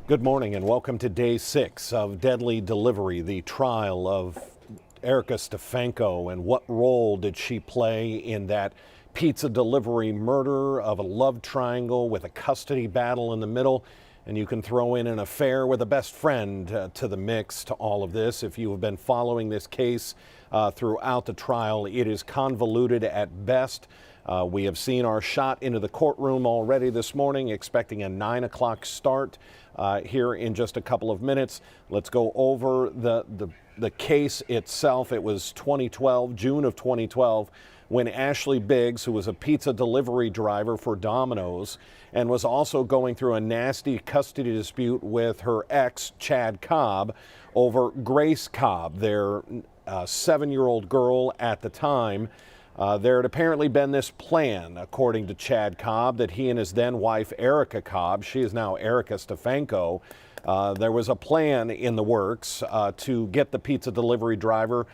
Good morning and welcome to day 6 of Deadly Delivery, the trial of Erica Stefanko. And what role did she play in that pizza delivery murder of a love triangle with a custody battle in the middle? And you can throw in an affair with a best friend to the mix to all of this. If you have been following this case throughout the trial, it is convoluted at best. We have seen our shot into the courtroom already this morning, expecting a 9 o'clock start here in just a couple of minutes. Let's go over the case itself. It was 2012, June of 2012, when Ashley Biggs, who was a pizza delivery driver for Domino's and was also going through a nasty custody dispute with her ex, Chad Cobb, over Grace Cobb, their 7-year-old girl at the time. There had apparently been this plan, according to Chad Cobb, that he and his then wife, Erica Cobb, she is now Erica Stefanko, there was a plan in the works to get the pizza delivery driver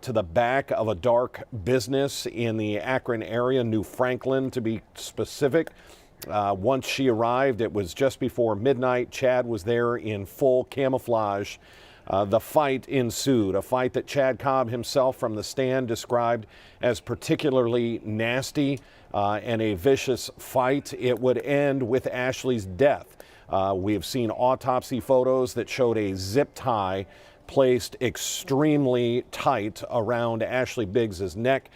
to the back of a dark business in the Akron area, New Franklin to be specific. Once she arrived, it was just before midnight. Chad was there in full camouflage. The fight ensued, a fight that Chad Cobb himself from the stand described as particularly nasty and a vicious fight. It would end with Ashley's death. We have seen autopsy photos that showed a zip tie placed extremely tight around Ashley Biggs' neck.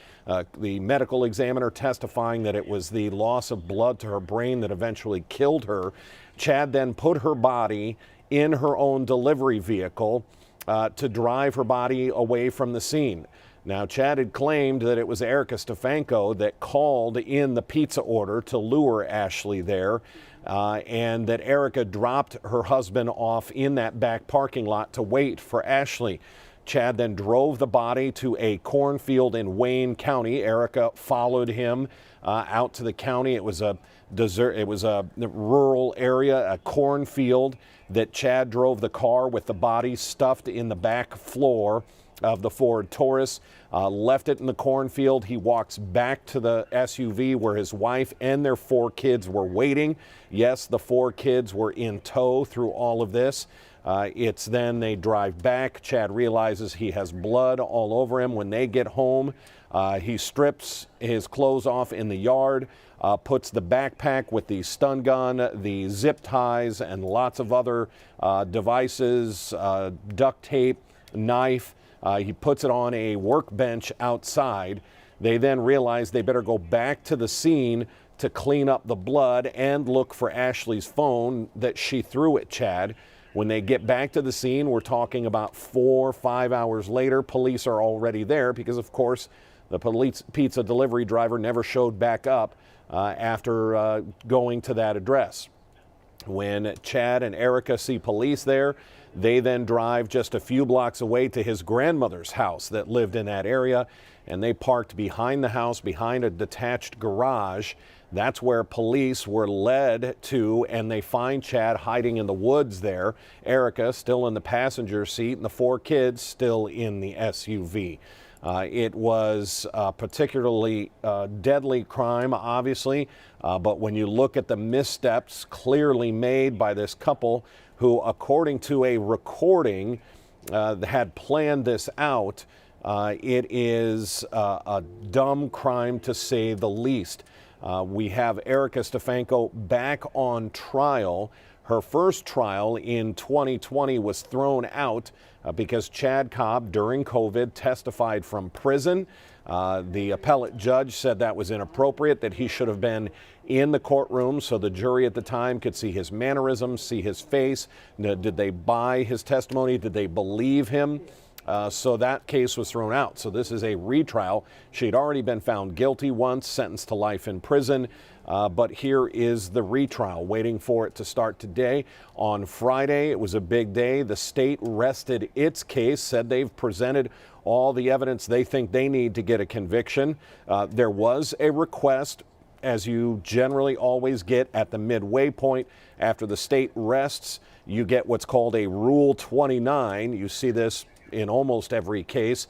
The medical examiner testifying that it was the loss of blood to her brain that eventually killed her. Chad then put her body in her own delivery vehicle to drive her body away from the scene. Now, Chad had claimed that it was Erica Stefanko that called in the pizza order to lure Ashley there, and that Erica dropped her husband off in that back parking lot to wait for Ashley. Chad then drove the body to a cornfield in Wayne County. Erica followed him out to the county. It was a rural area, a cornfield, that Chad drove the car with the body stuffed in the back floor of the Ford Taurus, left it in the cornfield. He walks back to the SUV where his wife and their 4 kids were waiting. Yes, the 4 kids were in tow through all of this. It's then they drive back. Chad realizes he has blood all over him. When they get home, he strips his clothes off in the yard, puts the backpack with the stun gun, the zip ties, and lots of other devices, duct tape, knife. He puts it on a workbench outside. They then realize they better go back to the scene to clean up the blood and look for Ashley's phone that she threw at Chad. When they get back to the scene, we're talking about 4 or 5 hours later. Police are already there because, of course, the pizza delivery driver never showed back up after going to that address. When Chad and Erica see police there, they then drive just a few blocks away to his grandmother's house that lived in that area, and they parked behind the house, behind a detached garage. That's where police were led to, and they find Chad hiding in the woods there. Erica still in the passenger seat, and the 4 kids still in the SUV. It was a particularly deadly crime, obviously, but when you look at the missteps clearly made by this couple who, according to a recording, had planned this out, it is a dumb crime to say the least. We have Erica Stefanko back on trial. Her first trial in 2020 was thrown out because Chad Cobb, during COVID, testified from prison. The appellate judge said that was inappropriate, that he should have been in the courtroom so the jury at the time could see his mannerisms, see his face. Did they buy his testimony? Did they believe him? So that case was thrown out. So this is a retrial. She had already been found guilty once, sentenced to life in prison. But here is the retrial, waiting for it to start today. On Friday, it was a big day. The state rested its case, said they've presented all the evidence they think they need to get a conviction. There was a request, as you generally always get at the midway point. After the state rests, you get what's called a Rule 29. You see this in almost every case.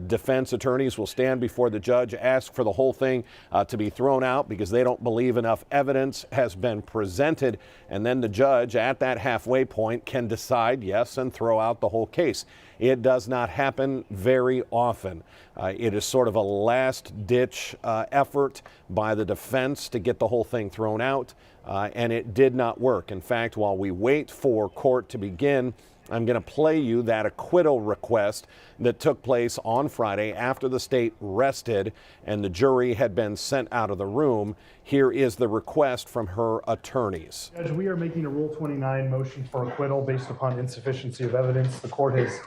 Defense attorneys will stand before the judge, ask for the whole thing to be thrown out because they don't believe enough evidence has been presented, and then the judge at that halfway point can decide yes and throw out the whole case. It does not happen very often. It is sort of a last-ditch effort by the defense to get the whole thing thrown out, and it did not work. In fact, while we wait for court to begin, I'm going to play you that acquittal request that took place on Friday after the state rested and the jury had been sent out of the room. Here is the request from her attorneys. Judge, we are making a Rule 29 motion for acquittal based upon insufficiency of evidence. The court has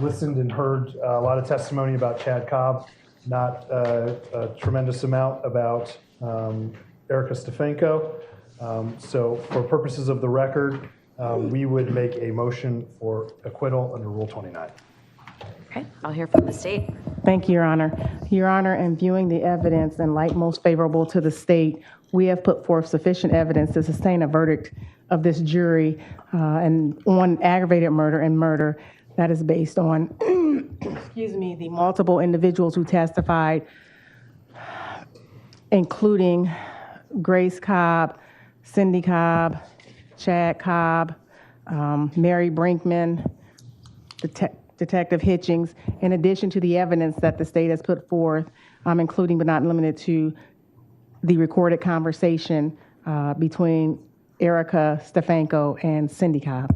listened and heard a lot of testimony about Chad Cobb, not a tremendous amount about Erica Stefanko. So for purposes of the record, we would make a motion for acquittal under Rule 29. Okay, I'll hear from the state. Thank you, Your Honor. Your Honor, in viewing the evidence in light most favorable to the state, we have put forth sufficient evidence to sustain a verdict of this jury and on aggravated murder and murder that is based on, excuse me, the multiple individuals who testified, including Grace Cobb, Cindy Cobb, Chad Cobb, Mary Brinkman, Detective Hitchings, in addition to the evidence that the state has put forth, including but not limited to the recorded conversation between Erica Stefanko and Cindy Cobb.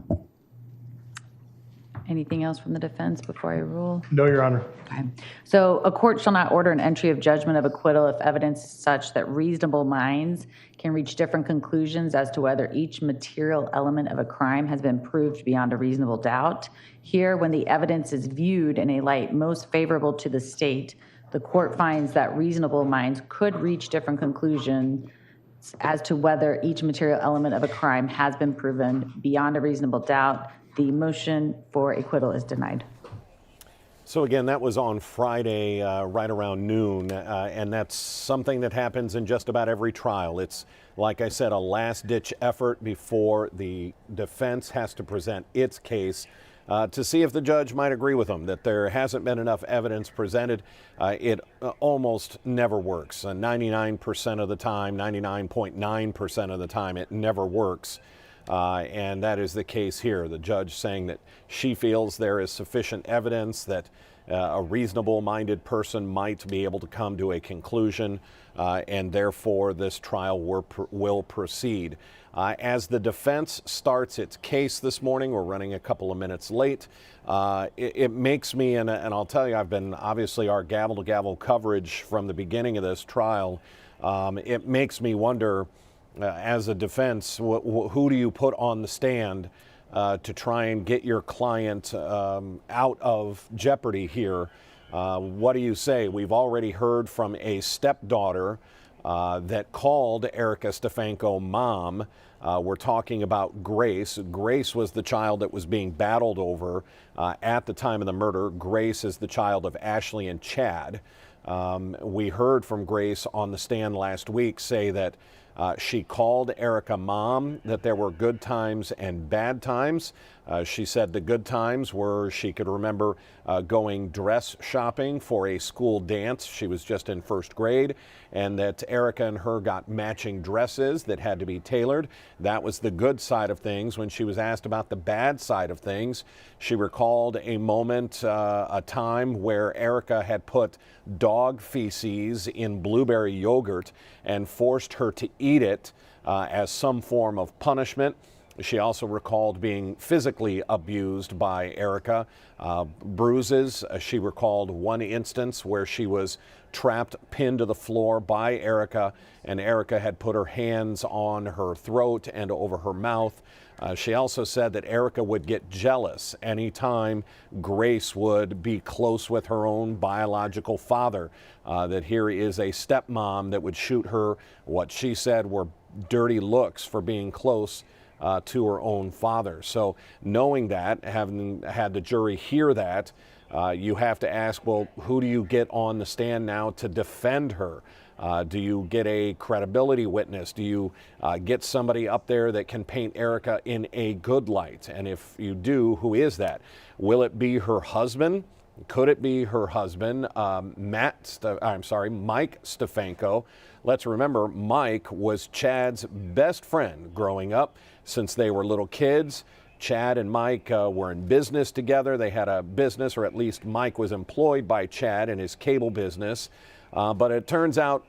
Anything else from the defense before I rule? No, Your Honor. Okay. So a court shall not order an entry of judgment of acquittal if evidence is such that reasonable minds can reach different conclusions as to whether each material element of a crime has been proved beyond a reasonable doubt. Here, when the evidence is viewed in a light most favorable to the state, the court finds that reasonable minds could reach different conclusions as to whether each material element of a crime has been proven beyond a reasonable doubt. The motion for acquittal is denied. So again, that was on Friday right around noon, and that's something that happens in just about every trial. It's, like I said, a last-ditch effort before the defense has to present its case to see if the judge might agree with them, that there hasn't been enough evidence presented. It almost never works. 99% of the time, 99.9% of the time, it never works. And that is the case here. The judge saying that she feels there is sufficient evidence that a reasonable-minded person might be able to come to a conclusion, and therefore this trial will proceed. As the defense starts its case this morning, we're running a couple of minutes late. It makes me, and I'll tell you, I've been obviously our gavel-to-gavel coverage from the beginning of this trial. It makes me wonder, as a defense, who do you put on the stand to try and get your client out of jeopardy here? What do you say? We've already heard from a stepdaughter that called Erica Stefanko mom. We're talking about Grace. Grace was the child that was being battled over at the time of the murder. Grace is the child of Ashley and Chad. We heard from Grace on the stand last week say that she called Erica mom, that there were good times and bad times. She said the good times were she could remember going dress shopping for a school dance. She was just in first grade, and that Erica and her got matching dresses that had to be tailored. That was the good side of things. When she was asked about the bad side of things, she recalled a moment, a time where Erica had put dog feces in blueberry yogurt and forced her to eat it as some form of punishment. She also recalled being physically abused by Erica. Bruises. She recalled one instance where she was trapped, pinned to the floor by Erica, and Erica had put her hands on her throat and over her mouth. She also said that Erica would get jealous anytime Grace would be close with her own biological father, that here is a stepmom that would shoot her what she said were dirty looks for being close to her own father. So knowing that, having had the jury hear that, you have to ask, well, who do you get on the stand now to defend her? Do you get a credibility witness? Do you get somebody up there that can paint Erica in a good light? And if you do, who is that? Will it be her husband? Could it be her husband, Mike Stefanko? Let's remember, Mike was Chad's best friend growing up since they were little kids. Chad and Mike were in business together. They had a business, or at least Mike was employed by Chad in his cable business. But it turns out,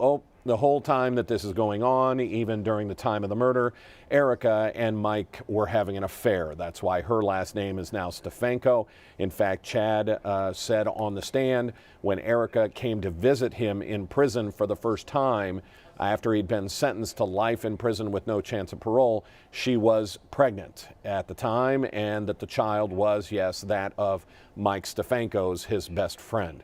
the whole time that this is going on, even during the time of the murder, Erica and Mike were having an affair. That's why her last name is now Stefanko. In fact, Chad said on the stand when Erica came to visit him in prison for the first time, after he'd been sentenced to life in prison with no chance of parole, she was pregnant at the time, and that the child was, yes, that of Mike Stefanko's, his best friend.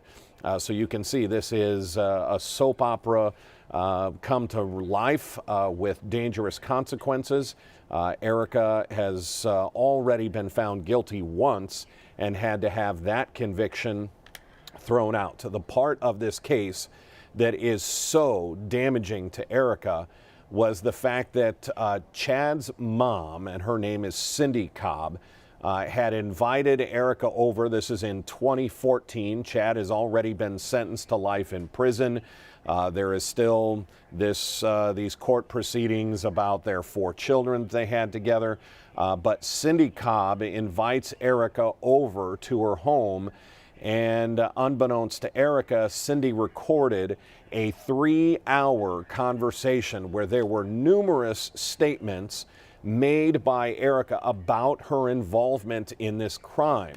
So you can see this is a soap opera come to life with dangerous consequences. Erica has already been found guilty once and had to have that conviction thrown out. The part of this case that is so damaging to Erica was the fact that Chad's mom, and her name is Cindy Cobb, had invited Erica over. This is in 2014. Chad has already been sentenced to life in prison. There is still these court proceedings about their 4 children they had together. But Cindy Cobb invites Erica over to her home, and unbeknownst to Erica, Cindy recorded a 3-hour conversation where there were numerous statements made by Erica about her involvement in this crime.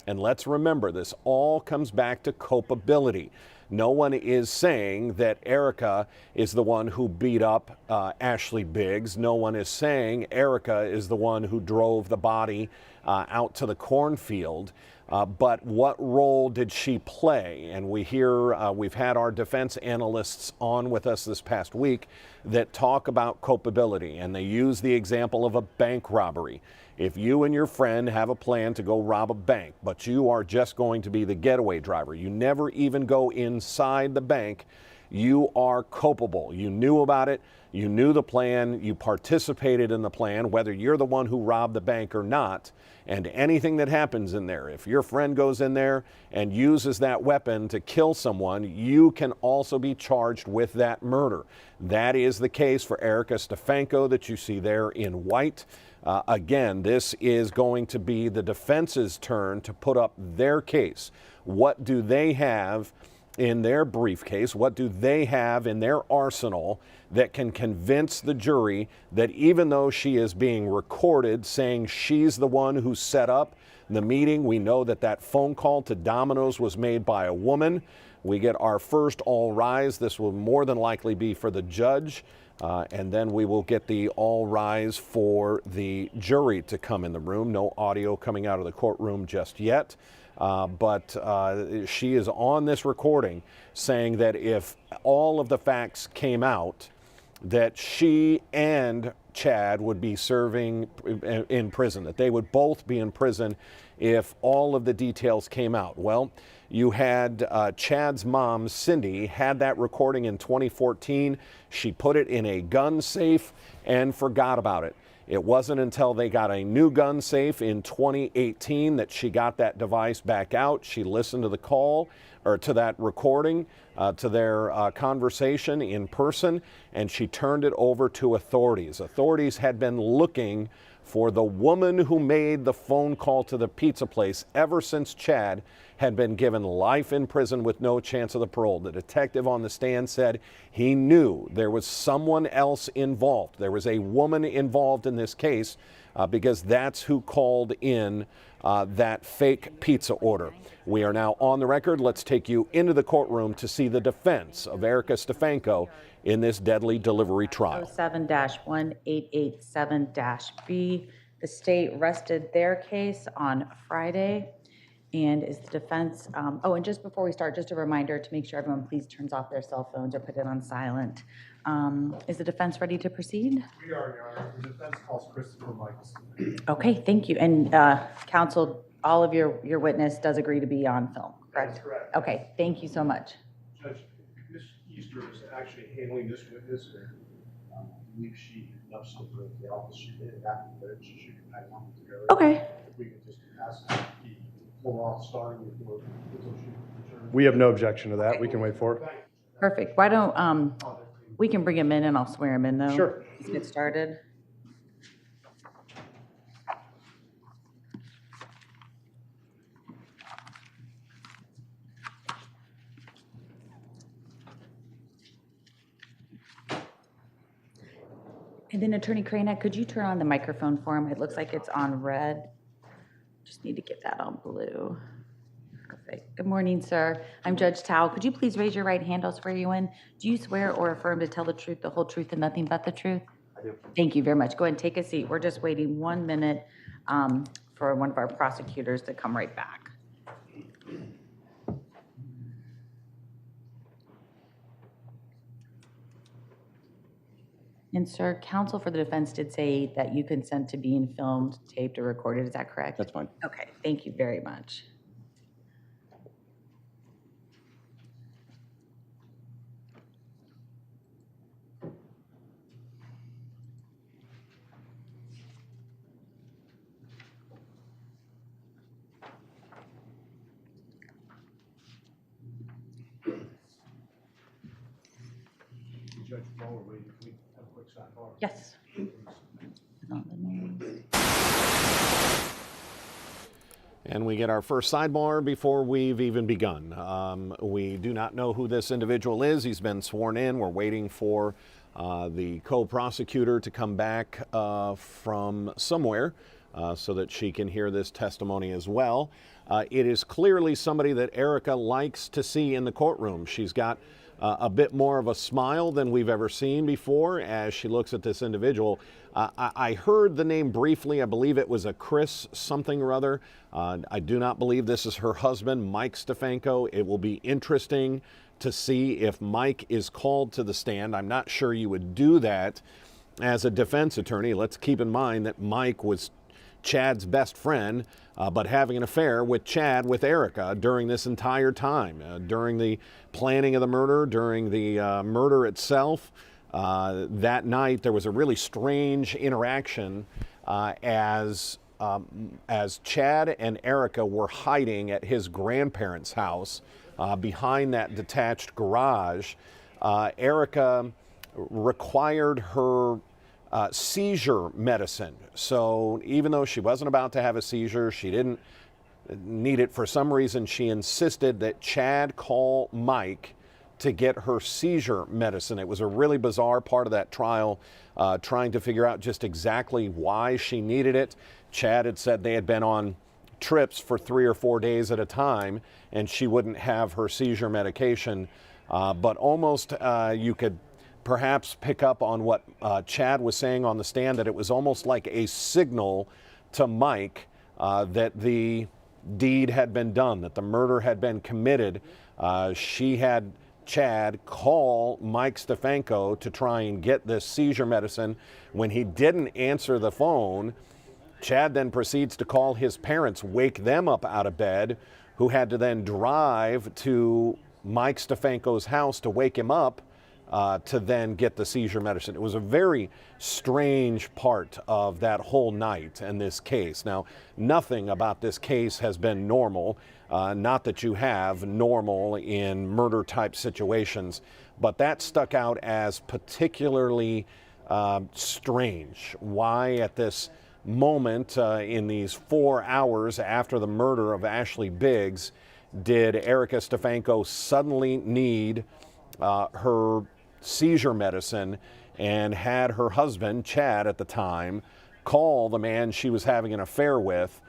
And let's remember, this all comes back to culpability. No one is saying that Erica is the one who beat up Ashley Biggs. No one is saying Erica is the one who drove the body out to the cornfield. But what role did she play? And we've had our defense analysts on with us this past week that talk about culpability, and they use the example of a bank robbery. If you and your friend have a plan to go rob a bank, but you are just going to be the getaway driver, you never even go inside the bank, you are culpable. You knew about it, you knew the plan, you participated in the plan, whether you're the one who robbed the bank or not. And anything that happens in there, if your friend goes in there and uses that weapon to kill someone, you can also be charged with that murder. That is the case for Erica Stefanko that you see there in white. Again, this is going to be the defense's turn to put up their case. What do they have in their briefcase? What do they have in their arsenal that can convince the jury that even though she is being recorded saying she's the one who set up the meeting, we know that that phone call to Domino's was made by a woman. We get our first all rise. This will more than likely be for the judge. And then we will get the all rise for the jury to come in the room. No audio coming out of the courtroom just yet. But she is on this recording saying that if all of the facts came out, that she and Chad would be serving in prison, that they would both be in prison if all of the details came out. Well, you had Chad's mom, Cindy, had that recording in 2014. She put it in a gun safe and forgot about it. It wasn't until they got a new gun safe in 2018 that she got that device back out. She listened to the call, or to that recording, to their conversation in person, and she turned it over to authorities. Authorities had been looking for the woman who made the phone call to the pizza place ever since Chad had been given life in prison with no chance of the parole. The detective on the stand said he knew there was someone else involved. There was a woman involved in this case because that's who called in that fake pizza order. We are now on the record. Let's take you into the courtroom to see the defense of Erica Stefanko in this deadly delivery trial. 07-1887-B. The state rested their case on Friday. And is the defense, and just before we start, just a reminder to make sure everyone please turns off their cell phones or put it on silent. Is the defense ready to proceed? We are, Your Honor. The defense calls Christopher Michaels. Okay, thank you. And counsel, all of your witness does agree to be on film, correct? That is correct. Okay, thank you so much. Judge, Ms. Easter is actually handling this witness, and I believe she left some of the office she did after that, so she could hang on to go. Okay. If we could just ask the floor off starting before until she returns. We have no objection to that. We can wait for it. Perfect. Why don't, we can bring him in and I'll swear him in though. Sure. Let's get started. And then Attorney Kranek, could you turn on the microphone for him? It looks like it's on red. Just need to get that on blue. Perfect. Good morning, sir. I'm Judge Tao. Could you please raise your right hand? I'll swear you in. Do you swear or affirm to tell the truth, the whole truth, and nothing but the truth? I do. Thank you very much. Go ahead and take a seat. We're just waiting 1 minute for one of our prosecutors to come right back. And sir, counsel for the defense did say that you consent to being filmed, taped, or recorded. Is that correct? That's fine. Okay, thank you very much. Judge Mueller, we have a quick sidebar. Yes. On the nose. And we get our first sidebar before we've even begun. We do not know who this individual is. He's been sworn in. We're waiting for the co-prosecutor to come back from somewhere so that she can hear this testimony as well. It is clearly somebody that Erica likes to see in the courtroom. She's got a bit more of a smile than we've ever seen before as she looks at this individual. I heard the name briefly. I believe it was a Chris something or other. I do not believe this is her husband, Mike Stefanko. It will be interesting to see if Mike is called to the stand. I'm not sure you would do that as a defense attorney. Let's keep in mind that Mike was Chad's best friend, but having an affair with Chad, with Erica during this entire time, during the planning of the murder, during the murder itself. That night, there was a really strange interaction as Chad and Erica were hiding at his grandparents' house behind that detached garage. Erica required her seizure medicine. So even though she wasn't about to have a seizure, she didn't need it for some reason, she insisted that Chad call Mike to get her seizure medicine. It was a really bizarre part of that trial, trying to figure out just exactly why she needed it. Chad had said they had been on trips for 3 or 4 days at a time, and she wouldn't have her seizure medication. But almost you could perhaps pick up on what Chad was saying on the stand, that it was almost like a signal to Mike that the deed had been done, that the murder had been committed. She had Chad call Mike Stefanko to try and get this seizure medicine. When he didn't answer the phone, Chad then proceeds to call his parents, wake them up out of bed, who had to then drive to Mike Stefanko's house to wake him up to then get the seizure medicine. It was a very strange part of that whole night and this case. Now, nothing about this case has been normal. Not that you have normal in murder type situations, but that stuck out as particularly strange. Why at this moment in these 4 hours after the murder of Ashley Biggs did Erica Stefanko suddenly need her seizure medicine, and had her husband, Chad at the time, call the man she was having an affair with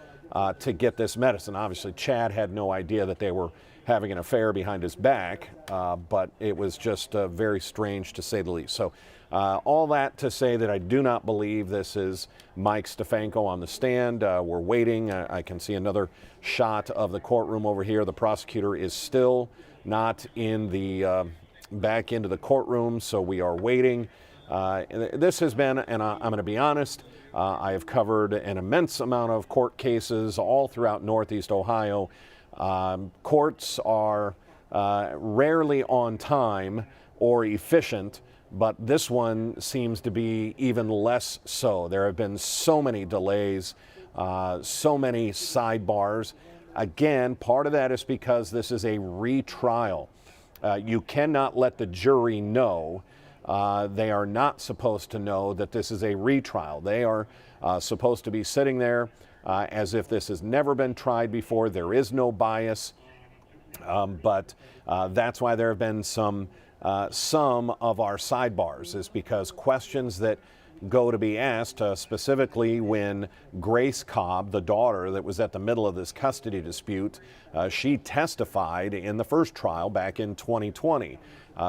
to get this medicine. Obviously, Chad had no idea that they were having an affair behind his back, but it was just very strange to say the least. So all that to say that I do not believe this is Mike Stefanko on the stand. We're waiting. I can see another shot of the courtroom over here. The prosecutor is still not in the back into the courtroom, so we are waiting. This has been, and I'm going to be honest, I have covered an immense amount of court cases all throughout Northeast Ohio. Courts are rarely on time or efficient, but this one seems to be even less so. There have been so many delays, so many sidebars. Again, part of that is because this is a retrial. You cannot let the jury know. They are not supposed to know that this is a retrial. They are supposed to be sitting there as if this has never been tried before. There is no bias, but that's why there have been some of our sidebars, is because questions that go to be asked, specifically when Grace Cobb, the daughter that was at the middle of this custody dispute, she testified in the first trial back in 2020.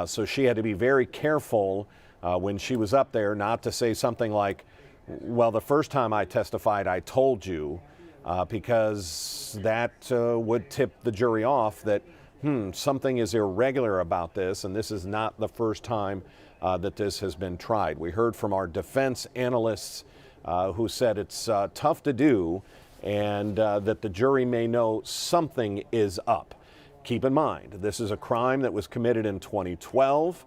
So she had to be very careful when she was up there not to say something like, well, the first time I testified, I told you, because that would tip the jury off that, something is irregular about this, and this is not the first time that this has been tried. We heard from our defense analysts who said it's tough to do, and that the jury may know something is up. Keep in mind, this is a crime that was committed in 2012.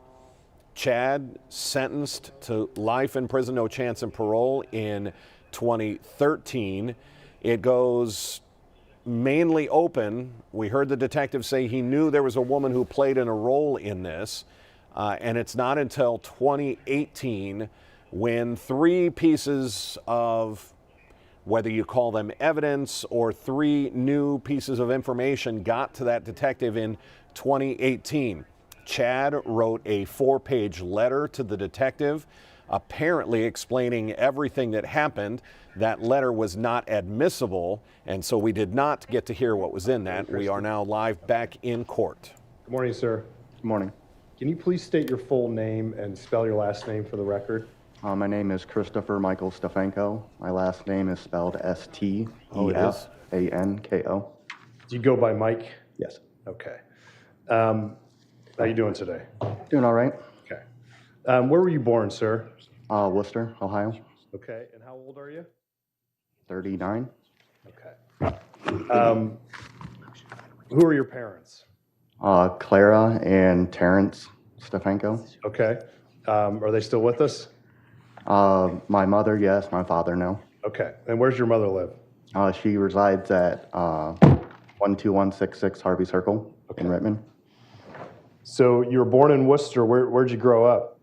Chad sentenced to life in prison, no chance in parole in 2013. It goes mainly open. We heard the detective say he knew there was a woman who played in a role in this, and it's not until 2018 when 3 pieces of, whether you call them evidence or 3 new pieces of information, got to that detective in 2018. Chad wrote a 4-page letter to the detective, apparently explaining everything that happened. That letter was not admissible, and so we did not get to hear what was in that. We are now live back in court. Good morning, sir. Good morning. Can you please state your full name and spell your last name for the record? My name is Christopher Michael Stefanko. My last name is spelled S-T-E-F-A-N-K-O. Do you go by Mike? Yes. Okay. How you doing today? Doing all right. Okay. Where were you born, sir? Worcester, Ohio. Okay. And how old are you? 39. Okay. Who are your parents? Clara and Terrence Stefanko. Okay. Are they still with us? My mother, yes. My father, no. Okay. And where's your mother live? She resides at 12166 Harvey Circle in Redmond. So you were born in Worcester. Where'd you grow up?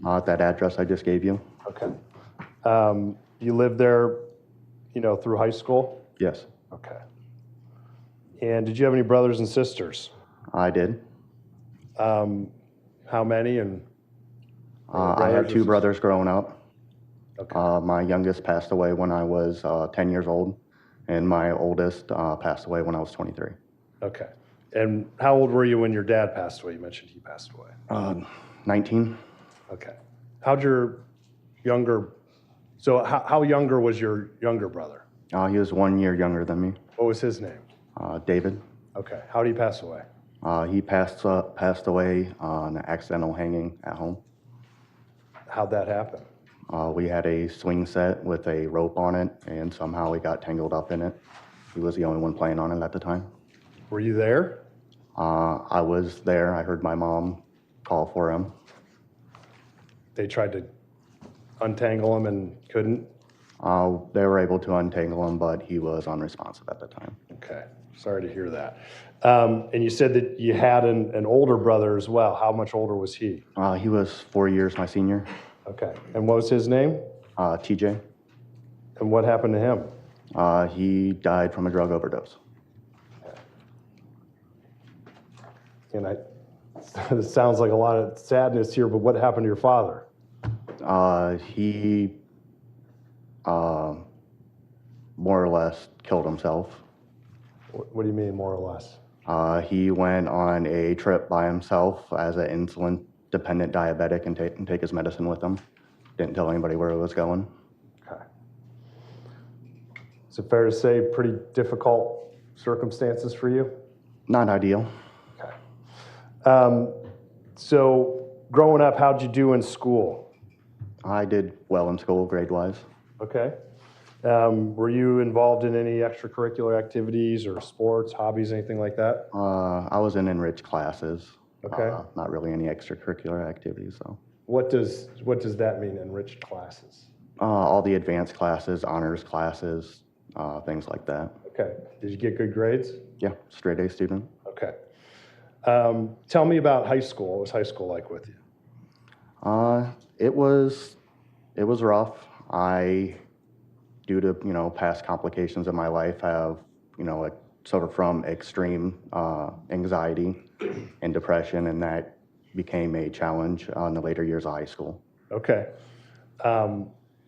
At that address I just gave you. Okay. You lived there, through high school? Yes, Okay. And did you have any brothers and sisters? I did. How many? And I had 2 brothers growing up. Okay. My youngest passed away when I was 10 years old, and my oldest passed away when I was 23. Okay. And how old were you when your dad passed away? You mentioned he passed away. 19. Okay. How'd your younger, so how younger was your younger brother? He was 1 year younger than me. What was his name? David. Okay. How did he pass away? He passed away on an accidental hanging at home. How'd that happen? We had a swing set with a rope on it, and somehow he got tangled up in it. He was the only one playing on it at the time. Were you there? I was there. I heard my mom call for him. They tried to untangle him and couldn't? They were able to untangle him, but he was unresponsive at the time. Okay. Sorry to hear that. And you said that you had an older brother as well. How much older was he? He was 4 years my senior. Okay. And what was his name? TJ. And what happened to him? He died from a drug overdose. And it sounds like a lot of sadness here, but what happened to your father? He more or less killed himself. What do you mean, more or less? He went on a trip by himself as an insulin-dependent diabetic and take his medicine with him. Didn't tell anybody where he was going. Okay. Is it fair to say pretty difficult circumstances for you? Not ideal. Okay. So growing up, how'd you do in school? I did well in school, grade-wise. Okay. Were you involved in any extracurricular activities or sports, hobbies, anything like that? I was in enriched classes. Okay. Not really any extracurricular activities, so. What does that mean, enriched classes? All the advanced classes, honors classes, things like that. Okay. Did you get good grades? Yeah, straight A student. Okay. Tell me about high school. What was high school like with you? It was rough. I, due to, past complications in my life, have, suffered from extreme anxiety and depression, and that became a challenge in the later years of high school. Okay.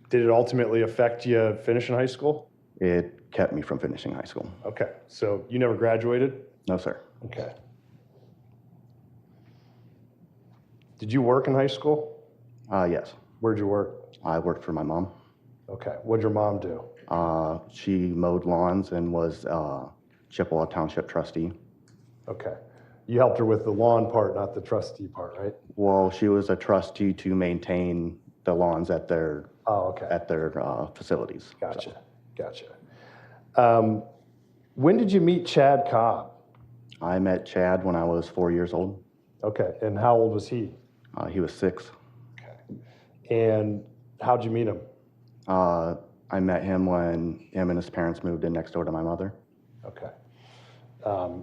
Did it ultimately affect you finishing high school? It kept me from finishing high school. Okay. So you never graduated? No, sir. Okay. Did you work in high school? Yes. Where'd you work? I worked for my mom. Okay. What'd your mom do? She mowed lawns and was Chippewa Township trustee. Okay. You helped her with the lawn part, not the trustee part, right? Well, she was a trustee to maintain the lawns at their Oh, okay. facilities. Gotcha. Gotcha. When did you meet Chad Cobb? I met Chad when I was 4 years old. Okay. And how old was he? He was 6. And how'd you meet him? I met him when him and his parents moved in next door to my mother. Okay.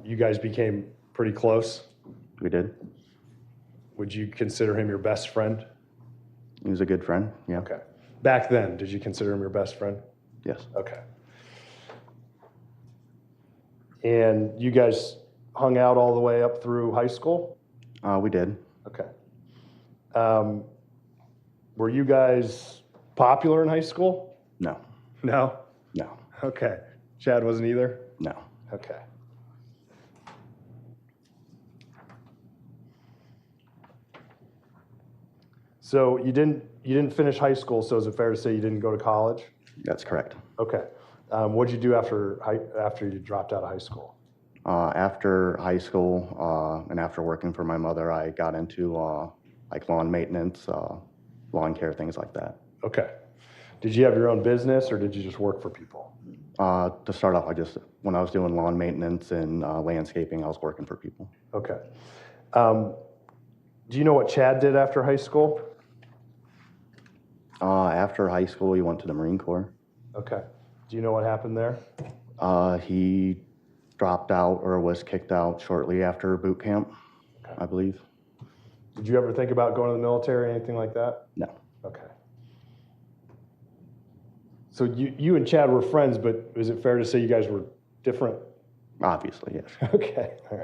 You guys became pretty close. We did. Would you consider him your best friend? He was a good friend. Yeah. Okay. Back then, did you consider him your best friend? Yes. Okay. And you guys hung out all the way up through high school? We did. Okay. Were you guys popular in high school? No. No? No. Okay. Chad wasn't either? No. Okay. So you didn't finish high school, so is it fair to say you didn't go to college? That's correct. Okay. What'd you do after you dropped out of high school? After high school and after working for my mother, I got into like lawn maintenance, lawn care, things like that. Okay. Did you have your own business or did you just work for people? To start off, when I was doing lawn maintenance and landscaping, I was working for people. Okay. Do you know what Chad did after high school? After high school, he went to the Marine Corps. Okay. Do you know what happened there? He dropped out or was kicked out shortly after boot camp, I believe. Did you ever think about going to the military or anything like that? No. Okay. So you and Chad were friends, but is it fair to say you guys were different? Obviously, yes. Okay, all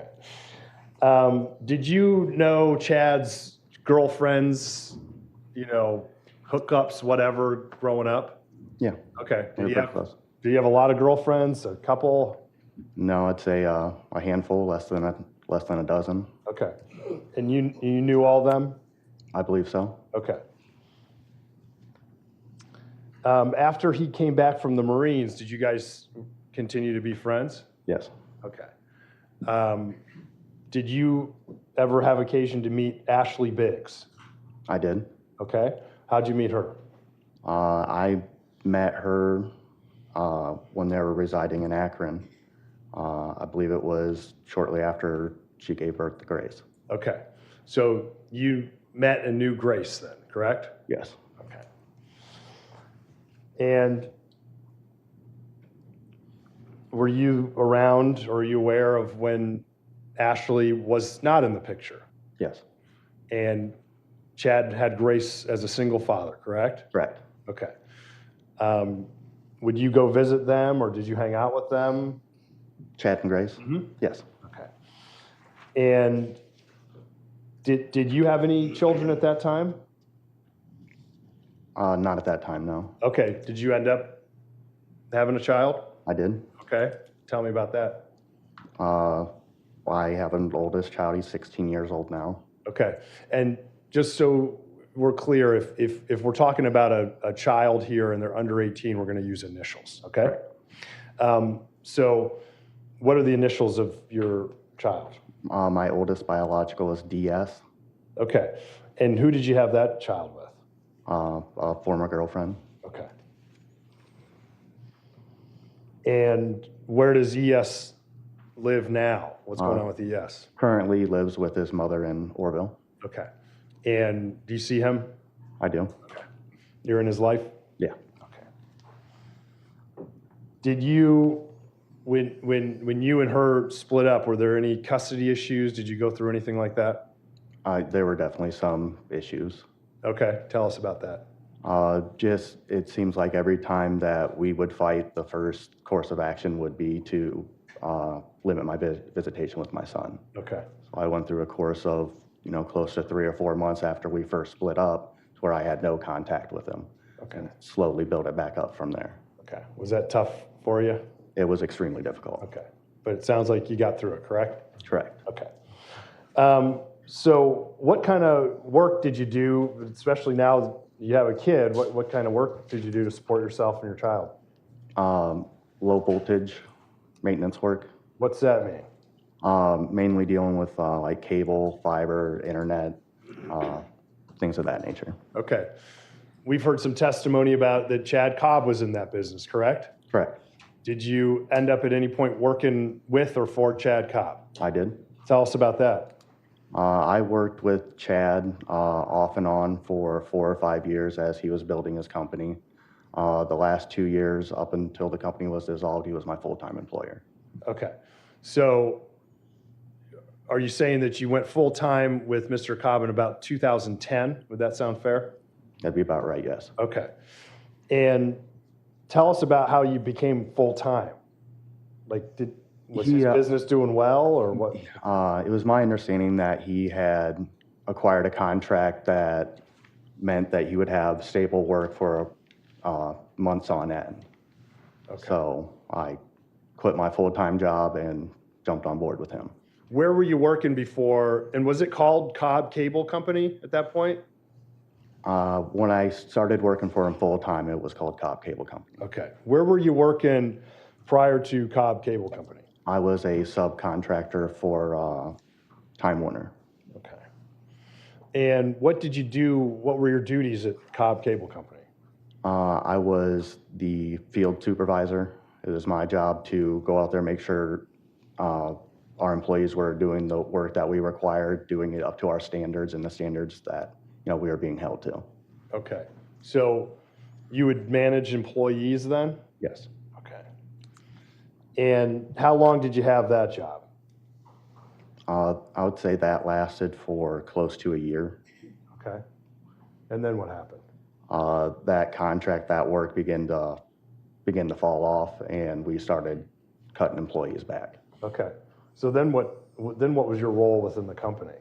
right. Did you know Chad's girlfriends, hookups, whatever, growing up? Yeah. Okay. We're pretty close. Do you have a lot of girlfriends? A couple? No, I'd say a handful, less than a dozen. Okay. And you knew all of them? I believe so. Okay. After he came back from the Marines, did you guys continue to be friends? Yes. Okay. Did you ever have occasion to meet Ashley Biggs? I did. Okay. How'd you meet her? I met her when they were residing in Akron. I believe it was shortly after she gave birth to Grace. Okay. So you met and knew Grace then, correct? Yes. Okay. And were you around or are you aware of when Ashley was not in the picture? Yes. And Chad had Grace as a single father, correct? Correct. Okay. Would you go visit them or did you hang out with them? Chad and Grace? Yes. Okay. And did you have any children at that time? Not at that time, no. Okay. Did you end up having a child? I did. Okay. Tell me about that. I have an oldest child. He's 16 years old now. Okay. And just so we're clear, if we're talking about a child here and they're under 18, we're going to use initials, okay? So what are the initials of your child? My oldest biological is DS, Okay. And who did you have that child with? a former girlfriend. Okay. And where does ES live now? What's going on with ES? Currently lives with his mother in Orville. Okay. And do you see him? I do. You're in his life? Yeah. Okay. Did you, when you and her split up, were there any custody issues? Did you go through anything like that? There were definitely some issues. Okay, tell us about that. Just, it seems like every time that we would fight, the first course of action would be to limit my visitation with my son. Okay. So I went through a course of, close to 3 or 4 months after we first split up, to where I had no contact with him. Okay. And slowly built it back up from there. Okay. Was that tough for you? It was extremely difficult. Okay. But it sounds like you got through it, correct? Correct. Okay. So what kind of work did you do, especially now you have a kid, what kind of work did you do to support yourself and your child? Low voltage maintenance work. What's that mean? Mainly dealing with like cable, fiber, internet, things of that nature. Okay. We've heard some testimony about that Chad Cobb was in that business, correct? Correct. Did you end up at any point working with or for Chad Cobb? I did. Tell us about that. I worked with Chad off and on for 4 or 5 years as he was building his company. The last 2 years, up until the company was dissolved, he was my full-time employer. Okay. So are you saying that you went full-time with Mr. Cobb in about 2010? Would that sound fair? That'd be about right, yes. Okay. And tell us about how you became full-time. Like, was his business doing well, or what? It was my understanding that he had acquired a contract that meant that he would have stable work for months on end. Okay. So I quit my full-time job and jumped on board with him. Where were you working before, and was it called Cobb Cable Company at that point? When I started working for him full-time, it was called Cobb Cable Company. Okay. Where were you working prior to Cobb Cable Company? I was a subcontractor for Time Warner. Okay. And what did you do? What were your duties at Cobb Cable Company? I was the field supervisor. It was my job to go out there, make sure our employees were doing the work that we required, doing it up to our standards and the standards that we were being held to. Okay. So you would manage employees then? Yes. Okay. And how long did you have that job? I would say that lasted for close to a year. Okay. And then what happened? That contract, that work began to fall off, and we started cutting employees back. Okay. So then what was your role within the company?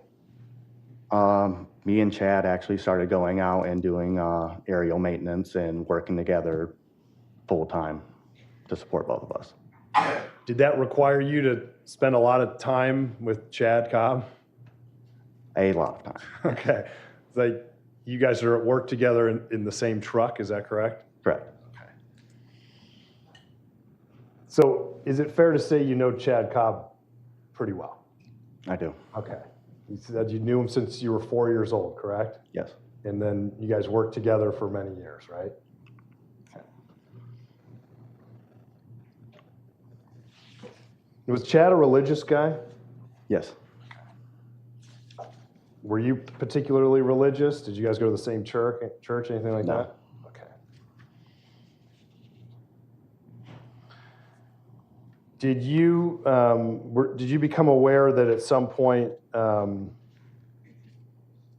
Me and Chad actually started going out and doing aerial maintenance and working together full time to support both of us. Did that require you to spend a lot of time with Chad Cobb? A lot of time. Okay. It's like you guys are at work together in the same truck, is that correct? Correct. Okay. So is it fair to say you know Chad Cobb pretty well? I do. Okay. You said you knew him since you were 4 years old, correct? Yes. And then you guys worked together for many years, right? Okay. Was Chad a religious guy? Yes. Were you particularly religious? Did you guys go to the same church, anything like No. that? Okay. Did you become aware that at some point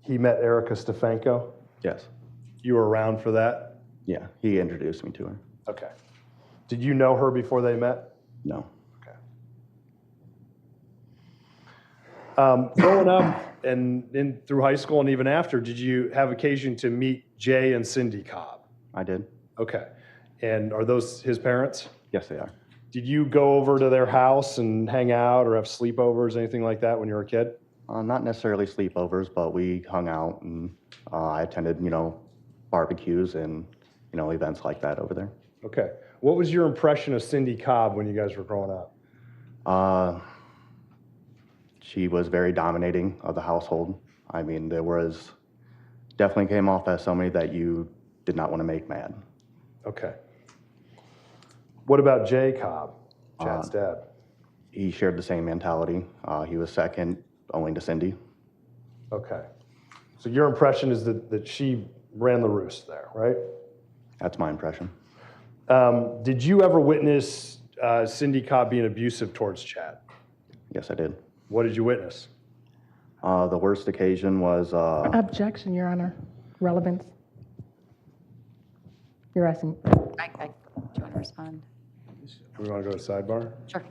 he met Erica Stefanko? Yes. You were around for that? Yeah. He introduced me to her. Okay. Did you know her before they met? No. Growing up and through high school and even after, did you have occasion to meet Jay and Cindy Cobb? I did. Okay. And are those his parents? Yes, they are. Did you go over to their house and hang out or have sleepovers, anything like that when you were a kid? Not necessarily sleepovers, but we hung out and I attended, barbecues and, events like that over there. Okay. What was your impression of Cindy Cobb when you guys were growing up? She was very dominating of the household. I mean, definitely came off as somebody that you did not want to make mad. Okay. What about Jay Cobb, Chad's dad? he shared the same mentality. He was second only to Cindy. Okay. So your impression is that she ran the roost there, right? That's my impression. Did you ever witness Cindy Cobb being abusive towards Chad? Yes, I did. What did you witness? The worst occasion was, Objection, Your Honor. Relevance. You're asking. Do you want to respond? Do we want to go to sidebar? Sure.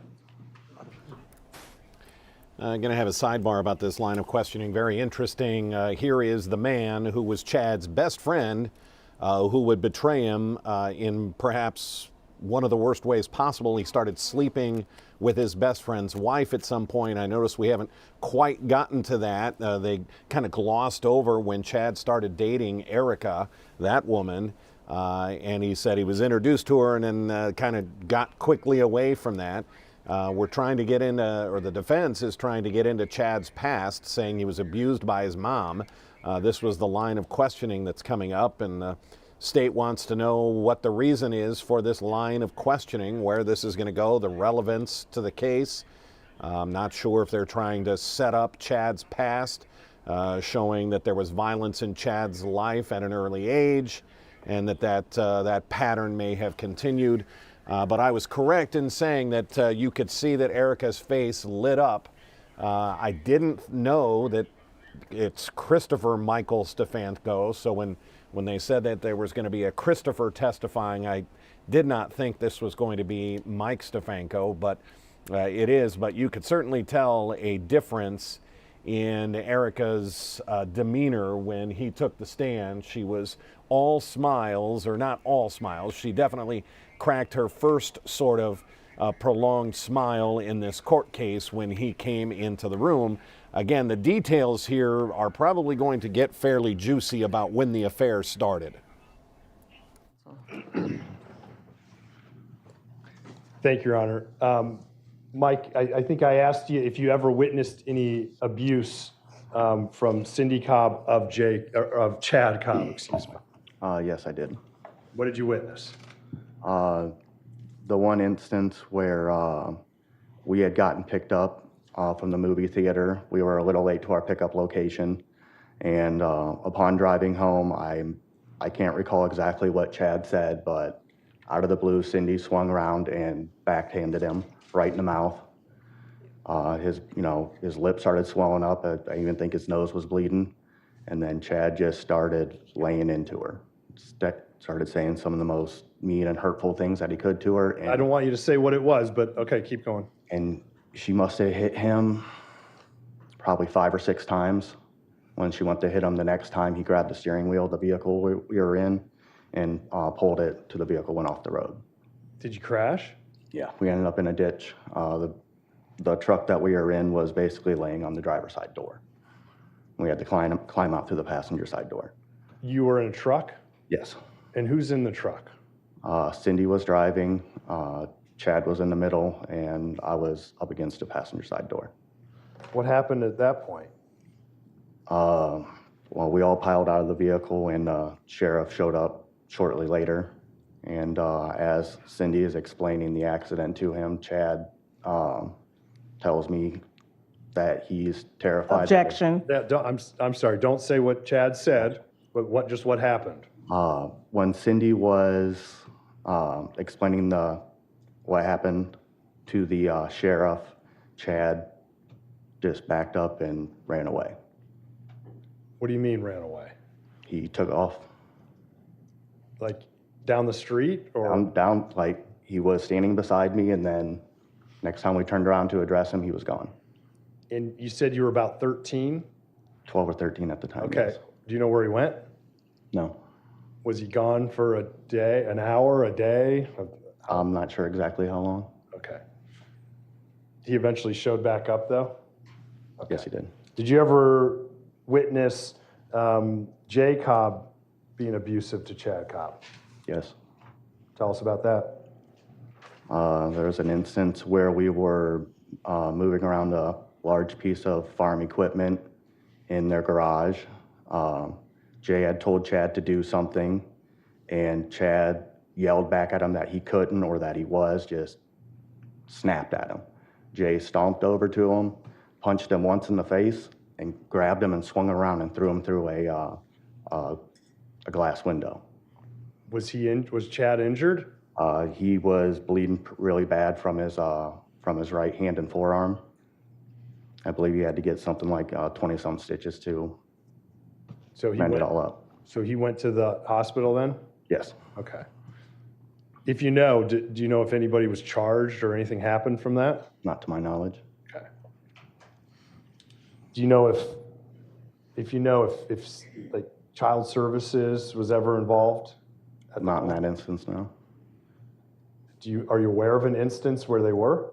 Going to have a sidebar about this line of questioning. Very interesting. Here is the man who was Chad's best friend, who would betray him in perhaps one of the worst ways possible. He started sleeping with his best friend's wife at some point. I noticed we haven't quite gotten to that. They kind of glossed over when Chad started dating Erica, that woman. And he said he was introduced to her and then kind of got quickly away from that. We're trying to get into, or the defense is trying to get into Chad's past, saying he was abused by his mom. This was the line of questioning that's coming up, and the state wants to know what the reason is for this line of questioning, where this is going to go, the relevance to the case. I'm not sure if they're trying to set up Chad's past, showing that there was violence in Chad's life at an early age, and that pattern may have continued. But I was correct in saying that you could see that Erica's face lit up. I didn't know that it's Christopher Michael Stefanko, so when they said that there was going to be a Christopher testifying, I did not think this was going to be Mike Stefanko, but it is. But you could certainly tell a difference in Erica's demeanor when he took the stand. She was all smiles, or not all smiles. She definitely cracked her first sort of prolonged smile in this court case when he came into the room. Again, the details here are probably going to get fairly juicy about when the affair started. Thank you, Your Honor. Mike, I think I asked you if you ever witnessed any abuse from Cindy Cobb of Chad Cobb, excuse me. Yes, I did. What did you witness? The one instance where we had gotten picked up from the movie theater. We were a little late to our pickup location, and upon driving home, I can't recall exactly what Chad said, but out of the blue, Cindy swung around and backhanded him right in the mouth. His lip started swelling up. I even think his nose was bleeding, and then Chad just started laying into her. Started saying some of the most mean and hurtful things that he could to her. And, I don't want you to say what it was, but okay, keep going. and she must have hit him probably 5 or 6 times. When she went to hit him the next time, he grabbed the steering wheel of the vehicle we were in and pulled it till the vehicle went off the road. Did you crash? Yeah, we ended up in a ditch. The truck that we were in was basically laying on the driver's side door. We had to climb out through the passenger side door. You were in a truck? Yes. And who's in the truck? Cindy was driving, Chad was in the middle, and I was up against the passenger side door. What happened at that point? Well, we all piled out of the vehicle, and the sheriff showed up shortly later. And as Cindy is explaining the accident to him, Chad tells me that he's terrified. Objection. I'm sorry, don't say what Chad said, but what happened? When Cindy was explaining what happened to the sheriff, Chad just backed up and ran away. What do you mean ran away? He took off. Like down the street or? Down, like he was standing beside me, and then next time we turned around to address him, he was gone. And you said you were about 13? 12 or 13 at the time. Okay. Yes. Do you know where he went? No, Was he gone for a day, an hour, a day? I'm not sure exactly how long. Okay. He eventually showed back up though? Yes, he did. Did you ever witness Jay Cobb being abusive to Chad Cobb? Yes. Tell us about that. There was an instance where we were moving around a large piece of farm equipment in their garage. Jay had told Chad to do something, and Chad yelled back at him that he couldn't or that he was, just snapped at him. Jay stomped over to him, punched him once in the face, and grabbed him and swung around and threw him through a glass window. Was Chad injured? He was bleeding really bad from his right hand and forearm. I believe he had to get something like 20-some stitches to mend it all up. So he went to the hospital then? Yes, Okay. If you know, do you know if anybody was charged or anything happened from that? not to my knowledge. Okay. Do you know if like child services was ever involved? Not in that instance, no. Are you aware of an instance where they were?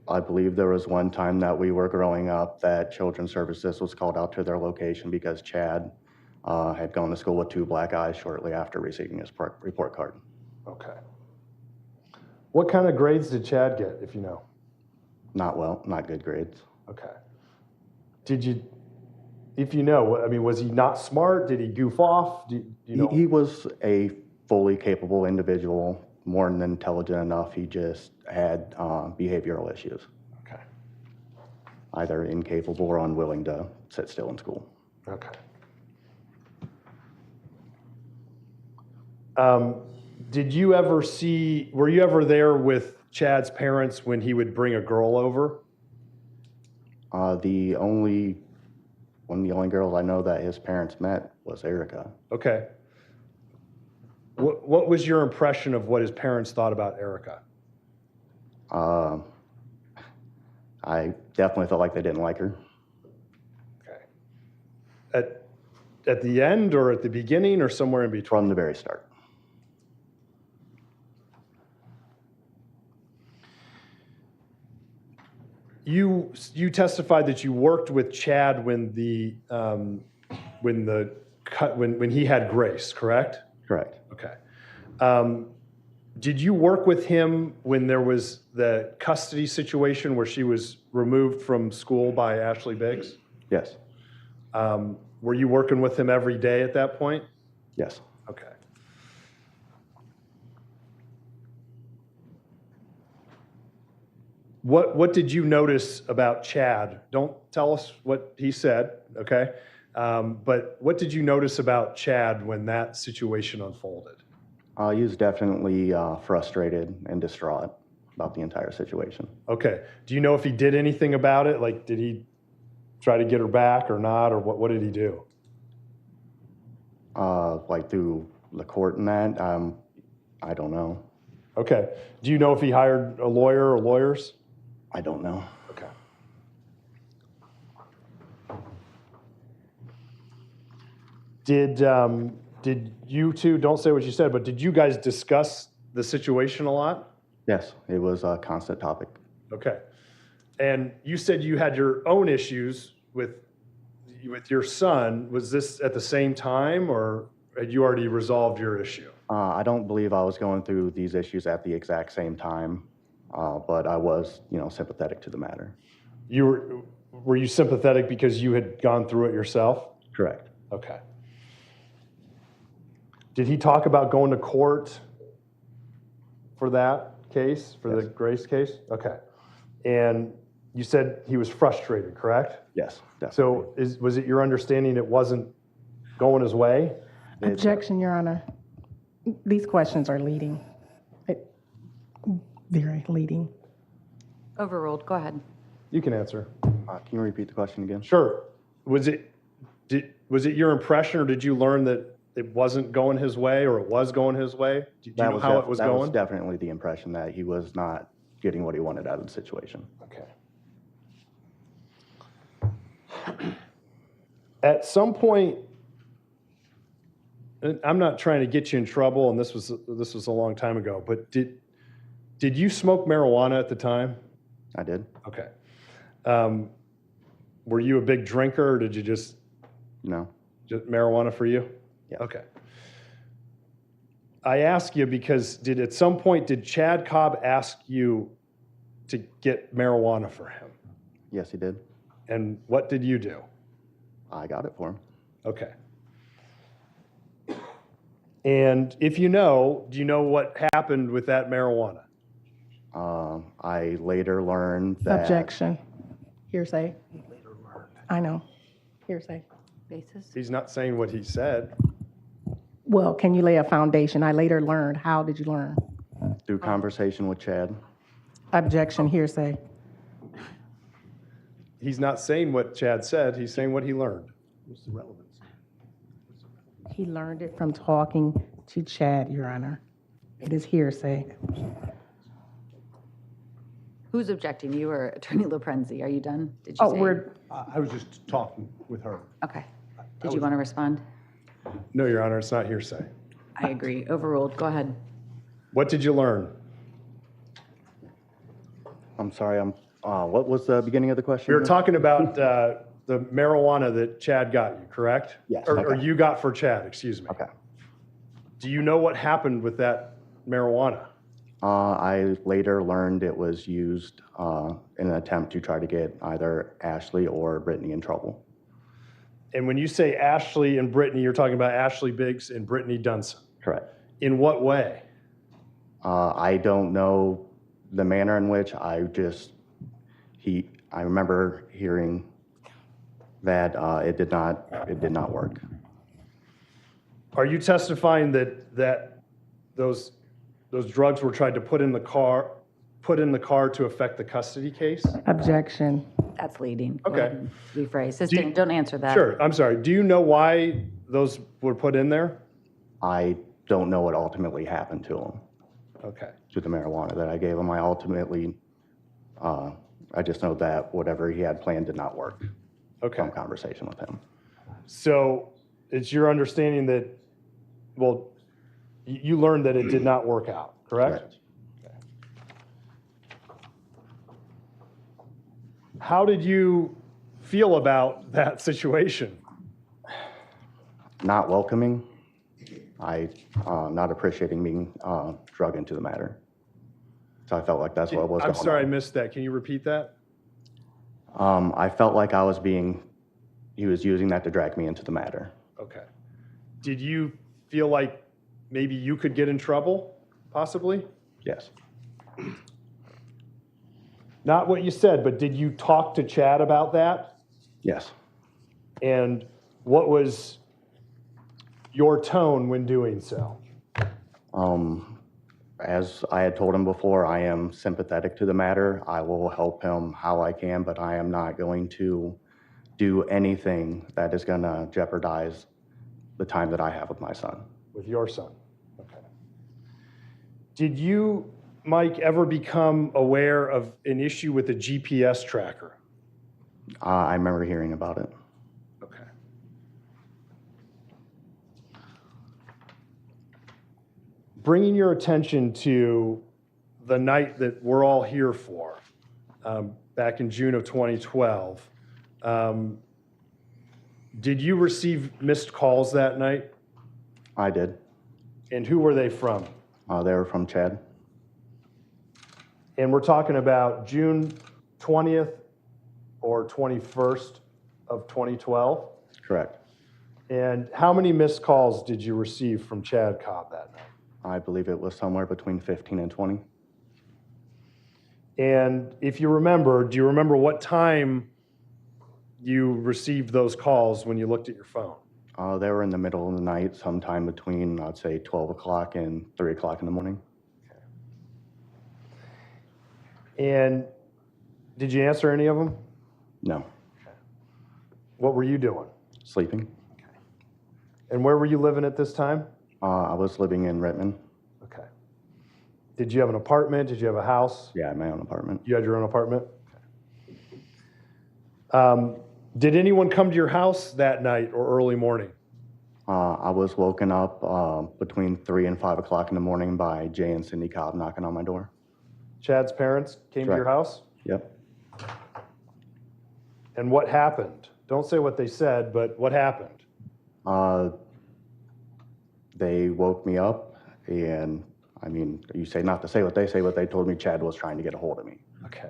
I believe there was one time that we were growing up that Children's Services was called out to their location because Chad had gone to school with 2 black eyes shortly after receiving his report card. Okay. What kind of grades did Chad get, if you know? Not good grades. Okay. If you know, I mean, was he not smart? Did he goof off? Do you know? He was a fully capable individual, more than intelligent enough. He just had behavioral issues, Okay. either incapable or unwilling to sit still in school. Okay. Were you ever there with Chad's parents when he would bring a girl over? The only girl I know that his parents met was Erica. Okay. What was your impression of what his parents thought about Erica? I definitely felt like they didn't like her. Okay. At the end or at the beginning or somewhere in between? From the very start. You testified that you worked with Chad when he had Grace, correct? Correct. Okay. Did you work with him when there was the custody situation where she was removed from school by Ashley Biggs? Yes. Were you working with him every day at that point? Yes. Okay. What did you notice about Chad? Don't tell us what he said, okay? But what did you notice about Chad when that situation unfolded? He was definitely frustrated and distraught about the entire situation. Okay. Do you know if he did anything about it? Like, did he try to get her back or not, or what did he do? Like through the court and that, I don't know. Okay. Do you know if he hired a lawyer or lawyers? I don't know. Okay. Did you two, don't say what you said, but did you guys discuss the situation a lot? Yes, it was a constant topic. Okay. And you said you had your own issues with your son. Was this at the same time, or had you already resolved your issue? I don't believe I was going through these issues at the exact same time, but I was, sympathetic to the matter. Were you sympathetic because you had gone through it yourself? Correct. Okay. Did he talk about going to court for that case, for the Grace case? Okay. And you said he was frustrated, correct? Yes, definitely. So was it your understanding it wasn't going his way? Objection, Your Honor. These questions are leading. Very leading. Overruled. Go ahead. You can answer. Can you repeat the question again? Sure. Was it your impression, or did you learn that it wasn't going his way, or it was going his way? Do you know how it was That going? was definitely the impression that he was not getting what he wanted out of the situation. Okay. At some point, and I'm not trying to get you in trouble, and this was a long time ago, but did you smoke marijuana at the time? I did. Okay. Were you a big drinker, or did you just marijuana for you? Yeah. Okay. I ask you because at some point did Chad Cobb ask you to get marijuana for him? Yes, he did. And what did you do? I got it for him. Okay. And if you know, do you know what happened with that marijuana? I later learned that. Objection. Hearsay. I know. Hearsay. Basis? He's not saying what he said. Well, can you lay a foundation? I later learned. How did you learn? Through conversation with Chad. Objection. Hearsay. He's not saying what Chad said, he's saying what he learned. What's the relevance? He learned it from talking to Chad, Your Honor. It is hearsay. Who's objecting, you or Attorney Loprenzi? Are you done? Did you Oh, say? we're, I was just talking with her. Okay. Did you want to respond? No, Your Honor, it's not hearsay. I agree. Overruled. Go ahead. What did you learn? I'm sorry, what was the beginning of the question? We were talking about the marijuana that Chad got you, correct? Yes, Or okay. you got for Chad, excuse me. Okay. Do you know what happened with that marijuana? I later learned it was used in an attempt to try to get either Ashley or Brittany in trouble. And when you say Ashley and Brittany, you're talking about Ashley Biggs and Brittany Dunson. Correct. In what way? I don't know the manner in which I remember hearing that it did not work. Are you testifying that those drugs were tried to put in the car to affect the custody case? objection. That's leading. Go Okay. ahead and rephrase. Do you- Sustain, don't answer that. Sure, I'm sorry. Do you know why those were put in there? I don't know what ultimately happened to him, Okay. to the marijuana that I gave him. I just know that whatever he had planned did not work. Okay. From conversation with him. So it's your understanding that, well, you learned that it did not work out, correct? How did you feel about that situation? Not welcoming. Not appreciating being drug into the matter. So I felt like that's what was going I'm on. sorry, I missed that. Can you repeat that? I felt like he was using that to drag me into the matter. Okay. Did you feel like maybe you could get in trouble, possibly? Yes. Not what you said, but did you talk to Chad about that? Yes. And what was your tone when doing so? As I had told him before, I am sympathetic to the matter. I will help him how I can, but I am not going to do anything that is going to jeopardize the time that I have with my son. With your son? Okay. Did you, Mike, ever become aware of an issue with a GPS tracker? I remember hearing about it. Okay. Bringing your attention to the night that we're all here for, back in June of 2012, did you receive missed calls that night? I did. And who were they from? They were from Chad. And we're talking about June 20th or 21st of 2012? Correct. And how many missed calls did you receive from Chad Cobb that night? I believe it was somewhere between 15 and 20. And if you remember, do you remember what time you received those calls when you looked at your phone? They were in the middle of the night, sometime between, I'd say, 12 o'clock and 3 o'clock in the morning. And did you answer any of them? No. What were you doing? Sleeping. And where were you living at this time? I was living in Redmond. Okay. Did you have an apartment? Did you have a house? Yeah, my own apartment. You had your own apartment? Did anyone come to your house that night or early morning? I was woken up between 3 and 5 o'clock in the morning by Jay and Cindy Cobb knocking on my door. Chad's parents came to your Correct. house? Yep. And what happened? Don't say what they said, but what happened? They woke me up, and I mean, you say not to say what they say, but they told me Chad was trying to get a hold of me. Okay.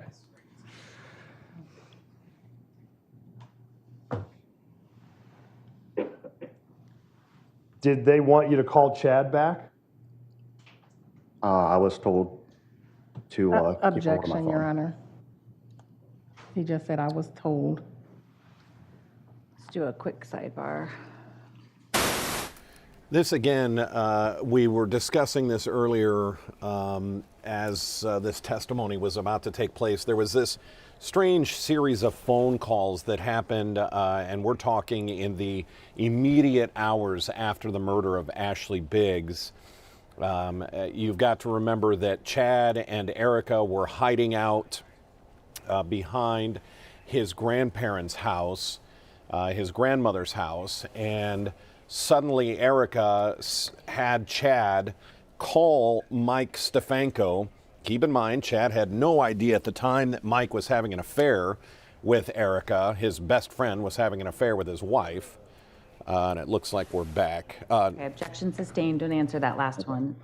Did they want you to call Chad back? I was told to keep hold of my Objection, Your phone. Honor. He just said I was told. Let's do a quick sidebar. This again, we were discussing this earlier as this testimony was about to take place. There was this strange series of phone calls that happened, and we're talking in the immediate hours after the murder of Ashley Biggs. You've got to remember that Chad and Erica were hiding out behind his grandparents' house, his grandmother's house, and suddenly Erica had Chad call Mike Stefanko. Keep in mind, Chad had no idea at the time that Mike was having an affair with Erica. His best friend was having an affair with his wife. And it looks like we're back. Okay, objection sustained. Don't answer that last one.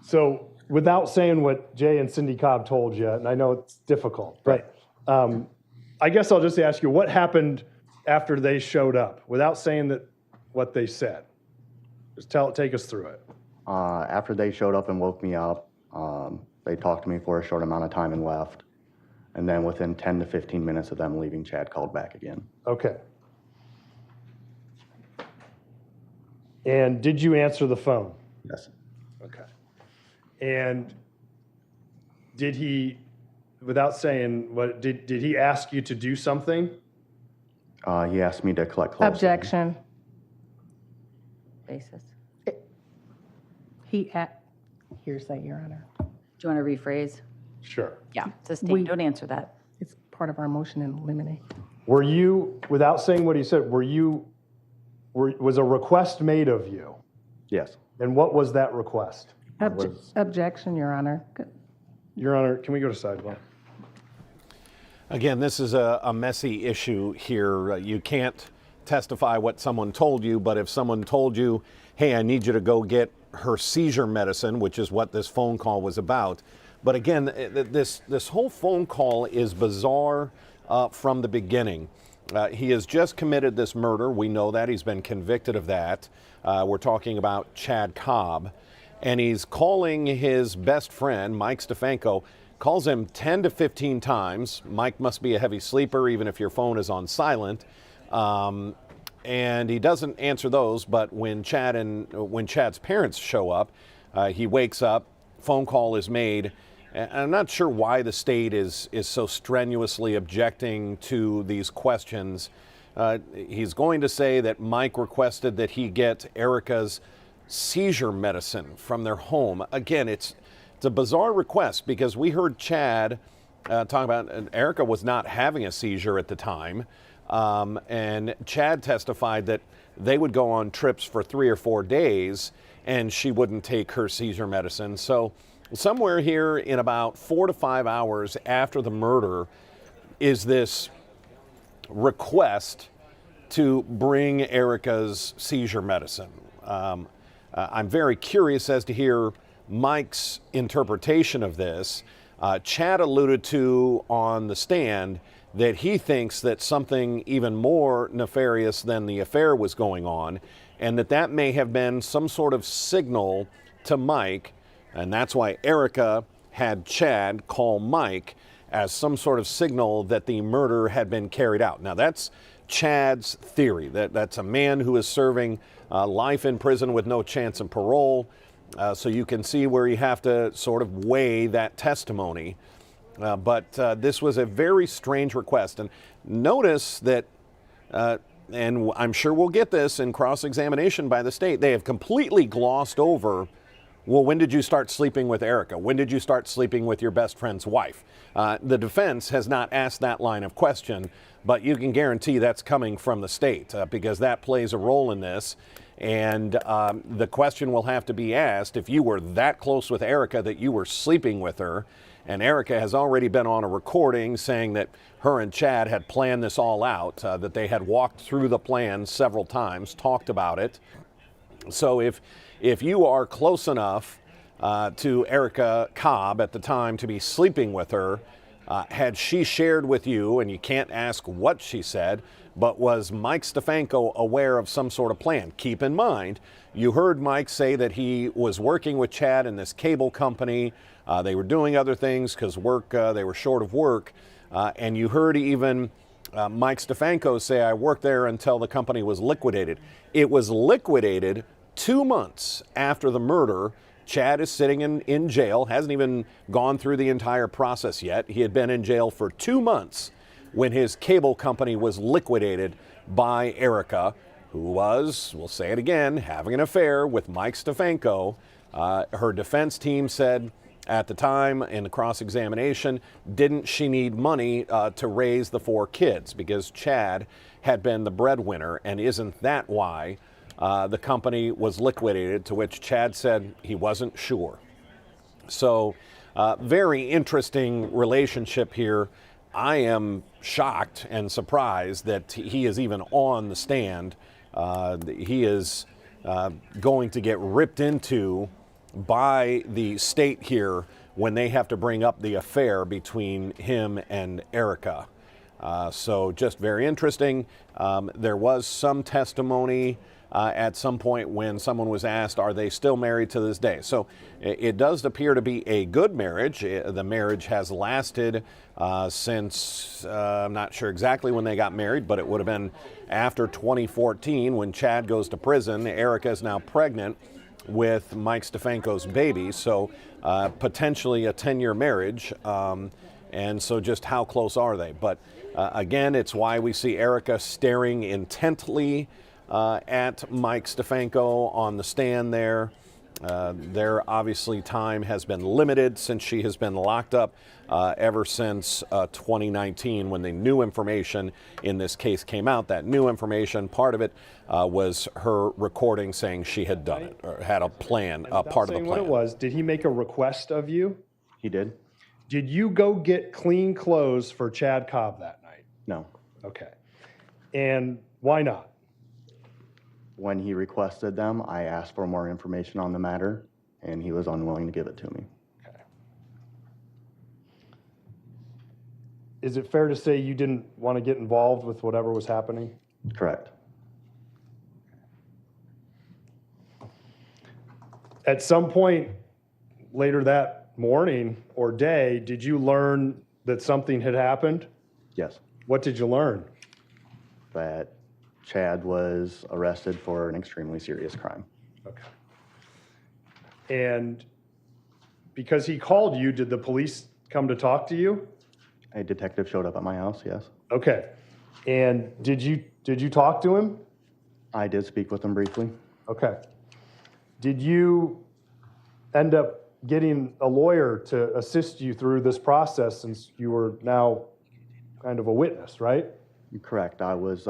So without saying what Jay and Cindy Cobb told you, and I know it's difficult, but I guess I'll just ask you, what happened after they showed up without saying that what they said? Just take us through it. After they showed up and woke me up, they talked to me for a short amount of time and left. And then within 10 to 15 minutes of them leaving, Chad called back again. Okay. And did you answer the phone? Yes. Okay. And did he, without saying what, did he ask you to do something? He asked me to collect clothes. Objection. Basis. Hearsay, Your Honor. Do you want to rephrase? Sure. Yeah, sustained. Don't answer that. It's part of our motion in limine. Were you, without saying what he said, was a request made of you? Yes. And what was that request? Objection, Your Honor. Your Honor, can we go to sidebar? Again, this is a messy issue here. You can't testify what someone told you, but if someone told you, hey, I need you to go get her seizure medicine, which is what this phone call was about. But again, this whole phone call is bizarre from the beginning. He has just committed this murder. We know that. He's been convicted of that. We're talking about Chad Cobb. And he's calling his best friend, Mike Stefanko, calls him 10 to 15 times. Mike must be a heavy sleeper, even if your phone is on silent. And he doesn't answer those, but when Chad's parents show up, he wakes up, phone call is made. And I'm not sure why the state is so strenuously objecting to these questions. He's going to say that Mike requested that he get Erica's seizure medicine from their home. Again, it's a bizarre request because we heard Chad talk about Erica was not having a seizure at the time. And Chad testified that they would go on trips for 3 or 4 days and she wouldn't take her seizure medicine. So somewhere here in about 4 to 5 hours after the murder is this request to bring Erica's seizure medicine. I'm very curious as to hear Mike's interpretation of this. Chad alluded to on the stand that he thinks that something even more nefarious than the affair was going on, and that may have been some sort of signal to Mike, and that's why Erica had Chad call Mike as some sort of signal that the murder had been carried out. Now that's Chad's theory, that's a man who is serving life in prison with no chance of parole, so you can see where you have to sort of weigh that testimony. But this was a very strange request. And notice that, and I'm sure we'll get this in cross-examination by the state, they have completely glossed over, well, when did you start sleeping with Erica? When did you start sleeping with your best friend's wife? The defense has not asked that line of question, but you can guarantee that's coming from the state because that plays a role in this. And the question will have to be asked, if you were that close with Erica that you were sleeping with her, and Erica has already been on a recording saying that her and Chad had planned this all out, that they had walked through the plan several times, talked about it. So if you are close enough to Erica Cobb at the time to be sleeping with her, had she shared with you, and you can't ask what she said, but was Mike Stefanko aware of some sort of plan? Keep in mind, you heard Mike say that he was working with Chad in this cable company. They were doing other things because they were short of work. And you heard even Mike Stefanko say, I worked there until the company was liquidated. It was liquidated 2 months after the murder. Chad is sitting in jail, hasn't even gone through the entire process yet. He had been in jail for 2 months when his cable company was liquidated by Erica, who was, we'll say it again, having an affair with Mike Stefanko. Her defense team said at the time in the cross-examination, didn't she need money to raise the 4 kids because Chad had been the breadwinner, and isn't that why the company was liquidated, to which Chad said he wasn't sure. So very interesting relationship here. I am shocked and surprised that he is even on the stand. He is going to get ripped into by the state here when they have to bring up the affair between him and Erica. So just very interesting. There was some testimony at some point when someone was asked, are they still married to this day? So it does appear to be a good marriage. The marriage has lasted since, I'm not sure exactly when they got married, but it would have been after 2014 when Chad goes to prison. Erica is now pregnant with Mike Stefanko's baby, so potentially a 10-year marriage. And so just how close are they? But again, it's why we see Erica staring intently at Mike Stefanko on the stand there. Their obviously time has been limited since she has been locked up ever since 2019 when the new information in this case came out. That new information, part of it was her recording saying she had done it or had a plan, part of the Saying plan. what it was, did he make a request of you? He did? Did you go get clean clothes for Chad Cobb that night? No. Okay. And why not? When he requested them, I asked for more information on the matter, and he was unwilling to give it to me. Okay. Is it fair to say you didn't want to get involved with whatever was happening? Correct. At some point later that morning or day, did you learn that something had happened? Yes. What did you learn? That Chad was arrested for an extremely serious crime. Okay. And because he called you, did the police come to talk to you? A detective showed up at my house, yes. Okay. And did you talk to him? I did speak with him briefly. Okay. Did you end up getting a lawyer to assist you through this process since you were now kind of a witness, right? Correct. I was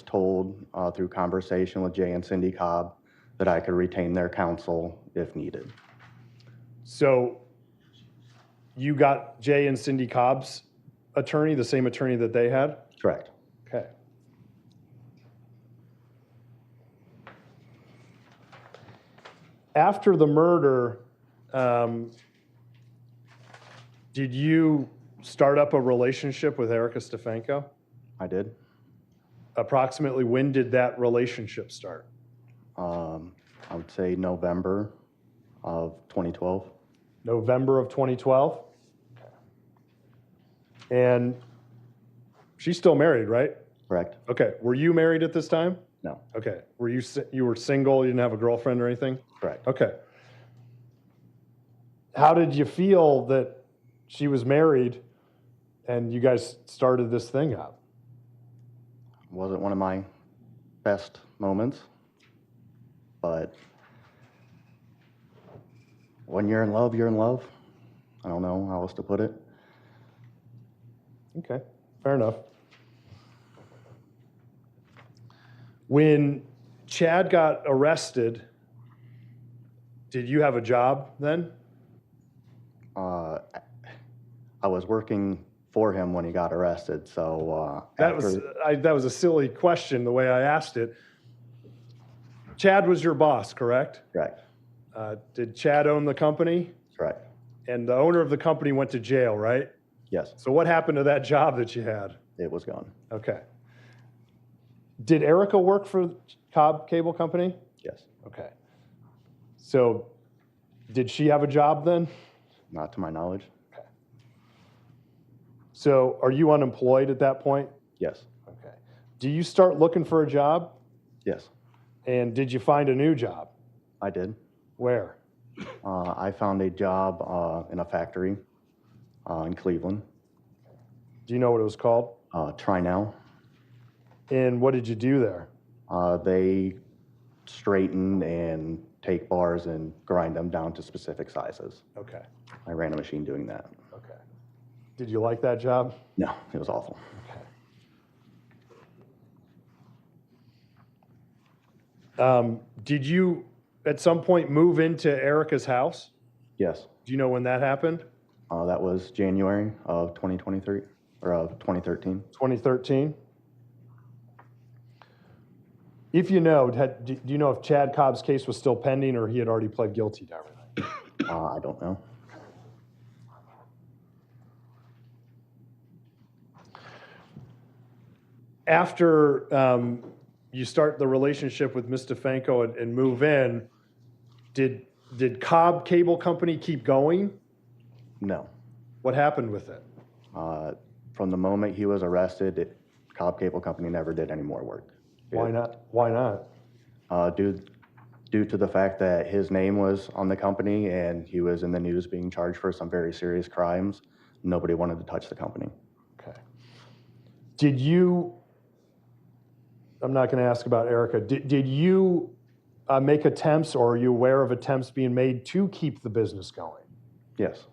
told through conversation with Jay and Cindy Cobb that I could retain their counsel if needed. So you got Jay and Cindy Cobb's attorney, the same attorney that they had? Correct. Okay. After the murder, did you start up a relationship with Erica Stefanko? I did. Approximately when did that relationship start? I would say November of 2012. November of 2012? Okay. And she's still married, right? Correct. Okay. Were you married at this time? No. Okay. Were you were single? You didn't have a girlfriend or anything? Correct. Okay. How did you feel that she was married and you guys started this thing up? Wasn't one of my best moments, but when you're in love, you're in love. I don't know how else to put it. Okay, fair enough. When Chad got arrested, did you have a job then? I was working for him when he got arrested, so That was a silly question the way I asked it. Chad was your boss, correct? correct. Did Chad own the company? Correct. And the owner of the company went to jail, right? Yes, So what happened to that job that you had? it was gone. Okay. Did Erica work for Cobb Cable Company? Yes, Okay. So did she have a job then? not to my knowledge. So are you unemployed at that point? Yes, Okay. Do you start looking for a job? yes, And did you find a new job? I did. Where? I found a job in a factory in Cleveland. Do you know what it was called? Trinell. And what did you do there? They straighten and take bars and grind them down to specific sizes. Okay. I ran a machine doing that. Okay. Did you like that job? No, it was awful. Okay. Did you at some point move into Erica's house? Yes, Do you know when that happened? that was January of 2023 or of 2013. 2013? If you know, do you know if Chad Cobb's case was still pending or he had already pled guilty to everything? I don't know. After you start the relationship with Ms. DeFanco and move in, did Cobb Cable Company keep going? No. What happened with it? From the moment he was arrested, Cobb Cable Company never did any more work. Why not? Why not? Due to the fact that his name was on the company and he was in the news being charged for some very serious crimes, nobody wanted to touch the company. Okay. Did you, I'm not going to ask about Erica, did you make attempts or are you aware of attempts being made to keep the business going? Yes.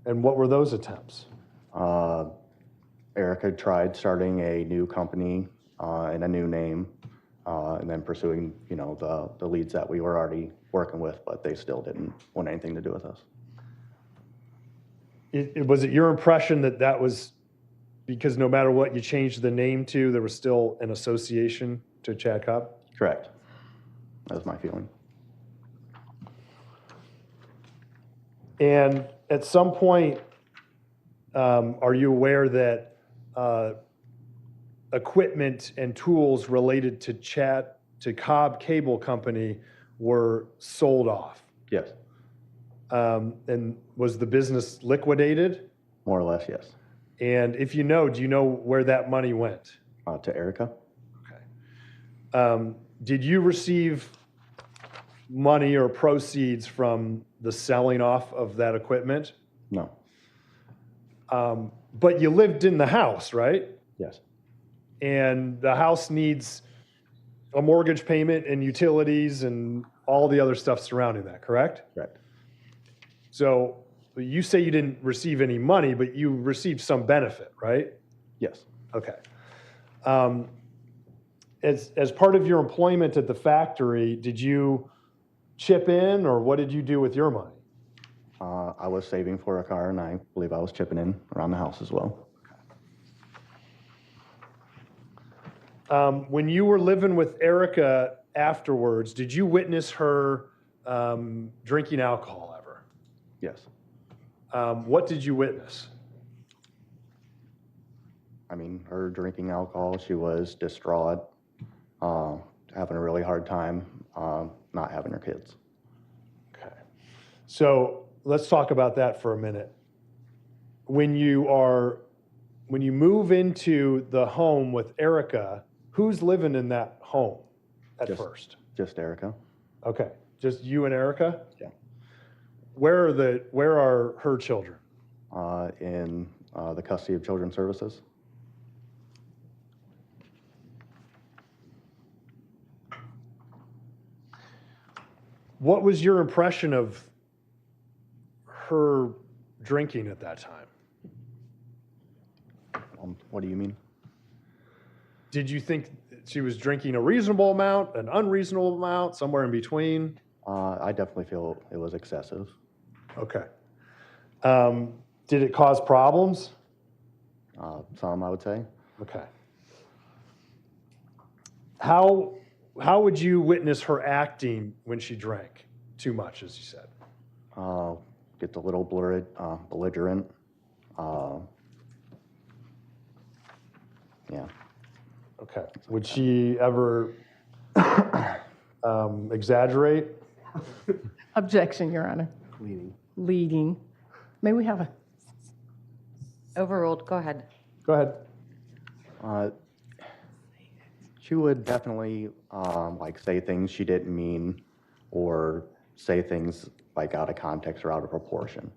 And what were those attempts? Erica tried starting a new company and a new name, and then pursuing, the leads that we were already working with, but they still didn't want anything to do with us. Was it your impression that that was because no matter what you changed the name to, there was still an association to Chad Cobb? Correct. That was my feeling. And at some point, are you aware that equipment and tools related to Cobb Cable Company were sold off? Yes. And was the business liquidated? More or less, yes. And if you know, do you know where that money went? To Erica? Okay. Did you receive money or proceeds from the selling off of that equipment? No. But you lived in the house, right? Yes. And the house needs a mortgage payment and utilities and all the other stuff surrounding that, correct? Correct. So you say you didn't receive any money, but you received some benefit, right? Yes. Okay. As part of your employment at the factory, did you chip in or what did you do with your money? I was saving for a car, and I believe I was chipping in around the house as well. When you were living with Erica afterwards, did you witness her drinking alcohol ever? Yes. What did you witness? I mean, her drinking alcohol, she was distraught, having a really hard time not having her kids. Okay. So let's talk about that for a minute. When you move into the home with Erica, who's living in that home at first? Just Erica. Okay. Just you and Erica? Yeah. Where are her children? In the custody of Children's Services. What was your impression of her drinking at that time? What do you mean? Did you think she was drinking a reasonable amount, an unreasonable amount, somewhere in between? I definitely feel it was excessive. Okay. Did it cause problems? Some, I would say. Okay. How would you witness her acting when she drank too much, as you said? Gets a little belligerent. Yeah. Okay. Would she ever exaggerate? Objection, Your Honor. Leading. May we have a, Overruled, go ahead. Go ahead. She would definitely like say things she didn't mean, or say things like out of context or out of proportion.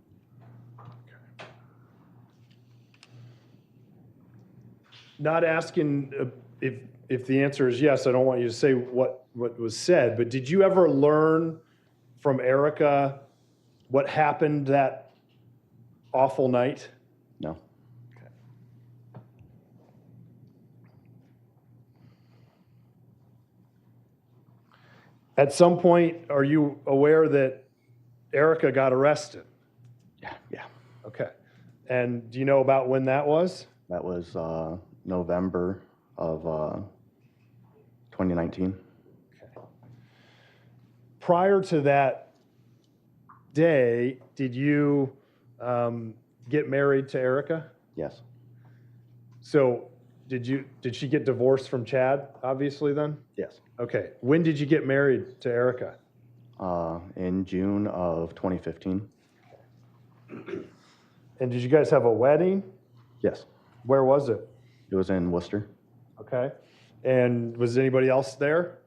Not asking if the answer is yes, I don't want you to say what was said, but did you ever learn from Erica what happened that awful night? No. At some point, are you aware that Erica got arrested? Yeah. Yeah. Okay. And do you know about when that was? That was November of 2019. Prior to that day, did you get married to Erica? Yes. So did she get divorced from Chad, obviously, then? Yes. Okay. When did you get married to Erica? In June of 2015. And did you guys have a wedding? Yes. Where was it? It was in Worcester. Okay. And was anybody else there?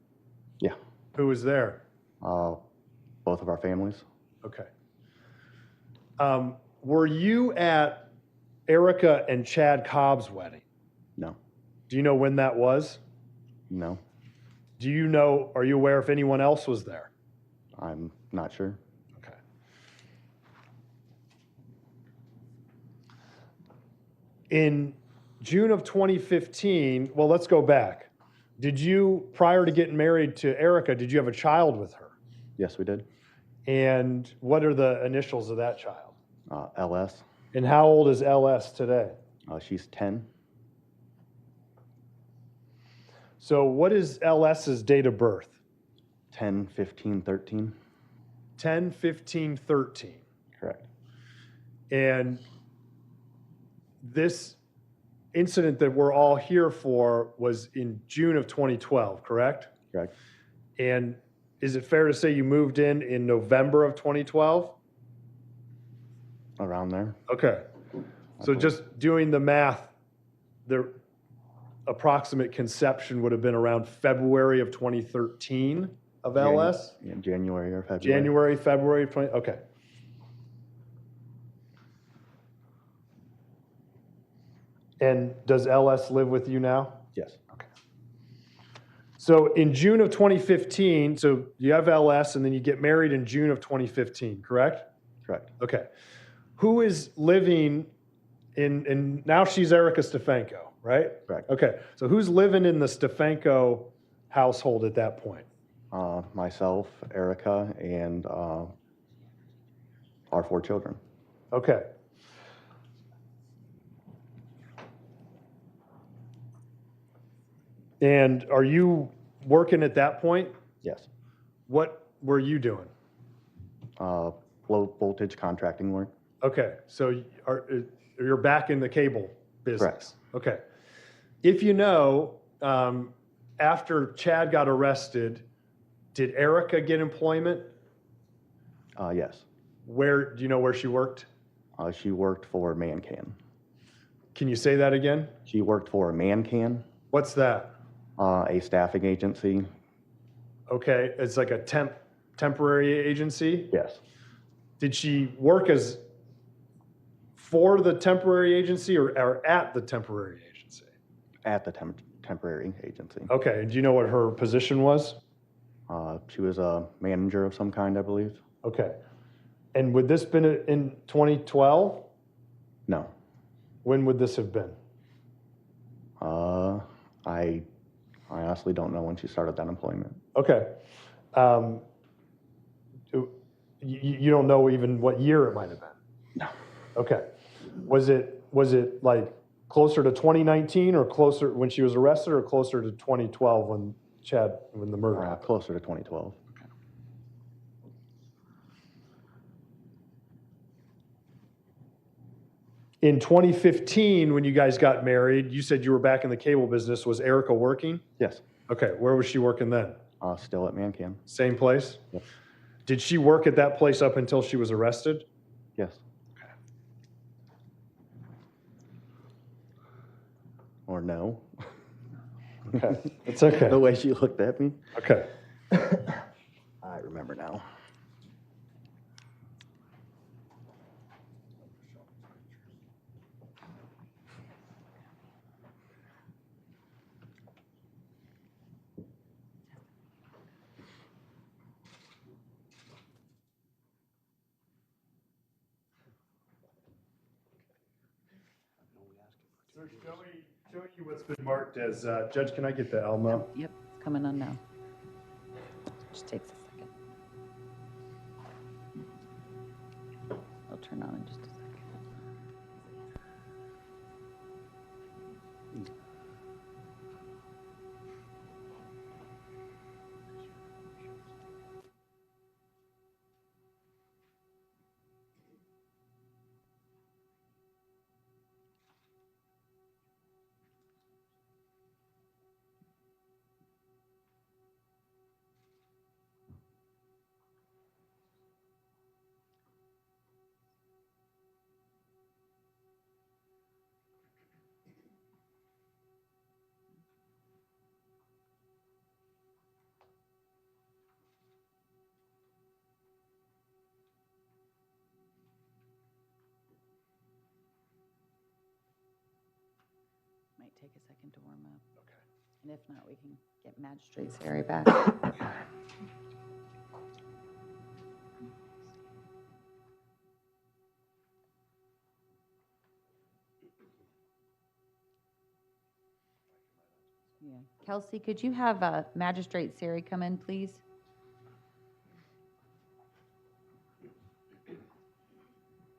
Yeah. Who was there? Both of our families. Okay. Were you at Erica and Chad Cobb's wedding? No. Do you know when that was? No. Do you know, are you aware if anyone else was there? I'm not sure. Okay. In June of 2015, well, let's go back. Did you, prior to getting married to Erica, did you have a child with her? Yes, we did. And what are the initials of that child? LS. And how old is LS today? She's 10. So what is LS's date of birth? 10, 15, 13. 10, 15, 13. Correct. And this incident that we're all here for was in June of 2012, correct? Correct. And is it fair to say you moved in November of 2012? Around there. Okay. So just doing the math, the approximate conception would have been around February of 2013 of LS? Yeah, January or February. January, February of 20, okay. And does LS live with you now? Yes. Okay. So in June of 2015, so you have LS and then you get married in June of 2015, correct? Correct. Okay. Who is living in now she's Erica Stefanko, right? Correct. Okay. So who's living in the Stefanko household at that point? Myself, Erica, and our 4 children. Okay. And are you working at that point? Yes. What were you doing? Low voltage contracting work. Okay, so you're back in the cable business. Correct. Okay. If you know, after Chad got arrested, did Erica get employment? Yes. Where, do you know where she worked? She worked for ManCan. Can you say that again? She worked for ManCan, What's that? a staffing agency. Okay, it's like a temporary agency? Yes. Did she work as for the temporary agency or at the temporary agency? At the temporary agency. Okay, and do you know what her position was? She was a manager of some kind, I believe. Okay. And would this been in 2012? No. When would this have been? I honestly don't know when she started that employment. Okay. You don't know even what year it might have been? No. Okay. Was it like closer to 2019 or closer when she was arrested or closer to 2012 when the murder happened? Closer to 2012. In 2015, when you guys got married, you said you were back in the cable business. Was Erica working? Yes. Okay, where was she working then? Still at Mancam. Same place? Yep. Did she work at that place up until she was arrested? Yes. Or no. Okay, it's okay. The way she looked at me. Okay. I remember now. So showing you what's been marked as, Judge, can I get the Elmo? Yep, it's coming on now. Just takes a second. It'll turn on in just a second. Might take a second to warm up. Okay. And if not, we can get Magistrate's area back. Yeah. Kelsey, could you have Magistrate Sari come in, please?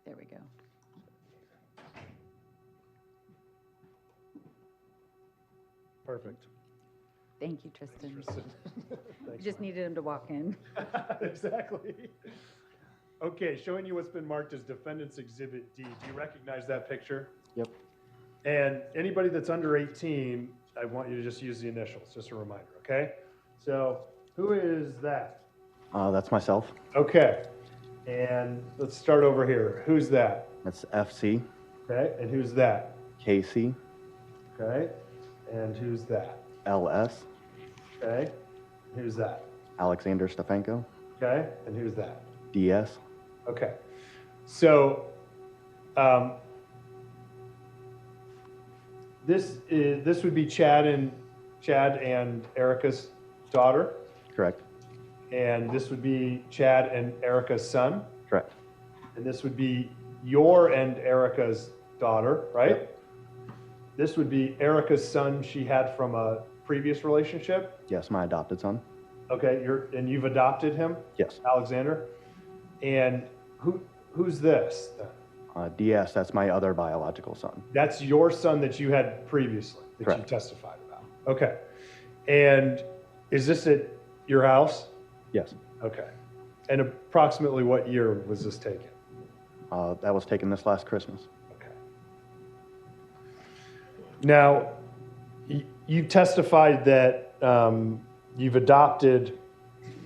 There we go. Perfect. Thank you, Tristan. Thanks, Just needed him to walk in. Exactly. Okay, showing you what's been marked as Defendant's Exhibit D. Do you recognize that picture? Yep. And anybody that's under 18, I want you to just use the initials, just a reminder, okay? So who is that? That's myself. Okay. And let's start over here. Who's that? That's FC, Okay. And who's that? KC, Okay. And who's that? LS, Okay. And who's that? Alexander Stefanko, Okay. And who's that? DS. Okay. So this would be Chad and Erica's daughter, Correct. and this would be Chad and Erica's son, Correct. and this would be your and Erica's daughter, right? Yep. This would be Erica's son she had from a previous relationship. Yes, my adopted son. Okay, you've adopted him, Yes. Alexander. And who's this then? DS, that's my other biological son. That's your son that you had previously, that you Correct. testified about. Okay. And is this at your house? Yes. Okay. And approximately what year was this taken? That was taken this last Christmas. Okay. Now, you testified that you've adopted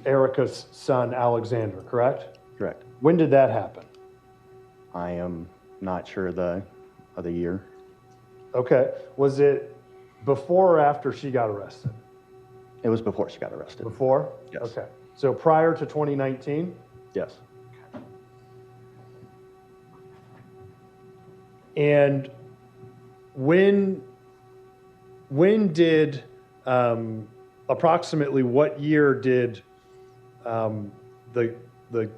Erica's son, Alexander, correct? Correct. When did that happen? I am not sure of the year. Okay. Was it before or after she got arrested? It was before she got arrested. Before? Yes. Okay. So prior to 2019? Yes. And when did, approximately what year did the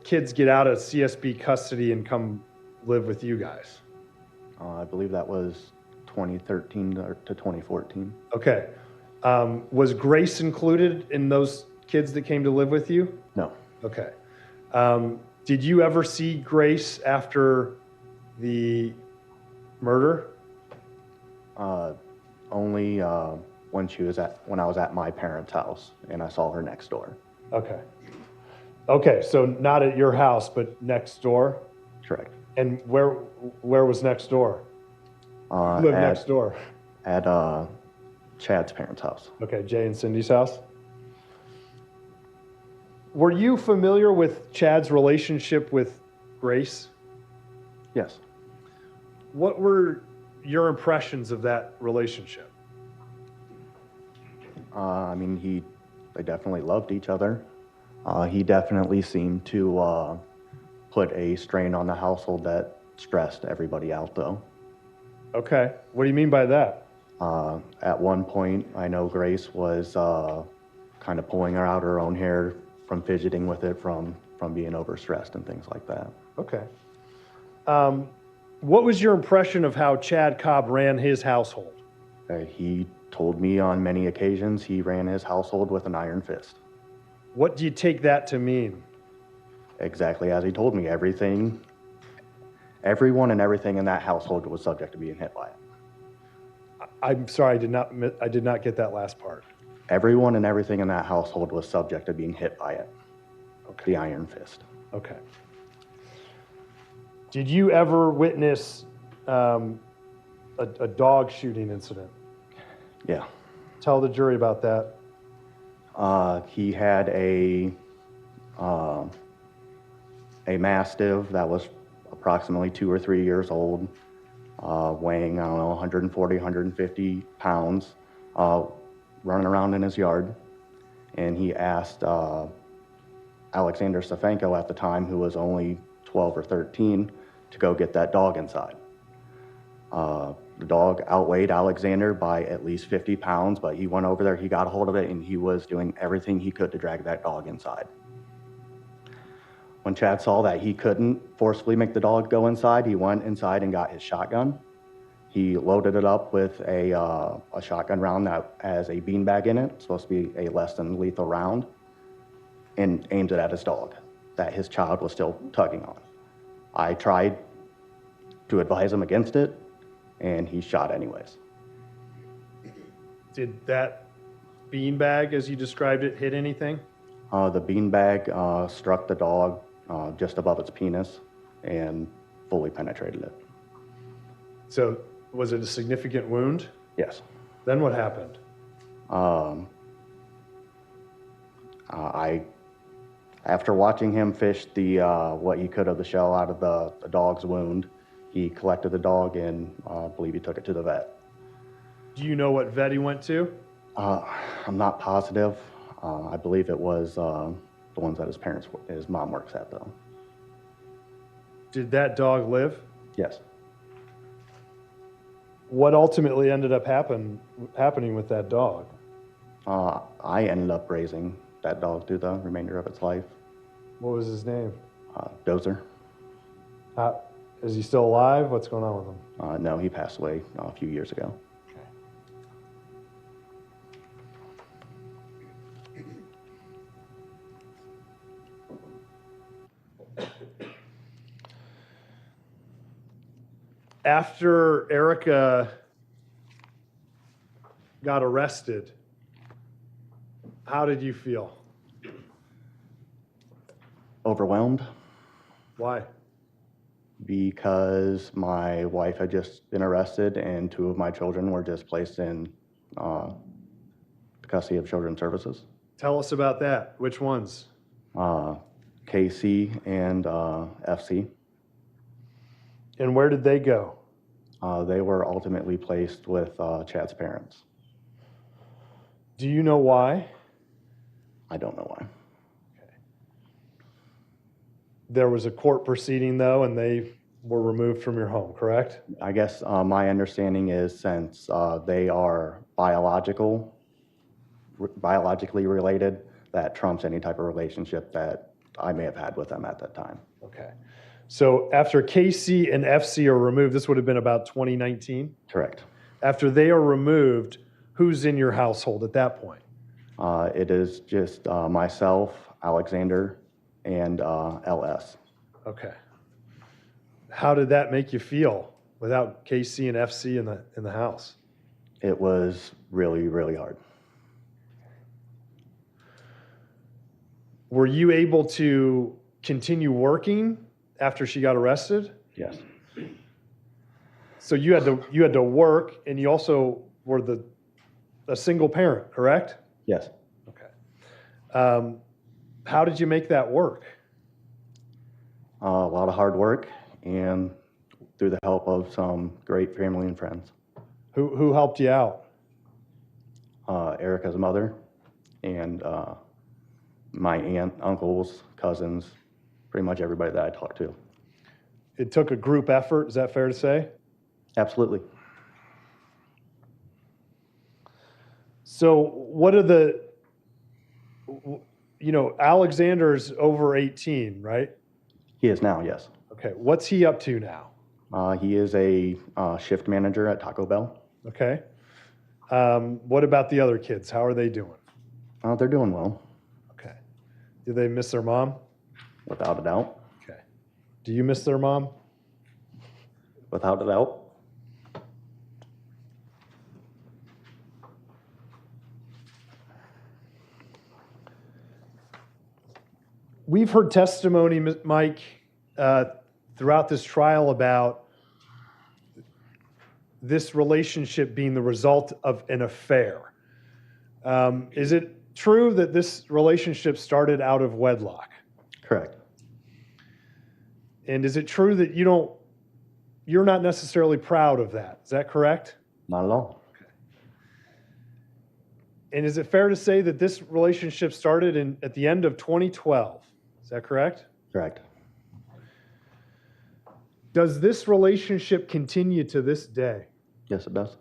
kids get out of CSB custody and come live with you guys? I believe that was 2013 to 2014. Okay. Was Grace included in those kids that came to live with you? No. Okay. Did you ever see Grace after the murder? Only when I was at my parents' house and I saw her next door. Okay. Okay, so not at your house, but next door? Correct. And where was next door? Who live next door? At Chad's parents' house. Okay, Jay and Cindy's house. Were you familiar with Chad's relationship with Grace? Yes. What were your impressions of that relationship? I mean, they definitely loved each other. He definitely seemed to put a strain on the household that stressed everybody out, though. Okay, what do you mean by that? At one point, I know Grace was kind of pulling her out her own hair from fidgeting with it from being overstressed and things like that. Okay. What was your impression of how Chad Cobb ran his household? He told me on many occasions he ran his household with an iron fist. What do you take that to mean? Exactly as he told me. Everyone and everything in that household was subject to being hit by it. I'm sorry, I did not get that last part. Everyone and everything in that household was subject to being hit by it. Okay. The iron fist. Okay. Did you ever witness a dog shooting incident? Yeah. Tell the jury about that. He had a Mastiff that was approximately 2 or 3 years old, weighing, I don't know, 140, 150 pounds, running around in his yard. And he asked Alexander Stefanko at the time, who was only 12 or 13, to go get that dog inside. The dog outweighed Alexander by at least 50 pounds, but he went over there, he got a hold of it, and he was doing everything he could to drag that dog inside. When Chad saw that he couldn't forcefully make the dog go inside, he went inside and got his shotgun. He loaded it up with a shotgun round that has a beanbag in it, supposed to be a less than lethal round, and aimed it at his dog that his child was still tugging on. I tried to advise him against it, and he shot anyways. Did that beanbag, as you described it, hit anything? The beanbag struck the dog just above its penis and fully penetrated it. So was it a significant wound? Yes. Then what happened? After watching him fish the what he could of the shell out of the dog's wound, he collected the dog and I believe he took it to the vet. Do you know what vet he went to? I'm not positive. I believe it was the ones that his mom works at, though. Did that dog live? Yes. What ultimately ended up happening with that dog? I ended up raising that dog through the remainder of its life. What was his name? Dozer. Is he still alive? What's going on with him? No, he passed away a few years ago. After Erica got arrested, how did you feel? Overwhelmed Why? because my wife had just been arrested and 2 of my children were just placed in custody of Children's Services. Tell us about that. Which ones? KC and FC. And where did they go? They were ultimately placed with Chad's parents. Do you know why? I don't know why. There was a court proceeding, though, and they were removed from your home, correct? I guess my understanding is since they are biologically related, that trumps any type of relationship that I may have had with them at that time. Okay. So after KC and FC are removed, this would have been about 2019? Correct. After they are removed, who's in your household at that point? It is just myself, Alexander, and LS. Okay. How did that make you feel without KC and FC in the house? It was really, really hard. Were you able to continue working after she got arrested? Yes. So you had to work, and you also were a single parent, correct? Yes. Okay. How did you make that work? A lot of hard work and through the help of some great family and friends. Who helped you out? Erica's mother and my aunt, uncles, cousins, pretty much everybody that I talked to. It took a group effort. Is that fair to say? Absolutely. So what are Alexander's over 18, right? He is now, yes. Okay. What's he up to now? He is a shift manager at Taco Bell. Okay. What about the other kids? How are they doing? They're doing well, Okay. Do they miss their mom? without a doubt. Okay. Do you miss their mom? Without a doubt. We've heard testimony, Mike, throughout this trial about this relationship being the result of an affair. Is it true that this relationship started out of wedlock? Correct. And is it true that you're not necessarily proud of that? Is that correct? Not at all. And is it fair to say that this relationship started at the end of 2012? Is that correct? Correct. Does this relationship continue to this day? Yes, it does.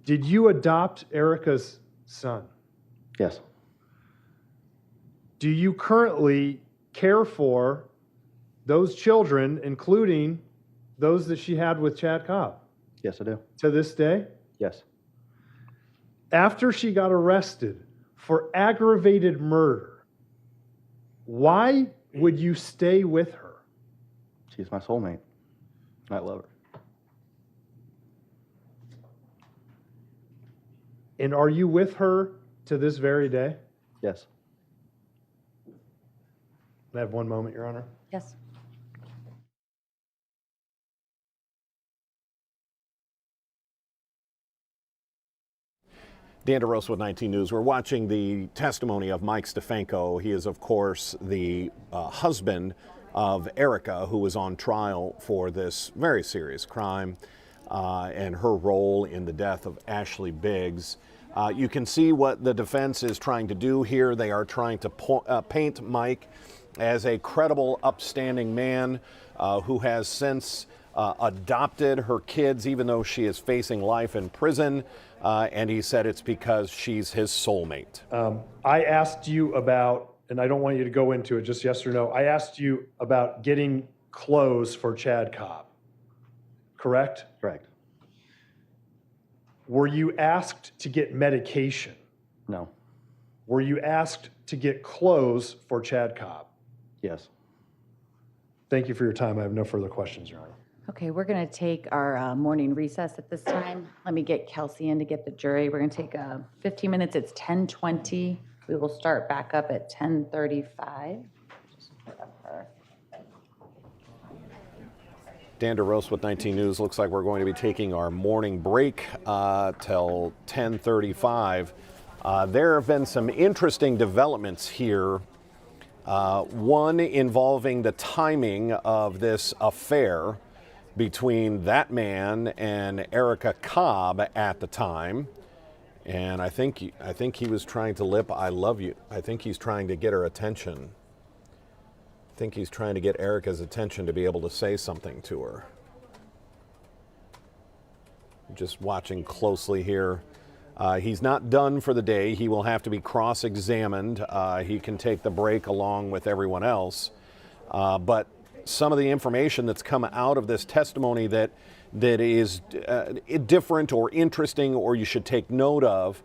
Did you adopt Erica's son? Yes. Do you currently care for those children, including those that she had with Chad Cobb, Yes, I do. to this day? Yes. After she got arrested for aggravated murder, why would you stay with her? She's my soulmate. I love her. And are you with her to this very day? Yes. I have one moment, Your Honor. Yes. Dan DeRosa with 19 News. We're watching the testimony of Mike Stefanko. He is, of course, the husband of Erica, who was on trial for this very serious crime and her role in the death of Ashley Biggs. You can see what the defense is trying to do here. They are trying to paint Mike as a credible, upstanding man who has since adopted her kids, even though she is facing life in prison. And he said it's because she's his soulmate. I asked you about, and I don't want you to go into it, just yes or no. I asked you about getting clothes for Chad Cobb, correct? Correct. Were you asked to get medication? No. Were you asked to get clothes for Chad Cobb? Yes. Thank you for your time. I have no further questions, Your Honor. Okay, we're going to take our morning recess at this time. Let me get Kelsey in to get the jury. We're going to take 15 minutes. It's 10:20. We will start back up at 10:35. Just put up her. Dan DeRosa with 19 News. Looks like we're going to be taking our morning break till 10:35. There have been some interesting developments here. One involving the timing of this affair between that man and Erica Cobb at the time. And I think he was trying to lip, "I love you." I think he's trying to get her attention. I think he's trying to get Erica's attention to be able to say something to her. Just watching closely here. He's not done for the day. He will have to be cross-examined. He can take the break along with everyone else. But some of the information that's come out of this testimony that is different or interesting or you should take note of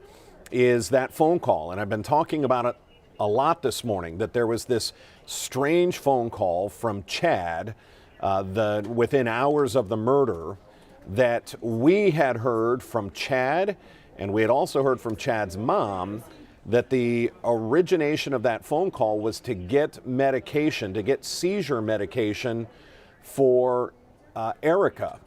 is that phone call. And I've been talking about it a lot this morning, that there was this strange phone call from Chad within hours of the murder that we had heard from Chad, and we had also heard from Chad's mom, that the origination of that phone call was to get medication, to get seizure medication for Erica.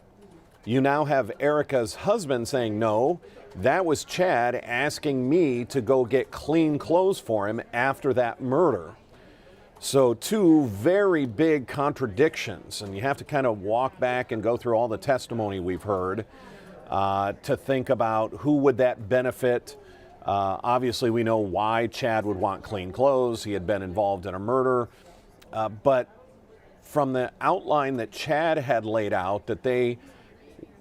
You now have Erica's husband saying, no, that was Chad asking me to go get clean clothes for him after that murder. So two very big contradictions, and you have to kind of walk back and go through all the testimony we've heard to think about who would that benefit. Obviously, we know why Chad would want clean clothes. He had been involved in a murder. But from the outline that Chad had laid out, that they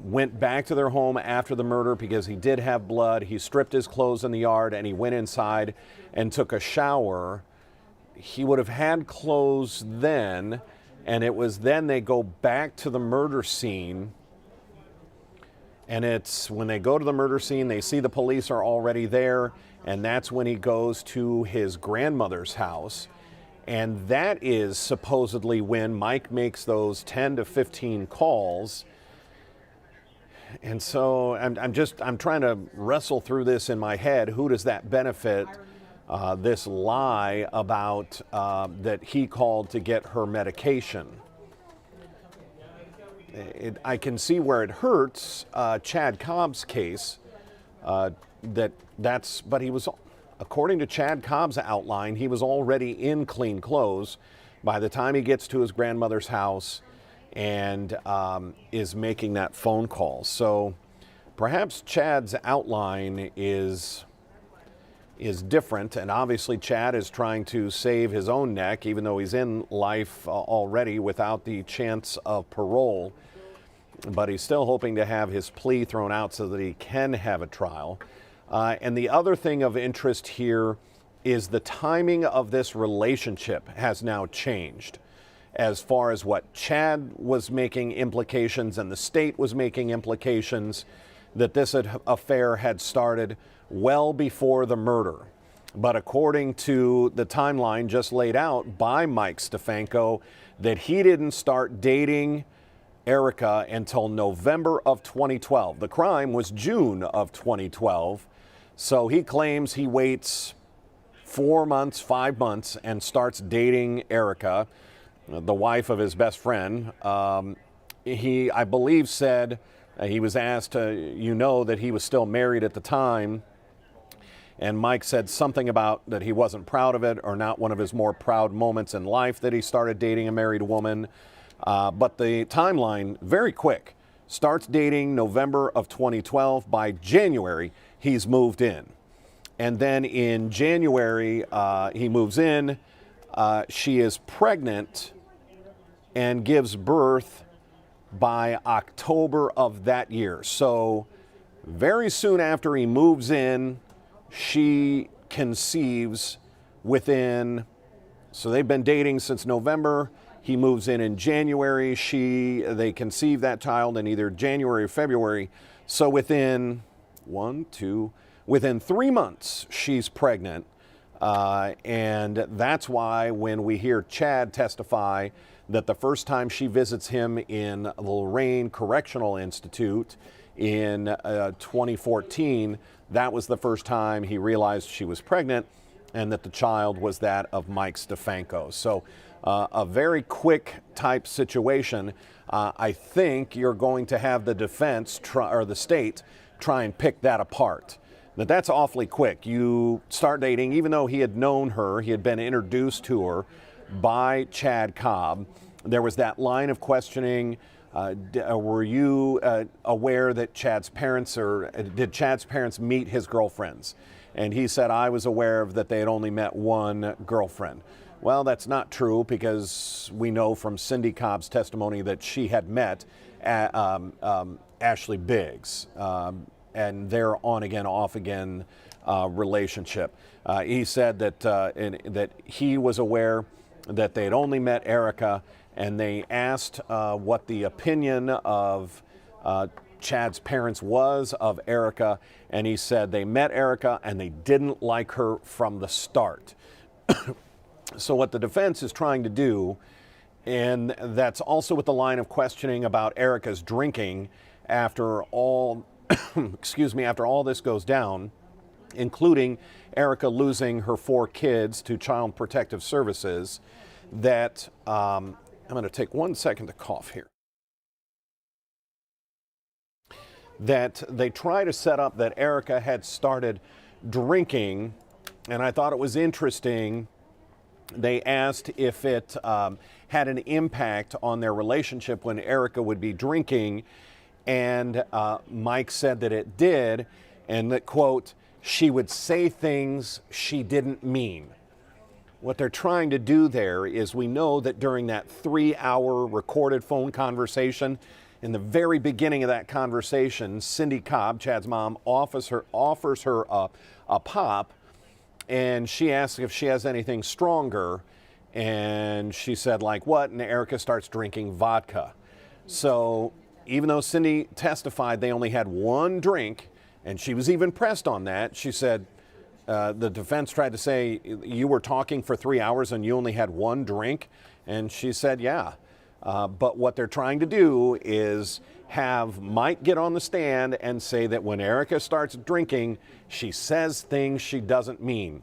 went back to their home after the murder because he did have blood, he stripped his clothes in the yard, and he went inside and took a shower. He would have had clothes then, and it was then they go back to the murder scene. And it's when they go to the murder scene, they see the police are already there, and that's when he goes to his grandmother's house. And that is supposedly when Mike makes those 10 to 15 calls. And so I'm trying to wrestle through this in my head. Who does that benefit? This lie about that he called to get her medication. I can see where it hurts Chad Cobb's case. But he was, according to Chad Cobb's outline, he was already in clean clothes by the time he gets to his grandmother's house and is making that phone call. So perhaps Chad's outline is different, and obviously Chad is trying to save his own neck, even though he's in life already without the chance of parole. But he's still hoping to have his plea thrown out so that he can have a trial. And the other thing of interest here is the timing of this relationship has now changed, as far as what Chad was making implications and the state was making implications, that this affair had started well before the murder. But according to the timeline just laid out by Mike Stefanko, that he didn't start dating Erica until November of 2012. The crime was June of 2012. So he claims he waits 4 months, 5 months, and starts dating Erica, the wife of his best friend. He, I believe, said he was asked, that he was still married at the time. And Mike said something about that he wasn't proud of it, or not one of his more proud moments in life that he started dating a married woman. But the timeline, very quick, starts dating November of 2012. By January, he's moved in. And then in January, he moves in. She is pregnant and gives birth by October of that year. So very soon after he moves in, she conceives within, so they've been dating since November. He moves in January. They conceive that child in either January or February. So within within 3 months, she's pregnant. And that's why when we hear Chad testify that the first time she visits him in the Lorraine Correctional Institute in 2014, that was the first time he realized she was pregnant and that the child was that of Mike Stefanko. So a very quick type situation. I think you're going to have the defense or the state try and pick that apart. That's awfully quick. You start dating, even though he had known her, he had been introduced to her by Chad Cobb. There was that line of questioning. Were you aware that Chad's parents, or did Chad's parents meet his girlfriends? And he said, I was aware of that they had only met one girlfriend. Well, that's not true, because we know from Cindy Cobb's testimony that she had met Ashley Biggs, and their on-again, off-again relationship. He said that he was aware that they had only met Erica, and they asked what the opinion of Chad's parents was of Erica, and he said they met Erica and they didn't like her from the start. So what the defense is trying to do, and that's also with the line of questioning about Erica's drinking after all, after all this goes down, including Erica losing her 4 kids to Child Protective Services, that I'm going to take 1 second to cough here. that they try to set up that Erica had started drinking, and I thought it was interesting. They asked if it had an impact on their relationship when Erica would be drinking, and Mike said that it did, and that, quote, she would say things she didn't mean. What they're trying to do there is, we know that during that 3-hour recorded phone conversation, in the very beginning of that conversation, Cindy Cobb, Chad's mom, offers her a pop, and she asks if she has anything stronger, and she said, like what? And Erica starts drinking vodka. So even though Cindy testified they only had one drink, and she was even pressed on that, she said, the defense tried to say, you were talking for 3 hours and you only had one drink? And she said, yeah. But what they're trying to do is have Mike get on the stand and say that when Erica starts drinking, she says things she doesn't mean.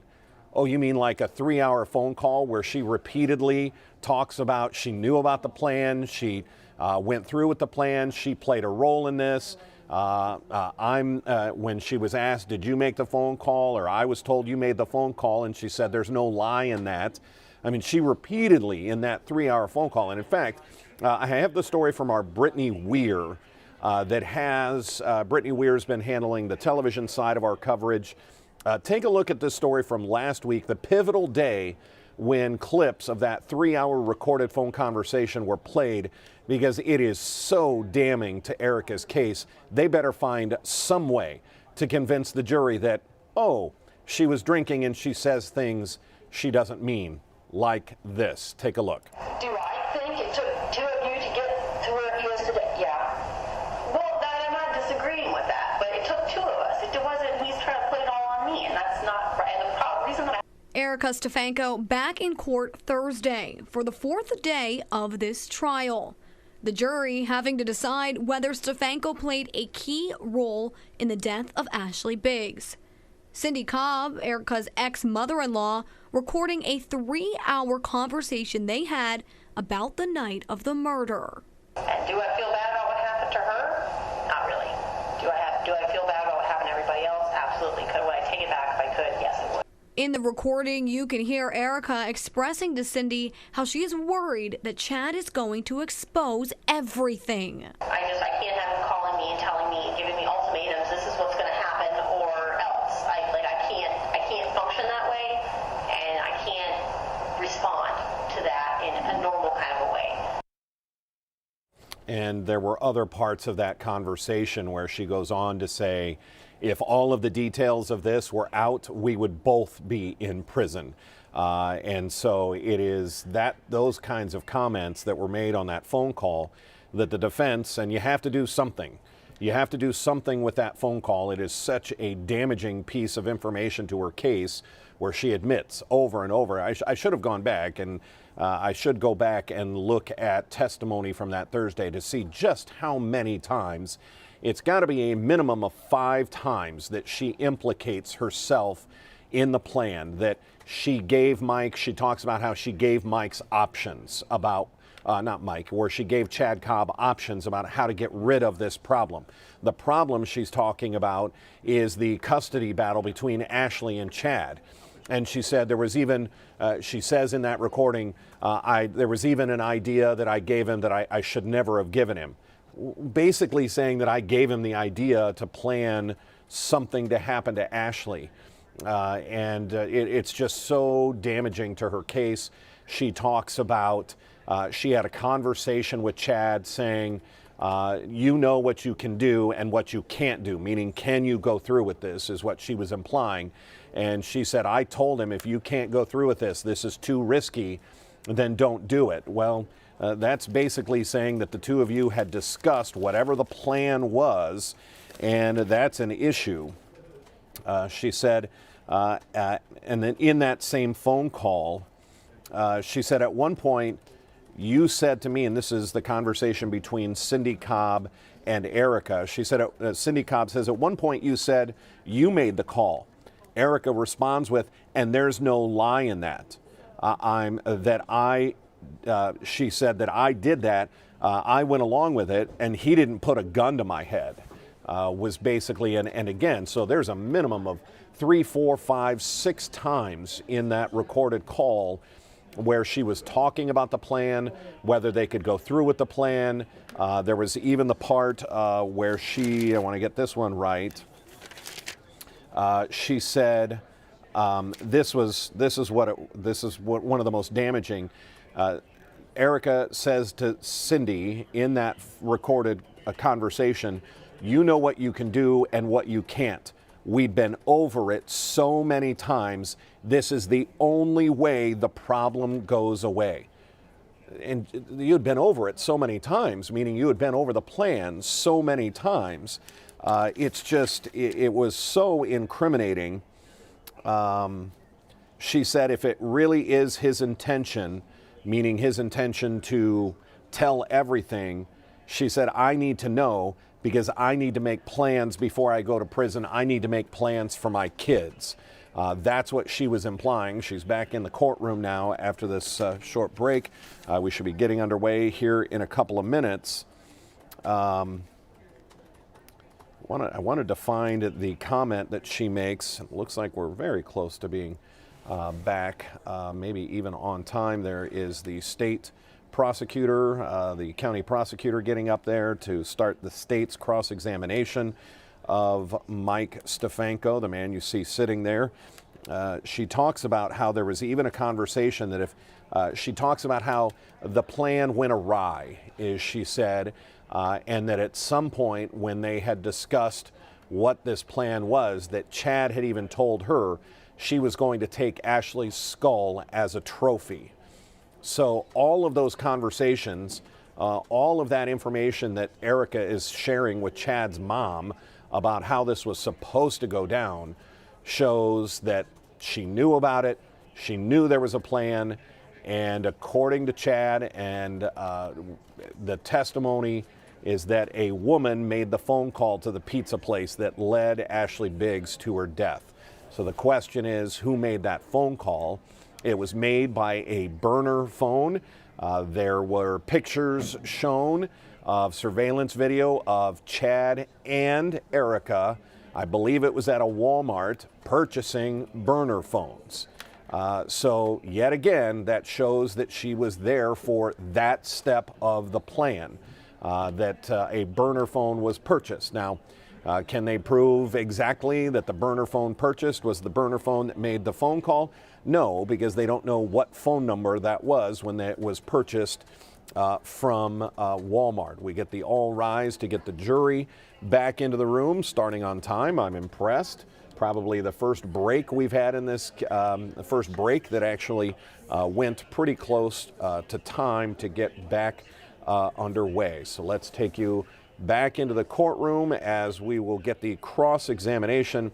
Oh, you mean like a 3-hour phone call where she repeatedly talks about she knew about the plan, she went through with the plan, she played a role in this. When she was asked, did you make the phone call, or I was told you made the phone call, and she said there's no lie in that. I mean, she repeatedly in that 3-hour phone call. And in fact, I have the story from our Brittany Weir Brittany Weir's been handling the television side of our coverage. Take a look at this story from last week, the pivotal day when clips of that 3-hour recorded phone conversation were played, because it is so damning to Erica's case. They better find some way to convince the jury that, oh, she was drinking and she says things she doesn't mean, like this. Take a look. Do I think it took two of you to get to where he is today? Yeah. Well, I'm not disagreeing with that, but it took two of us. It wasn't, he's trying to put it all on me, and that's not right. And the reason that Erica Stefanko back in court Thursday for the fourth day of this trial. The jury having to decide whether Stefanko played a key role in the death of Ashley Biggs. Cindy Cobb, Erica's ex-mother-in-law, recording a 3-hour conversation they had about the night of the murder. And do I feel bad about what happened to her? Not really. Do I feel bad about what happened to everybody else? Absolutely. Would I take it back if I could? Yes, I would. In the recording, you can hear Erica expressing to Cindy how she is worried that Chad is going to expose everything. I can't have him calling me and telling me, giving me ultimatums, this is what's going to happen or else. I can't function that way, and I can't respond to that in a normal kind of a way. And there were other parts of that conversation where she goes on to say, if all of the details of this were out, we would both be in prison. And so it is those kinds of comments that were made on that phone call that the defense, and you have to do something. You have to do something with that phone call. It is such a damaging piece of information to her case, where she admits over and over. I should have gone back, and I should go back and look at testimony from that Thursday to see just how many times. It's got to be a minimum of 5 times that she implicates herself in the plan, that she gave Mike. She talks about how she gave Mike's options about, not Mike, where she gave Chad Cobb options about how to get rid of this problem. The problem she's talking about is the custody battle between Ashley and Chad. And she said there was even, she says in that recording, there was even an idea that I gave him that I should never have given him. Basically saying that I gave him the idea to plan something to happen to Ashley. It's just so damaging to her case. She talks about, she had a conversation with Chad saying, you know what you can do and what you can't do, meaning can you go through with this, is what she was implying. And she said, I told him, if you can't go through with this is too risky, then don't do it. Well, that's basically saying that the two of you had discussed whatever the plan was, and that's an issue. She said, and then in that same phone call, she said at one point, you said to me, and this is the conversation between Cindy Cobb and Erica. She said, Cindy Cobb says, at one point you said you made the call. Erica responds with, and there's no lie in that. She said that I did that. I went along with it, and he didn't put a gun to my head. was basically, and again, so there's a minimum of 3, 4, 5, 6 times in that recorded call where she was talking about the plan, whether they could go through with the plan. There was even the part where I want to get this one right. She said, this is one of the most damaging. Erica says to Cindy in that recorded conversation, "You know what you can do and what you can't. We've been over it so many times. This is the only way the problem goes away." And you had been over it so many times, meaning you had been over the plan so many times. It was so incriminating. She said if it really is his intention, meaning his intention to tell everything, she said, I need to know because I need to make plans before I go to prison. I need to make plans for my kids. That's what she was implying. She's back in the courtroom now after this short break. We should be getting underway here in a couple of minutes. I wanted to find the comment that she makes. It looks like we're very close to being back, maybe even on time. There is the state prosecutor, the county prosecutor getting up there to start the state's cross-examination of Mike Stefanko, the man you see sitting there. She talks about how there was even a conversation that if she talks about how the plan went awry, as she said, and that at some point when they had discussed what this plan was, that Chad had even told her she was going to take Ashley's skull as a trophy. So all of those conversations, all of that information that Erica is sharing with Chad's mom about how this was supposed to go down shows that she knew about it, she knew there was a plan, and according to Chad and the testimony is that a woman made the phone call to the pizza place that led Ashley Biggs to her death. So the question is, who made that phone call? It was made by a burner phone. There were pictures shown of surveillance video of Chad and Erica. I believe it was at a Walmart purchasing burner phones. So yet again, that shows that she was there for that step of the plan, that a burner phone was purchased. Now, can they prove exactly that the burner phone purchased was the burner phone that made the phone call? No, because they don't know what phone number that was when it was purchased from Walmart. We get the all rise to get the jury back into the room, starting on time. I'm impressed. Probably the first break we've had in this, the first break that actually went pretty close to time to get back underway. So let's take you back into the courtroom as we will get the cross-examination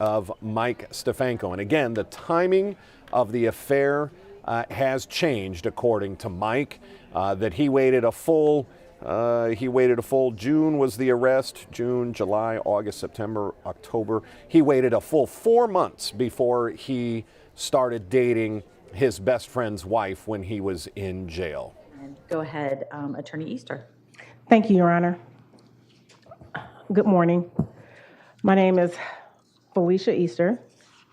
of Mike Stefanko. And again, the timing of the affair has changed according to Mike, that he waited a full June was the arrest, June, July, August, September, October. He waited a full 4 months before he started dating his best friend's wife when he was in jail. And go ahead, Attorney Easter. Thank you, Your Honor. Good morning. My name is Felicia Easter.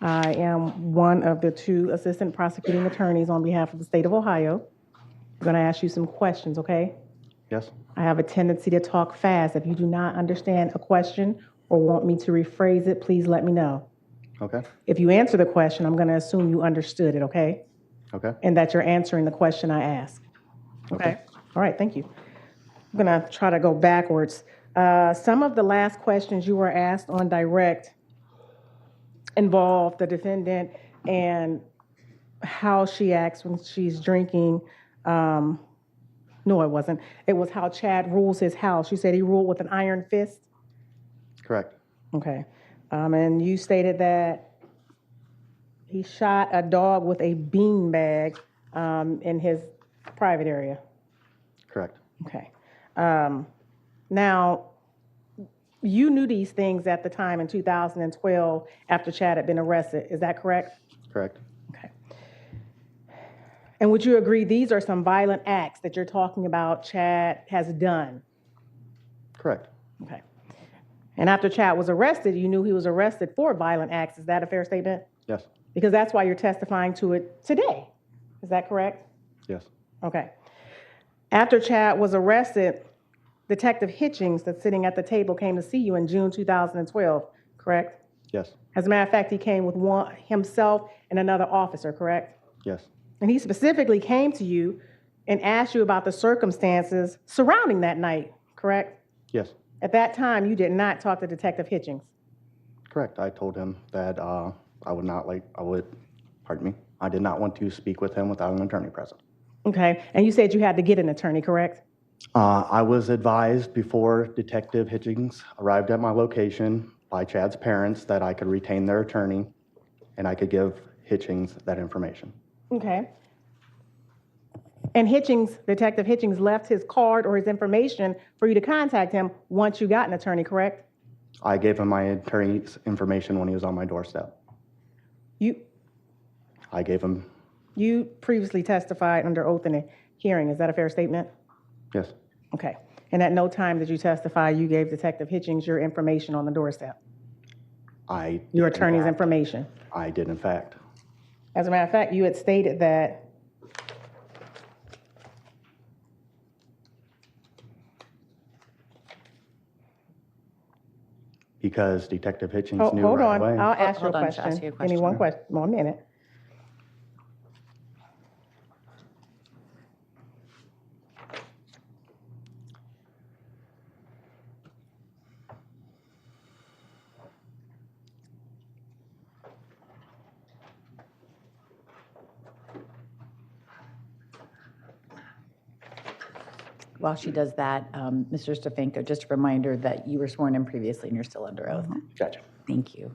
I am one of the 2 assistant prosecuting attorneys on behalf of the state of Ohio. I'm going to ask you some questions, okay? Yes? I have a tendency to talk fast. If you do not understand a question or want me to rephrase it, please let me know. Okay. If you answer the question, I'm going to assume you understood it, okay? Okay. And that you're answering the question I asked. Okay? All right, thank you. I'm going to try to go backwards. Some of the last questions you were asked on direct involved the defendant and how she acts when she's drinking. No, it wasn't. It was how Chad rules his house. You said he ruled with an iron fist? Correct. Okay. And you stated that he shot a dog with a beanbag in his private area. Correct. Okay. Now, you knew these things at the time in 2012 after Chad had been arrested. Is that correct? Correct. Okay. And would you agree these are some violent acts that you're talking about Chad has done? Correct. Okay. And after Chad was arrested, you knew he was arrested for violent acts. Is that a fair statement? Yes. Because that's why you're testifying to it today. Is that correct? Yes. Okay. After Chad was arrested, Detective Hitchings, that's sitting at the table, came to see you in June 2012, correct? Yes. As a matter of fact, he came with himself and another officer, correct? Yes. And he specifically came to you and asked you about the circumstances surrounding that night, correct? Yes. At that time, you did not talk to Detective Hitchings. Correct. I told him that I did not want to speak with him without an attorney present. Okay, and you said you had to get an attorney, correct? I was advised before Detective Hitchings arrived at my location by Chad's parents that I could retain their attorney and I could give Hitchings that information. Okay. And Detective Hitchings left his card or his information for you to contact him once you got an attorney, correct? I gave him my attorney's information when he was on my doorstep. You previously testified under oath in a hearing. Is that a fair statement? Yes. Okay. And at no time did you testify you gave Detective Hitchings your information on the doorstep? Your attorney's information? I did, in fact. As a matter of fact, you had stated that Because Detective Hitchings knew hold right on. away. I'll ask you a Hold on, question. I'll ask you a Give me one minute. While she does that, Mr. Stefanko, just a reminder that you were sworn in previously and you're still under oath. Gotcha. Thank you.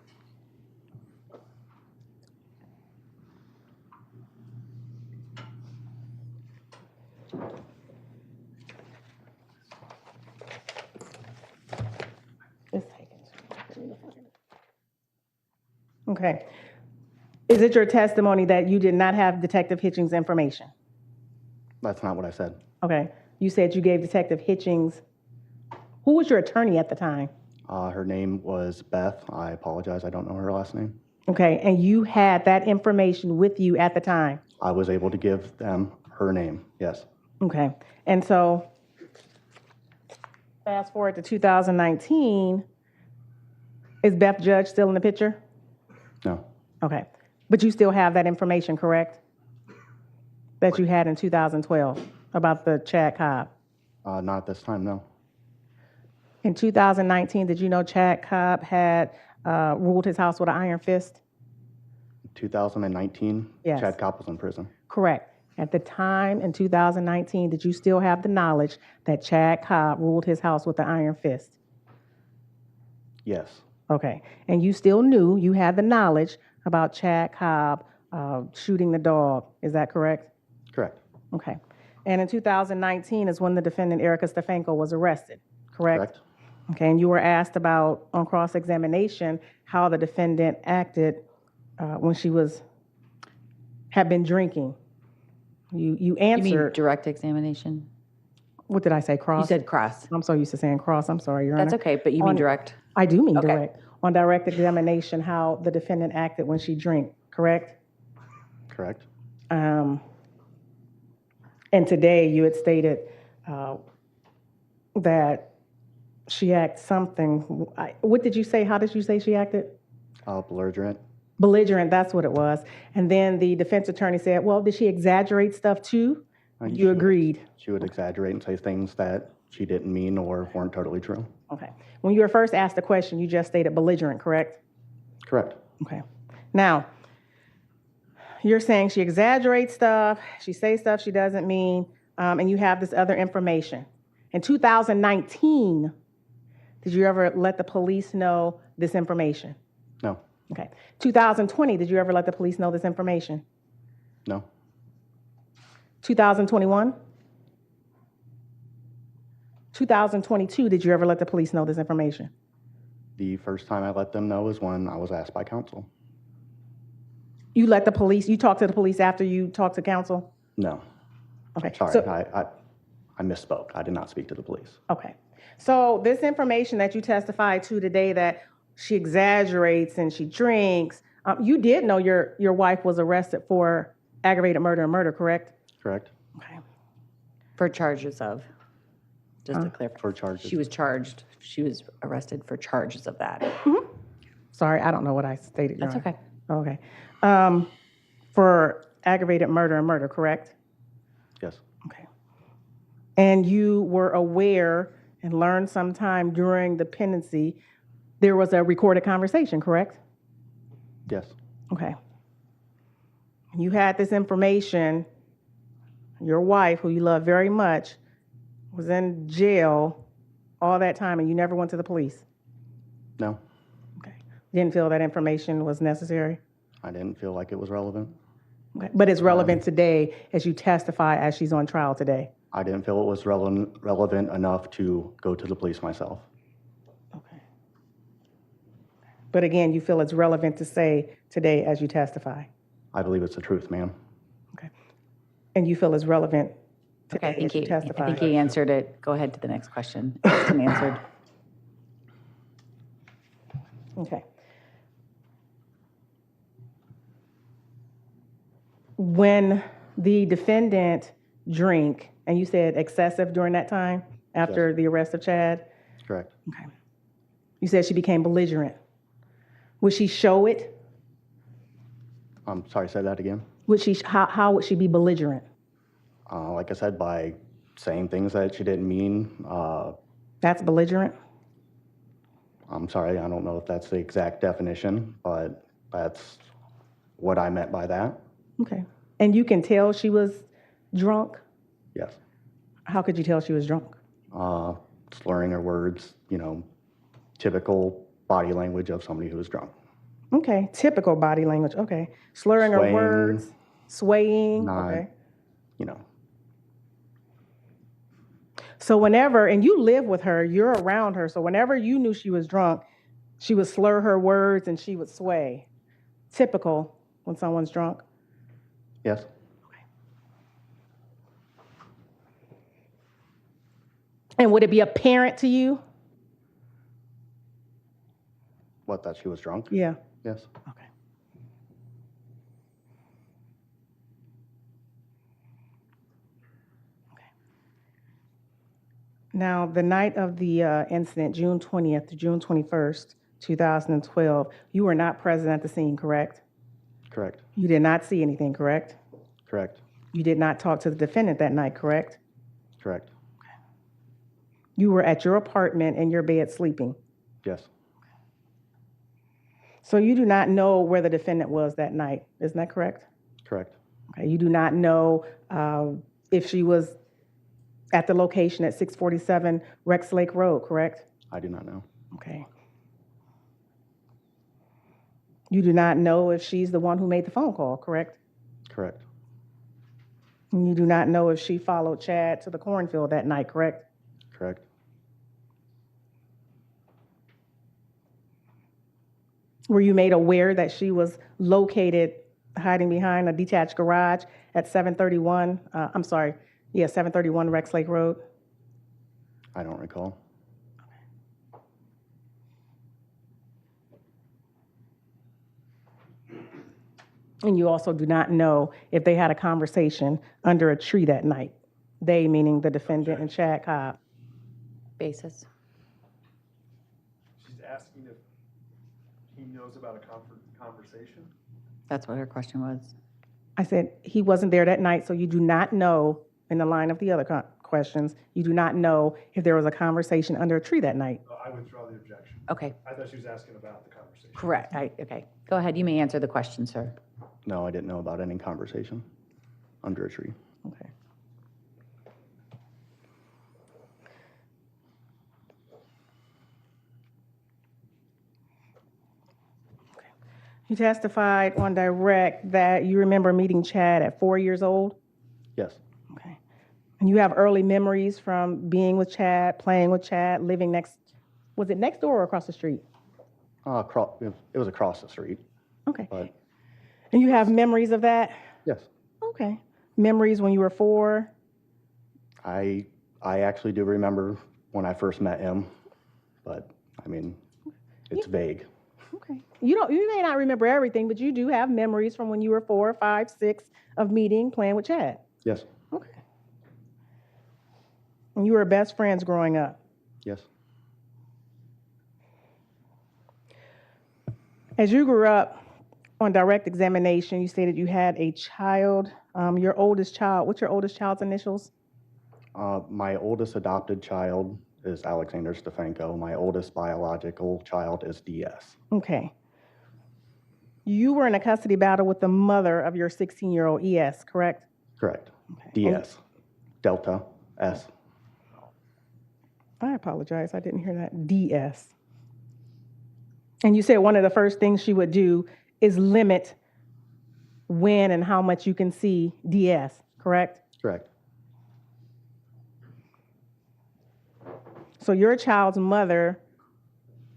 Okay. Is it your testimony that you did not have Detective Hitchings' information? That's not what I said. Okay. You said you gave Detective Hitchings. Who was your attorney at the time? Her name was Beth. I apologize. I don't know her last name. Okay. And you had that information with you at the time? I was able to give them her name. Yes. Okay. And so fast forward to 2019, is Beth Judge still in the picture? No. Okay. But you still have that information, correct? That you had in 2012 about the Chad Cobb? Not this time, no. In 2019, did you know Chad Cobb had ruled his house with an iron fist? 2019, Yes. Chad Cobb was in prison. Correct. At the time in 2019, did you still have the knowledge that Chad Cobb ruled his house with an iron fist? Yes. Okay. And you still knew, you had the knowledge about Chad Cobb shooting the dog. Is that correct? Correct. Okay. And in 2019 is when the defendant, Erica Stefanko, was arrested, correct? Correct. Okay. And you were asked about, on cross-examination, how the defendant acted when she had been drinking. You You mean answered. direct examination? What did I say, cross? You said cross. I'm so used to saying cross. I'm sorry, Your Honor. That's okay, but you mean direct? I do mean Okay. direct. On direct examination, how the defendant acted when she drank, correct? Correct. And today you had stated that she acted something. What did you say? How did you say she acted? Belligerent. Belligerent, that's what it was. And then the defense attorney said, well, did she exaggerate stuff too? You agreed. She would exaggerate and say things that she didn't mean or weren't totally true. Okay. When you were first asked the question, you just stated belligerent, correct? Correct. Okay. Now, you're saying she exaggerates stuff, she says stuff she doesn't mean, and you have this other information. In 2019, did you ever let the police know this information? No. Okay. 2020, did you ever let the police know this information? No. 2021? 2022, did you ever let the police know this information? The first time I let them know was when I was asked by counsel. You talked to the police after you talked to counsel? No. Okay. Sorry. So, I misspoke. I did not speak to the police. Okay. So this information that you testified to today, that she exaggerates and she drinks, you did know your wife was arrested for aggravated murder and murder, correct? Correct? Okay. For charges of, just to clarify. For charges. She was arrested for charges of that. Sorry, I don't know what I stated. Your That's Honor. okay. Okay. For aggravated murder and murder, correct? Yes. Okay. And you were aware and learned sometime during the pendency there was a recorded conversation, correct? Yes. Okay. You had this information. Your wife, who you love very much, was in jail all that time, and you never went to the police? No, Okay. You didn't feel that information was necessary? I didn't feel like it was relevant. Okay. But it's relevant today as you testify as she's on trial today? I didn't feel it was relevant enough to go to the police myself. Okay. But again, you feel it's relevant to say today as you testify? I believe it's the truth, ma'am. Okay. And you feel it's relevant Okay, today as you testify? I think he answered it. Go ahead to the next question. It's been answered. Okay. When the defendant drank, and you said excessive during that time after the arrest of Chad? Correct. Okay. You said she became belligerent. Would she show it? I'm sorry, say that again. How would she be belligerent? Like I said, by saying things that she didn't mean. That's belligerent? I'm sorry, I don't know if that's the exact definition, but that's what I meant by that. Okay. And you can tell she was drunk? Yes. How could you tell she was drunk? Slurring her words, typical body language of somebody who is drunk. Okay. Typical body language. Okay. Slurring her Swaying. words, swaying. Not, Okay. So whenever, and you live with her, you're around her, so whenever you knew she was drunk, she would slur her words and she would sway. Typical when someone's drunk? Yes. And would it be apparent to you? What, that she was drunk? Yeah. Yes. Okay. Now, the night of the incident, June 20th to June 21st, 2012, you were not present at the scene, correct? Correct. You did not see anything, correct? Correct. You did not talk to the defendant that night, correct? Correct. You were at your apartment in your bed sleeping. Yes. So you do not know where the defendant was that night, isn't that correct? Correct. Okay. You do not know if she was at the location at 647 Rex Lake Road, correct? I do not know. Okay. You do not know if she's the one who made the phone call, correct? Correct. And you do not know if she followed Chad to the cornfield that night, correct? Correct. Were you made aware that she was located hiding behind a detached garage at 731, 731 Rex Lake Road? I don't recall. And you also do not know if they had a conversation under a tree that night. They, meaning the defendant and Chad Cobb. Basis. She's asking if he knows about a conversation? That's what her question was. I said he wasn't there that night, so you do not know, in the line of the other questions, you do not know if there was a conversation under a tree that night. I withdraw the objection. Okay, I thought she was asking about the conversation. correct. Okay. Go ahead. You may answer the question, sir. No, I didn't know about any conversation under a tree. Okay. You testified on direct that you remember meeting Chad at 4 years old? Yes. Okay. And you have early memories from being with Chad, playing with Chad, living was it next door or across the street? It was across the street. Okay. But And you have memories of that? yes, Okay. Memories when you were 4? I I actually do remember when I first met him, but I mean, it's vague. Okay. You may not remember everything, but you do have memories from when you were 4, 5, 6 of meeting, playing with Chad. Yes, Okay. And you were best friends growing up. yes, As you grew up, on direct examination, you stated you had a child, your oldest child. What's your oldest child's initials? my oldest adopted child is Alexander Stefanko. My oldest biological child is DS. Okay. You were in a custody battle with the mother of your 16-year-old ES, correct? Correct. Okay. DS. Delta S. I apologize, I didn't hear that. DS. And you said one of the first things she would do is limit when and how much you can see DS, correct? Correct. So your child's mother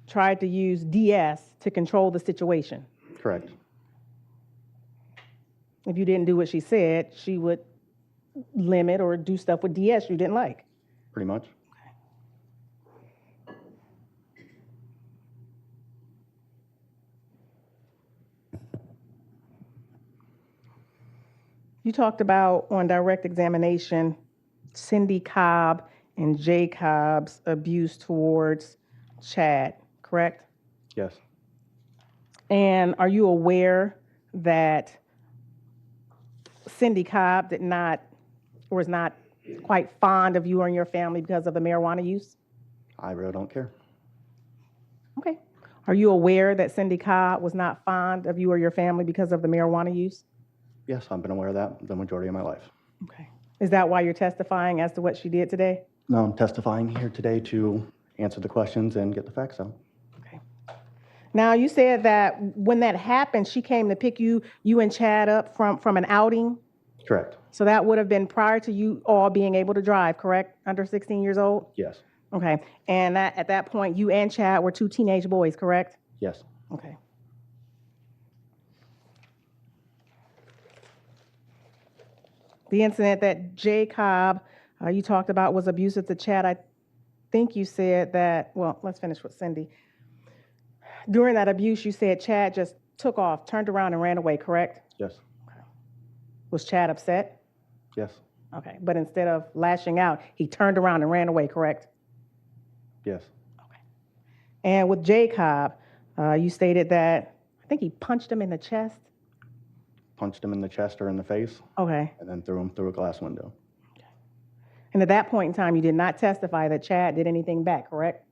tried to use DS to control the situation. Correct. If you didn't do what she said, she would limit or do stuff with DS you didn't like. Pretty much. You talked about on direct examination, Cindy Cobb and Jay Cobb's abuse towards Chad, correct? Yes. And are you aware that Cindy Cobb was not quite fond of you or your family because of the marijuana use? I really don't care. Okay. Are you aware that Cindy Cobb was not fond of you or your family because of the marijuana use? Yes, I've been aware of that the majority of my life. Okay. Is that why you're testifying as to what she did today? No, I'm testifying here today to answer the questions and get the facts out. Okay. Now, you said that when that happened, she came to pick you and Chad up from an outing. Correct. So that would have been prior to you all being able to drive, correct? Under 16 years old? Yes. Okay. And at that point, you and Chad were 2 teenage boys, correct? Yes. Okay. The incident that Jay Cobb, you talked about was abusive to Chad. I think you said that, well, let's finish with Cindy. During that abuse, you said Chad just took off, turned around and ran away, correct? Yes. Was Chad upset? Yes. Okay, but instead of lashing out, he turned around and ran away, correct? Yes. Okay. And with Jay Cobb, you stated that, I think he punched him in the chest. Punched him in the chest or in the face, Okay. and then threw him through a glass window. And at that point in time, you did not testify that Chad did anything back, correct?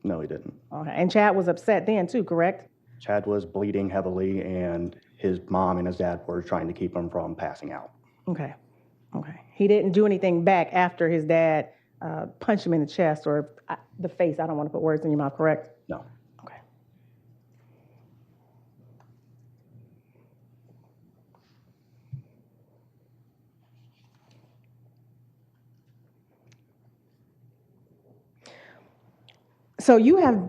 No, he didn't. Okay. And Chad was upset then too, correct? Chad was bleeding heavily, and his mom and his dad were trying to keep him from passing out. Okay. Okay. He didn't do anything back after his dad punched him in the chest or the face. I don't want to put words in your mouth, correct? No. Okay. So you have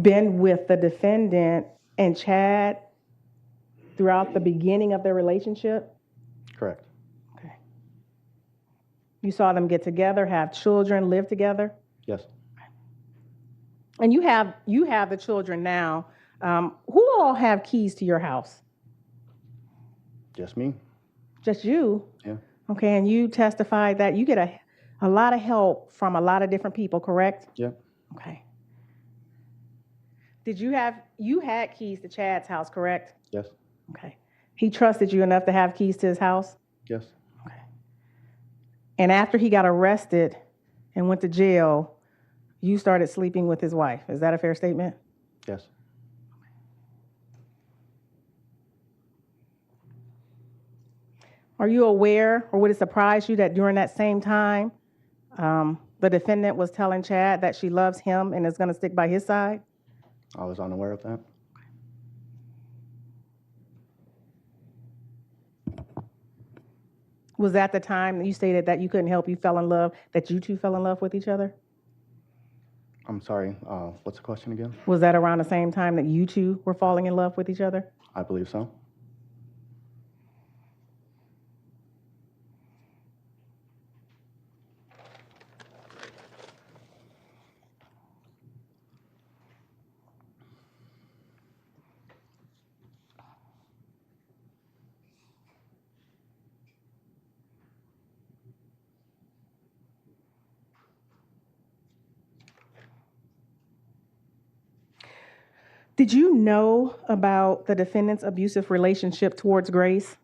been with the defendant and Chad throughout the beginning of their relationship? Correct. Okay. You saw them get together, have children, live together? Yes. And you have the children now. Who all have keys to your house? Just me. Just you? Yeah. Okay, and you testified that you get a lot of help from a lot of different people, correct? Yeah. Okay. You had keys to Chad's house, correct? Yes. Okay. He trusted you enough to have keys to his house? Yes. Okay. And after he got arrested and went to jail, you started sleeping with his wife. Is that a fair statement? Yes. Are you aware, or would it surprise you that during that same time, the defendant was telling Chad that she loves him and is going to stick by his side? I was unaware of that. Was that the time that you stated that you couldn't help, you fell in love, that you two fell in love with each other? I'm sorry. What's the question again? Was that around the same time that you two were falling in love with each other? I believe so. Did you know about the defendant's abusive relationship towards Grace?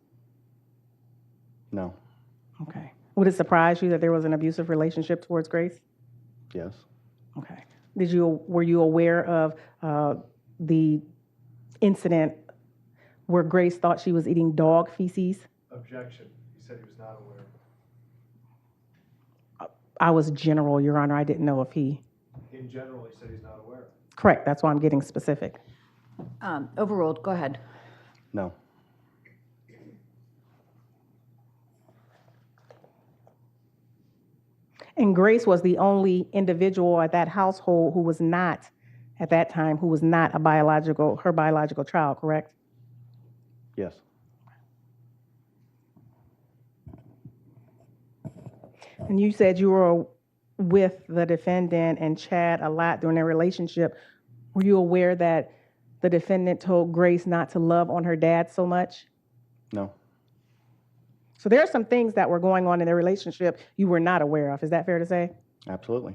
No. Okay. Would it surprise you that there was an abusive relationship towards Grace? Yes. Okay. Were you aware of the incident where Grace thought she was eating dog feces? Objection. He said he was not aware. I was general, Your Honor. I didn't know if he. In general, he said he's not aware. Correct. That's why I'm getting specific. Overruled. Go ahead. No. And Grace was the only individual at that household who was not, at that time, who was not her biological child, correct? Yes. And you said you were with the defendant and Chad a lot during their relationship. Were you aware that the defendant told Grace not to love on her dad so much? No. So there are some things that were going on in their relationship you were not aware of. Is that fair to say? Absolutely.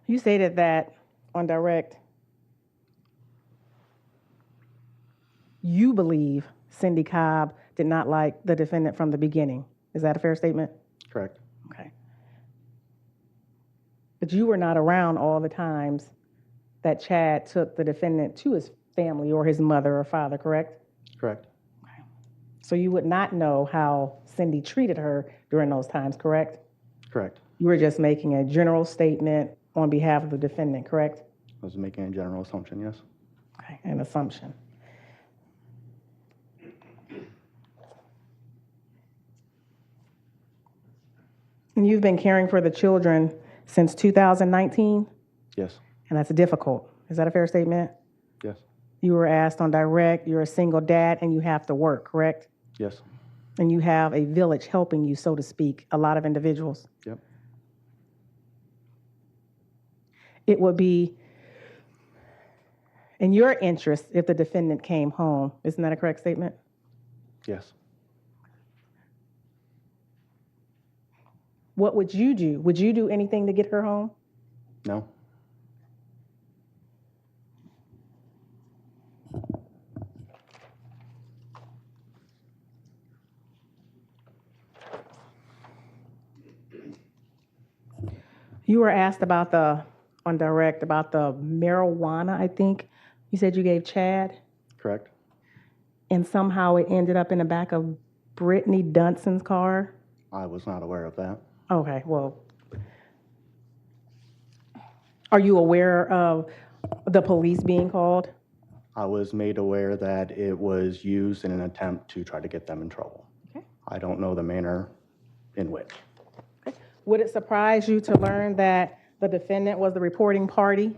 You stated that on direct, you believe Cindy Cobb did not like the defendant from the beginning. Is that a fair statement? Correct. Okay. But you were not around all the times that Chad took the defendant to his family or his mother or father, correct? Correct. Okay. So you would not know how Cindy treated her during those times, correct? Correct. You were just making a general statement on behalf of the defendant, correct? I was making a general assumption, yes. Okay, an assumption. And you've been caring for the children since 2019, Yes. and that's difficult. Is that a fair statement? Yes. You were asked on direct, you're a single dad and you have to work, correct? Yes. And you have a village helping you, so to speak, a lot of individuals. Yep. It would be in your interest if the defendant came home. Isn't that a correct statement? Yes. What would you do? Would you do anything to get her home? No. You were asked about on direct, about the marijuana, I think. You said you gave Chad, Correct. and somehow it ended up in the back of Brittany Dunson's car. I was not aware of that. Okay, well, are you aware of the police being called? I was made aware that it was used in an attempt to try to get them in trouble. Okay. I don't know the manner in which. Would it surprise you to learn that the defendant was the reporting party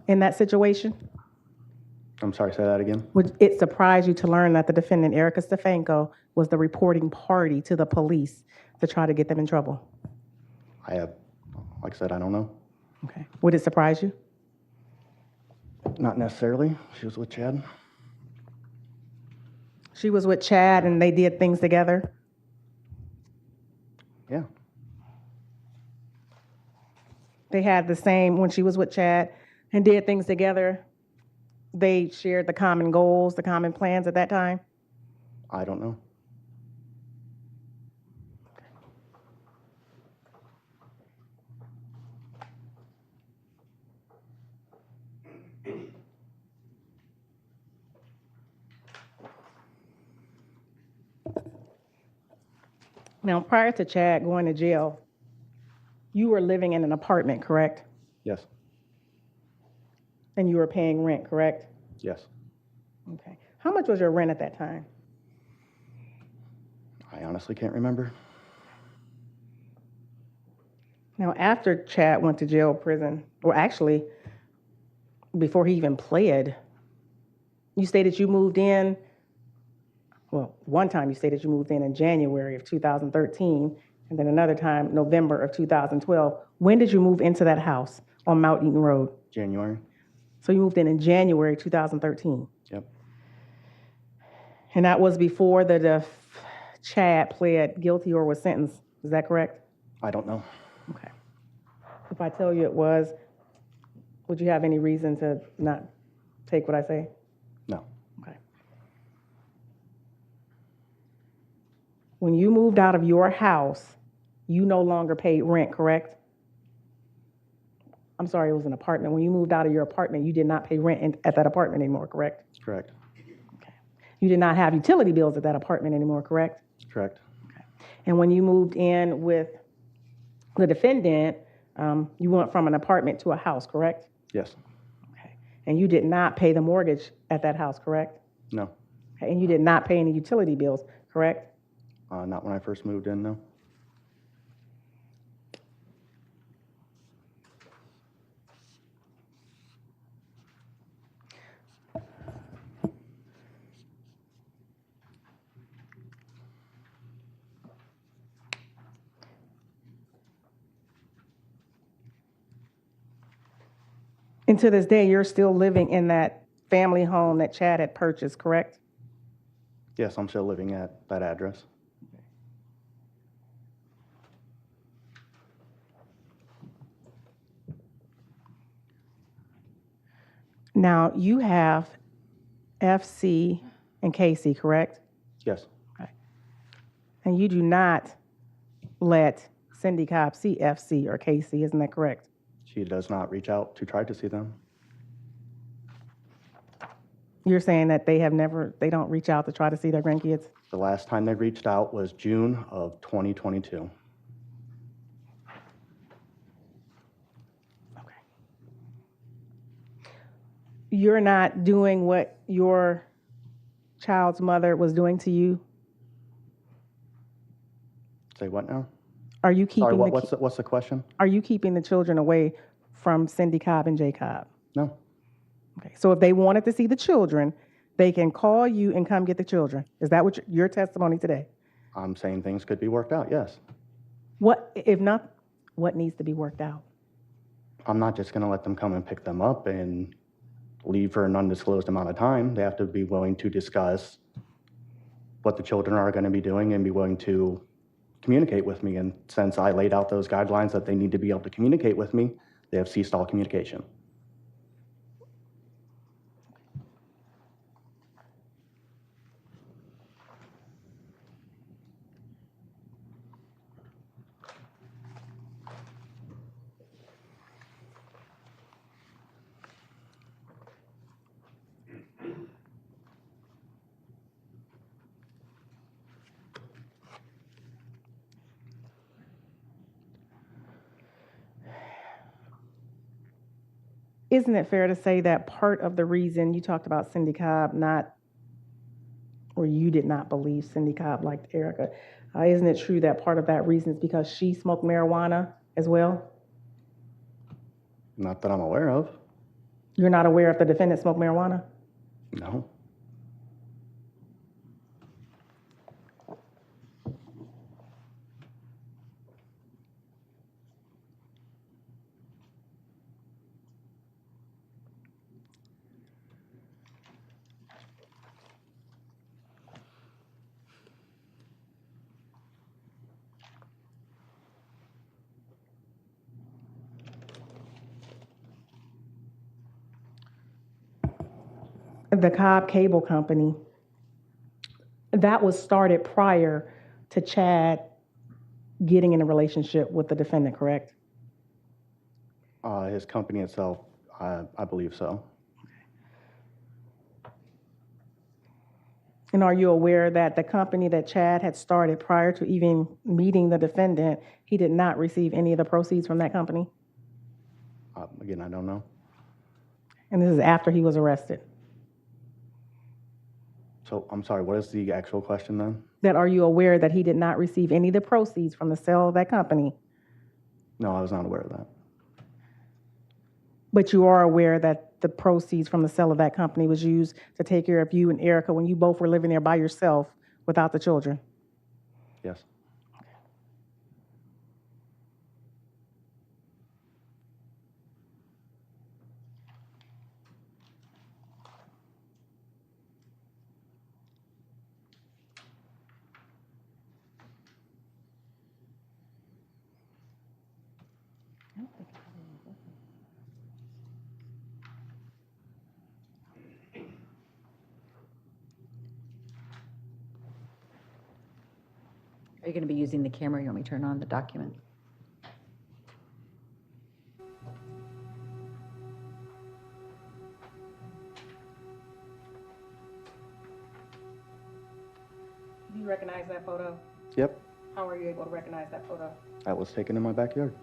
in that situation? I'm sorry, say that again? Would it surprise you to learn that the defendant, Erica Stefanko, was the reporting party to the police to try to get them in trouble? Like I said, I don't know. Okay. Would it surprise you? Not necessarily. She was with Chad. She was with Chad and they did things together? Yeah. They had the same, when she was with Chad and did things together, they shared the common goals, the common plans at that time? I don't know. Now, prior to Chad going to jail, you were living in an apartment, correct? Yes. And you were paying rent, correct? Yes. Okay. How much was your rent at that time? I honestly can't remember. Now, after Chad went to jail, prison, or actually, before he even pled, you stated you moved in, well, one time you stated you moved in January of 2013, and then another time, November of 2012. When did you move into that house on Mount Eaton Road? January. So you moved in January 2013. Yep. And that was before Chad pled guilty or was sentenced. Is that correct? I don't know. Okay. The If I tell you it was, would you have any reason to not take what I say? No. Okay. When you moved out of your house, you no longer paid rent, correct? I'm sorry, it was an apartment. When you moved out of your apartment, you did not pay rent at that apartment anymore, correct? Correct. You did not have utility bills at that apartment anymore, correct? Correct. And when you moved in with the defendant, you went from an apartment to a house, correct? Yes. Okay. And you did not pay the mortgage at that house, correct? No. Okay. And you did not pay any utility bills, correct? Not when I first moved in, no. And to this day, you're still living in that family home that Chad had purchased, correct? Yes, I'm still living at that address. Now, you have FC and KC, correct? Yes. Okay. And you do not let Cindy Cobb see FC or KC, isn't that correct? She does not reach out to try to see them. You're saying that they don't reach out to try to see their grandkids? The last time they reached out was June of 2022. Okay. You're not doing what your child's mother was doing to you? Say what now? Are you keeping Sorry, what's the question? Are you keeping the children away from Cindy Cobb and Jay Cobb? No. Okay. So if they wanted to see the children, they can call you and come get the children. Is that what your testimony today? I'm saying things could be worked out, yes. What, if not, what needs to be worked out? I'm not just going to let them come and pick them up and leave for an undisclosed amount of time. They have to be willing to discuss what the children are going to be doing and be willing to communicate with me. And since I laid out those guidelines that they need to be able to communicate with me, they have ceased all communication. Isn't it fair to say that part of the reason you talked about Cindy Cobb or you did not believe Cindy Cobb liked Erica, isn't it true that part of that reason is because she smoked marijuana as well? Not that I'm aware of. You're not aware if the defendant smoked marijuana? No. The Cobb Cable Company, that was started prior to Chad getting in a relationship with the defendant, correct? His company itself, I believe so. And are you aware that the company that Chad had started prior to even meeting the defendant, he did not receive any of the proceeds from that company? Again, I don't know. And this is after he was arrested. So I'm sorry, what is the actual question then? That are you aware that he did not receive any of the proceeds from the sale of that company? No, I was not aware of that. But you are aware that the proceeds from the sale of that company was used to take care of you and Erica when you both were living there by yourself without the children? Yes. Are you going to be using the camera? You want me to turn on the document? Do you recognize that photo? Yep, How were you able to recognize that photo? that was taken in my backyard.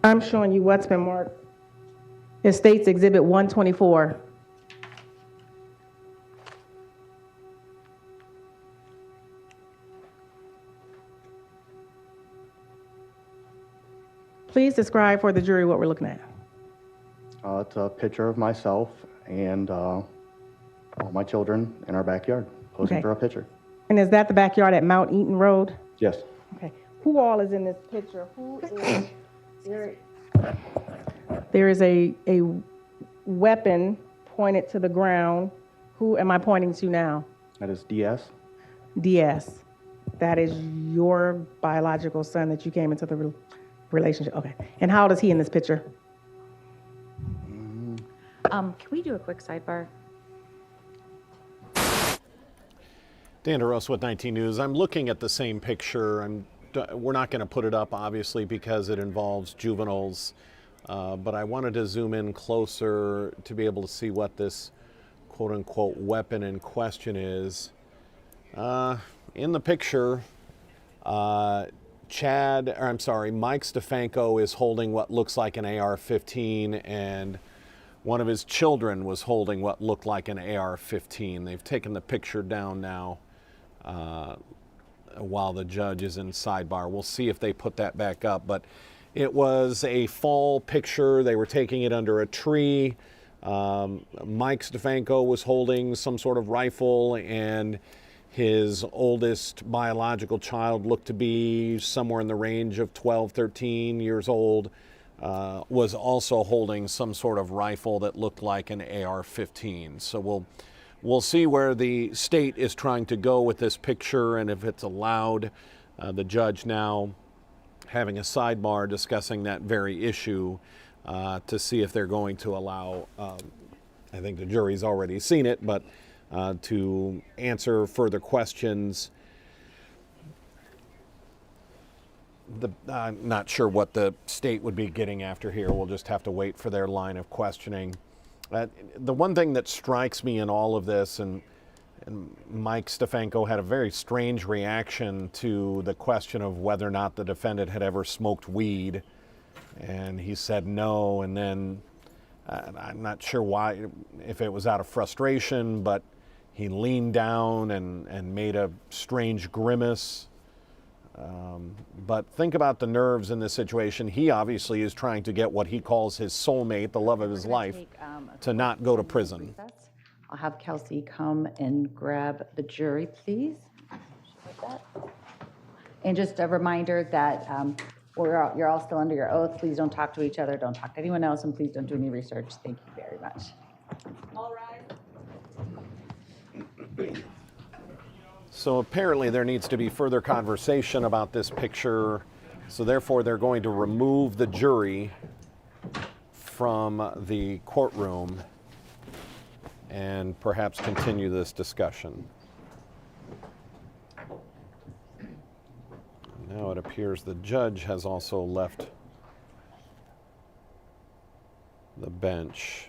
I'm showing you what's been marked. It states Exhibit 124. Please describe for the jury what we're looking at. It's a picture of myself and all my children in our backyard, posing Okay. for a picture. And is that the backyard at Mount Eaton Road? Yes. Okay. Who all is in this picture? There is a weapon pointed to the ground. Who am I pointing to now? That is DS. DS. That is your biological son that you came into the relationship. Okay. And how old is he in this picture? Can we do a quick sidebar? Dan DeRosa with 19 News. I'm looking at the same picture. We're not going to put it up, obviously, because it involves juveniles. But I wanted to zoom in closer to be able to see what this quote-unquote weapon in question is. In the picture, Mike Stefanko is holding what looks like an AR-15, and one of his children was holding what looked like an AR-15. They've taken the picture down now while the judge is in sidebar. We'll see if they put that back up, but it was a fall picture. They were taking it under a tree. Mike Stefanko was holding some sort of rifle, and his oldest biological child looked to be somewhere in the range of 12, 13 years old, was also holding some sort of rifle that looked like an AR-15. So we'll see where the state is trying to go with this picture and if it's allowed. The judge now having a sidebar discussing that very issue to see if they're going to allow, I think the jury's already seen it, but to answer further questions. I'm not sure what the state would be getting after here. We'll just have to wait for their line of questioning. The one thing that strikes me in all of this, and Mike Stefanko had a very strange reaction to the question of whether or not the defendant had ever smoked weed, and he said no, and then I'm not sure why, if it was out of frustration, but he leaned down and made a strange grimace. But think about the nerves in this situation. He obviously is trying to get what he calls his soulmate, the love of his life, to not go to prison. I'll have Kelsey come and grab the jury, please. Like that. And just a reminder that you're all still under your oath. Please don't talk to each other. Don't talk to anyone else, and please don't do any research. Thank you very much. All rise. So apparently there needs to be further conversation about this picture. So therefore they're going to remove the jury from the courtroom and perhaps continue this discussion. Now it appears the judge has also left the bench.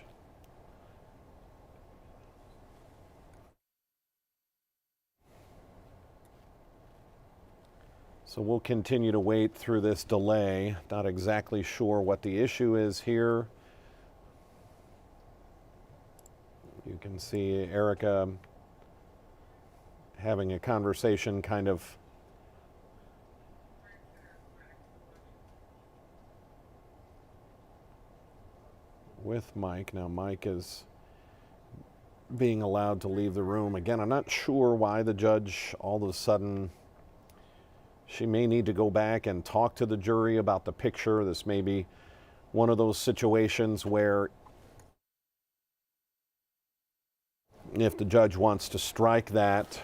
So we'll continue to wait through this delay. Not exactly sure what the issue is here. You can see Erica having a conversation kind of with Mike. Now Mike is being allowed to leave the room. Again, I'm not sure why the judge all of a sudden, she may need to go back and talk to the jury about the picture. This may be one of those situations where if the judge wants to strike that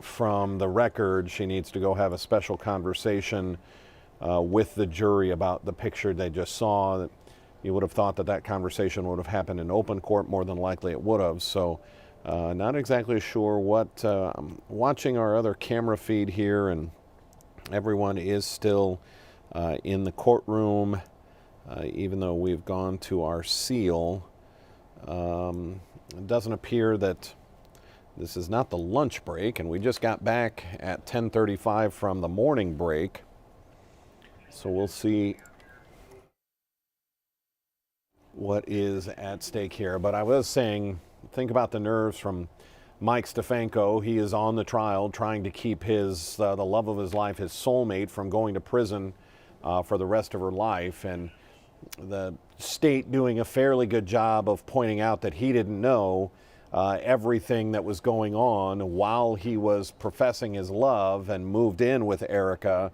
from the record, she needs to go have a special conversation with the jury about the picture they just saw. You would have thought that that conversation would have happened in open court. More than likely it would have. So not exactly sure what. I'm watching our other camera feed here, and everyone is still in the courtroom, even though we've gone to our seal. It doesn't appear that this is not the lunch break, and we just got back at 10:35 from the morning break. So we'll see what is at stake here. But I was saying, think about the nerves from Mike Stefanko. He is on the trial trying to keep his the love of his life, his soulmate, from going to prison for the rest of her life. And the state doing a fairly good job of pointing out that he didn't know everything that was going on while he was professing his love and moved in with Erica.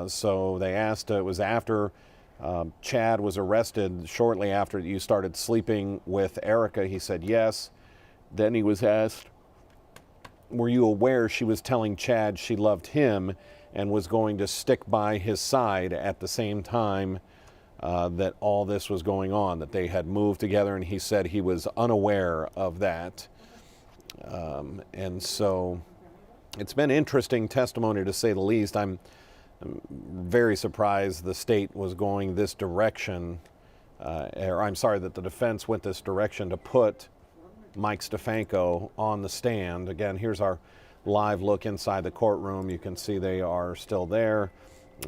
So they asked, it was after Chad was arrested, shortly after you started sleeping with Erica. He said yes. Then he was asked, were you aware she was telling Chad she loved him and was going to stick by his side at the same time that all this was going on, that they had moved together? And he said he was unaware of that. And so it's been interesting testimony, to say the least. I'm very surprised the state was going this direction, or I'm sorry, that the defense went this direction to put Mike Stefanko on the stand. Again, here's our live look inside the courtroom. You can see they are still there.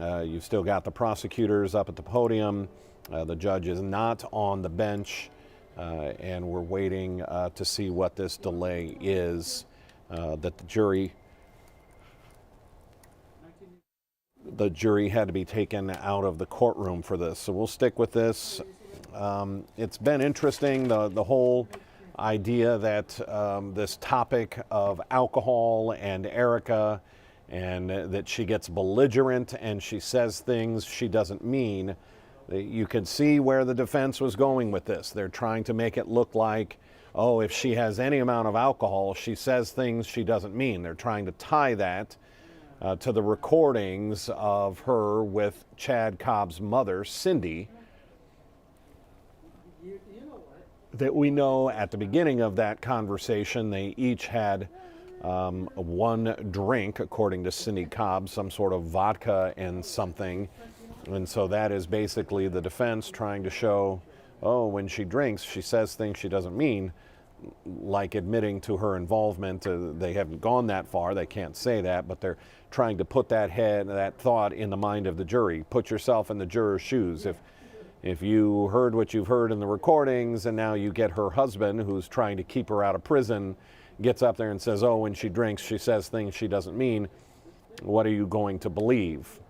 You've still got the prosecutors up at the podium. The judge is not on the bench, and we're waiting to see what this delay is that the jury had to be taken out of the courtroom for this. So we'll stick with this. It's been interesting, the whole idea that this topic of alcohol and Erica, and that she gets belligerent and she says things she doesn't mean. You could see where the defense was going with this. They're trying to make it look like, oh, if she has any amount of alcohol, she says things she doesn't mean. They're trying to tie that to the recordings of her with Chad Cobb's mother, Cindy, that we know at the beginning of that conversation they each had one drink, according to Cindy Cobb, some sort of vodka and something. And so that is basically the defense trying to show, oh, when she drinks, she says things she doesn't mean, like admitting to her involvement. They haven't gone that far, they can't say that, but they're trying to put that thought in the mind of the jury. Put yourself in the juror's shoes. If you heard what you've heard in the recordings, and now you get her husband, who's trying to keep her out of prison, gets up there and says, oh, when she drinks, she says things she doesn't mean, what are you going to believe?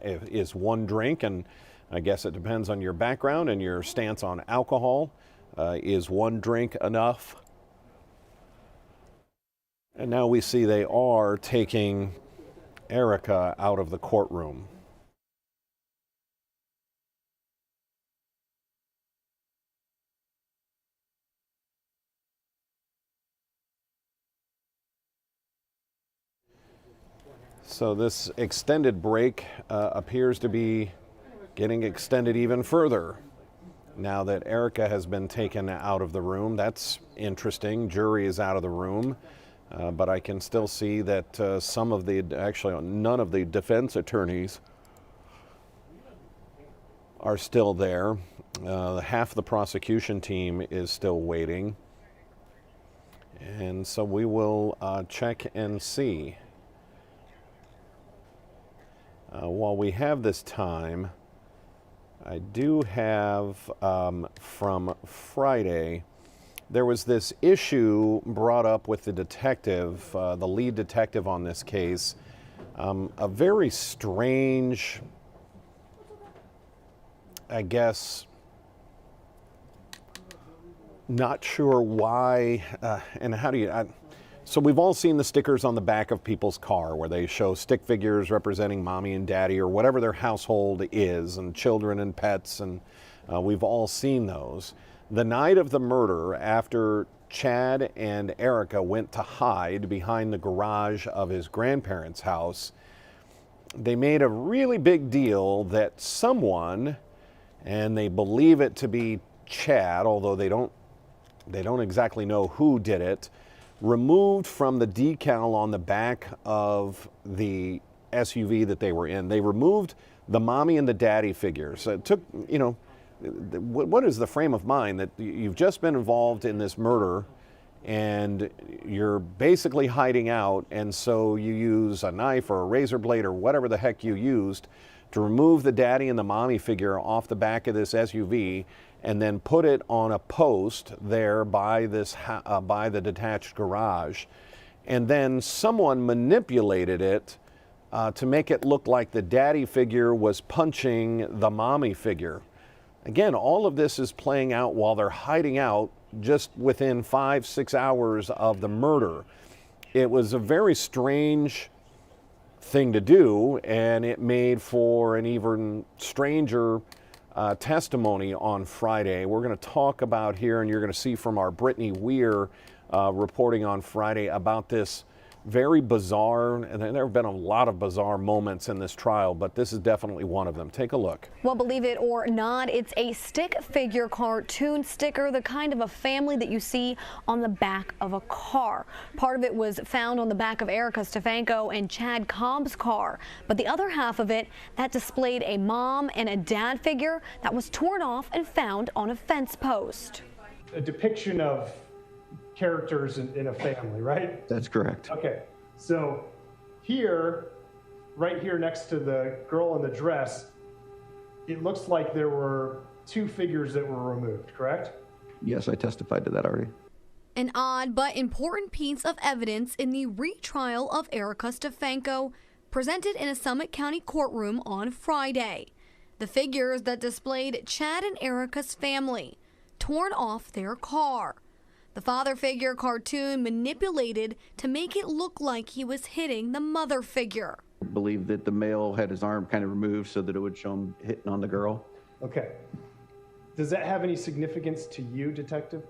Is one drink, and I guess it depends on your background and your stance on alcohol, is one drink enough? And now we see they are taking Erica out of the courtroom. So this extended break appears to be getting extended even further now that Erica has been taken out of the room. That's interesting. Jury is out of the room, but I can still see that actually none of the defense attorneys are still there. Half the prosecution team is still waiting. And so we will check and see. While we have this time, I do have from Friday, there was this issue brought up with the detective, the lead detective on this case, a very strange, I guess, not sure why, and how do you, so we've all seen the stickers on the back of people's car where they show stick figures representing mommy and daddy or whatever their household is, and children and pets, and we've all seen those. The night of the murder, after Chad and Erica went to hide behind the garage of his grandparents' house, they made a really big deal that someone, and they believe it to be Chad, although they don't exactly know who did it, removed from the decal on the back of the SUV that they were in. They removed the mommy and the daddy figures. It took, what is the frame of mind that you've just been involved in this murder and you're basically hiding out, and so you use a knife or a razor blade or whatever the heck you used to remove the daddy and the mommy figure off the back of this SUV and then put it on a post there by the detached garage. And then someone manipulated it to make it look like the daddy figure was punching the mommy figure. Again, all of this is playing out while they're hiding out just within 5-6 hours of the murder. It was a very strange thing to do, and it made for an even stranger testimony on Friday. We're going to talk about here, and you're going to see from our Brittany Weir reporting on Friday about this very bizarre, and there have been a lot of bizarre moments in this trial, but this is definitely one of them. Take a look. Well, believe it or not, it's a stick figure cartoon sticker, the kind of a family that you see on the back of a car. Part of it was found on the back of Erica Stefanko and Chad Cobb's car, but the other half of it, that displayed a mom and a dad figure that was torn off and found on a fence post. A depiction of characters in a family, right? That's correct. Okay, so here, right here next to the girl in the dress, it looks like there were two figures that were removed, correct? Yes, I testified to that already. An odd but important piece of evidence in the retrial of Erica Stefanko, presented in a Summit County courtroom on Friday. The figures that displayed Chad and Erica's family, torn off their car. The father figure cartoon manipulated to make it look like he was hitting the mother figure. I believe that the male had his arm kind of removed so that it would show him hitting on the girl. Okay. Does that have any significance to you, Detective?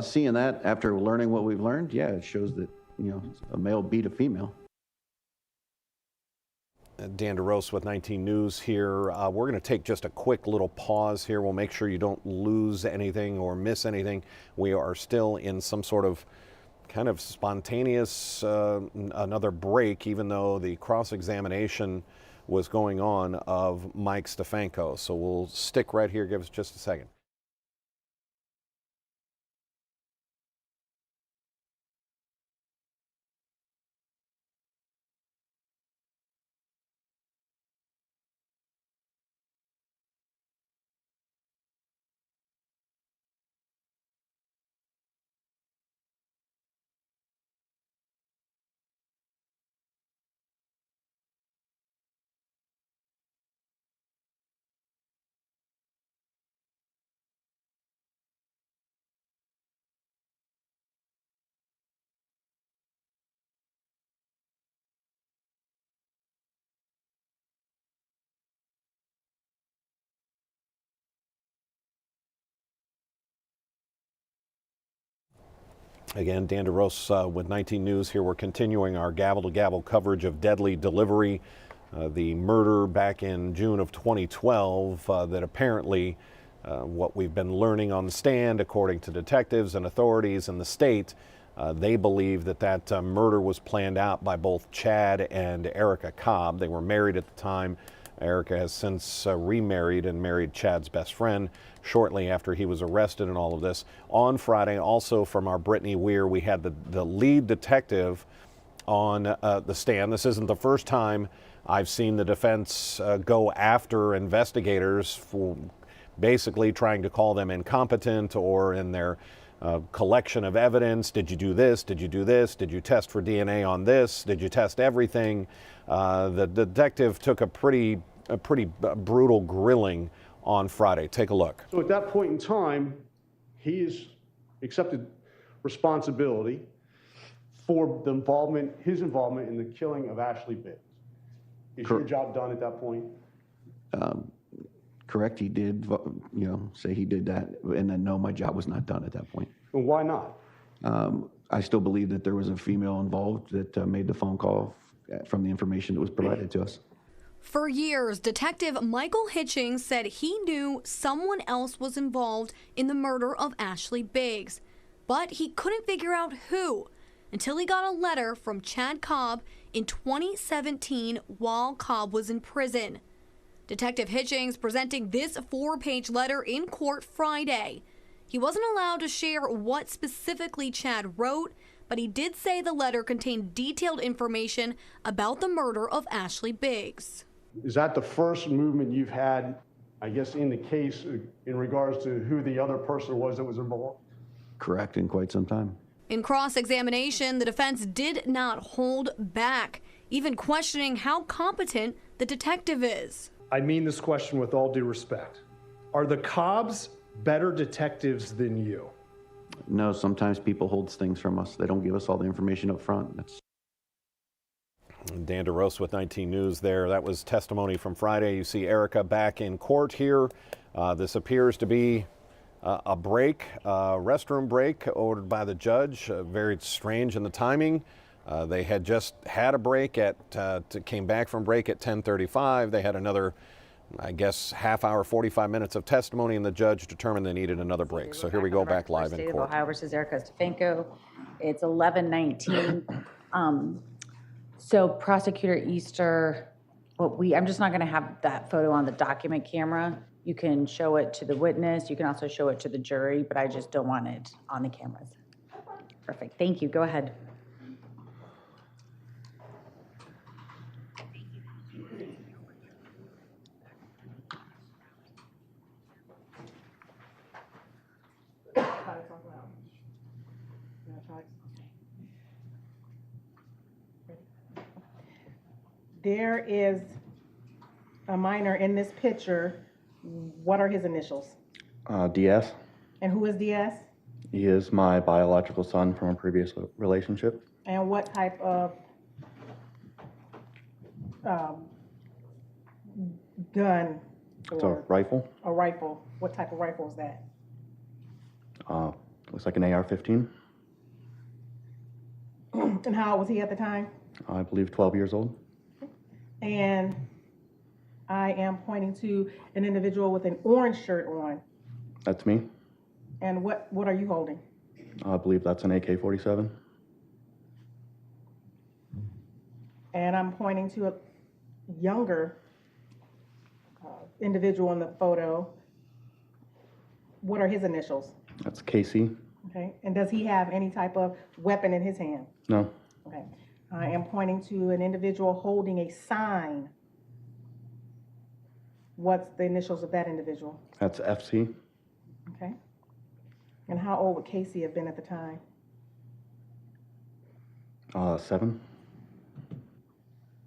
Seeing that after learning what we've learned, yeah, it shows that, a male beat a female. Dan DeRose with 19 News here. We're going to take just a quick little pause here. We'll make sure you don't lose anything or miss anything. We are still in some sort of kind of spontaneous another break, even though the cross-examination was going on of Mike Stefanko. So we'll stick right here. Give us just a second. Again, Dan DeRose with 19 News here. We're continuing our gavel-to-gavel coverage of deadly delivery, the murder back in June of 2012 that apparently what we've been learning on the stand, according to detectives and authorities in the state, they believe that murder was planned out by both Chad and Erica Cobb. They were married at the time. Erica has since remarried and married Chad's best friend shortly after he was arrested in all of this. On Friday, also from our Brittany Weir, we had the lead detective on the stand. This isn't the first time I've seen the defense go after investigators for basically trying to call them incompetent or in their collection of evidence. Did you do this? Did you do this? Did you test for DNA on this? Did you test everything? The detective took a pretty brutal grilling on Friday. Take a look. So at that point in time, he has accepted responsibility for his involvement in the killing of Ashley Bibb. Is your job done at that point? correct, he did, say he did that, and then no, my job was not done at that point. And why not? I still believe that there was a female involved that made the phone call from the information that was provided to us. For years, Detective Michael Hitchings said he knew someone else was involved in the murder of Ashley Biggs, but he couldn't figure out who until he got a letter from Chad Cobb in 2017 while Cobb was in prison. Detective Hitchings presenting this 4-page letter in court Friday. He wasn't allowed to share what specifically Chad wrote, but he did say the letter contained detailed information about the murder of Ashley Biggs. Is that the first movement you've had, I guess, in the case in regards to who the other person was that was involved? Correct, in quite some time. In cross-examination, the defense did not hold back, even questioning how competent the detective is. I mean this question with all due respect. Are the Cobbs better detectives than you? No, sometimes people hold things from us. They don't give us all the information up front. Dan DeRosa with 19 News there. That was testimony from Friday. You see Erica back in court here. This appears to be a break, restroom break ordered by the judge. Very strange in the timing. They had just had a break came back from break at 10:35. They had another, I guess, half hour, 45 minutes of testimony, and the judge determined they needed another break. So here we go back live in State of court. Ohio versus Erica Stefanko. It's 11:19. So Prosecutor Easter, I'm just not going to have that photo on the document camera. You can show it to the witness. You can also show it to the jury, but I just don't want it on the cameras. Perfect. Thank you. Go ahead. There is a minor in this picture. What are his initials? DS. And who is DS? He is my biological son from a previous relationship. And what type of gun? It's a rifle. A rifle. What type of rifle is that? Looks like an AR-15. And how old was he at the time? I believe 12 years old. And I am pointing to an individual with an orange shirt on. That's me. And what are you holding? I believe that's an AK-47. And I'm pointing to a younger individual in the photo. What are his initials? That's KC. Okay. And does he have any type of weapon in his hand? No. Okay. I am pointing to an individual holding a sign. What's the initials of that individual? That's FC. Okay. And how old would Casey have been at the time? 7.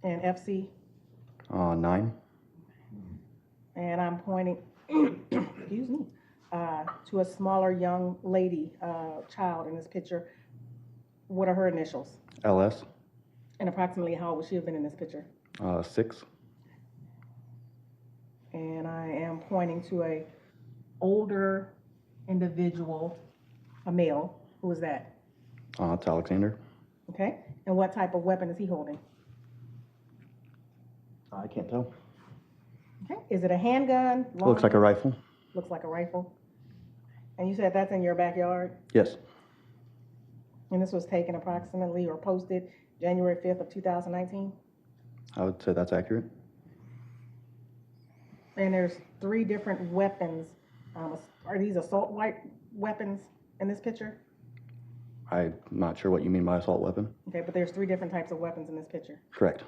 And FC? 9. And I'm pointing, excuse me, to a smaller young lady, child in this picture. What are her initials? LS. And approximately how old would she have been in this picture? 6. And I am pointing to a older individual, a male. Who is that? It's Alexander. Okay. And what type of weapon is he holding? I can't tell. Okay. Is it a handgun? Looks like a rifle. Looks like a rifle. And you said that's in your backyard? Yes. And this was taken approximately or posted January 5th of 2019? I would say that's accurate. And there's 3 different weapons. Are these assault weapons in this picture? I'm not sure what you mean by assault weapon. Okay, but there's 3 different types of weapons in this picture. Correct.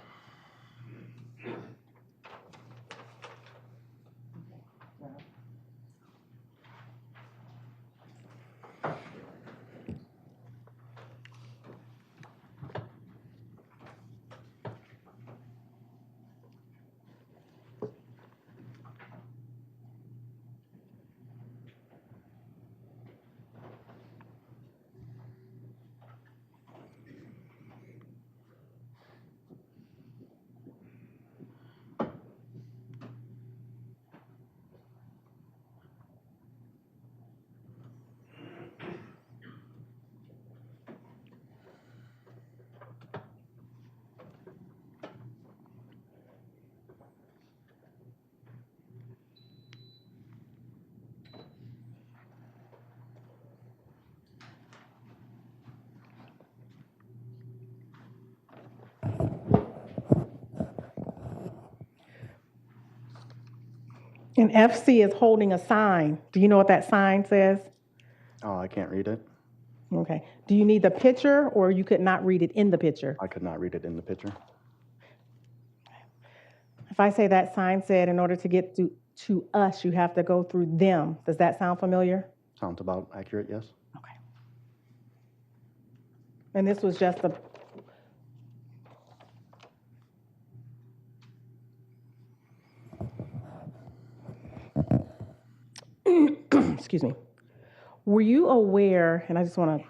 And FC is holding a sign. Do you know what that sign says? Oh, I can't read it. Okay. Do you need the picture, or you could not read it in the picture? I could not read it in the picture. If I say that sign said, in order to get to us, you have to go through them, does that sound familiar? Sounds about accurate, yes. Okay. And this was just a, excuse me. Were you aware, and I just want to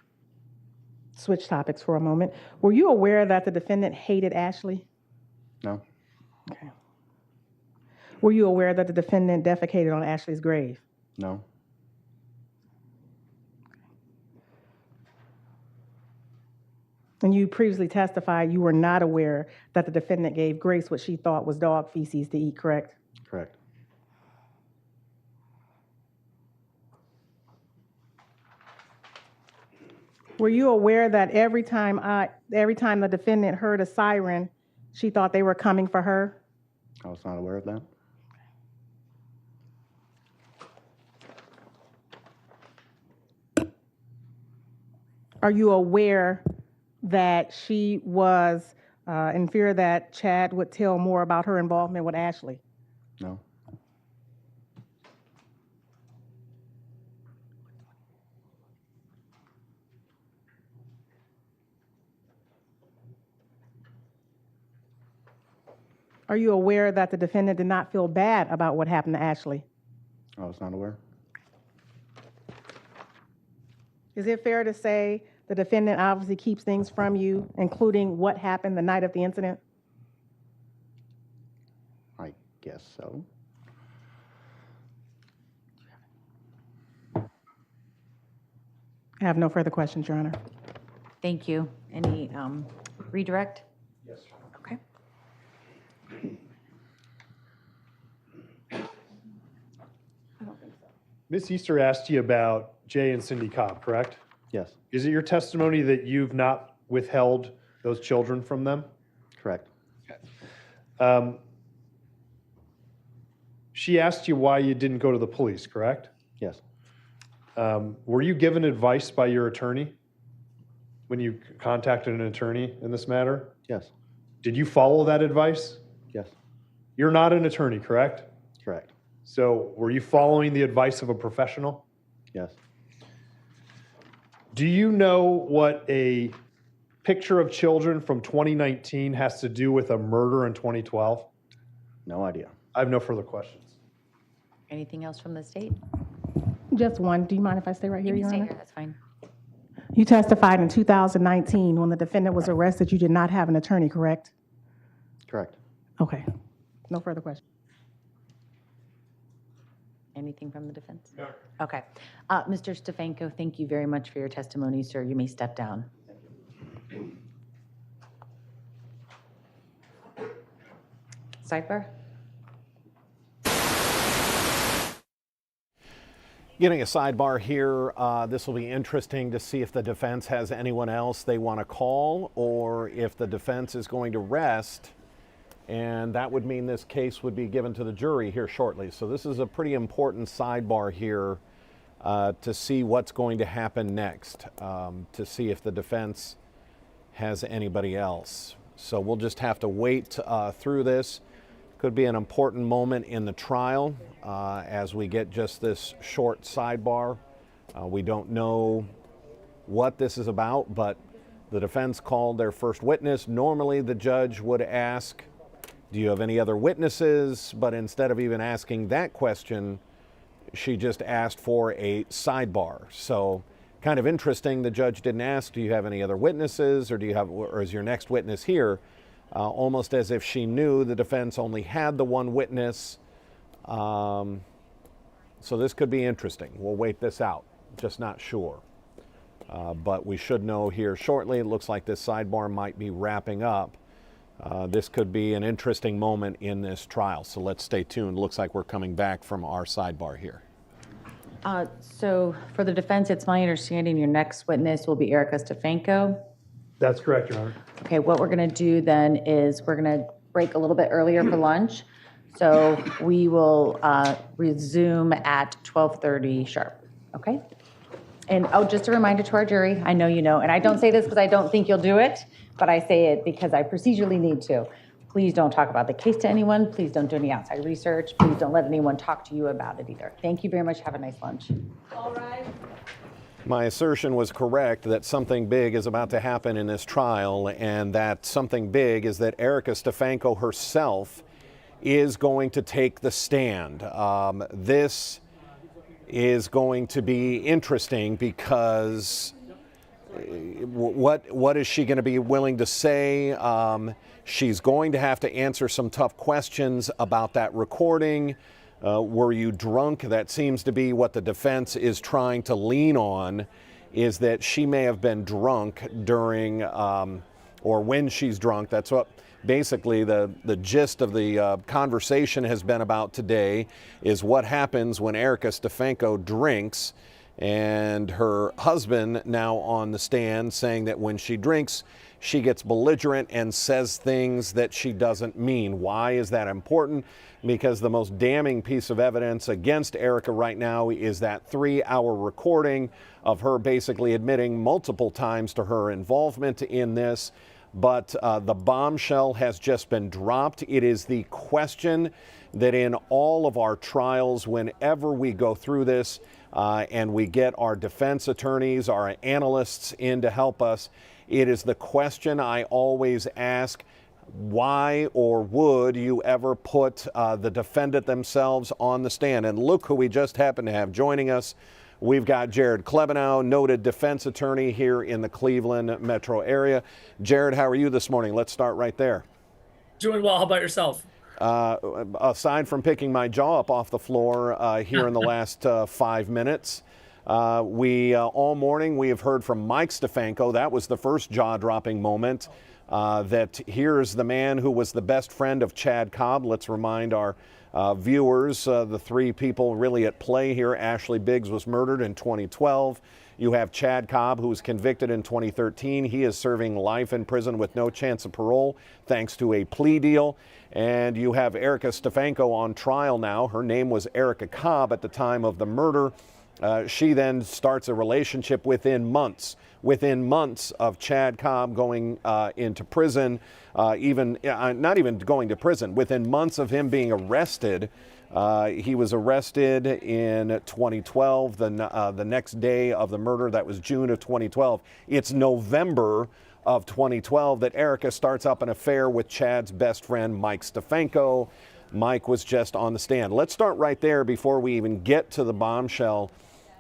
switch topics for a moment, were you aware that the defendant hated Ashley? No, Okay. Were you aware that the defendant defecated on Ashley's grave? no, And you previously testified you were not aware that the defendant gave Grace what she thought was dog feces to eat, correct? correct. Were you aware that every time the defendant heard a siren, she thought they were coming for her? I was not aware of that. Are you aware that she was in fear that Chad would tell more about her involvement with Ashley? No, Are you aware that the defendant did not feel bad about what happened to Ashley? I was not aware. Is it fair to say the defendant obviously keeps things from you, including what happened the night of the incident? I guess so. I have no further questions, Your Honor. Thank you. Any redirect? Yes. Okay. Ms. Easter asked you about Jay and Cindy Cobb, correct? Yes, Is it your testimony that you've not withheld those children from them? correct. She asked you why you didn't go to the police, correct? Yes, Were you given advice by your attorney when you contacted an attorney in this matter? yes, Did you follow that advice? yes, You're not an attorney, correct? correct. So were you following the advice of a professional? Yes, Do you know what a picture of children from 2019 has to do with a murder in 2012? no idea. I have no further questions. Anything else from the state? Just one. Do you mind if I stay right here, You Your can stay Honor? here, that's fine. You testified in 2019 when the defendant was arrested. You did not have an attorney, correct? Correct. Okay. No further questions. Anything from the defense? No. Okay. Mr. Stefanko, thank you very much for your testimony, sir. You may step down. Sidebar? Getting a sidebar here, this will be interesting to see if the defense has anyone else they want to call or if the defense is going to rest, and that would mean this case would be given to the jury here shortly. So this is a pretty important sidebar here to see what's going to happen next, to see if the defense has anybody else. So we'll just have to wait through this. Could be an important moment in the trial as we get just this short sidebar. We don't know what this is about, but the defense called their first witness. Normally the judge would ask, do you have any other witnesses? But instead of even asking that question, she just asked for a sidebar. So kind of interesting, the judge didn't ask, do you have any other witnesses, or is your next witness here? Almost as if she knew the defense only had the one witness. So this could be interesting. We'll wait this out, just not sure. But we should know here shortly. It looks like this sidebar might be wrapping up. This could be an interesting moment in this trial. So let's stay tuned. Looks like we're coming back from our sidebar here. So for the defense, it's my understanding your next witness will be Erica Stefanko. That's correct, Your Honor. Okay, what we're going to do then is we're going to break a little bit earlier for lunch. So we will resume at 12:30 sharp, okay? And just a reminder to our jury, I know you know, and I don't say this because I don't think you'll do it, but I say it because I procedurally need to. Please don't talk about the case to anyone. Please don't do any outside research. Please don't let anyone talk to you about it either. Thank you very much. Have a nice lunch. All right. My assertion was correct that something big is about to happen in this trial, and that something big is that Erica Stefanko herself is going to take the stand. This is going to be interesting because what is she going to be willing to say? She's going to have to answer some tough questions about that recording. Were you drunk? That seems to be what the defense is trying to lean on, is that she may have been drunk during or when she's drunk. That's what basically the gist of the conversation has been about today, is what happens when Erica Stefanko drinks. And her husband now on the stand saying that when she drinks, she gets belligerent and says things that she doesn't mean. Why is that important? Because the most damning piece of evidence against Erica right now is that 3-hour recording of her basically admitting multiple times to her involvement in this. But the bombshell has just been dropped. It is the question that in all of our trials, whenever we go through this and we get our defense attorneys, our analysts in to help us, it is the question I always ask: why or would you ever put the defendant themselves on the stand? And look who we just happen to have joining us. We've got Jared Klebanow, noted defense attorney here in the Cleveland metro area. Jared, how are you this morning? Let's start right there. Doing well. How about yourself? Aside from picking my jaw up off the floor here in the last 5 minutes, all morning we have heard from Mike Stefanko. That was the first jaw-dropping moment. That here's the man who was the best friend of Chad Cobb. Let's remind our viewers, the three people really at play here. Ashley Biggs was murdered in 2012. You have Chad Cobb, who was convicted in 2013. He is serving life in prison with no chance of parole, thanks to a plea deal. And you have Erica Stefanko on trial now. Her name was Erica Cobb at the time of the murder. She then starts a relationship within months of Chad Cobb going into prison, not even going to prison, within months of him being arrested. He was arrested in 2012, the next day of the murder. That was June of 2012. It's November of 2012 that Erica starts up an affair with Chad's best friend, Mike Stefanko. Mike was just on the stand. Let's start right there before we even get to the bombshell.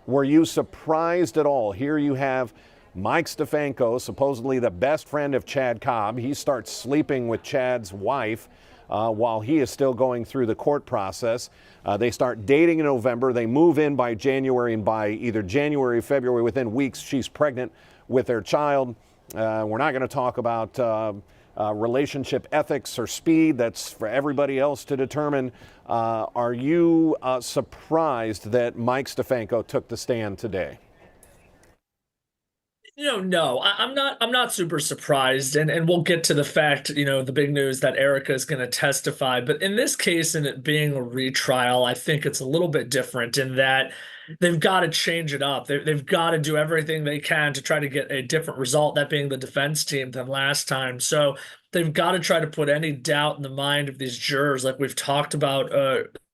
Were you surprised at all? Here you have Mike Stefanko, supposedly the best friend of Chad Cobb. He starts sleeping with Chad's wife while he is still going through the court process. They start dating in November. They move in by January, and by either January or February, within weeks, she's pregnant with their child. We're not going to talk about relationship ethics or speed. That's for everybody else to determine. Are you surprised that Mike Stefanko took the stand today? No, I'm not super surprised, and we'll get to the fact, the big news that Erica is going to testify. But in this case, and it being a retrial, I think it's a little bit different in that they've got to change it up. They've got to do everything they can to try to get a different result, that being the defense team, than last time. So they've got to try to put any doubt in the mind of these jurors, like we've talked about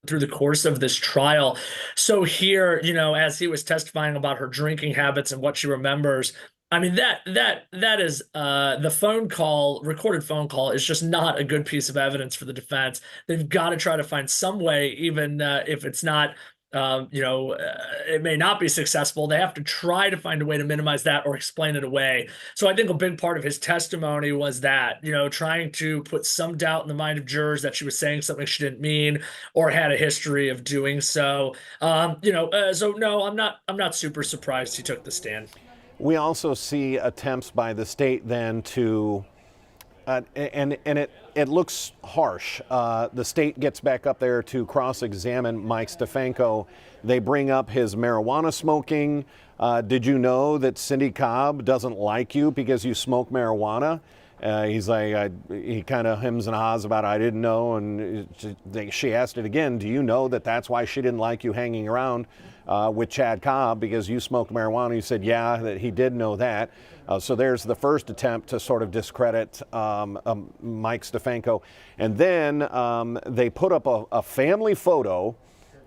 through the course of this trial. So here, as he was testifying about her drinking habits and what she remembers, I mean, that is the phone call, recorded phone call, is just not a good piece of evidence for the defense. They've got to try to find some way, even if it's not, it may not be successful. They have to try to find a way to minimize that or explain it away. So I think a big part of his testimony was that, trying to put some doubt in the mind of jurors that she was saying something she didn't mean or had a history of doing so. So no, I'm not super surprised he took the stand. We also see attempts by the state then to, and it looks harsh. The state gets back up there to cross-examine Mike Stefanko. They bring up his marijuana smoking. Did you know that Cindy Cobb doesn't like you because you smoke marijuana? He's like, he kind of hems and haws about, I didn't know. And she asked it again, do you know that that's why she didn't like you hanging around with Chad Cobb because you smoked marijuana? He said, yeah, that he did know that. So there's the first attempt to sort of discredit Mike Stefanko. And then they put up a family photo.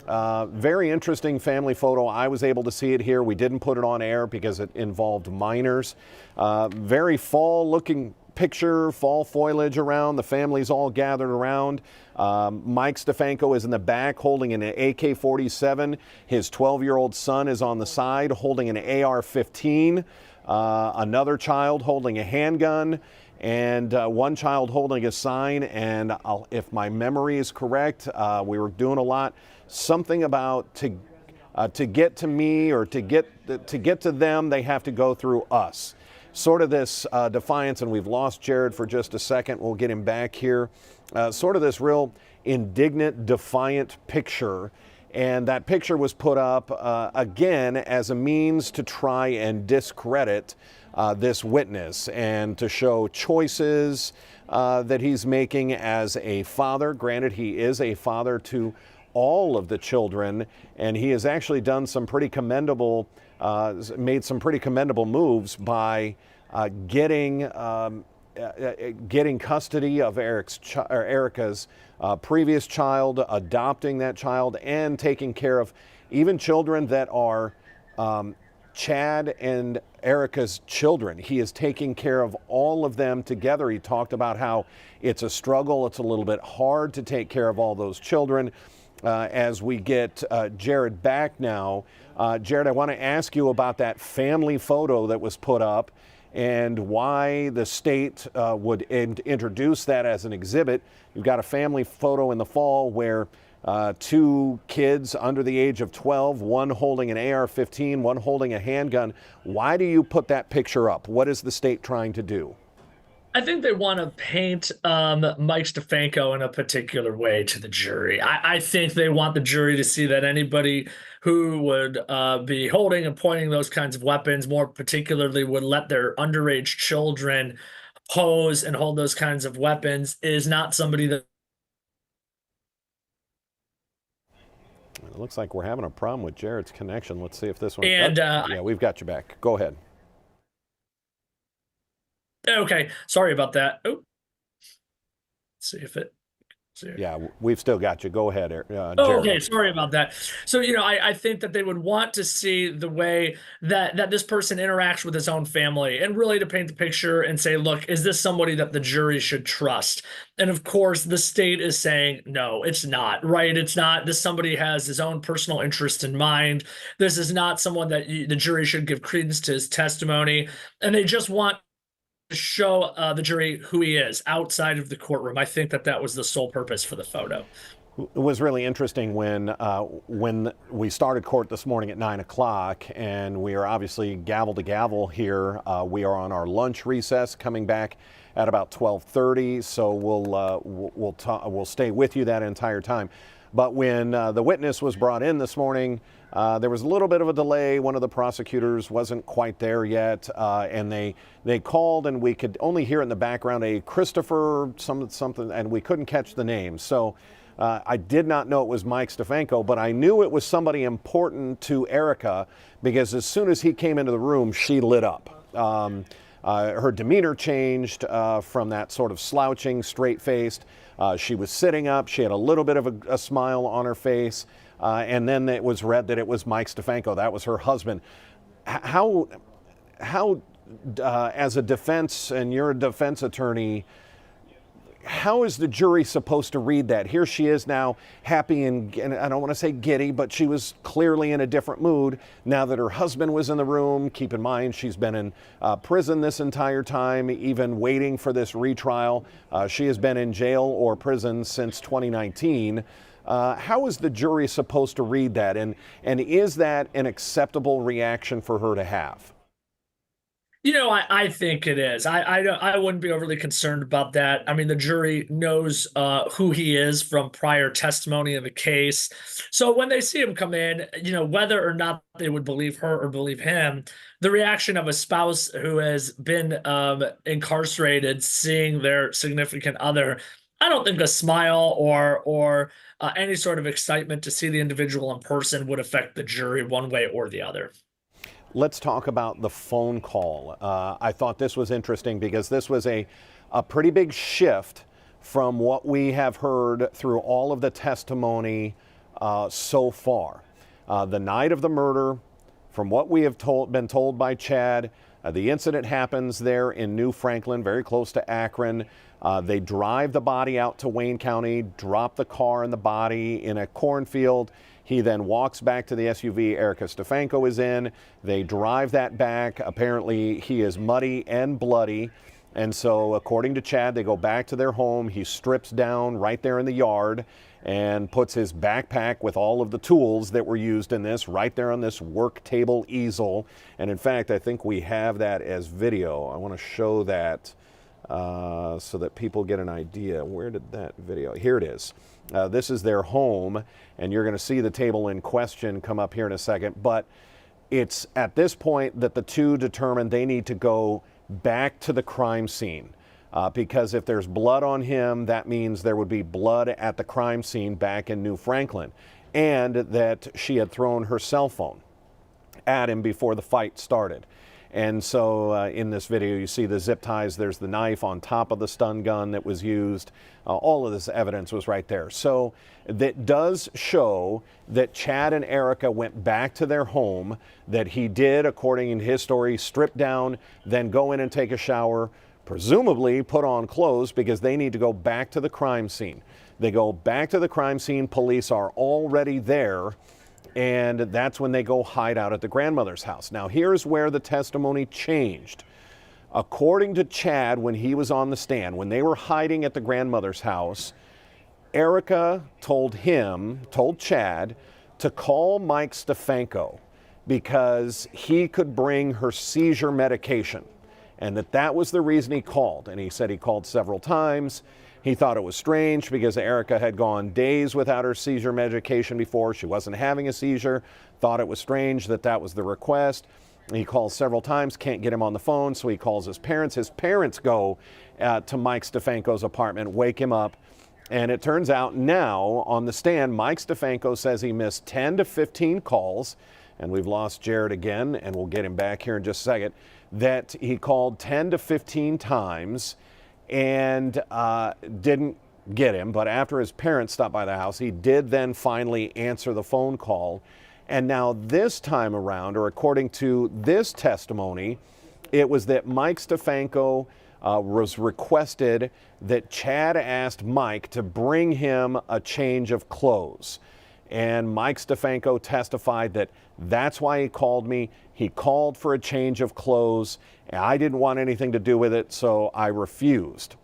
Very interesting family photo. I was able to see it here. We didn't put it on air because it involved minors. Very fall-looking picture, fall foliage around. The family's all gathered around. Mike Stefanko is in the back holding an AK-47. His 12-year-old son is on the side holding an AR-15. Another child holding a handgun. And one child holding a sign. And if my memory is correct, we were doing a lot. Something about to get to me or to get to them, they have to go through us. Sort of this defiance, and we've lost Jared for just a second. We'll get him back here. Sort of this real indignant, defiant picture. And that picture was put up again as a means to try and discredit this witness and to show choices that he's making as a father. Granted, he is a father to all of the children, and he has actually done some pretty commendable, made some pretty commendable moves by getting custody of Erica's previous child, adopting that child, and taking care of even children that are Chad and Erica's children. He is taking care of all of them together. He talked about how it's a struggle. It's a little bit hard to take care of all those children. As we get Jared back now. Jared, I want to ask you about that family photo that was put up and why the state would introduce that as an exhibit. You've got a family photo in the fall where two kids under the age of 12, one holding an AR-15, one holding a handgun. Why do you put that picture up? What is the state trying to do? I think they want to paint Mike Stefanko in a particular way to the jury. I think they want the jury to see that anybody who would be holding and pointing those kinds of weapons, more particularly would let their underage children pose and hold those kinds of weapons, is not somebody that... It looks like we're having a problem with Jared's connection. Let's see if this one... And, yeah, we've got you back. Go ahead. Okay, sorry about that. Oh, let's see if it... Yeah, we've still got you. Go ahead, Jared. Okay, sorry about that. So, I think that they would want to see the way that this person interacts with his own family and really to paint the picture and say, look, is this somebody that the jury should trust? And of course, the state is saying, no, it's not, right? It's not. This somebody has his own personal interest in mind. This is not someone that the jury should give credence to his testimony. And they just want to show the jury who he is outside of the courtroom. I think that was the sole purpose for the photo. It was really interesting when we started court this morning at 9 o'clock, and we are obviously gavel to gavel here. We are on our lunch recess, coming back at about 12:30. So we'll stay with you that entire time. But when the witness was brought in this morning, there was a little bit of a delay. One of the prosecutors wasn't quite there yet, and they called, and we could only hear in the background a Christopher something, and we couldn't catch the name. So I did not know it was Mike Stefanko, but I knew it was somebody important to Erica because as soon as he came into the room, she lit up. Her demeanor changed from that sort of slouching, straight-faced. She was sitting up. She had a little bit of a smile on her face. And then it was read that it was Mike Stefanko. That was her husband. How as a defense, and you're a defense attorney, how is the jury supposed to read that? Here she is now happy and I don't want to say giddy, but she was clearly in a different mood now that her husband was in the room. Keep in mind, she's been in prison this entire time, even waiting for this retrial. She has been in jail or prison since 2019. How is the jury supposed to read that? And is that an acceptable reaction for her to have? I think it is. I wouldn't be overly concerned about that. I mean, the jury knows who he is from prior testimony in the case. So when they see him come in, whether or not they would believe her or believe him, the reaction of a spouse who has been incarcerated, seeing their significant other, I don't think a smile or any sort of excitement to see the individual in person would affect the jury one way or the other. Let's talk about the phone call. I thought this was interesting because this was a pretty big shift from what we have heard through all of the testimony so far. The night of the murder, from what we have been told by Chad, the incident happens there in New Franklin, very close to Akron. They drive the body out to Wayne County, drop the car and the body in a cornfield. He then walks back to the SUV Erica Stefanko is in. They drive that back. Apparently, he is muddy and bloody. And so, according to Chad, they go back to their home. He strips down right there in the yard and puts his backpack with all of the tools that were used in this right there on this work table easel. And in fact, I think we have that as video. I want to show that so that people get an idea. Where did that video? Here it is. This is their home, and you're going to see the table in question come up here in a second. But it's at this point that the two determine they need to go back to the crime scene. Because if there's blood on him, that means there would be blood at the crime scene back in New Franklin, and that she had thrown her cell phone at him before the fight started. And so in this video, you see the zip ties. There's the knife on top of the stun gun that was used. All of this evidence was right there. So that does show that Chad and Erica went back to their home, that he did, according to his story, strip down, then go in and take a shower, presumably put on clothes because they need to go back to the crime scene. They go back to the crime scene. Police are already there. And that's when they go hide out at the grandmother's house. Now, here's where the testimony changed. According to Chad, when he was on the stand, when they were hiding at the grandmother's house, Erica told Chad to call Mike Stefanko because he could bring her seizure medication, and that was the reason he called. And he said he called several times. He thought it was strange because Erica had gone days without her seizure medication before. She wasn't having a seizure. Thought it was strange that was the request. He calls several times, can't get him on the phone, so he calls his parents. His parents go to Mike Stefanko's apartment, wake him up, and it turns out now on the stand, Mike Stefanko says he missed 10 to 15 calls, and we've lost Jared again, and we'll get him back here in just a second, that he called 10 to 15 times and didn't get him. But after his parents stopped by the house, he did then finally answer the phone call. And now this time around, or according to this testimony, it was that Mike Stefanko was requested that Chad asked Mike to bring him a change of clothes. And Mike Stefanko testified that that's why he called me. He called for a change of clothes. I didn't want anything to do with it, so I refused.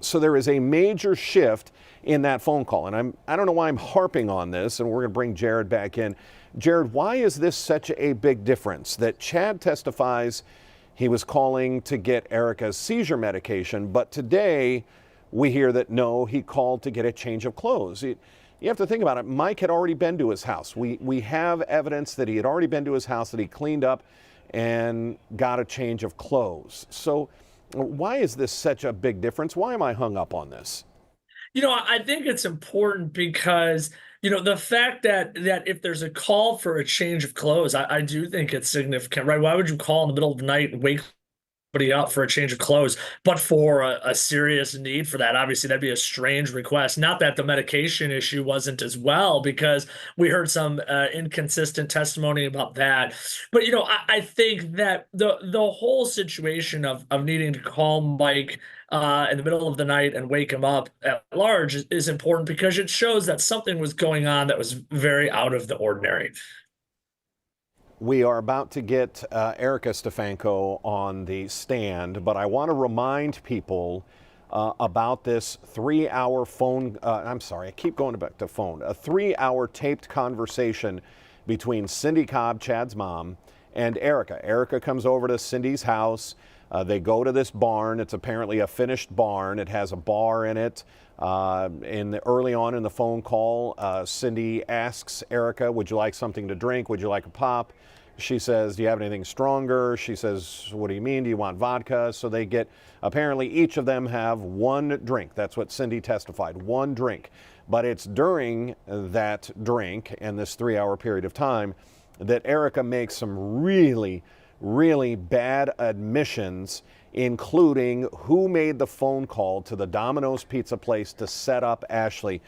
So there is a major shift in that phone call. And I don't know why I'm harping on this, and we're going to bring Jared back in. Jared, why is this such a big difference that Chad testifies he was calling to get Erica's seizure medication, but today we hear that no, he called to get a change of clothes? You have to think about it. Mike had already been to his house. We have evidence that he had already been to his house, that he cleaned up and got a change of clothes. So why is this such a big difference? Why am I hung up on this? I think it's important because, the fact that if there's a call for a change of clothes, I do think it's significant, right? Why would you call in the middle of the night and wake somebody up for a change of clothes, but for a serious need for that? Obviously, that'd be a strange request. Not that the medication issue wasn't as well, because we heard some inconsistent testimony about that. But, I think that the whole situation of needing to call Mike in the middle of the night and wake him up at large is important because it shows that something was going on that was very out of the ordinary. We are about to get Erica Stefanko on the stand, but I want to remind people about this 3-hour phone, I keep going back to phone, a 3-hour taped conversation between Cindy Cobb, Chad's mom, and Erica. Erica comes over to Cindy's house. They go to this barn. It's apparently a finished barn. It has a bar in it. Early on in the phone call, Cindy asks Erica, would you like something to drink? Would you like a pop? She says, do you have anything stronger? She says, what do you mean? Do you want vodka? So they get, apparently each of them have one drink. That's what Cindy testified, one drink. But it's during that drink and this 3-hour period of time that Erica makes some really bad admissions, including who made the phone call to the Domino's Pizza place to set up Ashley.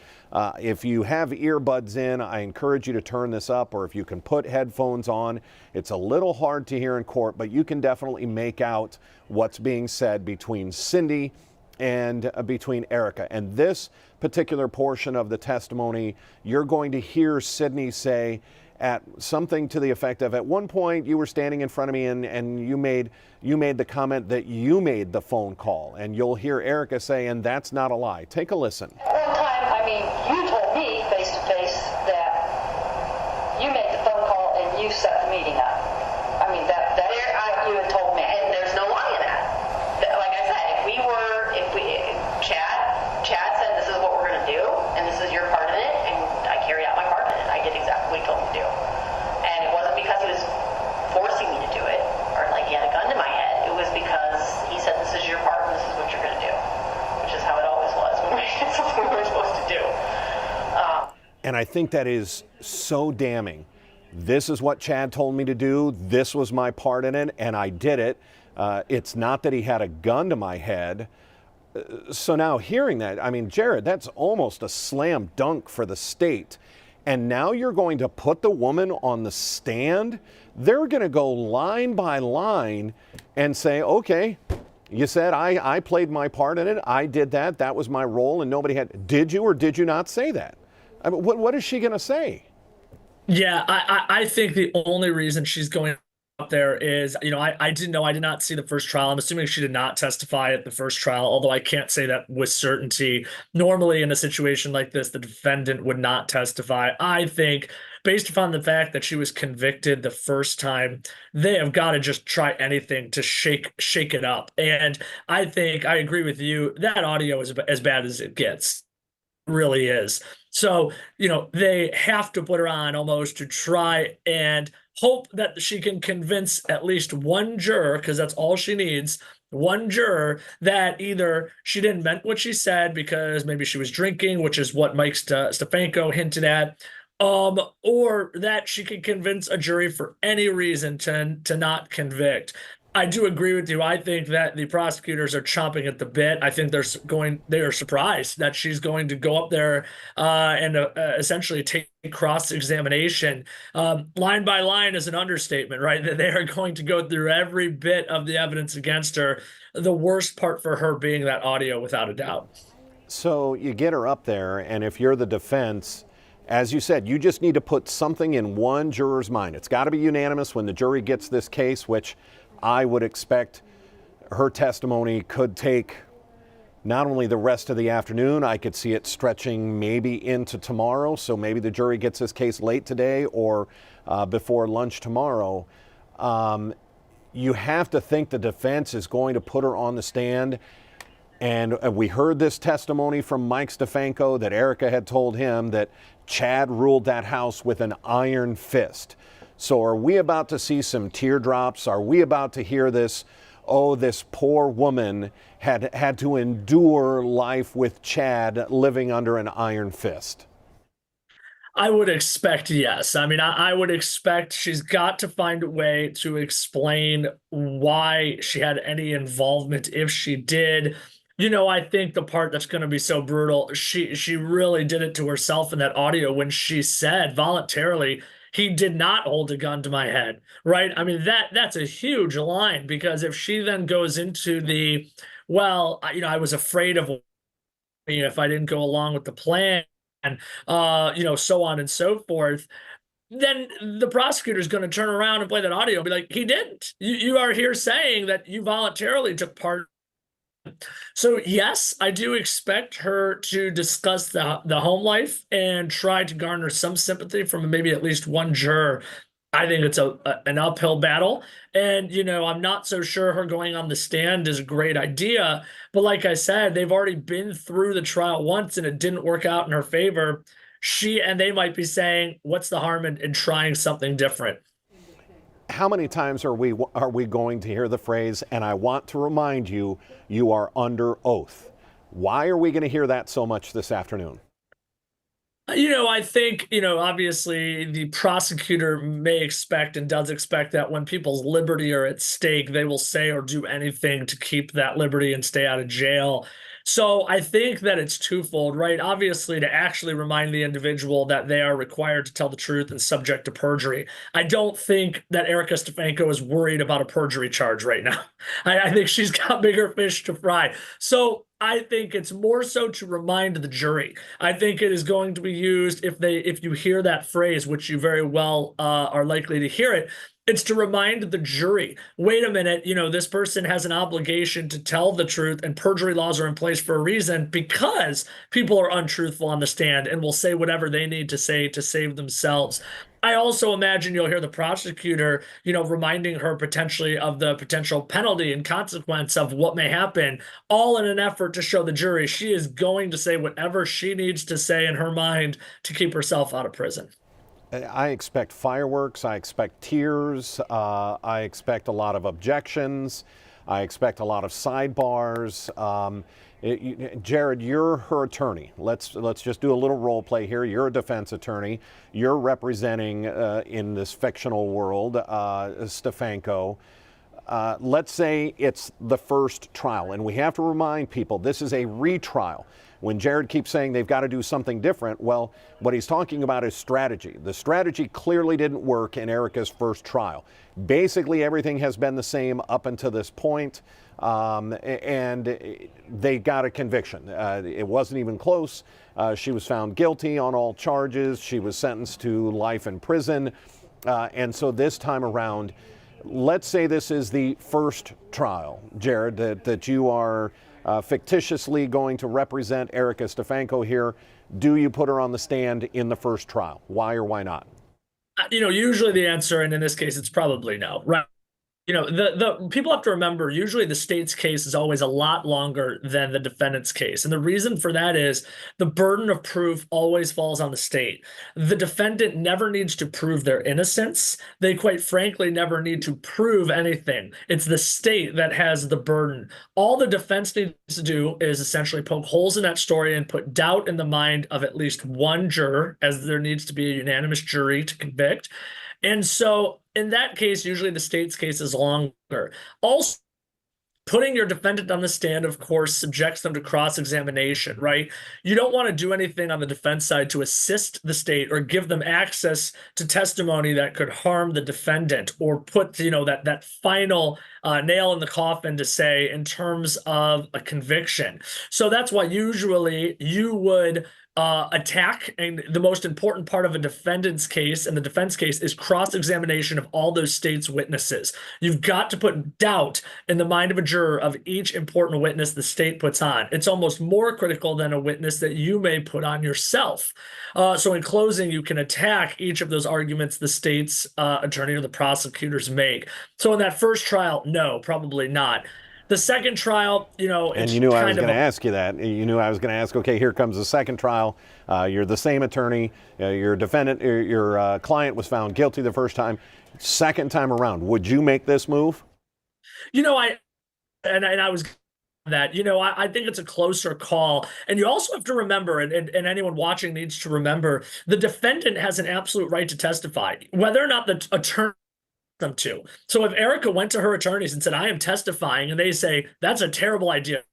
If you have earbuds in, I encourage you to turn this up, or if you can put headphones on. It's a little hard to hear in court, but you can definitely make out what's being said between Cindy and between Erica. And this particular portion of the testimony, you're going to hear Sydney say at something to the effect of, at one point you were standing in front of me and you made the comment that you made the phone call. And you'll hear Erica say, and that's not a lie. Take a listen. One time, I mean, you told me face to face that you made the phone call and you set the meeting up. I mean, you had told me, and there's no lie in that. Like I said, Chad said this is what we're going to do, and this is your part in it, and I carried out my part in it. I did exactly what he told me to do. And it wasn't because he was forcing me to do it, or like he had a gun to my head. It was because he said this is your part and this is what you're going to do, which is how it always was when we did something we were supposed to do. And I think that is so damning. This is what Chad told me to do. This was my part in it, and I did it. It's not that he had a gun to my head. So now hearing that, I mean, Jared, that's almost a slam dunk for the state. And now you're going to put the woman on the stand? They're going to go line by line and say, okay, you said I played my part in it. I did that. That was my role, and nobody had. Did you or did you not say that? I mean, what is she going to say? Yeah, I think the only reason she's going up there is, I didn't know, I did not see the first trial. I'm assuming she did not testify at the first trial, although I can't say that with certainty. Normally in a situation like this, the defendant would not testify. I think based upon the fact that she was convicted the first time, they have got to just try anything to shake it up. And I think I agree with you. That audio is as bad as it gets. Really is. So, they have to put her on almost to try and hope that she can convince at least one juror, because that's all she needs, one juror, that either she didn't meant what she said because maybe she was drinking, which is what Mike Stefanko hinted at, or that she could convince a jury for any reason to not convict. I do agree with you. I think that the prosecutors are chomping at the bit. I think they are surprised that she's going to go up there and essentially take cross-examination. Line by line is an understatement, right? That they are going to go through every bit of the evidence against her. The worst part for her being that audio, without a doubt. So you get her up there, and if you're the defense, as you said, you just need to put something in one juror's mind. It's got to be unanimous when the jury gets this case, which I would expect her testimony could take not only the rest of the afternoon, I could see it stretching maybe into tomorrow. So maybe the jury gets this case late today or before lunch tomorrow. You have to think the defense is going to put her on the stand. And we heard this testimony from Mike Stefanko that Erica had told him that Chad ruled that house with an iron fist. So are we about to see some teardrops? Are we about to hear this, oh, this poor woman had to endure life with Chad living under an iron fist? I would expect yes. I mean, I would expect she's got to find a way to explain why she had any involvement if she did. I think the part that's going to be so brutal, she really did it to herself in that audio when she said voluntarily, he did not hold a gun to my head, right? I mean, that's a huge line, because if she then goes into the, well, I was afraid of if I didn't go along with the plan, and, so on and so forth, then the prosecutor is going to turn around and play that audio and be like, he didn't. You are here saying that you voluntarily took part. So yes, I do expect her to discuss the home life and try to garner some sympathy from maybe at least one juror. I think it's an uphill battle. And, I'm not so sure her going on the stand is a great idea. But like I said, they've already been through the trial once and it didn't work out in her favor. They might be saying, what's the harm in trying something different? How many times are we going to hear the phrase, and I want to remind you, you are under oath? Why are we going to hear that so much this afternoon? I think, obviously the prosecutor may expect and does expect that when people's liberty are at stake, they will say or do anything to keep that liberty and stay out of jail. So I think that it's twofold, right? Obviously, to actually remind the individual that they are required to tell the truth and subject to perjury. I don't think that Erica Stefanko is worried about a perjury charge right now. I think she's got bigger fish to fry. So I think it's more so to remind the jury. I think it is going to be used if you hear that phrase, which you very well are likely to hear it. It's to remind the jury, wait a minute, this person has an obligation to tell the truth, and perjury laws are in place for a reason because people are untruthful on the stand and will say whatever they need to say to save themselves. I also imagine you'll hear the prosecutor, reminding her potentially of the potential penalty and consequence of what may happen, all in an effort to show the jury she is going to say whatever she needs to say in her mind to keep herself out of prison. I expect fireworks, I expect tears, I expect a lot of objections, I expect a lot of sidebars. Jared, you're her attorney. Let's just do a little role play here. You're a defense attorney. You're representing in this fictional world Stefanko. Let's say it's the first trial, and we have to remind people this is a retrial. When Jared keeps saying they've got to do something different, well, what he's talking about is strategy. The strategy clearly didn't work in Erica's first trial. Basically, everything has been the same up until this point, and they got a conviction. It wasn't even close. She was found guilty on all charges. She was sentenced to life in prison. And so this time around, let's say this is the first trial, Jared, that you are fictitiously going to represent Erica Stefanko here. Do you put her on the stand in the first trial? Why or why not? Usually the answer, and in this case, it's probably no, right? The people have to remember, usually the state's case is always a lot longer than the defendant's case. And the reason for that is the burden of proof always falls on the state. The defendant never needs to prove their innocence. They quite frankly never need to prove anything. It's the state that has the burden. All the defense needs to do is essentially poke holes in that story and put doubt in the mind of at least one juror, as there needs to be a unanimous jury to convict. And so in that case, usually the state's case is longer. Also, putting your defendant on the stand, of course, subjects them to cross-examination, right? You don't want to do anything on the defense side to assist the state or give them access to testimony that could harm the defendant or put, that final nail in the coffin, to say, in terms of a conviction. So that's why usually you would attack, and the most important part of a defendant's case and the defense case is cross-examination of all those state's witnesses. You've got to put doubt in the mind of a juror of each important witness the state puts on. It's almost more critical than a witness that you may put on yourself. So in closing, you can attack each of those arguments the state's attorney or the prosecutors make. So in that first trial, no, probably not. The second trial, and you knew I was going to ask you that. You knew I was going to ask, okay, here comes the second trial. You're the same attorney. Your defendant, your client was found guilty the first time. Second time around, would you make this move? I was that, I think it's a closer call. And you also have to remember, and anyone watching needs to remember, the defendant has an absolute right to testify, whether or not the attorney them to. So if Erica went to her attorneys and said, I am testifying, and they say, that's a terrible idea,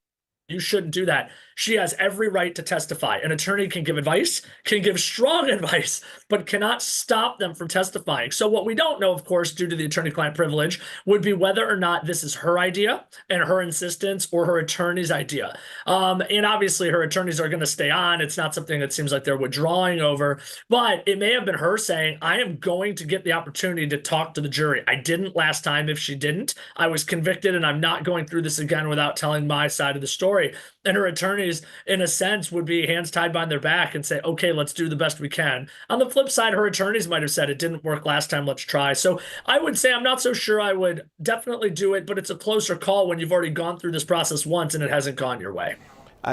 you shouldn't do that, she has every right to testify. An attorney can give advice, can give strong advice, but cannot stop them from testifying. So what we don't know, of course, due to the attorney-client privilege, would be whether or not this is her idea and her insistence or her attorney's idea. And obviously her attorneys are going to stay on. It's not something that seems like they're withdrawing over, but it may have been her saying, I am going to get the opportunity to talk to the jury. I didn't last time. If she didn't, I was convicted, and I'm not going through this again without telling my side of the story. story. And her attorneys, in a sense, would be hands tied behind their back and say, okay, let's do the best we can. On the flip side, her attorneys might have said it didn't work last time, let's try. So I would say I'm not so sure I would definitely do it, but it's a closer call when you've already gone through this process once and it hasn't gone your way.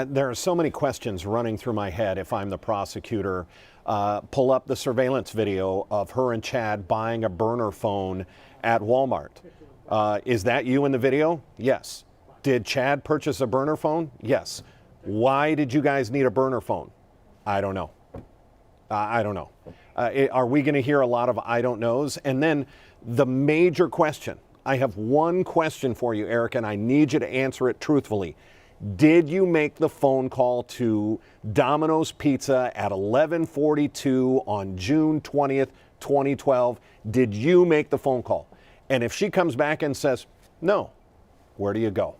There are so many questions running through my head if I'm the prosecutor. Pull up the surveillance video of her and Chad buying a burner phone at Walmart. Is that you in the video? Yes. Did Chad purchase a burner phone? Yes. Why did you guys need a burner phone? I don't know. I don't know. Are we going to hear a lot of I don't knows? And then the major question. I have one question for you, Eric, and I need you to answer it truthfully. Did you make the phone call to Domino's Pizza at 11:42 on June 20th, 2012? Did you make the phone call? And if she comes back and says, no, where do you go?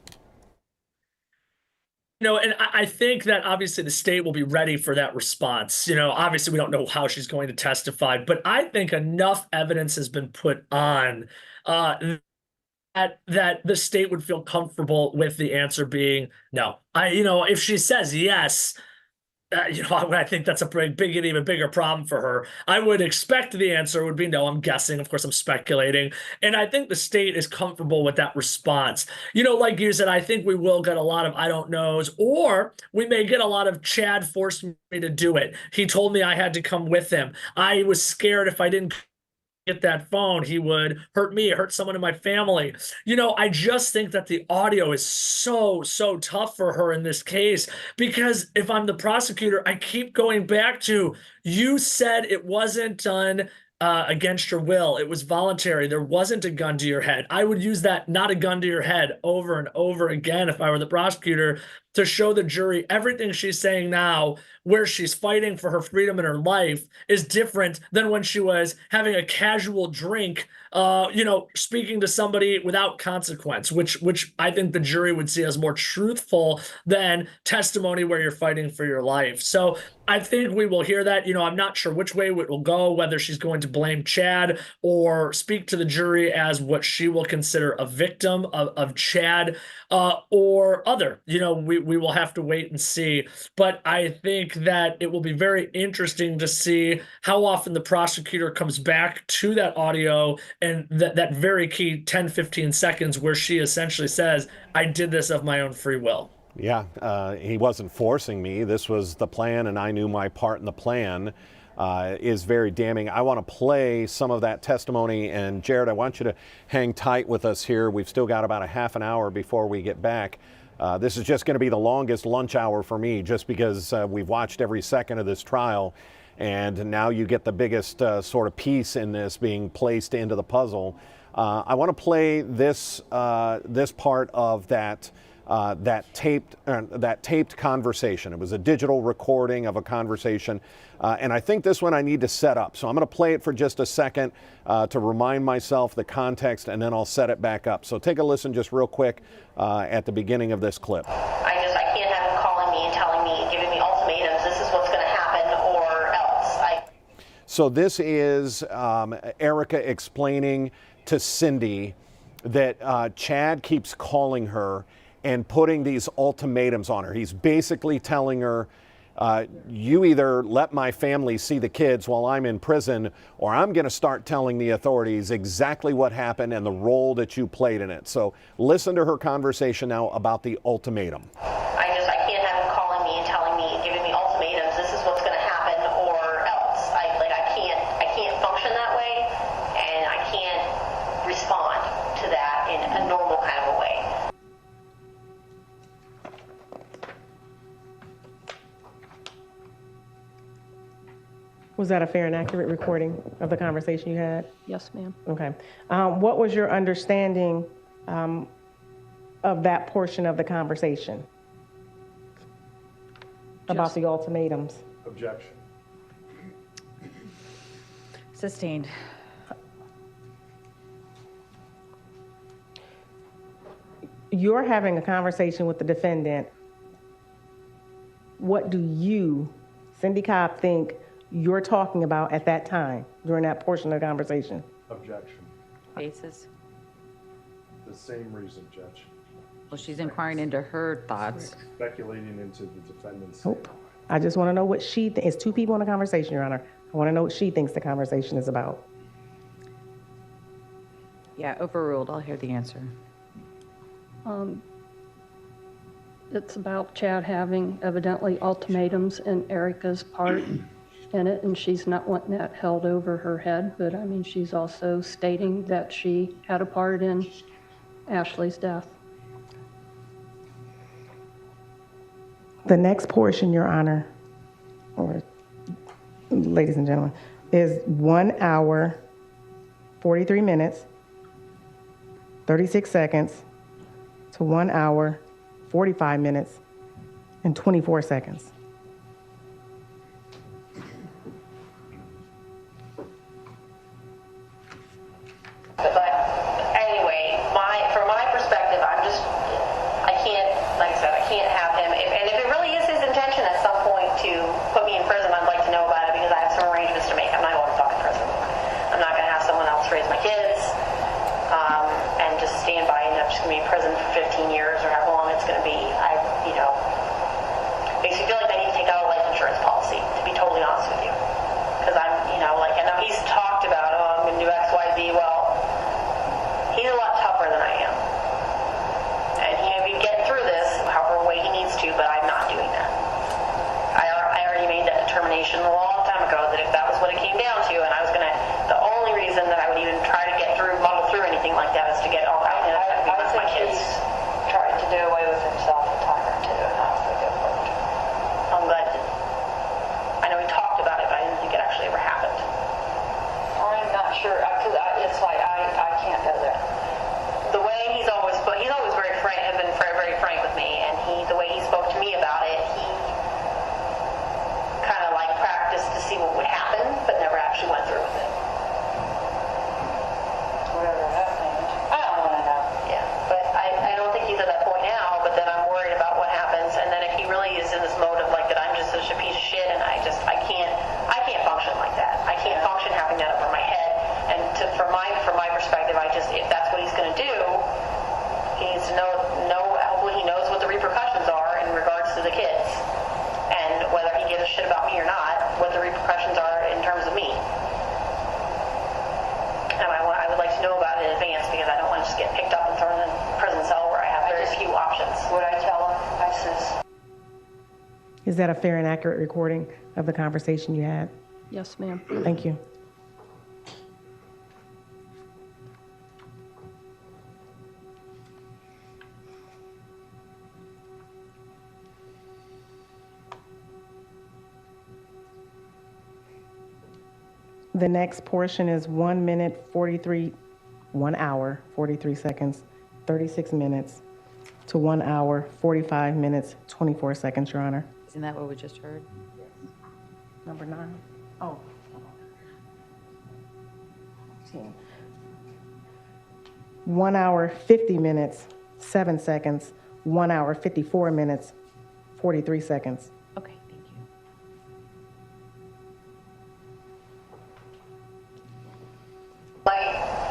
And I think that obviously the state will be ready for that response. Obviously we don't know how she's going to testify, but I think enough evidence has been put on that the state would feel comfortable with the answer being no. If she says yes, I think that's a big and even bigger problem for her. I would expect the answer would be no. I'm guessing. Of course, I'm speculating. And I think the state is comfortable with that response. Like you said, I think we will get a lot of I don't knows, or we may get a lot of Chad forced me to do it. He told me I had to come with him. I was scared if I didn't get that phone, he would hurt me, hurt someone in my family. I just think that the audio is so tough for her in this case, because if I'm the prosecutor, I keep going back to, you said it wasn't done against your will. It was voluntary. There wasn't a gun to your head. I would use that not a gun to your head over and over again if I were the prosecutor, to show the jury everything she's saying now, where she's fighting for her freedom in her life, is different than when she was having a casual drink, speaking to somebody without consequence, which I think the jury would see as more truthful than testimony where you're fighting for your life. So I think we will hear that. I'm not sure which way it will go, whether she's going to blame Chad or speak to the jury as what she will consider a victim of Chad, or other. We will have to wait and see. But I think that it will be very interesting to see how often the prosecutor comes back to that audio and that very key 10, 15 seconds where she essentially says, I did this of my own free will. Yeah, he wasn't forcing me. This was the plan, and I knew my part in the plan. Is very damning. I want to play some of that testimony, and Jared, I want you to hang tight with us here. We've still got about a half an hour before we get back. This is just going to be the longest lunch hour for me, just because we've watched every second of this trial, and now you get the biggest sort of piece in this being placed into the puzzle. I want to play this part of that taped conversation. It was a digital recording of a conversation, and I think this one I need to set up. So I'm going to play it for just a second to remind myself the context, and then I'll set it back up. So take a listen just real quick at the beginning of this clip. I can't have him calling me and telling me, giving me ultimatums, this is what's going to happen or else. So this is Erica explaining to Cindy that Chad keeps calling her and putting these ultimatums on her. He's basically telling her, you either let my family see the kids while I'm in prison, or I'm going to start telling the authorities exactly what happened and the role that you played in it. So listen to her conversation now about the ultimatum. I can't have him calling me and telling me, giving me ultimatums, this is what's going to happen or else. I can't function that way, and I can't respond to that in a normal kind of a way. Was that a fair and accurate recording of the conversation you had? Yes, ma'am. Okay. What was your understanding of that portion of the conversation about the ultimatums? Objection. Sustained. You're having a conversation with the defendant. What do you, Cindy Cobb, think you're talking about at that time during that portion of the conversation? Objection. Basis. The same reason, Judge. Well, she's inquiring into her thoughts. Speculating into the defendant's. Nope. I just want to know what it's two people in a conversation, Your Honor. I want to know what she thinks the conversation is about. Yeah, overruled. I'll hear the answer. It's about Chad having evidently ultimatums in Erica's part in it, and she's not wanting that held over her head. But I mean, she's also stating that she had a part in Ashley's death. The next portion, Your Honor, or ladies and gentlemen, is 1 hour, 43 minutes, 36 seconds to 1 hour, 45 minutes, and 24 seconds. But anyway, from my perspective, I can't, like I said, I can't have him. And if it really is his intention at some point to put me in prison, I'd like to know about it because I have some arrangements to make. I'm not going to fucking prison. I'm not going to have someone else raise my kids and just stand by and I'm just going to be in prison for 15 years or however long it's going to be. Makes me feel like I need to take out a life insurance policy, to be totally honest with you. Because I know he's talked about, I'm going to do X, Y, Z. Well, he's a lot tougher than I am. And he may be getting through this however way he needs to, but I'm not doing that. I already made that determination a long time ago that if that was what it came down to, and I was going to, the only reason that I would even try to get through, muddle through anything like that is to get all that. I think he's tried to do away with himself a time or two, and I don't think it worked. I'm glad it didn't. I know he talked about it, but I didn't think it actually ever happened. I'm not sure, because it's like, I can't go there. The way he's always very frank, has been very frank with me, and the way he spoke to me about it, he kind of like practiced to see what would happen, but never actually went through with it. Whatever that means. I don't want to know. Yeah, but I don't think he's at that point now, but then I'm worried about what happens, and then if he really is in this mode of like that I'm just such a piece of shit, and I can't function like that. I can't function having that over my head, and from my perspective, if that's what he's going to do, he needs to hopefully he knows what the repercussions are in regards to the kids, and whether he gives a shit about me or not, what the repercussions are in terms of me. And I would like to know about it in advance because I don't want to just get picked up and thrown in a prison cell where I have very few options. Would I tell him? I says. Is that a fair and accurate recording of the conversation you had? Yes, ma'am. Thank you. The next portion is 1 hour, 43 seconds, 36 minutes to 1 hour, 45 minutes, 24 seconds, Your Honor. Isn't that what we just heard? Number 9. Oh. 10. 1 hour, 50 minutes, 7 seconds, 1 hour, 54 minutes, 43 seconds. Okay, thank you.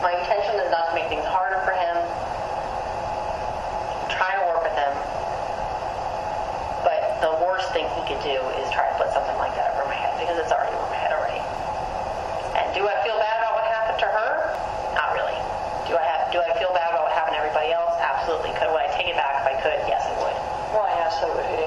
My intention is not to make things harder for him. I'm trying to work with him. But the worst thing he could do is try to put something like that over my head because it's already over my head already. And do I feel bad about what happened to her? Not really. Do I feel bad about what happened to everybody else? Absolutely. Would I take it back if I could? Yes, I would. Well, yeah, so would he.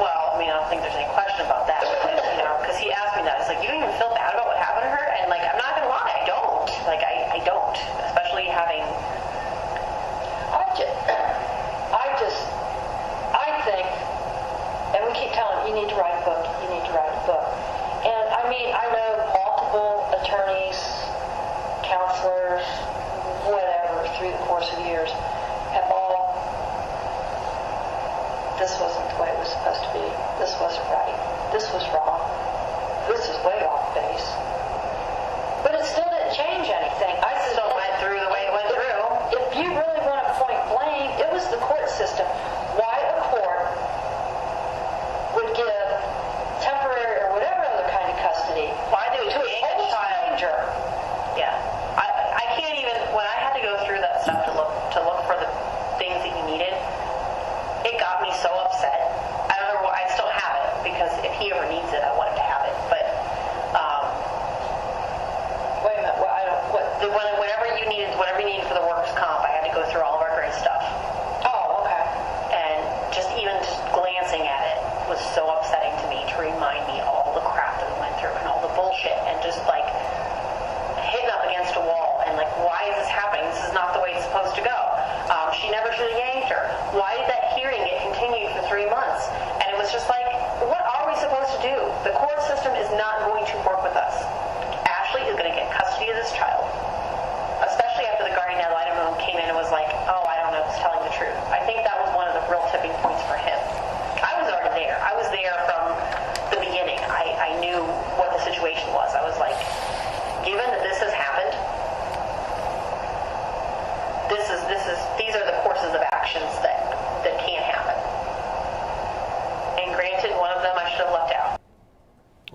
Well, I don't think there's any question about that. Because he asked me that. It's like, you don't even feel bad about what happened to her? And I'm not going to lie, I don't. I don't. Especially having... I think, and we keep telling him, you need to write a book, you need to write a book. And I know multiple attorneys, counselors, whatever, through the course of years, have all, this wasn't the way it was supposed to be. This wasn't right. This was wrong. This is way off base. But it still didn't change anything. I still went through the way it went through. If you really want to point blame, it was the court system. Why a court would give temporary or whatever other kind of custody? Why they would to a stranger? Yeah. I can't even, when I had to go through that stuff to look for the things that he needed,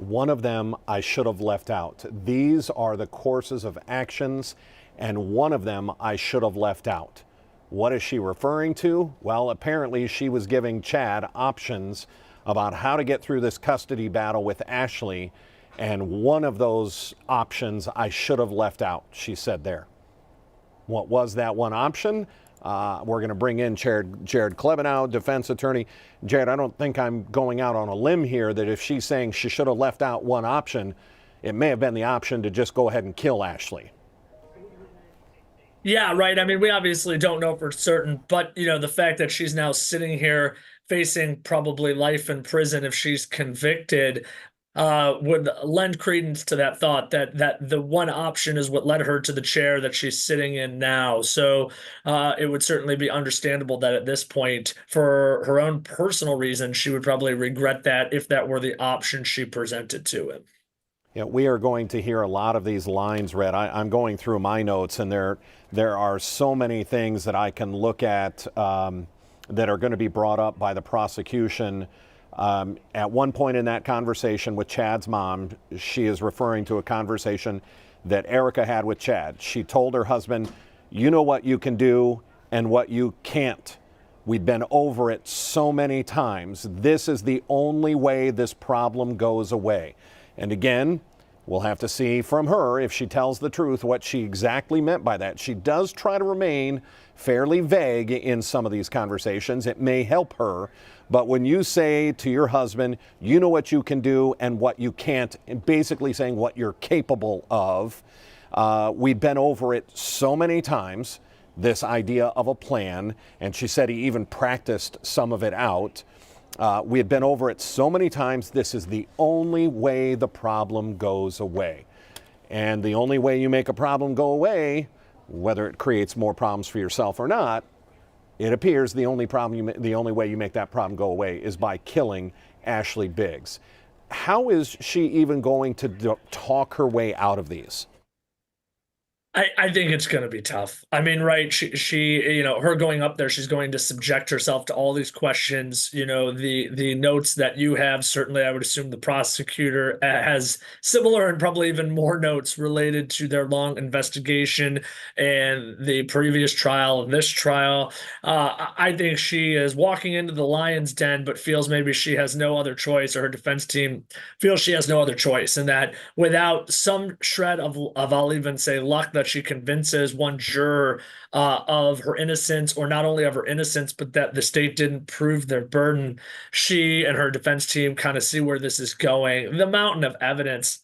One of them I should have left out. These are the courses of actions, and one of them I should have left out. What is she referring to? Well, apparently she was giving Chad options about how to get through this custody battle with Ashley, and one of those options I should have left out, she said there. What was that one option? We're going to bring in Jared Klebanow, defense attorney. Jared, I don't think I'm going out on a limb here that if she's saying she should have left out one option, it may have been the option to just go ahead and kill Ashley. Yeah, right. I mean, we obviously don't know for certain, but the fact that she's now sitting here facing probably life in prison if she's convicted would lend credence to that thought that the one option is what led her to the chair that she's sitting in now. So it would certainly be understandable that at this point, for her own personal reasons, she would probably regret that if that were the option she presented to him. Yeah, we are going to hear a lot of these lines read. I'm going through my notes, and there are so many things that I can look at that are going to be brought up by the prosecution. At one point in that conversation with Chad's mom, she is referring to a conversation that Erica had with Chad. She told her husband, you know what you can do and what you can't. We've been over it so many times. This is the only way this problem goes away. And again, we'll have to see from her if she tells the truth what she exactly meant by that. She does try to remain fairly vague in some of these conversations. It may help her. But when you say to your husband, you know what you can do and what you can't, and basically saying what you're capable of, we've been over it so many times, this idea of a plan. And she said he even practiced some of it out. We had been over it so many times. This is the only way the problem goes away. And the only way you make a problem go away, whether it creates more problems for yourself or not, it appears the only way you make that problem go away is by killing Ashley Biggs. How is she even going to talk her way out of these? I think it's going to be tough. I mean, right, she her going up there, she's going to subject herself to all these questions. The notes that you have, certainly I would assume the prosecutor has similar and probably even more notes related to their long investigation and the previous trial and this trial. I think she is walking into the lion's den, but feels maybe she has no other choice, or her defense team feels she has no other choice, and that without some shred of I'll even say luck, that she convinces one juror of her innocence, or not only of her innocence, but that the state didn't prove their burden, she and her defense team kind of see where this is going. The mountain of evidence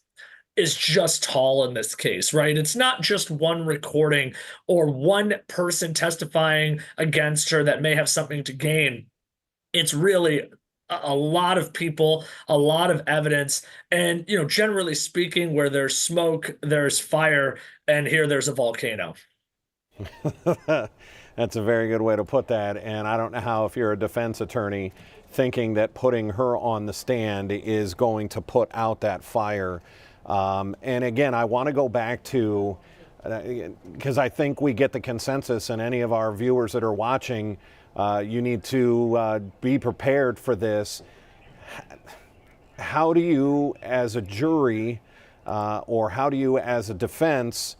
is just tall in this case, right? It's not just one recording or one person testifying against her that may have something to gain. It's really a lot of people, a lot of evidence, and generally speaking, where there's smoke, there's fire, and here there's a volcano. That's a very good way to put that. And I don't know how, if you're a defense attorney, thinking that putting her on the stand is going to put out that fire. And again, I want to go back to, because I think we get the consensus, and any of our viewers that are watching, you need to be prepared for this. How do you, as a jury, or how do you, as a defense,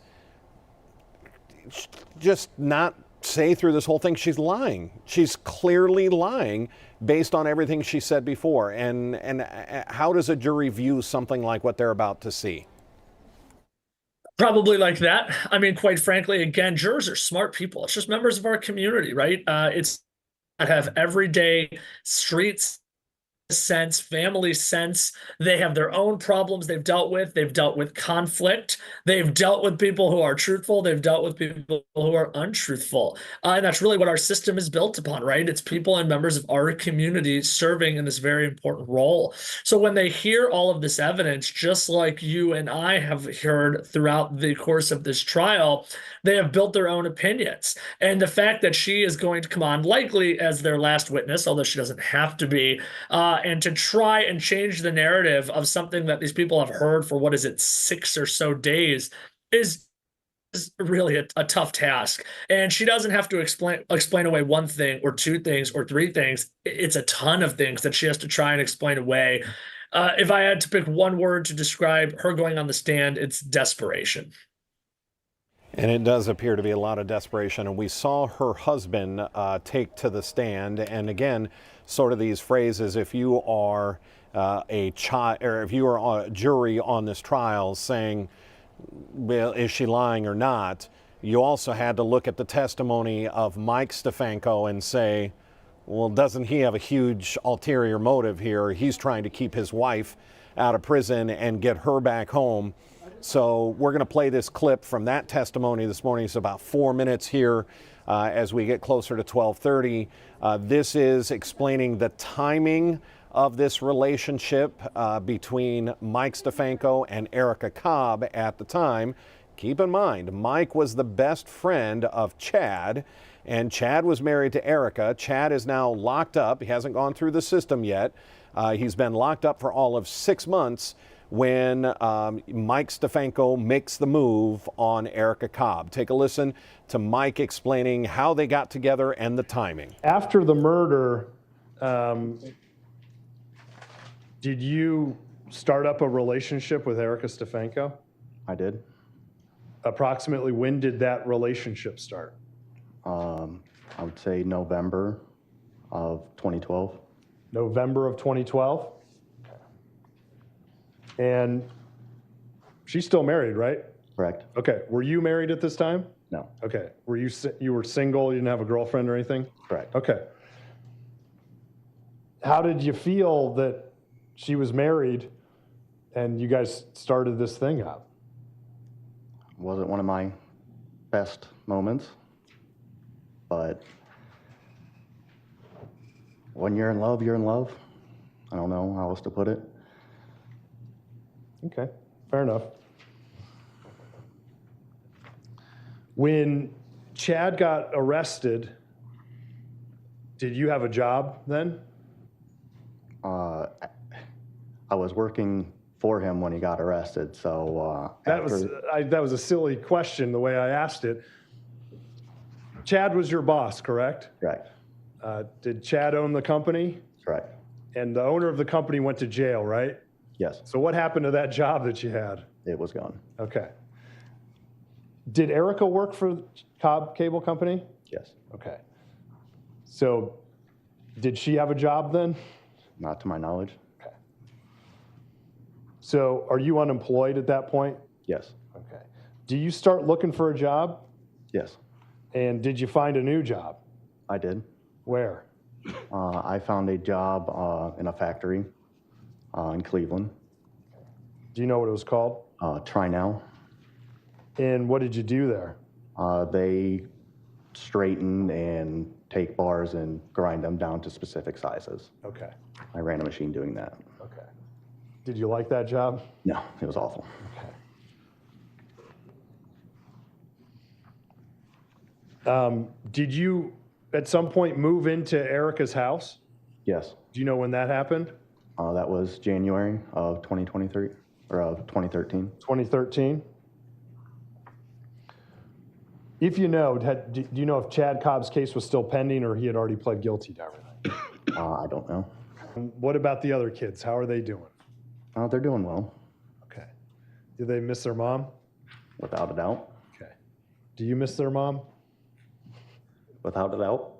just not say through this whole thing she's lying? She's clearly lying based on everything she said before. And how does a jury view something like what they're about to see? Probably like that. I mean, quite frankly, again, jurors are smart people. It's just members of our community, right? It's have everyday streets sense, family sense. They have their own problems they've dealt with. They've dealt with conflict. They've dealt with people who are truthful. They've dealt with people who are untruthful. And that's really what our system is built upon, right? It's people and members of our community serving in this very important role. So when they hear all of this evidence, just like you and I have heard throughout the course of this trial, they have built their own opinions. And the fact that she is going to come on, likely as their last witness, although she doesn't have to be, and to try and change the narrative of something that these people have heard for, 6 or so days, is really a tough task. And she doesn't have to explain away one thing or two things or three things. It's a ton of things that she has to try and explain away. If I had to pick one word to describe her going on the stand, it's desperation. And it does appear to be a lot of desperation. And we saw her husband take to the stand. And again, sort of these phrases, if you are a child, or if you are a jury on this trial saying, well, is she lying or not? You also had to look at the testimony of Mike Stefanko and say, well, doesn't he have a huge ulterior motive here? He's trying to keep his wife out of prison and get her back home. So we're going to play this clip from that testimony this morning. It's about 4 minutes here as we get closer to 12:30. This is explaining the timing of this relationship between Mike Stefanko and Erica Cobb at the time. Keep in mind, Mike was the best friend of Chad, and Chad was married to Erica. Chad is now locked up. He hasn't gone through the system yet. He's been locked up for all of 6 months when Mike Stefanko makes the move on Erica Cobb. Take a listen to Mike explaining how they got together and the timing. After the murder, did you start up a relationship with Erica Stefanko? I did. Approximately when did that relationship start? I would say November of 2012. November of 2012? And she's still married, right? Correct. Okay. Were you married at this time? No. Okay. Were you were single? You didn't have a girlfriend or anything? Correct. Okay. How did you feel that she was married and you guys started this thing up? Wasn't one of my best moments, but when you're in love, you're in love. I don't know how else to put it. Okay, fair enough. When Chad got arrested, did you have a job then? I was working for him when he got arrested, so That was a silly question the way I asked it. Chad was your boss, correct? Correct. Did Chad own the company? Correct. And the owner of the company went to jail, right? Yes, So what happened to that job that you had? it was gone. Okay. Did Erica work for Cobb Cable Company? Yes, Okay. So did she have a job then? not to my knowledge. Okay. So are you unemployed at that point? Yes, Okay. Do you start looking for a job? yes, And did you find a new job? I did. Where? I found a job in a factory in Cleveland. Do you know what it was called? Try Now. And what did you do there? They straighten and take bars and grind them down to specific sizes. Okay. I ran a machine doing that. Okay. Did you like that job? No, it was awful. Okay. Did you at some point move into Erica's house? Yes, Do you know when that happened? that was January of 2023, or of 2013. 2013? If you know, do you know if Chad Cobb's case was still pending or he had already pled guilty to everything? I don't know. And what about the other kids? How are they doing? They're doing well, Okay. Do they miss their mom? without a doubt. Okay. Do you miss their mom? Without a doubt.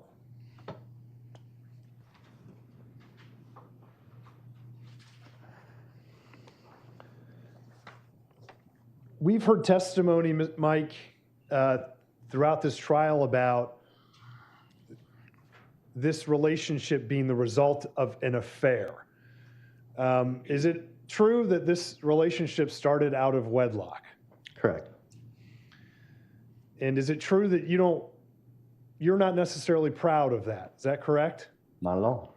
We've heard testimony, Mike, throughout this trial about this relationship being the result of an affair. Is it true that this relationship started out of wedlock? Correct. And is it true that you're not necessarily proud of that? Is that correct? Not at all.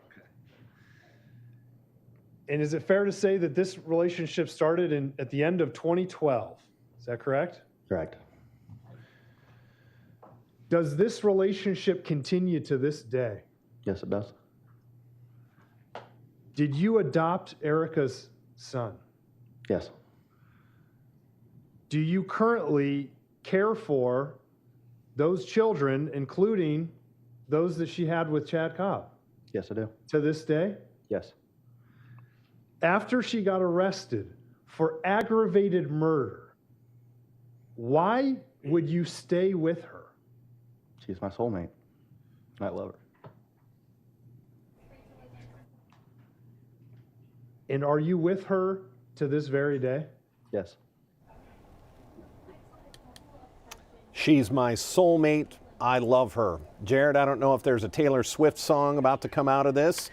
And is it fair to say that this relationship started at the end of 2012? Is that correct? Correct. Does this relationship continue to this day? Yes, it does. Did you adopt Erica's son? Yes. Do you currently care for those children, including those that she had with Chad Cobb, Yes, I do. to this day? Yes. after she got arrested for aggravated murder, why would you stay with her? She's my soulmate. I love her. And are you with her to this very day? Yes. She's my soulmate. I love her. Jared, I don't know if there's a Taylor Swift song about to come out of this,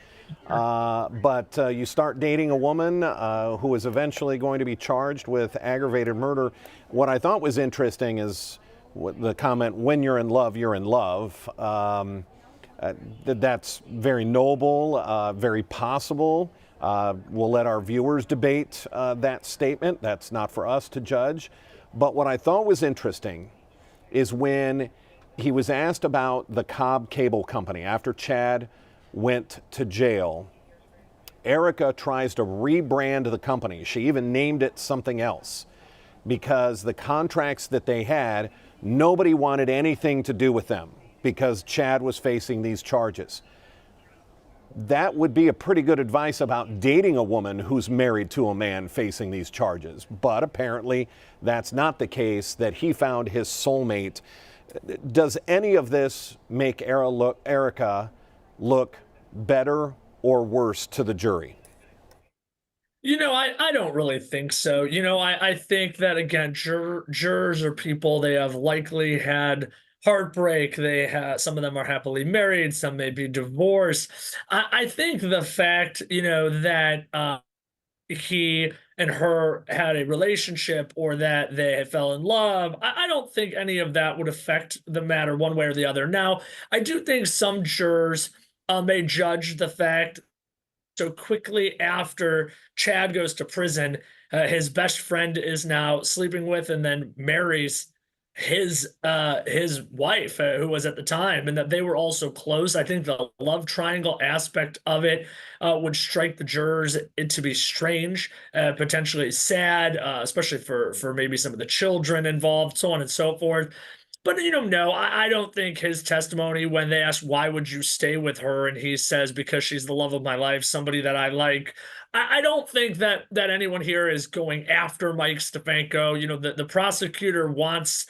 but you start dating a woman who is eventually going to be charged with aggravated murder. What I thought was interesting is the comment, when you're in love, you're in love. That's very noble, very possible. We'll let our viewers debate that statement. That's not for us to judge. But what I thought was interesting is when he was asked about the Cobb Cable Company after Chad went to jail. Erica tries to rebrand the company. She even named it something else because the contracts that they had, nobody wanted anything to do with them because Chad was facing these charges. That would be a pretty good advice about dating a woman who's married to a man facing these charges. But apparently that's not the case, that he found his soulmate. Does any of this make Erica look better or worse to the jury? I don't really think so. I think that, again, jurors are people. They have likely had heartbreak. Some of them are happily married, some may be divorced. I think the fact, that he and her had a relationship or that they fell in love, I don't think any of that would affect the matter one way or the other. Now, I do think some jurors may judge the fact so quickly after Chad goes to prison, his best friend is now sleeping with and then marries his wife, who was at the time, and that they were also close. I think the love triangle aspect of it would strike the jurors to be strange, potentially sad, especially for maybe some of the children involved, so on and so forth. But no, I don't think his testimony, when they asked why would you stay with her, and he says because she's the love of my life, somebody that I like. I don't think that anyone here is going after Mike Stefanko. The prosecutor wants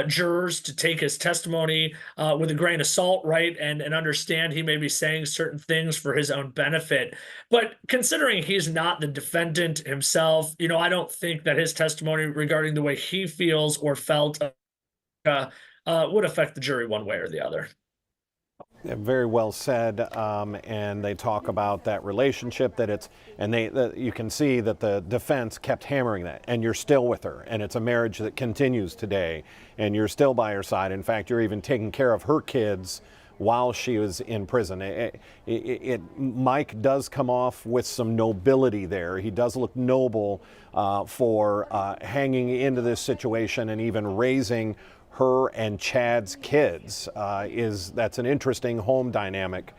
jurors to take his testimony with a grain of salt, right, and understand he may be saying certain things for his own benefit. But considering he's not the defendant himself, I don't think that his testimony regarding the way he feels or felt would affect the jury one way or the other. Yeah, very well said. And they talk about that relationship you can see that the defense kept hammering that, and you're still with her, and it's a marriage that continues today, and you're still by her side. In fact, you're even taking care of her kids while she was in prison. Mike does come off with some nobility there. He does look noble for hanging into this situation and even raising her and Chad's kids. That's an interesting home dynamic.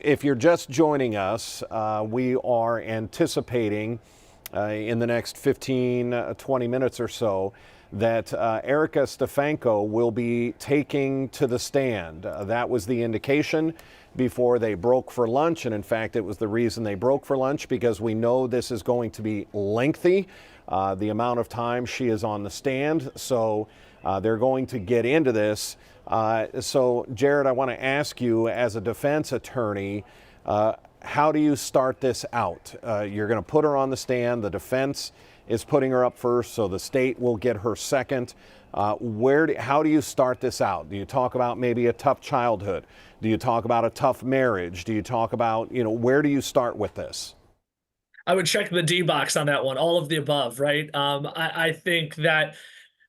If you're just joining us, we are anticipating in the next 15, 20 minutes or so that Erica Stefanko will be taking to the stand. That was the indication before they broke for lunch, and in fact it was the reason they broke for lunch, because we know this is going to be lengthy, the amount of time she is on the stand. So they're going to get into this. So, Jared, I want to ask you, as a defense attorney, how do you start this out? You're going to put her on the stand. The defense is putting her up first, so the state will get her second. How do you start this out? Do you talk about maybe a tough childhood? Do you talk about a tough marriage? Do you talk about, where do you start with this? I would check the D box on that one, all of the above, right? I think that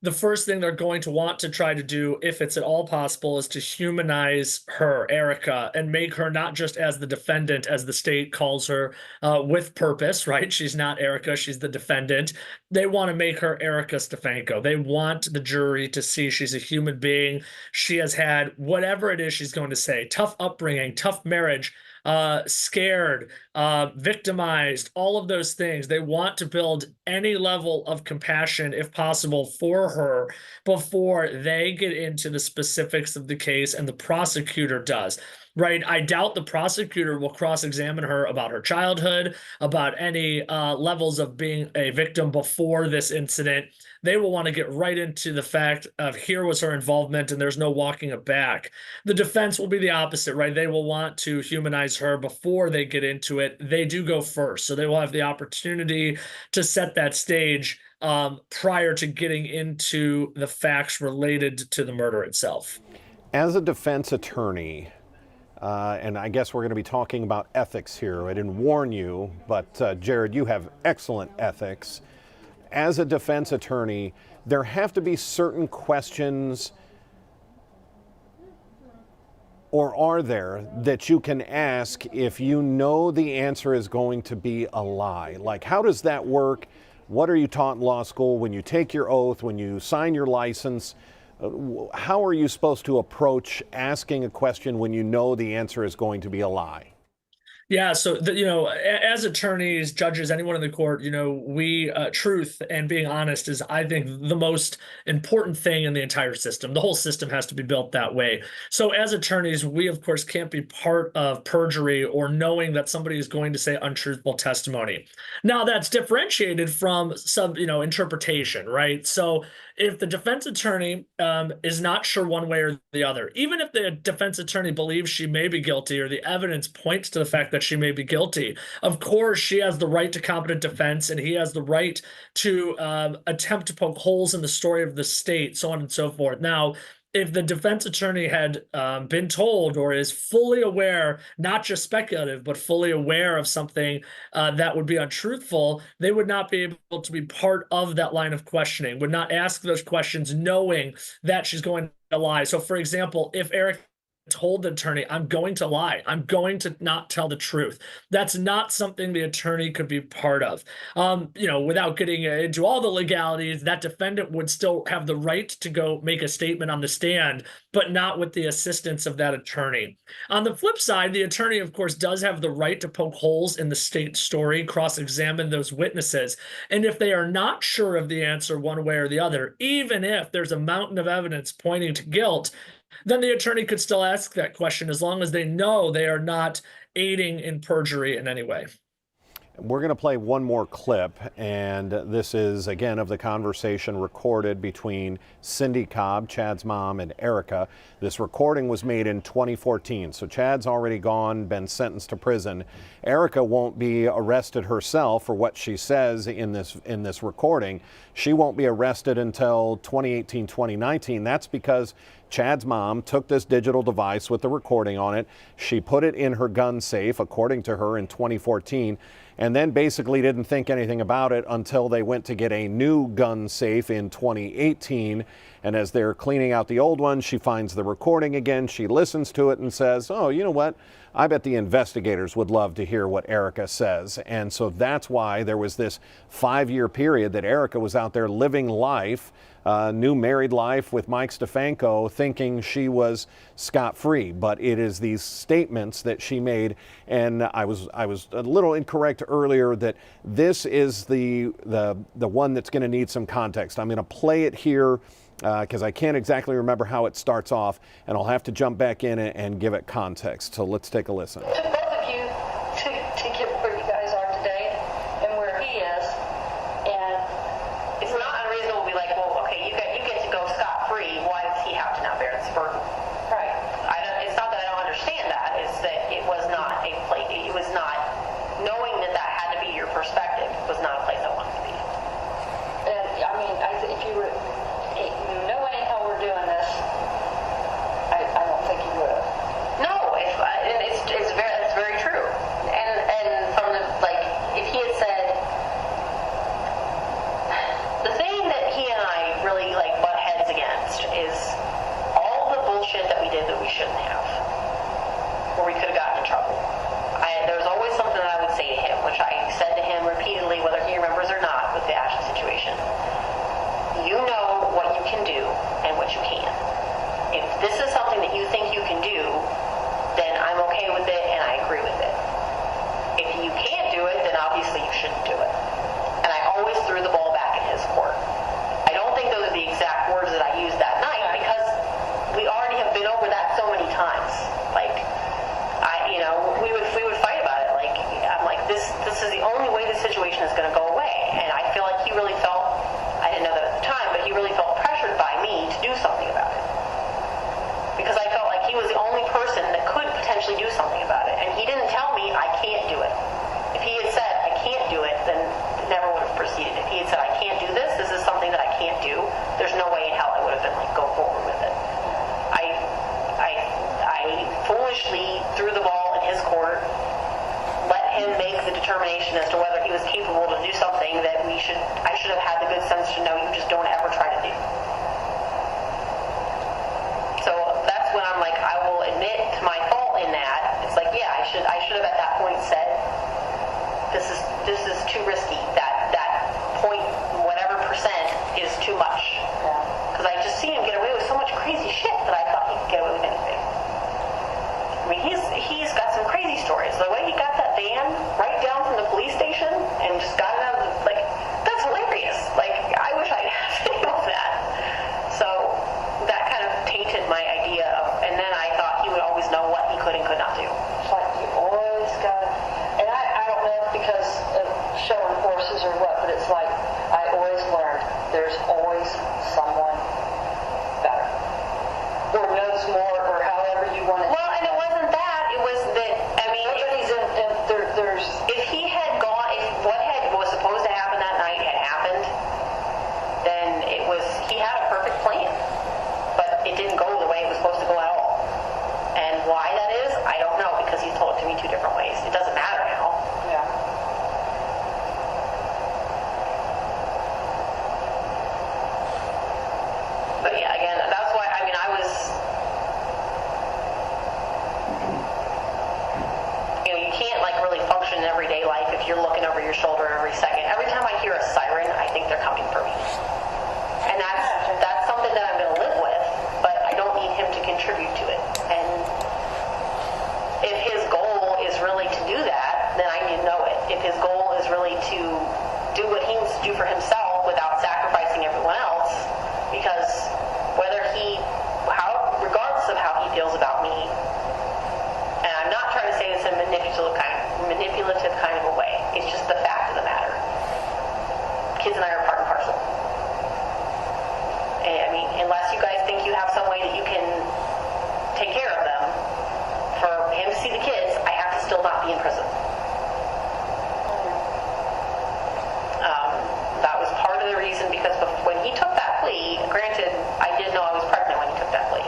the first thing they're going to want to try to do, if it's at all possible, is to humanize her, Erica, and make her not just as the defendant, as the state calls her, with purpose, right? She's not Erica, she's the defendant. They want to make her Erica Stefanko. They want the jury to see she's a human being. She has had whatever it is she's going to say, tough upbringing, tough marriage, scared, victimized, all of those things. They want to build any level of compassion, if possible, for her before they get into the specifics of the case, and the prosecutor does. right? I doubt the prosecutor will cross-examine her about her childhood, about any levels of being a victim before this incident. They will want to get right into the fact of here was her involvement and there's no walking it back. The defense will be the opposite, right? They will want to humanize her before they get into it. They do go first, so they will have the opportunity to set that stage prior to getting into the facts related to the murder itself. As a defense attorney, and I guess we're going to be talking about ethics here. I didn't warn you, but Jared, you have excellent ethics. As a defense attorney, there have to be certain questions, or are there, that you can ask if you know the answer is going to be a lie? Like, how does that work? What are you taught in law school when you take your oath, when you sign your license? How are you supposed to approach asking a question when you know the answer is going to be a lie? Yeah, so as attorneys, judges, anyone in the court, we truth and being honest is, I think, the most important thing in the entire system. The whole system has to be built that way. So as attorneys, we of course can't be part of perjury or knowing that somebody is going to say untruthful testimony. Now that's differentiated from some, interpretation, right? So if the defense attorney is not sure one way or the other, even if the defense attorney believes she may be guilty or the evidence points to the fact that she may be guilty, of course she has the right to competent defense and he has the right to attempt to poke holes in the story of the state, so on and so forth. Now, if the defense attorney had been told or is fully aware, not just speculative, but fully aware of something that would be untruthful, they would not be able to be part of that line of questioning, would not ask those questions knowing that she's going to lie. So, for example, if Eric told the attorney, I'm going to lie, I'm going to not tell the truth, that's not something the attorney could be part of. Without getting into all the legalities, that defendant would still have the right to go make a statement on the stand, but not with the assistance of that attorney. On the flip side, the attorney, of course, does have the right to poke holes in the state story, cross-examine those witnesses. And if they are not sure of the answer one way or the other, even if there's a mountain of evidence pointing to guilt, then the attorney could still ask that question as long as they know they are not aiding in perjury in any way. We're going to play one more clip, and this is, again, of the conversation recorded between Cindy Cobb, Chad's mom, and Erica. This recording was made in 2014, so Chad's already gone, been sentenced to prison. Erica won't be arrested herself for what she says in this recording. She won't be arrested until 2018, 2019. That's because Chad's mom took this digital device with the recording on it. She put it in her gun safe, according to her, in 2014, and then basically didn't think anything about it until they went to get a new gun safe in 2018. And as they're cleaning out the old one, she finds the recording again. She listens to it and says, oh, you know what? I bet the investigators would love to hear what Erica says. And so that's why there was this 5-year period that Erica was out there living life, new married life with Mike Stefanko, thinking she was scot-free. But it is these statements that she made, and I was a little incorrect earlier that this is the one that's going to need some context. I'm going to play it here because I can't exactly remember how it starts off, and I'll have to jump back in and give it context. So let's take a listen. To both of you to get where you guys are today and where he is, and it's not unreasonable to be like, well, okay, you get to go scot-free. Why does he have to now bear this burden? Right. It's not that I don't understand that. It's that it was not a place. It was not knowing that had to be your perspective was not a place I wanted to be. And I mean, if you were knowing how we're doing this, I don't think you would have. No, it's only way the situation is going to go away. And I feel like he really felt, I didn't know that at the time, but he really felt pressured by me to do something about it. Because I felt like he was the only person that could potentially do something about it. And he didn't tell me I can't do it. If he had said I can't do it, then it never would have proceeded. If he had said I can't do this, this is something that I can't do, there's no way in hell I would have been like, go forward with it. I foolishly threw the ball in his court, let him make the determination as to whether he was capable to do something that I should have had the good sense to know you just don't ever try to do. So that's when I'm like, I will admit to my fault in that. It's like, yeah, I should have at that point said, this is too risky. That point, whatever percent is too much. Because I just see him get away with so much crazy shit that I thought he could get away with anything. I mean, he's got some crazy stories. The way he got that van right down from the police station and just got it out of the, like, that's hilarious. Like, I wish I had video of that. So that kind of tainted my idea of, and then I thought he would always know what he could and could not do. It's like you always got, and I don't know if because of showing forces or what, but it's like I always learned there's always someone better or knows more or however you want it. Well, and it wasn't that. It was that, I mean, there's if he had gone, if what was supposed to happen that night had happened, then he had a perfect plan. But it didn't go the way it was supposed to go at all. And why that is, I don't know, because he's told it to me two different ways. It doesn't matter now. yeah. But yeah, again, that's why, I mean, you can't like really function in everyday life if you're looking over your shoulder every second. Every time I hear a siren, I think they're coming for me. And that's something that I'm going to live with, but I don't need him to contribute to it. And if his goal is really to do that, then I need to know it. If his goal is really to do what he needs to do for himself without sacrificing everyone else, because regardless of how he feels about me, and I'm not trying to say this in a manipulative kind of a way, it's just the fact of the matter. Kids and I are part and parcel. And, I mean, unless you guys think you have some way that you can take care of them, for him to see the kids, I have to still not be in prison. That was part of the reason, because when he took that plea, granted, I didn't know I was pregnant when he took that plea.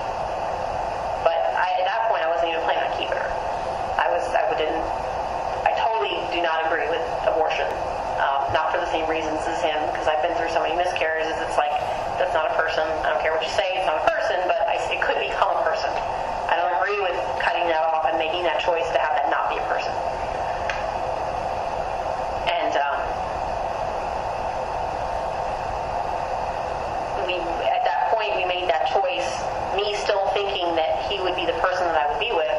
But at that point, I wasn't even planning on keeping her. I totally do not agree with abortion. Not for the same reasons as him, because I've been through so many miscarriages. It's like, that's not a person. I don't care what you say, it's not a person, but it could become a person. I don't agree with cutting that off and making that choice to have that not be a person. And at that point, we made that choice, me still thinking that he would be the person that I would be with,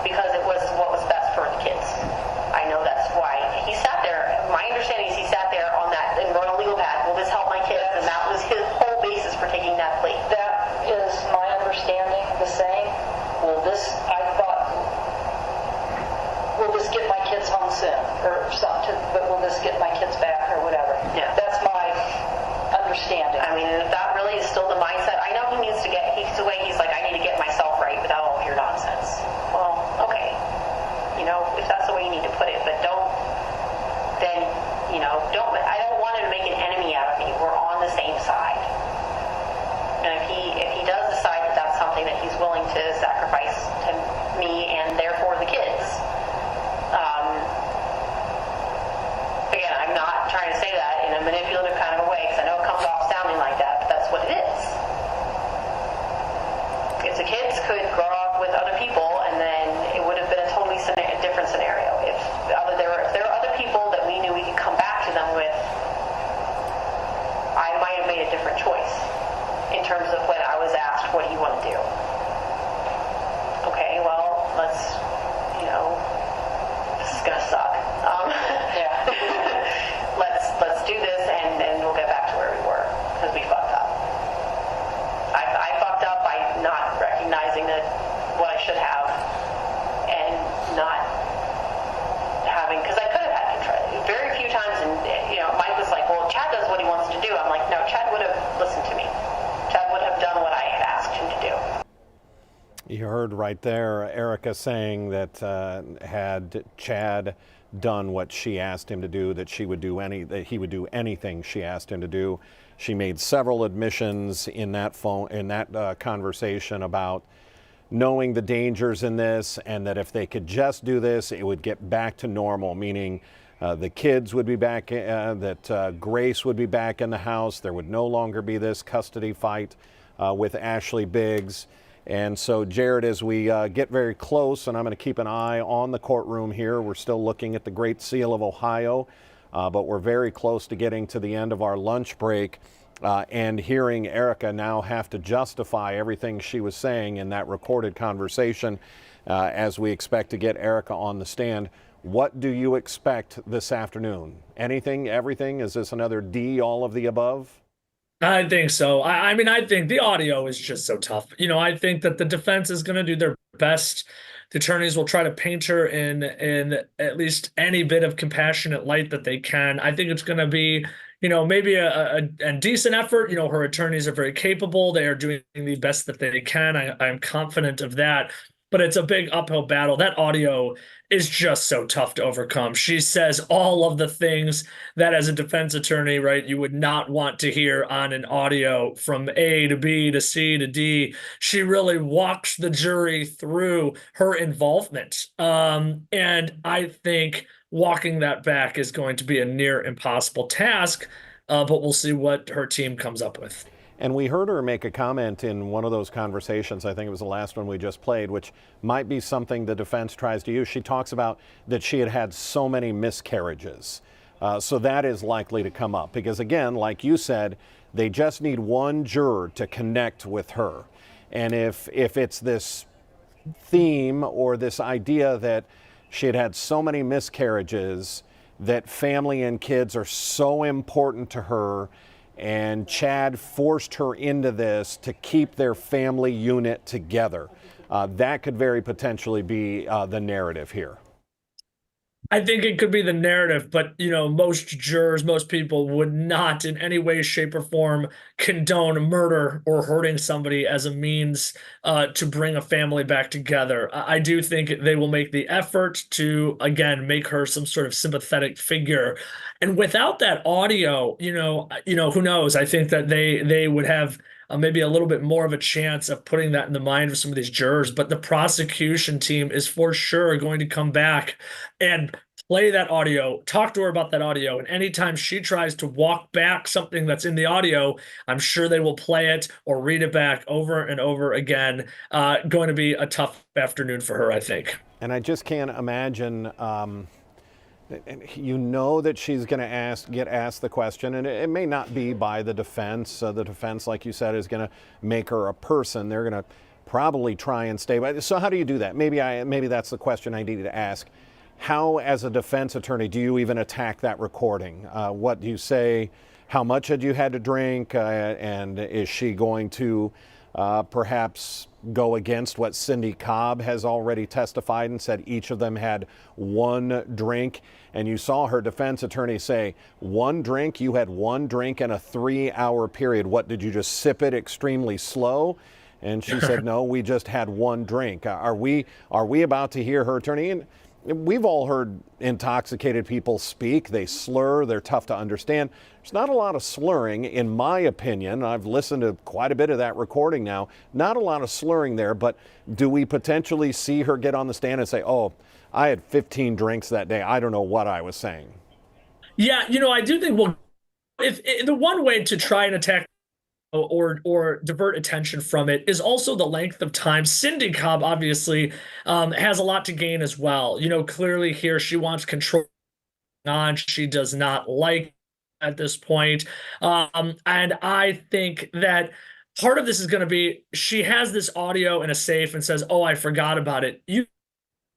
because it was what was best for the kids. I know that's why he sat there. My understanding is he sat there on that and wrote a legal pad. Will this help my kids? And that was his whole basis for taking that plea. That is my understanding. The same. Will this get my kids home soon or something? But will this get my kids back or whatever? Yeah. That's my understanding. I mean, if that really is still the mindset, I know he needs to get. He's like, I need to get myself right without all of your nonsense. Well, okay. If that's the way you need to put it, but don't. I don't want him to make an enemy out of me. We're on the same side. And if he does decide that that's something that he's willing to sacrifice to me and therefore the kids, again, I'm not trying to say that in a manipulative kind of a way, because I know it comes off sounding like that, but that's what it is. If the kids could grow up with other people, and then it would have been a totally different scenario. If there were other people that we knew we could come back to them with, I might have made a different choice in terms of when I was asked, what do you want to do? Okay, well, let's, this is going to suck. Yeah. let's do this, and we'll get back to where we were, because we fucked up. I fucked up by not recognizing that what I should have, and not right there. Erica saying that had Chad done what she asked him to do, that he would do anything she asked him to do. She made several admissions in that conversation about knowing the dangers in this, and that if they could just do this, it would get back to normal, meaning the kids would be back, that Grace would be back in the house. There would no longer be this custody fight with Ashley Biggs. And so, Jared, as we get very close, and I'm going to keep an eye on the courtroom here, we're still looking at the Great Seal of Ohio, but we're very close to getting to the end of our lunch break. And hearing Erica now have to justify everything she was saying in that recorded conversation as we expect to get Erica on the stand. What do you expect this afternoon? Anything, everything? Is this another D, all of the above? I think so. I mean, I think the audio is just so tough. I think that the defense is going to do their best. The attorneys will try to paint her in at least any bit of compassionate light that they can. I think it's going to be, maybe a decent effort. Her attorneys are very capable. They are doing the best that they can. I'm confident of that. But it's a big uphill battle. That audio is just so tough to overcome. She says all of the things that as a defense attorney, right, you would not want to hear on an audio from A to B to C to D. She really walks the jury through her involvement. And I think walking that back is going to be a near impossible task, but we'll see what her team comes up with. And we heard her make a comment in one of those conversations, I think it was the last one we just played, which might be something the defense tries to use. She talks about that she had had so many miscarriages. So that is likely to come up because, again, like you said, they just need one juror to connect with her. And if it's this theme or this idea that she had had so many miscarriages, that family and kids are so important to her, and Chad forced her into this to keep their family unit together. That could very potentially be the narrative here. I think it could be the narrative, but most jurors, most people would not in any way, shape, or form condone murder or hurting somebody as a means to bring a family back together. I do think they will make the effort to, again, make her some sort of sympathetic figure. And without that audio, who knows? I think that they would have maybe a little bit more of a chance of putting that in the mind of some of these jurors. But the prosecution team is for sure going to come back and play that audio, talk to her about that audio. And anytime she tries to walk back something that's in the audio, I'm sure they will play it or read it back over and over again. Going to be a tough afternoon for her, I think. And I just can't imagine, that she's going to get asked the question, and it may not be by the defense. The defense, like you said, is going to make her a person. They're going to probably try and stay by. So how do you do that? Maybe that's the question I needed to ask. How, as a defense attorney, do you even attack that recording? What do you say? How much had you had to drink? And is she going to perhaps go against what Cindy Cobb has already testified and said each of them had one drink? And you saw her defense attorney say, one drink, you had one drink in a 3-hour period. What, did you just sip it extremely slow? And she said, no, we just had one drink. Are we about to hear her attorney? And we've all heard intoxicated people speak. They slur. They're tough to understand. There's not a lot of slurring, in my opinion. I've listened to quite a bit of that recording now. Not a lot of slurring there, but do we potentially see her get on the stand and say, oh, I had 15 drinks that day. I don't know what I was saying. Yeah, I do think, if the one way to try and attack or divert attention from it is also the length of time. Cindy Cobb obviously has a lot to gain as well. Clearly here she wants control on. She does not like at this point. And I think that part of this is going to be she has this audio in a safe and says, oh, I forgot about it. You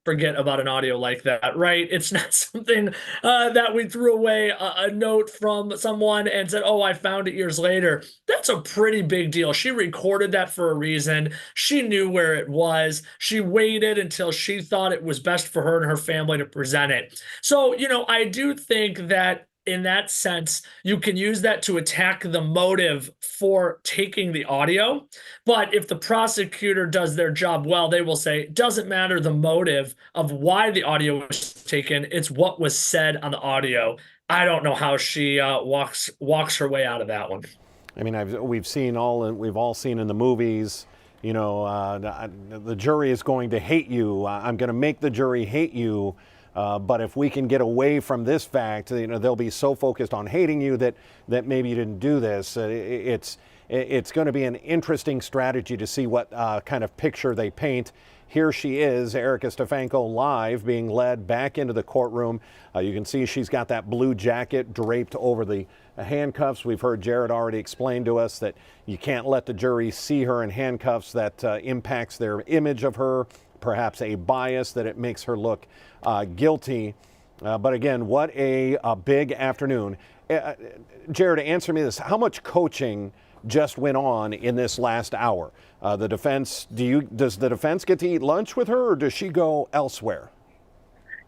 forget about an audio like that, right? It's not something that we threw away a note from someone and said, oh, I found it years later. That's a pretty big deal. She recorded that for a reason. She knew where it was. She waited until she thought it was best for her and her family to present it. So, I do think that in that sense, you can use that to attack the motive for taking the audio. But if the prosecutor does their job well, they will say, it doesn't matter the motive of why the audio was taken, it's what was said on the audio. I don't know how she walks her way out of that one. I mean, we've all seen in the movies, you know, the jury is going to hate you. I'm going to make the jury hate you. But if we can get away from this fact, you know, they'll be so focused on hating you that maybe you didn't do this. It's going to be an interesting strategy to see what kind of picture they paint. Here she is, Erica Stefanko, live, being led back into the courtroom. You can see she's got that blue jacket draped over the handcuffs. We've heard Jared already explain to us that you can't let the jury see her in handcuffs. That impacts their image of her, perhaps a bias that it makes her look guilty. But again, what a big afternoon. Jared, answer me this. How much coaching just went on in this last hour? The defense, does the defense get to eat lunch with her, or does she go elsewhere?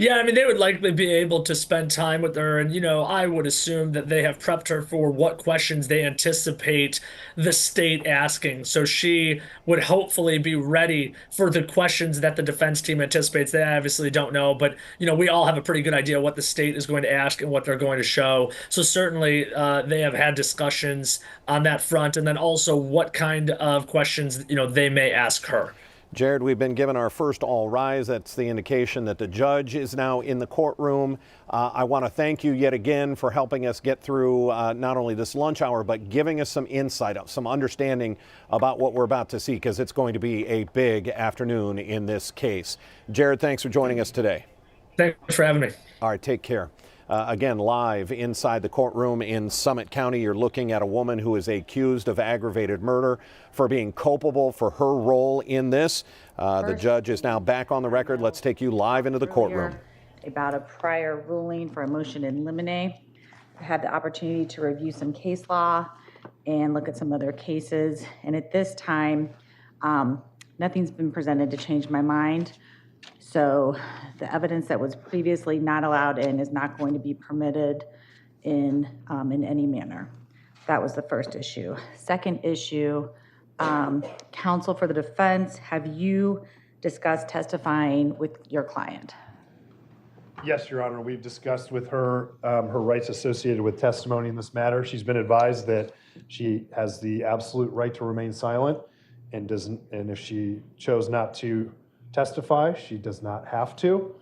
Yeah, I mean, they would likely be able to spend time with her. And, you know, I would assume that they have prepped her for what questions they anticipate the state asking. So she would hopefully be ready for the questions that the defense team anticipates. They obviously don't know, but, you know, we all have a pretty good idea what the state is going to ask and what they're going to show. So certainly they have had discussions on that front. And then also what kind of questions, you know, they may ask her. Jared, we've been given our first all rise. That's the indication that the judge is now in the courtroom. I want to thank you yet again for helping us get through not only this lunch hour, but giving us some insight, some understanding about what we're about to see, because it's going to be a big afternoon in this case. Jared, thanks for joining us today. Thanks for having me. All right, take care. Again, live inside the courtroom in Summit County, you're looking at a woman who is accused of aggravated murder for being culpable for her role in this. The judge is now back on the record. Let's take you live into the courtroom. About a prior ruling for a motion in limine. I had the opportunity to review some case law and look at some other cases. And at this time, nothing's been presented to change my mind. So the evidence that was previously not allowed in is not going to be permitted in any manner. That was the first issue. Second issue, counsel for the defense, have you discussed testifying with your client? Yes, Your Honor, we've discussed with her her rights associated with testimony in this matter. She's been advised that she has the absolute right to remain silent and if she chose not to testify, she does not have to.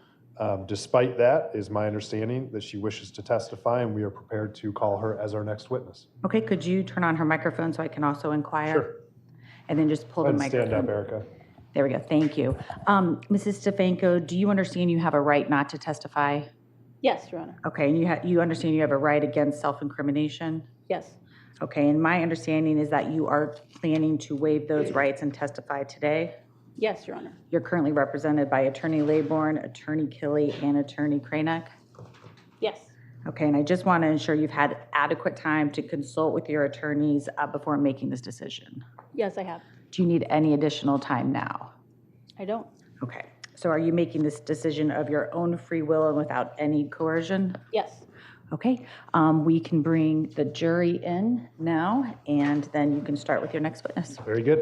Despite that, is my understanding that she wishes to testify, and we are prepared to call her as our next witness. Okay, could you turn on her microphone so I can also inquire? Sure. And then just pull the microphone. Stand up, Erica. There we go, thank you. Mrs. Stefanko, do you understand you have a right not to testify? Yes, Your Honor. Okay, and you understand you have a right against self-incrimination? Yes. Okay, and my understanding is that you are planning to waive those rights and testify today? Yes, Your Honor. You're currently represented by Attorney Laybourne, Attorney Killey, and Attorney Kranek? Yes. Okay, and I just want to ensure you've had adequate time to consult with your attorneys before making this decision. Yes, I have. Do you need any additional time now? I don't. Okay, so are you making this decision of your own free will and without any coercion? Yes. Okay, we can bring the jury in now, and then you can start with your next witness. Very good.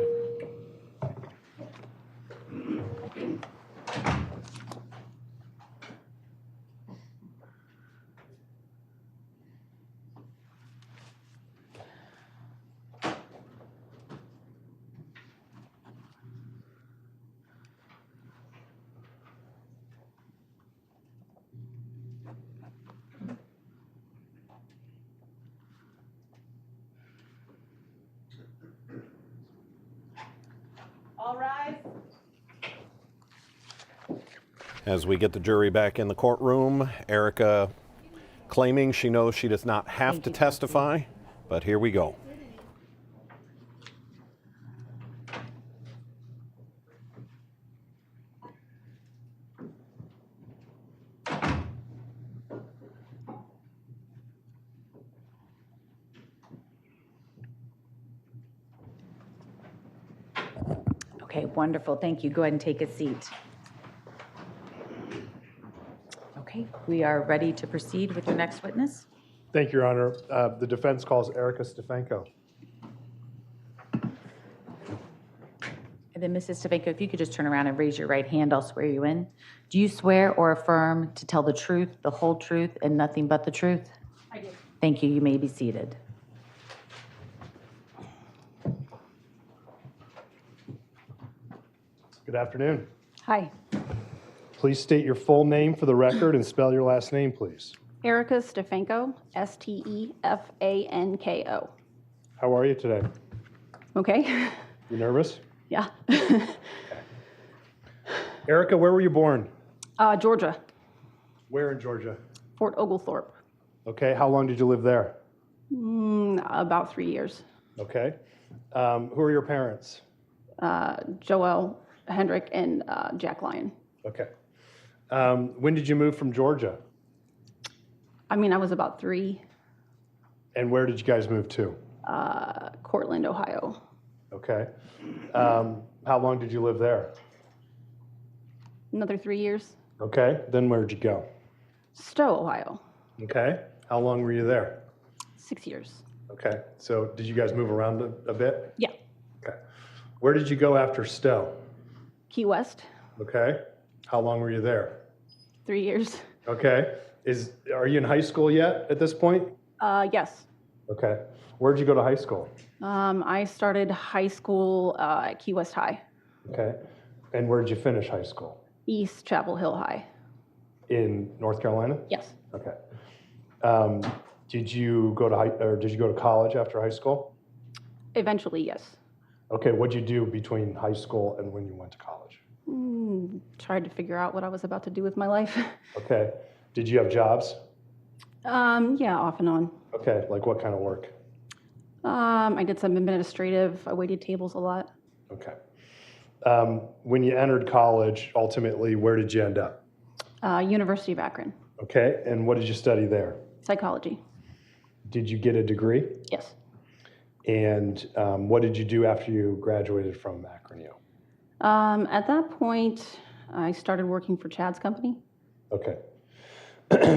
All rise. As we get the jury back in the courtroom, Erica claiming she knows she does not have to testify, but here we go. Okay, wonderful, thank you. Go ahead and take a seat. Okay, we are ready to proceed with your next witness. Thank you, Your Honor. The defense calls Erica Stefanko. And then Mrs. Stefanko, if you could just turn around and raise your right hand, I'll swear you in. Do you swear or affirm to tell the truth, the whole truth, and nothing but the truth? I do. Thank you. You may be seated. Good afternoon. Hi, Please state your full name for the record and spell your last name, please. Erica Stefanko, Stefanko. How are you today? Okay, You nervous? yeah. Erica, where were you born? Georgia, Where in Georgia? Fort Oglethorpe, Okay, how long did you live there? about 3 years. Okay. Who are your parents? Joel Hendrick and Jack Lyon. Okay. When did you move from Georgia? I mean, I was about 3, And where did you guys move to? Cortland, Ohio. Okay. How long did you live there? Another 3 years. Okay. Then where'd you go? Stowe, Ohio, Okay. How long were you there? 6 years. Okay. So did you guys move around a bit? Yeah. Okay. Where did you go after Stowe? Key West, Okay. How long were you there? 3 years. Okay. Are you in high school yet at this point? Yes. Okay. Where'd you go to high school? I started high school at Key West High, Okay. And where'd you finish high school? East Chapel Hill High. In North Carolina? Yes. Okay. Did you go to college after high school? Eventually, yes. Okay. What'd you do between high school and when you went to college? Tried to figure out what I was about to do with my life. Okay. Did you have jobs? Yeah, off and on. Okay. Like what kind of work? I did some administrative. I waited tables a lot. Okay. When you entered college, ultimately, where did you end up? University of Akron, Okay. And what did you study there? psychology. Did you get a degree? Yes. And what did you do after you graduated from Akron U? At that point, I started working for Chad's company. Okay.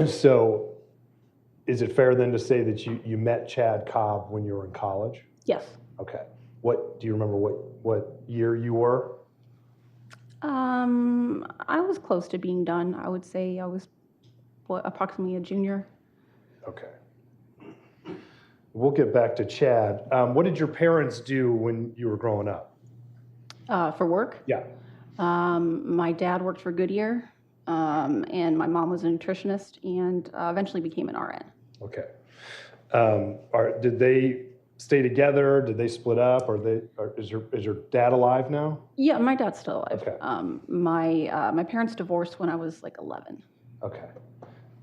So is it fair then to say that you met Chad Cobb when you were in college? Yes. Okay. Do you remember what year you were? I was close to being done. I would say I was approximately a junior. Okay. We'll get back to Chad. What did your parents do when you were growing up? For work, Yeah. my dad worked for Goodyear, and my mom was a nutritionist and eventually became an RN. Okay. Did they stay together? Did they split up? Is your dad alive now? Yeah, my dad's still alive. Okay. My parents divorced when I was like 11. Okay.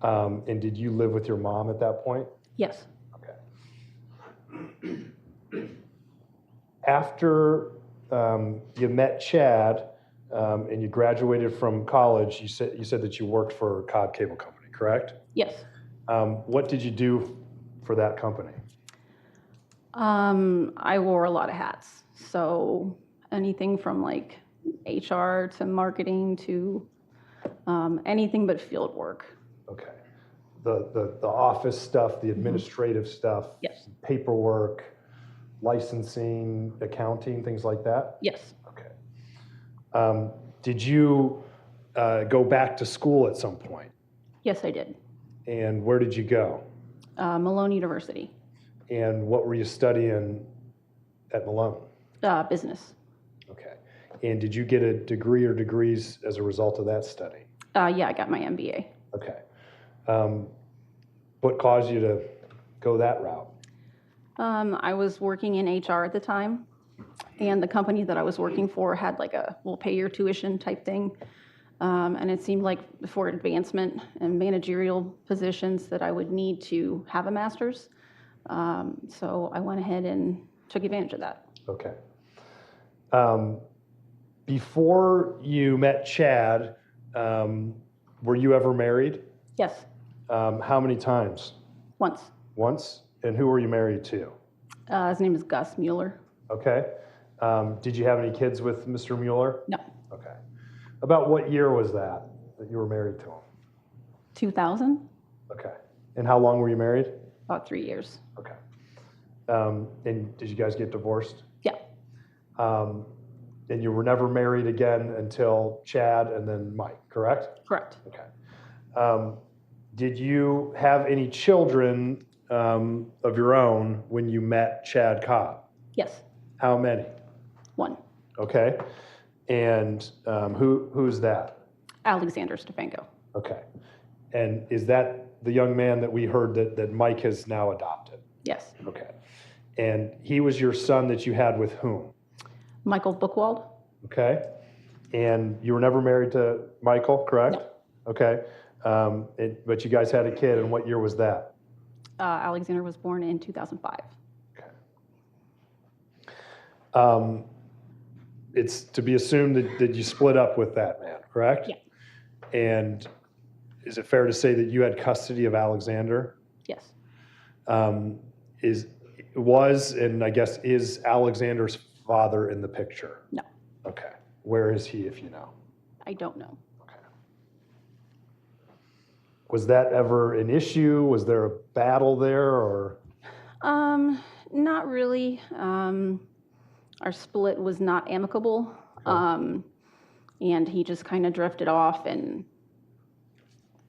And did you live with your mom at that point? Yes. Okay. After you met Chad and you graduated from college, you said that you worked for Cobb Cable Company, correct? Yes. What did you do for that company? I wore a lot of hats. So anything from like HR to marketing to anything but field work. Okay. The office stuff, the administrative stuff, Yes. paperwork, licensing, accounting, things like that? Yes. Okay. Did you go back to school at some point? Yes, I did. And where did you go? Malone University, And what were you studying at Malone? business. Okay. And did you get a degree or degrees as a result of that study? Yeah, I got my MBA. Okay. What caused you to go that route? I was working in HR at the time, and the company that I was working for had like a we'll pay your tuition type thing. And it seemed like for advancement and managerial positions that I would need to have a master's. So I went ahead and took advantage of that. Okay. Before you met Chad, were you ever married? Yes, How many times? once. Once? And who were you married to? His name is Gus Mueller. Okay. Did you have any kids with Mr. Mueller? No, Okay. About what year was that you were married to him? 2000. Okay. And how long were you married? about 3 years. Okay. And did you guys get divorced? Yeah, And you were never married again until Chad and then Mike, correct? correct. Okay. Did you have any children of your own when you met Chad Cobb? Yes, How many? 1. Okay. And who's that? Alexander Stefanko. Okay. And is that the young man that we heard that Mike has now adopted? Yes. Okay. And he was your son that you had with whom? Michael Bookwald. Okay. And you were never married to Michael, correct? No. Okay. But you guys had a kid, and what year was that? Alexander was born in 2005. Okay. It's to be assumed that you split up with that man, correct? Yeah. And is it fair to say that you had custody of Alexander? Yes. And I guess is Alexander's father in the picture? No, Okay. Where is he, if you know? I don't know. Okay. Was that ever an issue? Was there a battle there, or? Not really. Our split was not amicable. And he just kind of drifted off, and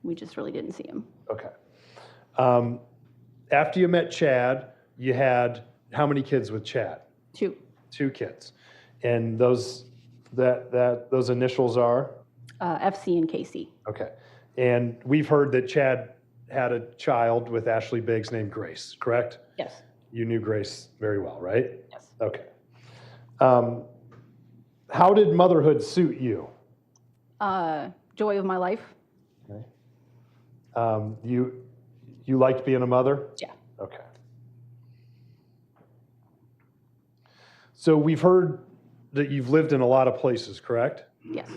we just really didn't see him. Okay. After you met Chad, you had how many kids with Chad? 2. 2 kids. And those initials are? FC and KC. Okay. And we've heard that Chad had a child with Ashley Biggs named Grace, correct? Yes. You knew Grace very well, right? Yes. Okay. How did motherhood suit you? Joy of my life. Okay. You liked being a mother? Yeah. Okay. So we've heard that you've lived in a lot of places, correct? Yes.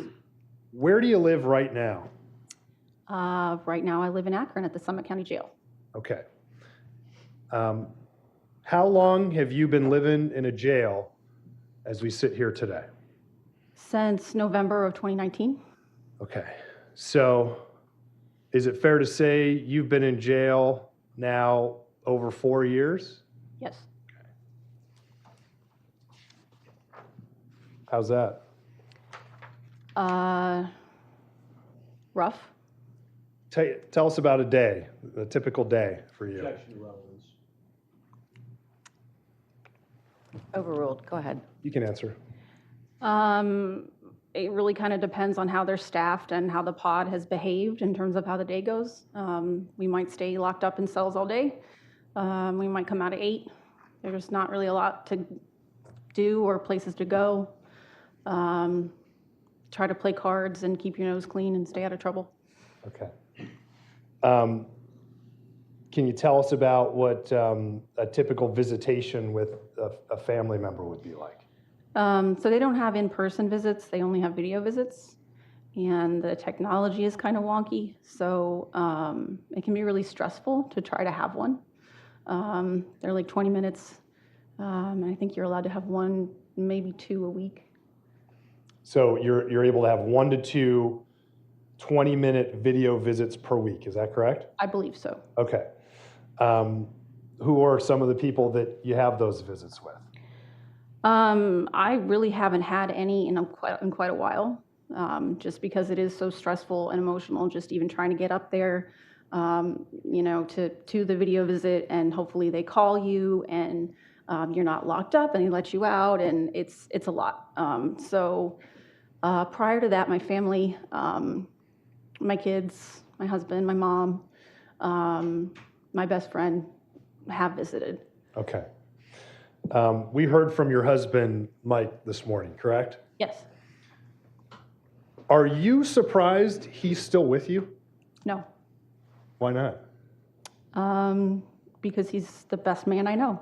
Where do you live right now? Right now, I live in Akron at the Summit County Jail. Okay. How long have you been living in a jail as we sit here today? Since November of 2019. Okay. So is it fair to say you've been in jail now over 4 years? Yes. How's that? Rough. Tell us about a typical day for you. Overruled. Go ahead. You can answer. It really kind of depends on how they're staffed and how the pod has behaved in terms of how the day goes. We might stay locked up in cells all day. We might come out at 8. There's not really a lot to do or places to go. Try to play cards and keep your nose clean and stay out of trouble. Okay. Can you tell us about what a typical visitation with a family member would be like? So they don't have in-person visits, they only have video visits. And the technology is kind of wonky, so it can be really stressful to try to have one. They're like 20 minutes. I think you're allowed to have 1, maybe 2 a week. So you're able to have 1 to 2 20-minute video visits per week, is that correct? I believe so. Okay. Who are some of the people that you have those visits with? I really haven't had any in quite a while, just because it is so stressful and emotional, just even trying to get up there, to the video visit, and hopefully they call you and you're not locked up and they let you out, and it's a lot. So prior to that, my family, my kids, my husband, my mom, my best friend have visited. Okay. We heard from your husband, Mike, this morning, correct? Yes. Are you surprised he's still with you? No. Why not? Because he's the best man I know.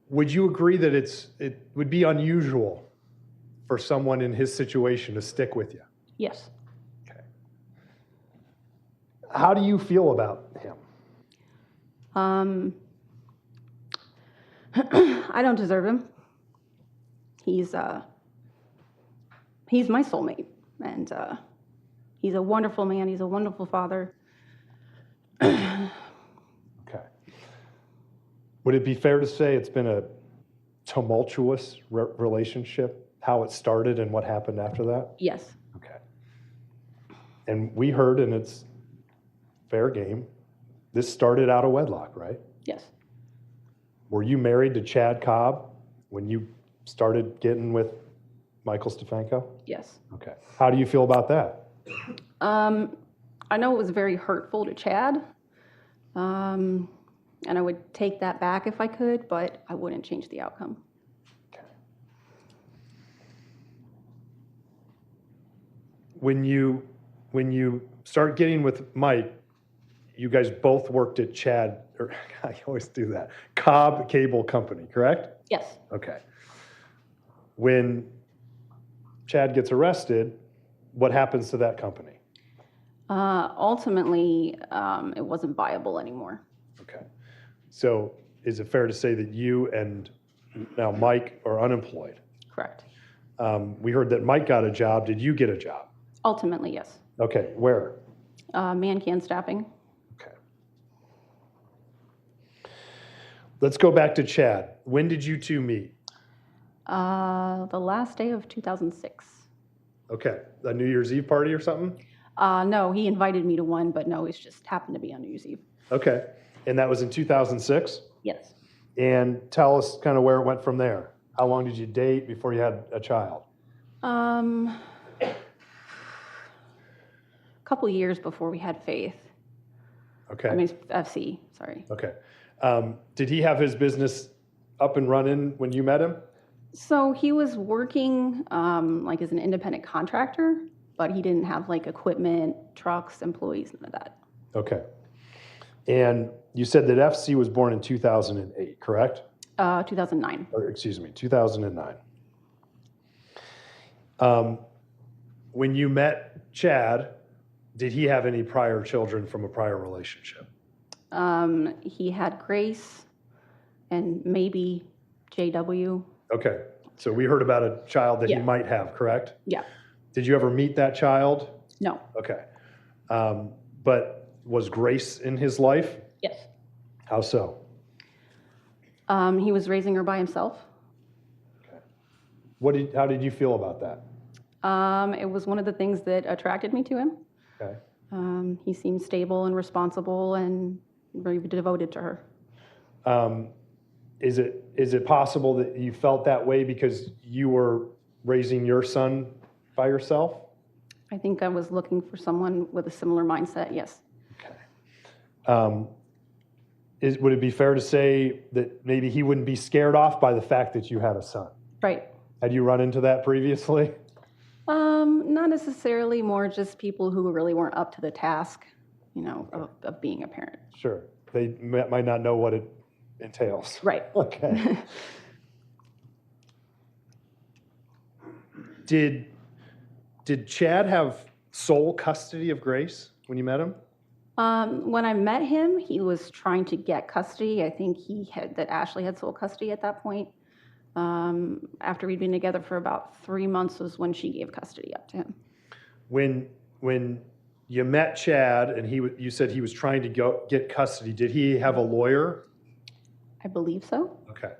Would you agree that it would be unusual for someone in his situation to stick with you? Yes. Okay. How do you feel about him? I don't deserve him. He's my soulmate, and he's a wonderful man. He's a wonderful father. Would it be fair to say it's been a tumultuous relationship, how it started and what happened after that? Yes. Okay. And we heard, and it's fair game, this started out of wedlock, right? Yes. Were you married to Chad Cobb when you started getting with Michael Stefanko? Yes. Okay. How do you feel about that? I know it was very hurtful to Chad. And I would take that back if I could, but I wouldn't change the outcome. Okay. When you start getting with Mike, you guys both worked at Chad, or I always do that, Cobb Cable Company, correct? Yes. Okay. When Chad gets arrested, what happens to that company? Ultimately, it wasn't viable anymore. Okay. So is it fair to say that you and now Mike are unemployed? Correct. We heard that Mike got a job. Did you get a job? Ultimately, yes. Okay. Where? Man-can staffing. Okay. Let's go back to Chad. When did you two meet? The last day of 2006. Okay. A New Year's Eve party or something? No, he invited me to one, but no, it just happened to be on New Year's Eve. Okay. And that was in 2006? Yes. And tell us kind of where it went from there. How long did you date before you had a child? A couple years before we had Faith. Okay. I mean, FC, sorry. Okay. Did he have his business up and running when you met him? So he was working like as an independent contractor, but he didn't have like equipment, trucks, employees, none of that. Okay. And you said that FC was born in 2008, correct? 2009. Or excuse me, 2009. When you met Chad, did he have any prior children from a prior relationship? He had Grace and maybe JW. Okay. So we heard about a child that Yeah. he might have, correct? Yeah. Did you ever meet that child? No. Okay. But was Grace in his life? Yes. How so? He was raising her by himself. How did you feel about that? It was one of the things that attracted me to him. Okay. He seemed stable and responsible and very devoted to her. Is it possible that you felt that way because you were raising your son by yourself? I think I was looking for someone with a similar mindset, yes. Would it be fair to say that maybe he wouldn't be scared off by the fact that you had a son? Right. Had you run into that previously? Not necessarily, more just people who really weren't up to the task, of being a parent. Sure. They might not know what it entails. Right. Okay. Did Chad have sole custody of Grace when you met him? When I met him, he was trying to get custody. I think that Ashley had sole custody at that point. After we'd been together for about 3 months was when she gave custody up to him. When you met Chad and you said he was trying to get custody, did he have a lawyer? I believe so. Okay.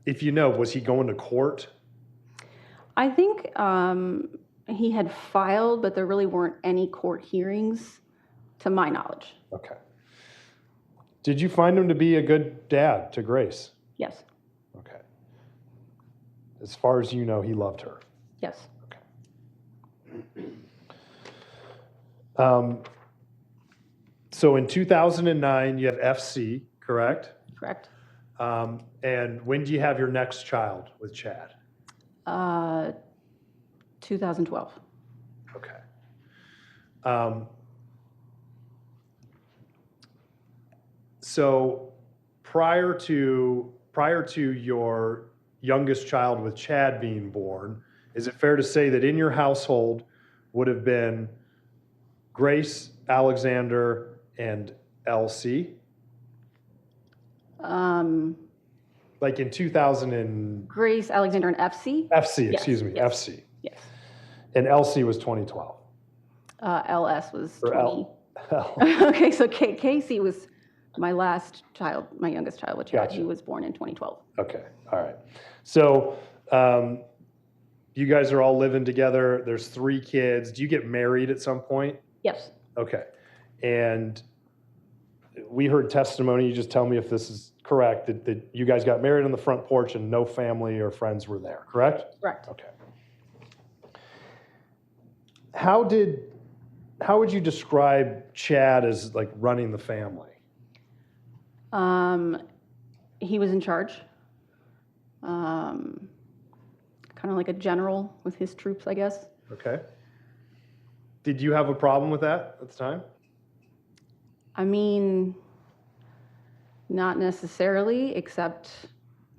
If you know, was he going to court? I think he had filed, but there really weren't any court hearings to my knowledge. Okay. Did you find him to be a good dad to Grace? Yes. Okay. As far as you know, he loved her. Yes. So in 2009, you have FC, correct? Correct. And when do you have your next child with Chad? 2012. Okay. So prior to your youngest child with Chad being born, is it fair to say that in your household would have been Grace, Alexander, and LC? Like in 2000 and... Grace, Alexander, and FC? FC, Yes, excuse me, yes, FC. Yes. And LC was 2012. LS was Or 20. L. Okay, so Casey was My last child, my youngest child, with Chad, Gotcha. he was born in 2012. Okay, all right. So you guys are all living together. There's 3 kids. Do you get married at some point? Yes. Okay. And we heard testimony, you just tell me if this is correct, that you guys got married on the front porch and no family or friends were there, correct? Correct. Okay. How would you describe Chad as like running the family? He was in charge, kind of like a general with his troops, I guess. Okay. Did you have a problem with that at the time? I mean, not necessarily, except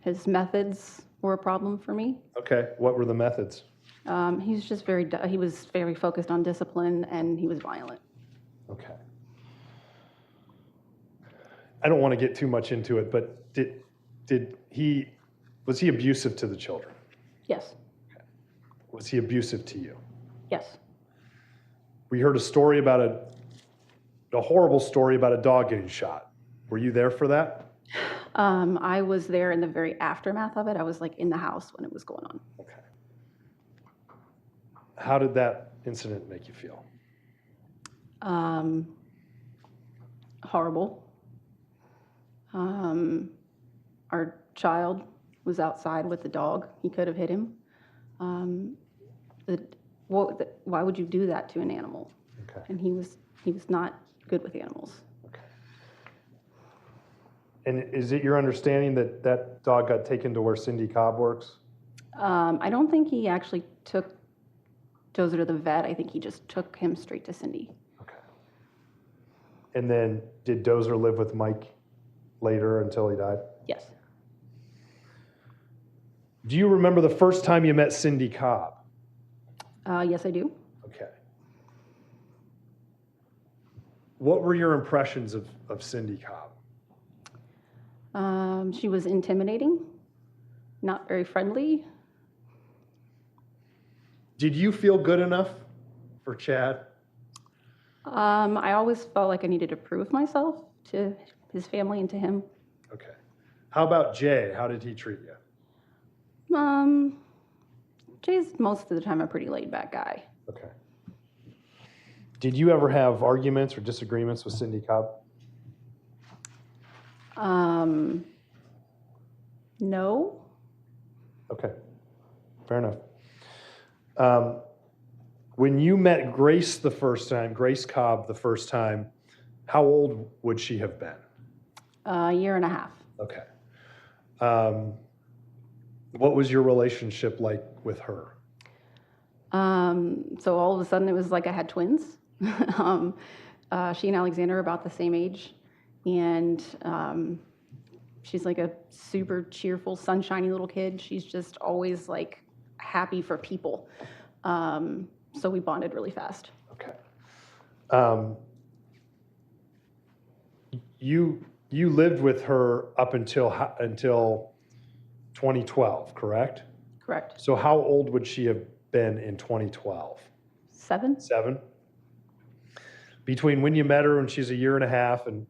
his methods were a problem for me. Okay. What were the methods? He was very focused on discipline, and he was violent. Okay. I don't want to get too much into it, but was he abusive to the children? Yes. Okay. Was he abusive to you? Yes. We heard a story about a horrible story about a dog getting shot. Were you there for that? I was there in the very aftermath of it. I was like in the house when it was going on. Okay. How did that incident make you feel? Horrible. Our child was outside with the dog. He could have hit him. Why would you do that to an animal? Okay. And he was not good with animals. Okay. And is it your understanding that that dog got taken to where Cindy Cobb works? I don't think he actually took Dozer to the vet. I think he just took him straight to Cindy. Okay. And then did Dozer live with Mike later until he died? Yes. Do you remember the first time you met Cindy Cobb? Yes, I do. Okay. What were your impressions of Cindy Cobb? She was intimidating, not very friendly. Did you feel good enough for Chad? I always felt like I needed to prove myself to his family and to him. Okay. How about Jay? How did he treat you? Jay's most of the time a pretty laid back guy. Okay. Did you ever have arguments or disagreements with Cindy Cobb? No. Okay. Fair enough. When you met Grace the first time, Grace Cobb the first time, how old would she have been? A year and a half. Okay. What was your relationship like with her? So all of a sudden it was like I had twins. She and Alexander are about the same age. And she's like a super cheerful, sunshiny little kid. She's just always like happy for people. So we bonded really fast. Okay. You lived with her up until 2012, correct? Correct. So how old would she have been in 2012? 7. 7? Between when you met her and she's a year and a half and,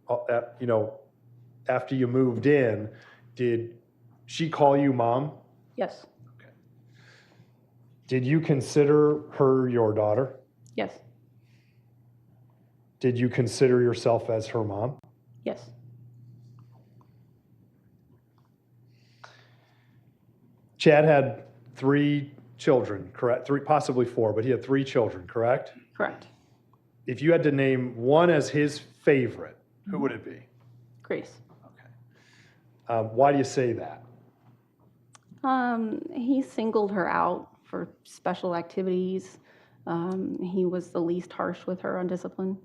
after you moved in, did she call you mom? Yes. Okay. Did you consider her your daughter? Yes. Did you consider yourself as her mom? Yes. Chad had 3 children, correct? 3, possibly 4, but he had 3 children, correct? Correct. If you had to name one as his favorite, who would it be? Grace. Okay. Why do you say that? He singled her out for special activities. He was the least harsh with her on discipline.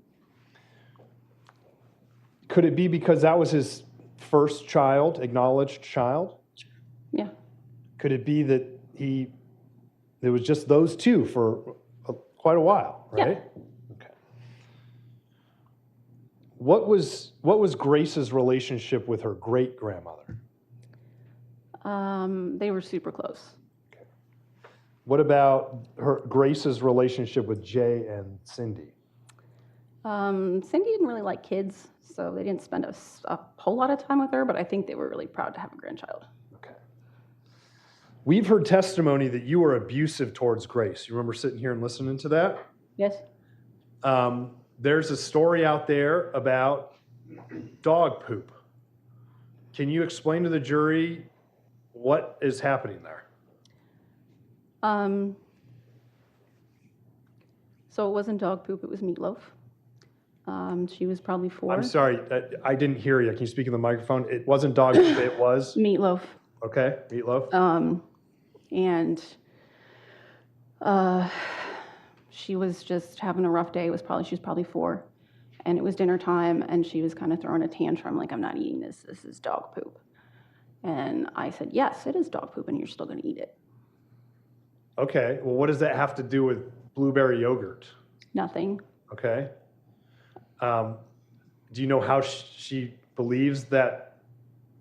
Could it be because that was his first child, acknowledged child? Yeah. Could it be that it was just those 2 for quite a while, right? Yeah. Okay. What was Grace's relationship with her great grandmother? They were super close. Okay. What about Grace's relationship with Jay and Cindy? Cindy didn't really like kids, so they didn't spend a whole lot of time with her, but I think they were really proud to have a grandchild. Okay. We've heard testimony that you were abusive towards Grace. You remember sitting here and listening to that? Yes. There's a story out there about dog poop. Can you explain to the jury what is happening there? So it wasn't dog poop, it was meatloaf. She was probably 4. I'm sorry, I didn't hear you. Can you speak in the microphone? It wasn't dog poop, it was? Meatloaf. Okay, meatloaf. And she was just having a rough day. She was probably 4. And it was dinner time, and she was kind of throwing a tantrum, like, I'm not eating this. This is dog poop. And I said, yes, it is dog poop, and you're still going to eat it. Okay, well, what does that have to do with blueberry yogurt? Nothing. Okay. Do you know how she believes that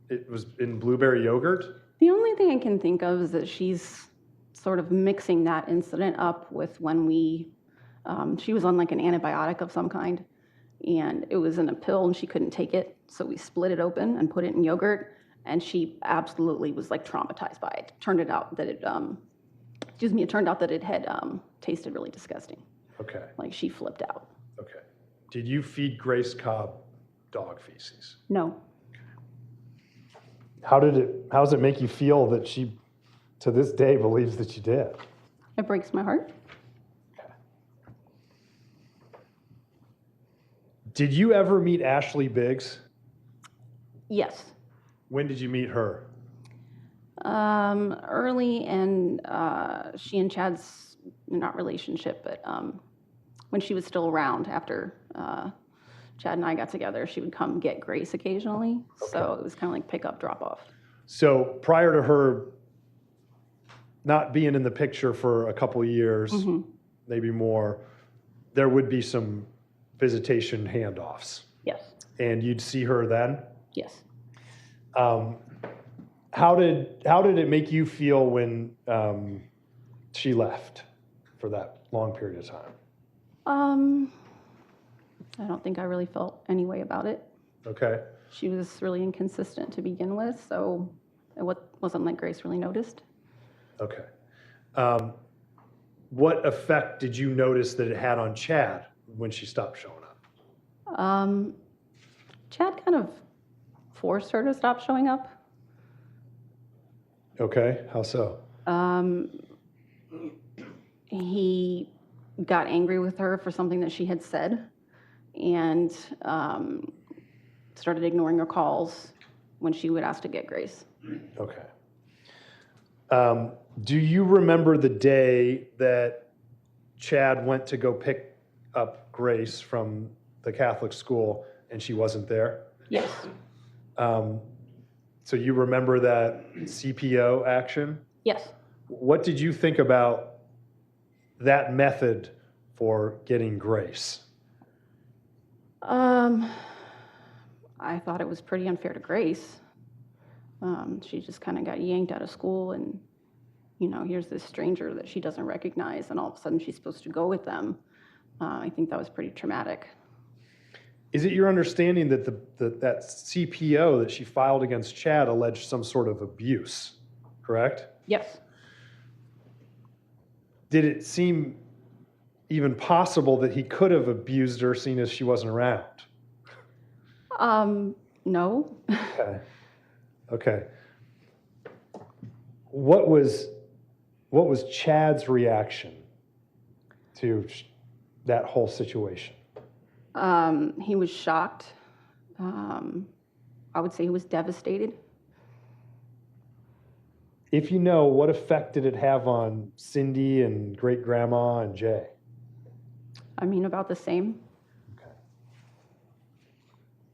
it was in blueberry yogurt? The only thing I can think of is that she's sort of mixing that incident up with when she was on like an antibiotic of some kind, and it was in a pill and she couldn't take it. So we split it open and put it in yogurt, and she absolutely was like traumatized by it. It turned out that it had tasted really disgusting. Okay. Like she flipped out. Okay. Did you feed Grace Cobb dog feces? No. How does it make you feel that she, to this day, believes that you did? It breaks my heart. Okay. Did you ever meet Ashley Biggs? Yes. When did you meet her? Early, and she and Chad's, not relationship, but when she was still around after Chad and I got together, she would come get Grace occasionally. Okay. So it was kind of like pick up, drop off. So prior to her not being in the picture for a couple of years, maybe more, there would be some visitation handoffs. Yes. And you'd see her then? Yes. How did it make you feel when she left for that long period of time? I don't think I really felt any way about it. Okay. She was really inconsistent to begin with, so it wasn't like Grace really noticed. Okay. What effect did you notice that it had on Chad when she stopped showing up? Chad kind of forced her to stop showing up. Okay, how so? He got angry with her for something that she had said, and started ignoring her calls when she would ask to get Grace. Okay. Do you remember the day that Chad went to go pick up Grace from the Catholic school and she wasn't there? Yes. So you remember that CPO action? Yes. What did you think about that method for getting Grace? I thought it was pretty unfair to Grace. She just kind of got yanked out of school, and here's this stranger that she doesn't recognize, and all of a sudden she's supposed to go with them. I think that was pretty traumatic. Is it your understanding that that CPO that she filed against Chad alleged some sort of abuse, correct? Yes. Did it seem even possible that he could have abused her, seeing as she wasn't around? No. Okay. What was Chad's reaction to that whole situation? He was shocked. I would say he was devastated. If you know, what effect did it have on Cindy and great grandma and Jay? I mean, about the same. Okay.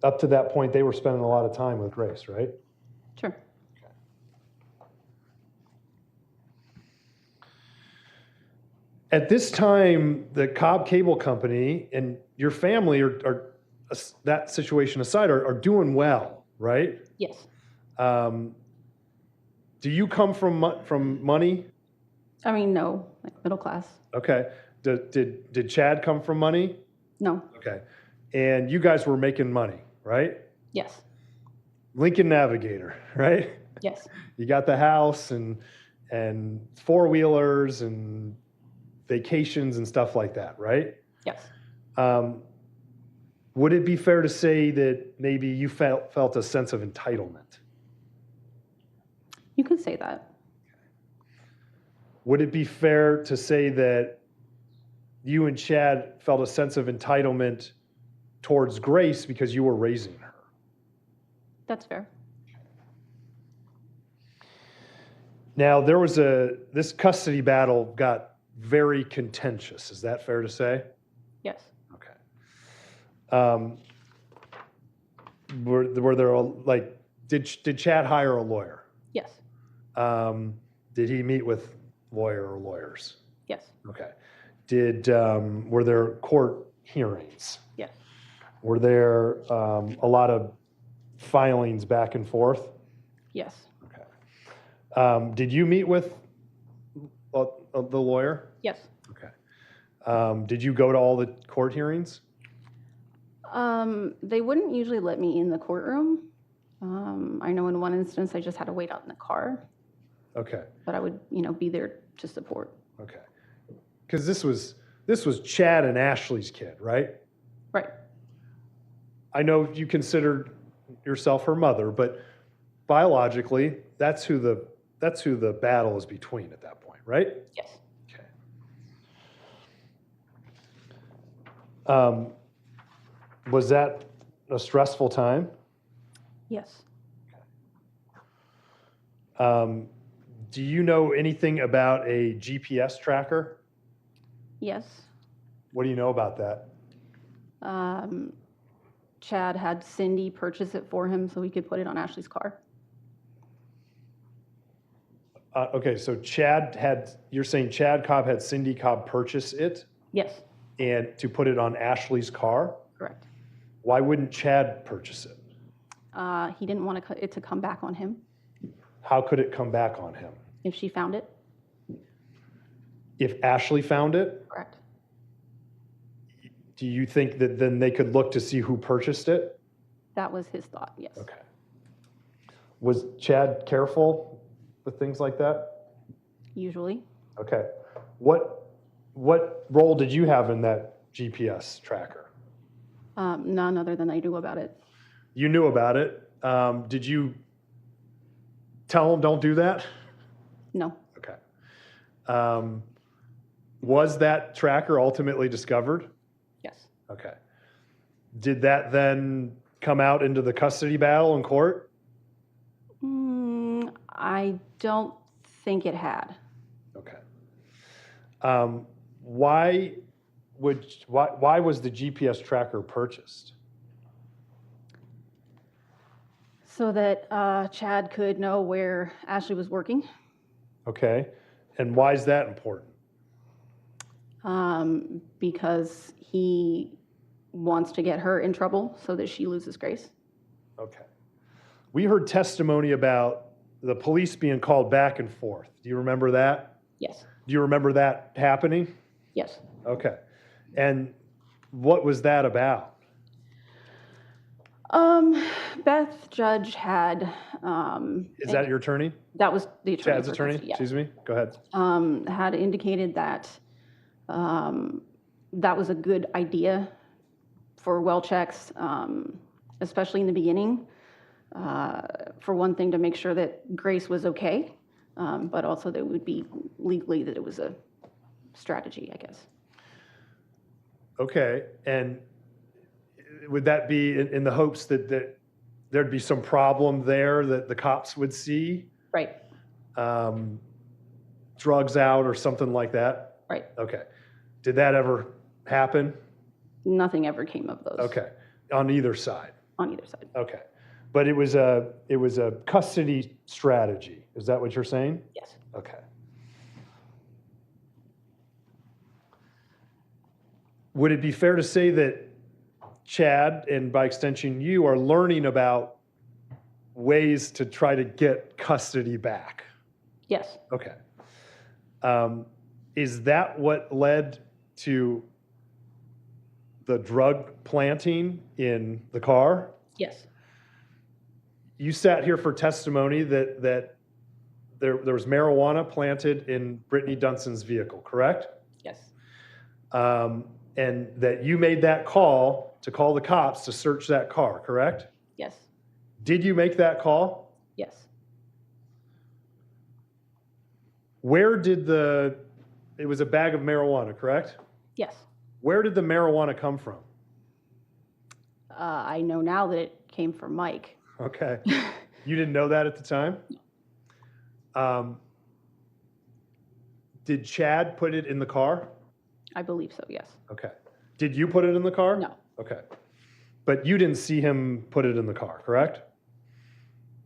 Up to that point, they were spending a lot of time with Grace, right? Sure. Okay. At this time, the Cobb Cable Company and your family are that situation aside, are doing well, right? Yes. Do you come from money? I mean, no, like middle class. Okay. Did Chad come from money? No. Okay. and you guys were making money, right? Yes, Lincoln Navigator, right? yes, You got the house and four-wheelers and vacations and stuff like that, right? yes. Would it be fair to say that maybe you felt a sense of entitlement? You could say that. Would it be fair to say that you and Chad felt a sense of entitlement towards Grace because you were raising her? That's fair. Now, this custody battle got very contentious. Is that fair to say? Yes. Okay. Were there, like, did Chad hire a lawyer? Yes. Did he meet with lawyer or lawyers? Yes. Okay. Were there court hearings? Yes. Were there a lot of filings back and forth? Yes. Okay. Did you meet with the lawyer? Yes. Okay. Did you go to all the court hearings? They wouldn't usually let me in the courtroom. I know in one instance I just had to wait out in the car, Okay. but I would, be there to support. Okay. Because this was Chad and Ashley's kid, right? Right. I know you considered yourself her mother, but biologically, that's who the battle is between at that point, right? Yes. Okay. Was that a stressful time? Yes. Do you know anything about a GPS tracker? Yes. What do you know about that? Chad had Cindy purchase it for him so he could put it on Ashley's car. Okay, so you're saying Chad Cobb had Cindy Cobb purchase it Yes. and to put it on Ashley's car? Correct. Why wouldn't Chad purchase it? He didn't want it to come back on him How could it come back on him? if she found it. If Ashley found it, Correct. do you think that then they could look to see who purchased it? That was his thought, yes. Okay. Was Chad careful with things like that? Usually. Okay. What role did you have in that GPS tracker? None other than I knew about it. You knew about it. Did you tell him don't do that? No. Okay. Was that tracker ultimately discovered? Yes. Okay. Did that then come out into the custody battle in court? I don't think it had. Okay. Why was the GPS tracker purchased? So that Chad could know where Ashley was working. Okay. And why is that important? Because he wants to get her in trouble so that she loses Grace. Okay. We heard testimony about the police being called back and forth. Do you remember that? Yes. Do you remember that happening? Yes. Okay. And what was that about? Beth Judge had. Is that your attorney? That was the attorney. Chad's for attorney? custody, yeah. Excuse me? Go ahead. Had indicated that that was a good idea for well checks, especially in the beginning. For one thing, to make sure that Grace was okay, but also that it would be legally that it was a strategy, I guess. Okay. And would that be in the hopes that there'd be some problem there that the cops would see? Right. Drugs out or something like that? Right. Okay. Did that ever happen? Nothing ever came of those. Okay. On either side? On either side. Okay. But it was a custody strategy. Is that what you're saying? Yes. Okay. Would it be fair to say that Chad, and by extension you, are learning about ways to try to get custody back? Yes. Okay. Is that what led to the drug planting in the car? Yes. You sat here for testimony that there was marijuana planted in Brittany Dunson's vehicle, correct? Yes. And that you made that call to call the cops to search that car, correct? Yes. Did you make that call? Yes. Where did it was a bag of marijuana, correct? Yes. Where did the marijuana come from? I know now that it came from Mike. Okay. You didn't know that at the time? Did Chad put it in the car? I believe so, yes. Okay. Did you put it in the car? No. Okay. But you didn't see him put it in the car, correct?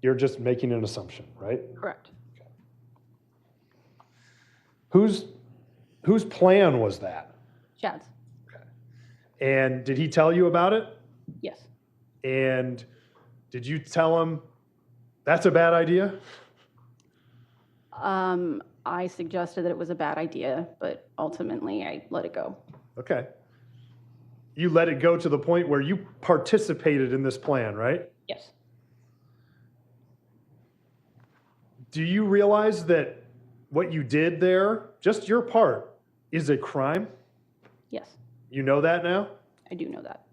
You're just making an assumption, right? Correct. Whose plan was that? Chad's. And did he tell you about it? Yes. And did you tell him that's a bad idea? I suggested that it was a bad idea, but ultimately I let it go. Okay. You let it go to the point where you participated in this plan, right? Yes. Do you realize that what you did there, just your part, is a crime? Yes. You know that now? I do know that.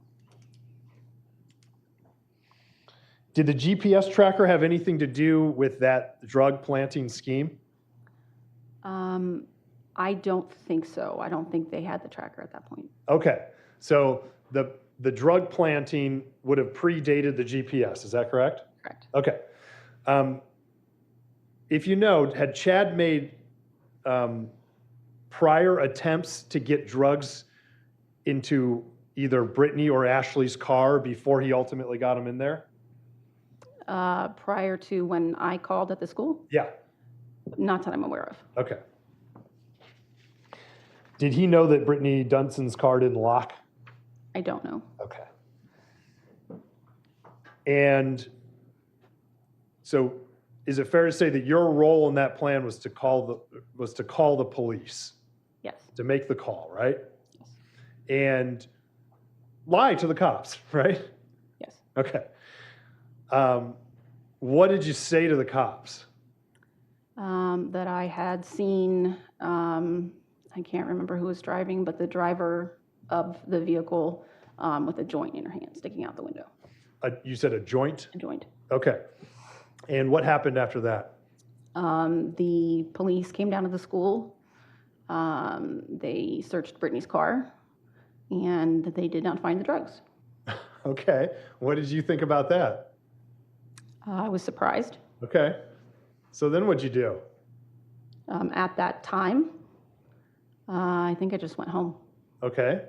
Did the GPS tracker have anything to do with that drug planting scheme? I don't think so. I don't think they had the tracker at that point. Okay, so the drug planting would have predated the GPS, is that correct? Correct. Okay. If you know, had Chad made prior attempts to get drugs into either Brittany or Ashley's car before he ultimately got them in there? Prior to when I called at the school? Yeah. Not that I'm aware of. Okay. Did he know that Brittany Dunson's car didn't lock? I don't know. Okay. And so is it fair to say that your role in that plan was to call the police? Yes. To make the call, right? Yes. And lie to the cops, right? Yes. Okay. What did you say to the cops? That I had seen, I can't remember who was driving, but the driver of the vehicle with a joint in her hand sticking out the window. You said a joint? A joint. Okay. And what happened after that? The police came down to the school. They searched Brittany's car, and they did not find the drugs. Okay. What did you think about that? I was surprised. Okay. So then what'd you do? At that time, I think I just went home. Okay.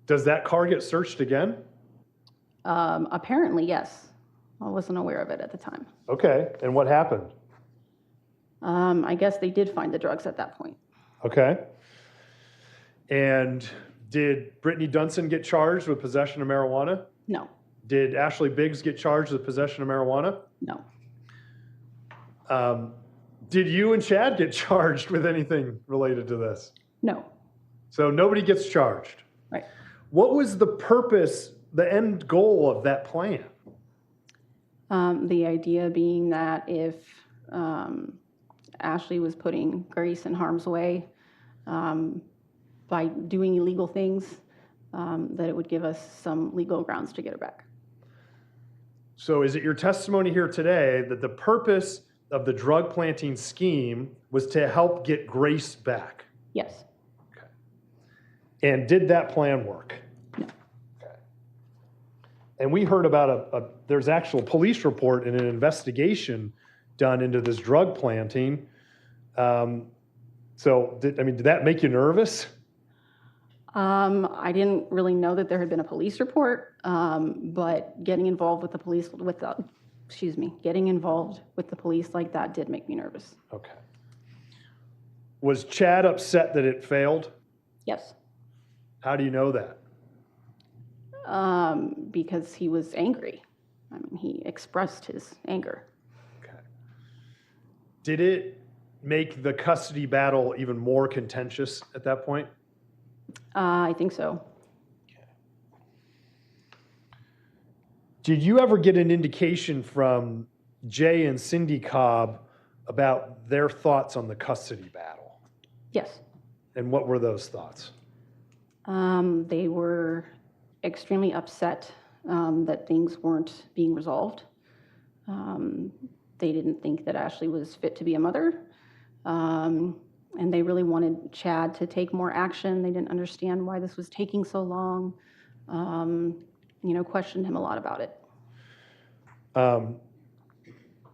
Does that car get searched again? Apparently, yes. I wasn't aware of it at the time. Okay. And what happened? I guess they did find the drugs at that point. Okay. And did Brittany Dunson get charged with possession of marijuana? No. Did Ashley Biggs get charged with possession of marijuana? No. Did you and Chad get charged with anything related to this? No. So nobody gets charged. Right. What was the purpose, the end goal of that plan? The idea being that if Ashley was putting Grace in harm's way by doing illegal things, that it would give us some legal grounds to get her back. So is it your testimony here today that the purpose of the drug planting scheme was to help get Grace back? Yes. Okay. And did that plan work? No. Okay. And we heard about there's actual police report and an investigation done into this drug planting. So did that make you nervous? I didn't really know that there had been a police report, but getting involved with the police getting involved with the police like that did make me nervous. Okay. Was Chad upset that it failed? Yes. How do you know that? Because he was angry. I mean, he expressed his anger. Okay. Did it make the custody battle even more contentious at that point? I think so. Okay. Did you ever get an indication from Jay and Cindy Cobb about their thoughts on the custody battle? Yes. And what were those thoughts? They were extremely upset that things weren't being resolved. They didn't think that Ashley was fit to be a mother. And they really wanted Chad to take more action. They didn't understand why this was taking so long. Questioned him a lot about it.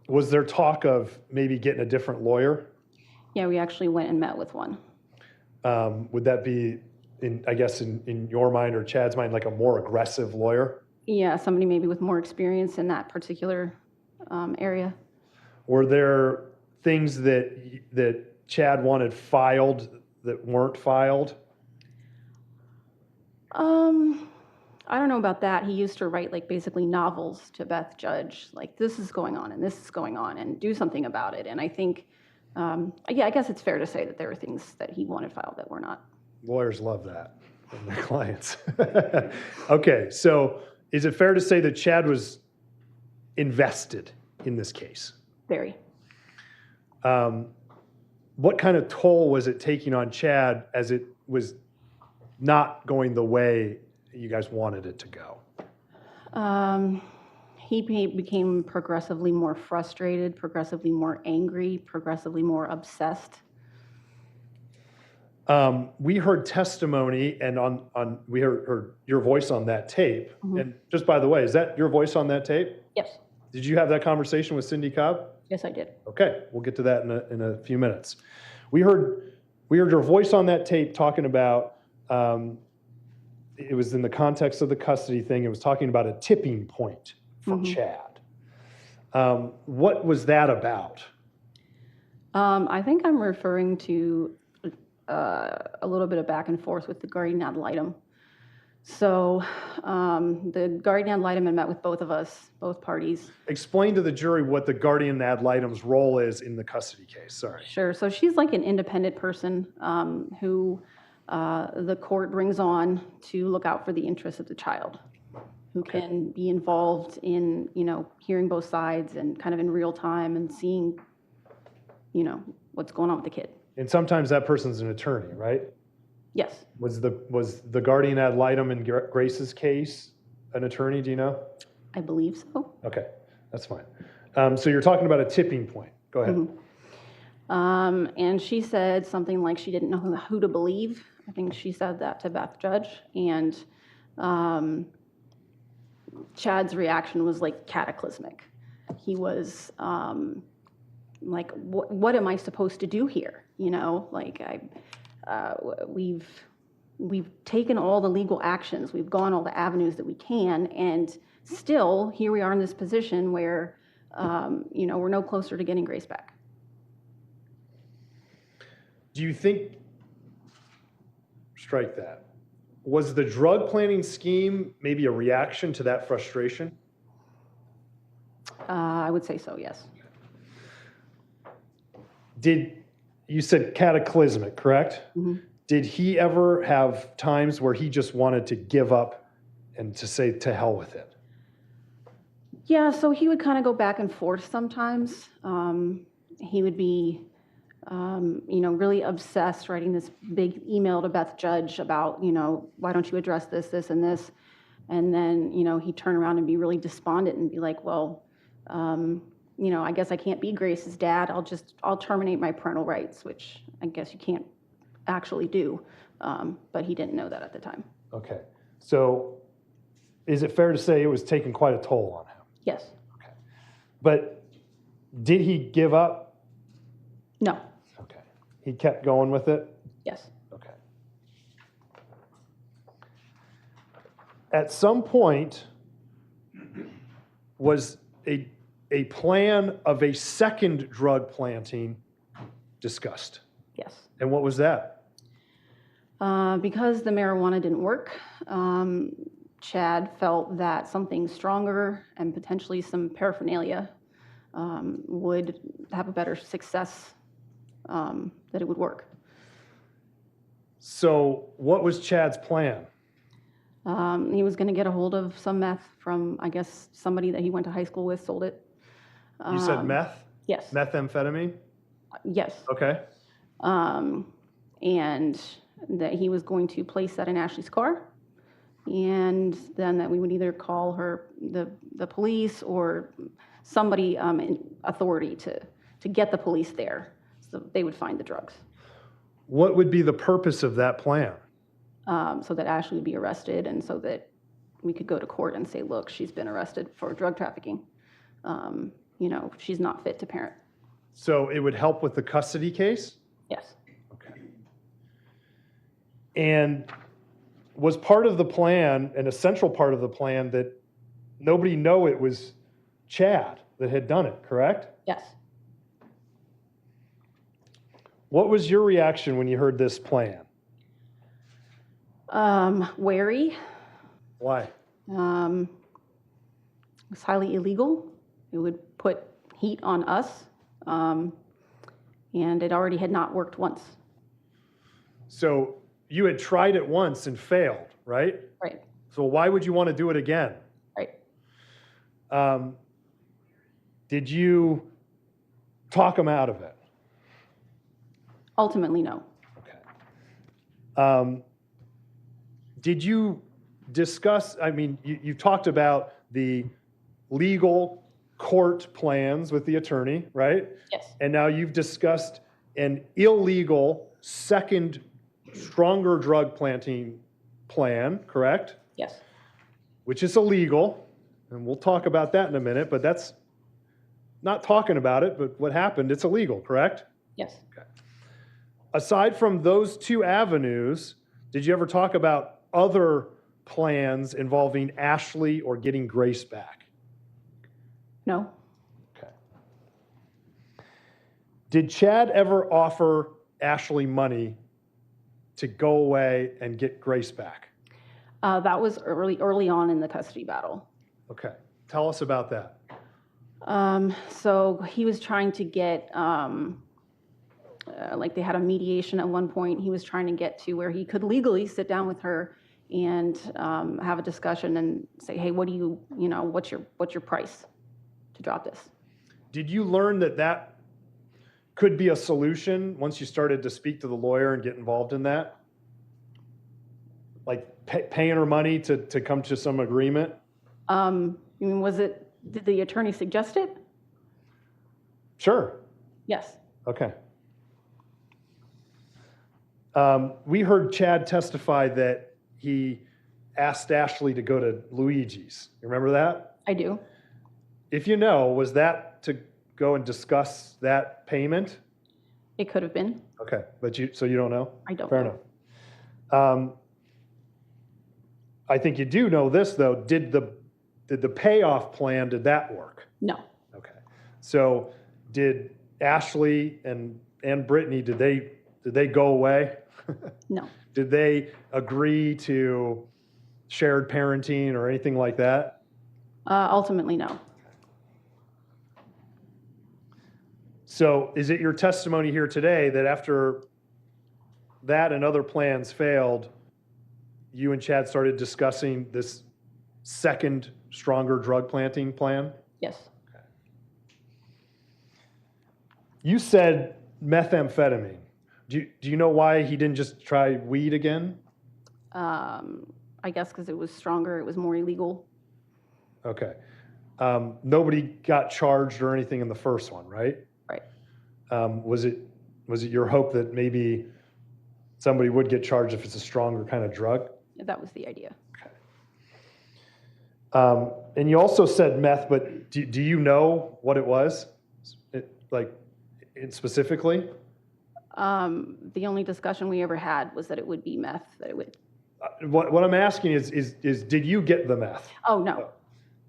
Was there talk of maybe getting a different lawyer? Yeah, we actually went and met with one. Would that be, in your mind or Chad's mind, like a more aggressive lawyer? Yeah, somebody maybe with more experience in that particular area. Were there things that Chad wanted filed that weren't filed? I don't know about that. He used to write like basically novels to Beth Judge, like this is going on and this is going on and do something about it. And I think, I guess it's fair to say that there were things that he wanted filed that were not. Lawyers love that from their clients. Okay, so is it fair to say that Chad was invested in this case? Very. What kind of toll was it taking on Chad as it was not going the way you guys wanted it to go? He became progressively more frustrated, progressively more angry, progressively more obsessed. We heard testimony and we heard your voice on that tape. Mm-hmm. And just by the way, is that your voice on that tape? Yes. Did you have that conversation with Cindy Cobb? Yes, I did. Okay, we'll get to that in a few minutes. We heard your voice on that tape talking about, it was in the context of the custody thing, it was talking about a tipping point for Chad. What was that about? I think I'm referring to a little bit of back and forth with the guardian ad litem. So the guardian ad litem had met with both of us, both parties. Explain to the jury what the guardian ad litem's role is in the custody case. Sorry. Sure. So she's like an independent person who the court brings on to look out for the interests of the child, who can be involved in, hearing both sides and kind of in real time and seeing, what's going on with the kid. And sometimes that person's an attorney, right? Yes. Was the guardian ad litem in Grace's case an attorney, do you know? I believe so. Okay, that's fine. So you're talking about a tipping point. Go ahead. Mm-hmm. And she said something like she didn't know who to believe. I think she said that to Beth Judge. And Chad's reaction was like cataclysmic. He was like, what am I supposed to do here? We've taken all the legal actions, we've gone all the avenues that we can, and still here we are in this position where, we're no closer to getting Grace back. Do you think, strike that, was the drug planning scheme maybe a reaction to that frustration? I would say so, yes. You said cataclysmic, correct? Mm-hmm. Did he ever have times where he just wanted to give up and to say to hell with it? Yeah, so he would kind of go back and forth sometimes. He would be, really obsessed, writing this big email to Beth Judge about, why don't you address this, this, and this? And then, he'd turn around and be really despondent and be like, well, I guess I can't be Grace's dad. I'll terminate my parental rights, which I guess you can't actually do. But he didn't know that at the time. Okay. So is it fair to say it was taking quite a toll on him? Yes. Okay. But did he give up? No. Okay. He kept going with it? Yes. Okay. At some point, was a plan of a second drug planting discussed? Yes. And what was that? Because the marijuana didn't work, Chad felt that something stronger and potentially some paraphernalia would have a better success, that it would work. So what was Chad's plan? He was going to get a hold of some meth from, I guess, somebody that he went to high school with, sold it. You said meth? Yes. Methamphetamine? Yes. Okay. And that he was going to place that in Ashley's car. And then that we would either call her, the police or somebody in authority to get the police there so they would find the drugs. What would be the purpose of that plan? So that Ashley would be arrested and so that we could go to court and say, look, she's been arrested for drug trafficking. You know, she's not fit to parent. So it would help with the custody case? Yes. Okay. And was part of the plan, an essential part of the plan, that nobody know it was Chad that had done it, correct? Yes. What was your reaction when you heard this plan? Wary. Why? It was highly illegal. It would put heat on us. And it already had not worked once. So you had tried it once and failed, right? Right. So why would you want to do it again? Right. Did you talk him out of it? Ultimately, no. Okay. Did you discuss, I mean, you talked about the legal court plans with the attorney, right? Yes. And now you've discussed an illegal second stronger drug planting plan, correct? Yes. Which is illegal, and we'll talk about that in a minute, but that's not talking about it, but what happened, it's illegal, correct? Yes. Okay. Aside from those two avenues, did you ever talk about other plans involving Ashley or getting Grace back? No. Okay. Did Chad ever offer Ashley money to go away and get Grace back? That was early on in the custody battle. Okay. Tell us about that. So he was trying to get, like they had a mediation at one point. He was trying to get to where he could legally sit down with her and have a discussion and say, hey, what do you know, what's your price to drop this? Did you learn that that could be a solution once you started to speak to the lawyer and get involved in that? Like paying her money to come to some agreement? I mean, did the attorney suggest it? Sure. Yes. Okay. We heard Chad testify that he asked Ashley to go to Luigi's. You remember that? I do. If you know, was that to go and discuss that payment? It could have been. Okay, so you don't know? I don't Fair know. enough. I think you do know this, though. Did the payoff plan, did that work? No. Okay. So did Ashley and Brittany, did they go away? No. Did they agree to shared parenting or anything like that? Ultimately, no. So is it your testimony here today that after that and other plans failed, you and Chad started discussing this second, stronger drug planting plan? Yes. Okay. You said methamphetamine. Do you know why he didn't just try weed again? I guess because it was stronger, it was more illegal. Okay. Nobody got charged or anything in the first one, right? Right. Was it your hope that maybe somebody would get charged if it's a stronger kind of drug? That was the idea. Okay. And you also said meth, but do you know what it was? Specifically? The only discussion we ever had was that it would be meth, that it would. What I'm asking is did you get the meth? Oh, no.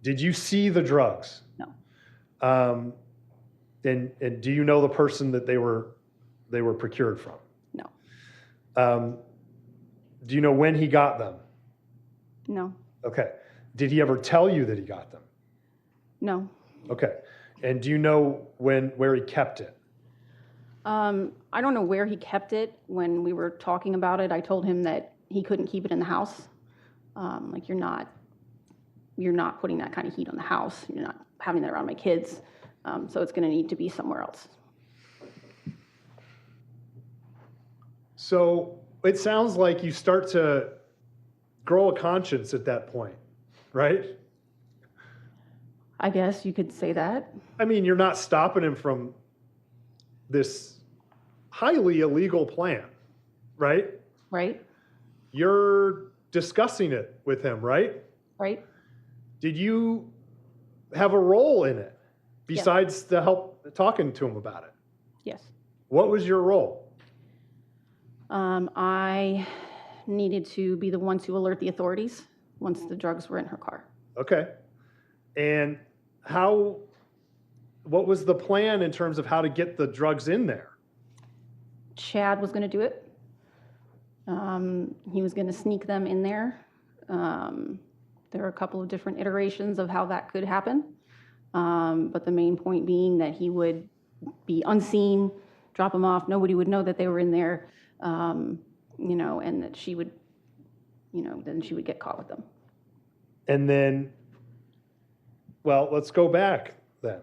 Did you see the drugs? No. And do you know the person that they were procured from? No. Do you know when he got them? No. Okay. Did he ever tell you that he got them? No. Okay. And do you know where he kept it? I don't know where he kept it. When we were talking about it, I told him that he couldn't keep it in the house. Like you're not putting that kind of heat on the house. You're not having that around my kids. So it's going to need to be somewhere else. So it sounds like you start to grow a conscience at that point, right? I guess you could say that. I mean, you're not stopping him from this highly illegal plan, right? Right? You're discussing it with him, right? Right? Did you have a role in it besides the help talking to him about it? Yes. What was your role? I needed to be the one to alert the authorities once the drugs were in her car. Okay. And what was the plan in terms of how to get the drugs in there? Chad was going to do it. He was going to sneak them in there. There are a couple of different iterations of how that could happen. But the main point being that he would be unseen, drop them off, nobody would know that they were in there, and that she would, then she would get caught with them. And then, well, let's go back then.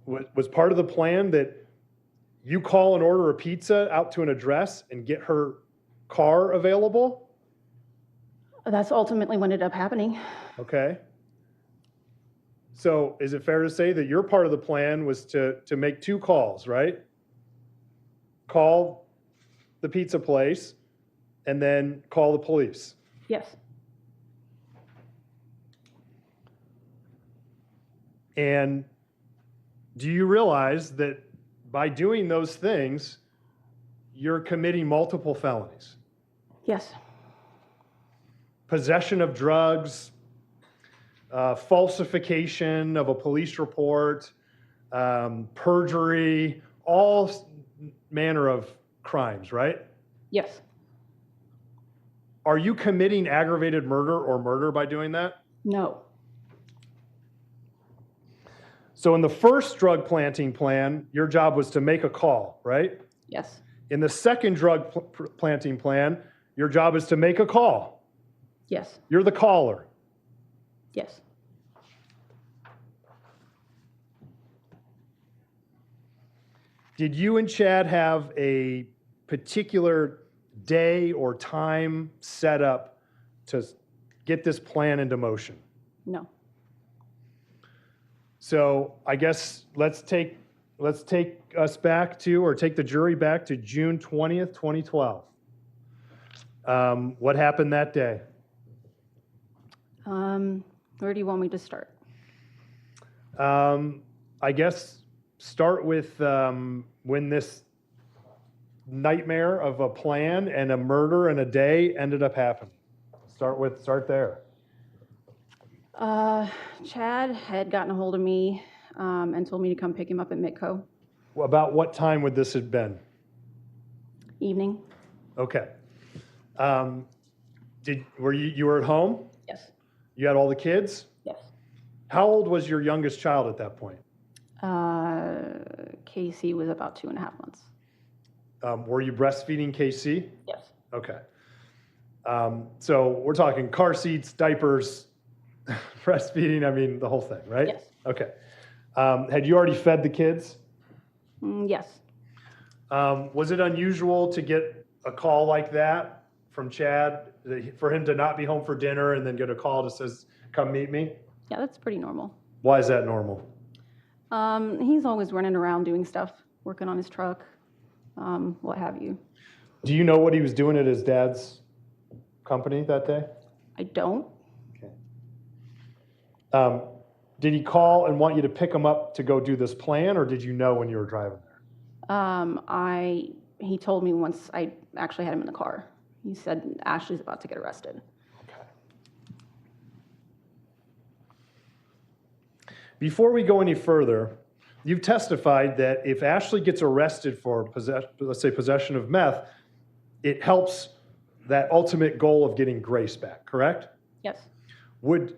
Was part of the plan that you call and order a pizza out to an address and get her car available? That's ultimately what ended up happening. Okay. So is it fair to say that your part of the plan was to make 2 calls, right? Call the pizza place and then call the police? Yes. And do you realize that by doing those things, you're committing multiple felonies? Yes. Possession of drugs, falsification of a police report, perjury, all manner of crimes, right? Yes. Are you committing aggravated murder or murder by doing that? No. So in the first drug planting plan, your job was to make a call, right? Yes. In the second drug planting plan, your job is to make a call. Yes. You're the caller. Yes. Did you and Chad have a particular day or time set up to get this plan into motion? No. So I guess let's take us back to, or take the jury back to June 20th, 2012. What happened that day? Where do you want me to start? I guess start with when this nightmare of a plan and a murder in a day ended up happening. Start there. Chad had gotten a hold of me and told me to come pick him up at Mitco. About what time would this have been? Evening. Okay. Were you at home? Yes. You had all the kids? Yes. How old was your youngest child at that point? Casey was about 2.5 months. Were you breastfeeding Casey? Yes. Okay. So we're talking car seats, diapers, breastfeeding, I mean, the whole thing, right? Yes. Okay. Had you already fed the kids? Yes. Was it unusual to get a call like that from Chad, for him to not be home for dinner and then get a call that says, come meet me? Yeah, that's pretty normal. Why is that normal? He's always running around doing stuff, working on his truck, what have you. Do you know what he was doing at his dad's company that day? I don't. Okay. Did he call and want you to pick him up to go do this plan, or did you know when you were driving there? He told me once I actually had him in the car. He said, Ashley's about to get arrested. Okay. Before we go any further, you've testified that if Ashley gets arrested for let's say possession of meth, it helps that ultimate goal of getting Grace back, correct? Yes. Would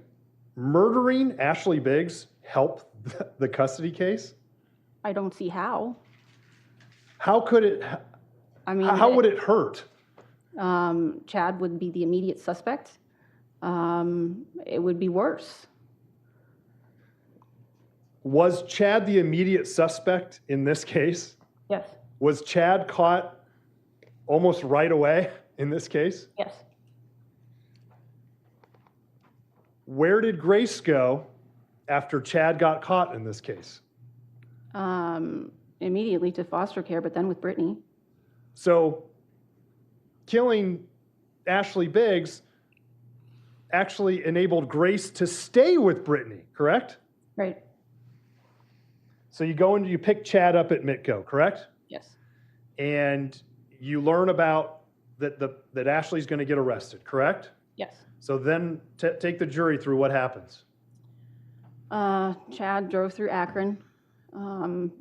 murdering Ashley Biggs help the custody case? I don't see how. How could it, I mean, how would it hurt? Chad would be the immediate suspect. it would be worse. Was Chad the immediate suspect in this case? Yes. Was Chad caught almost right away in this case? Yes. Where did Grace go after Chad got caught in this case? Immediately to foster care, but then with Brittany. So killing Ashley Biggs actually enabled Grace to stay with Brittany, correct? Right. So you go and you pick Chad up at Mitco, correct? Yes. And you learn about that Ashley's going to get arrested, correct? Yes. So then take the jury through what happens. Chad drove through Akron,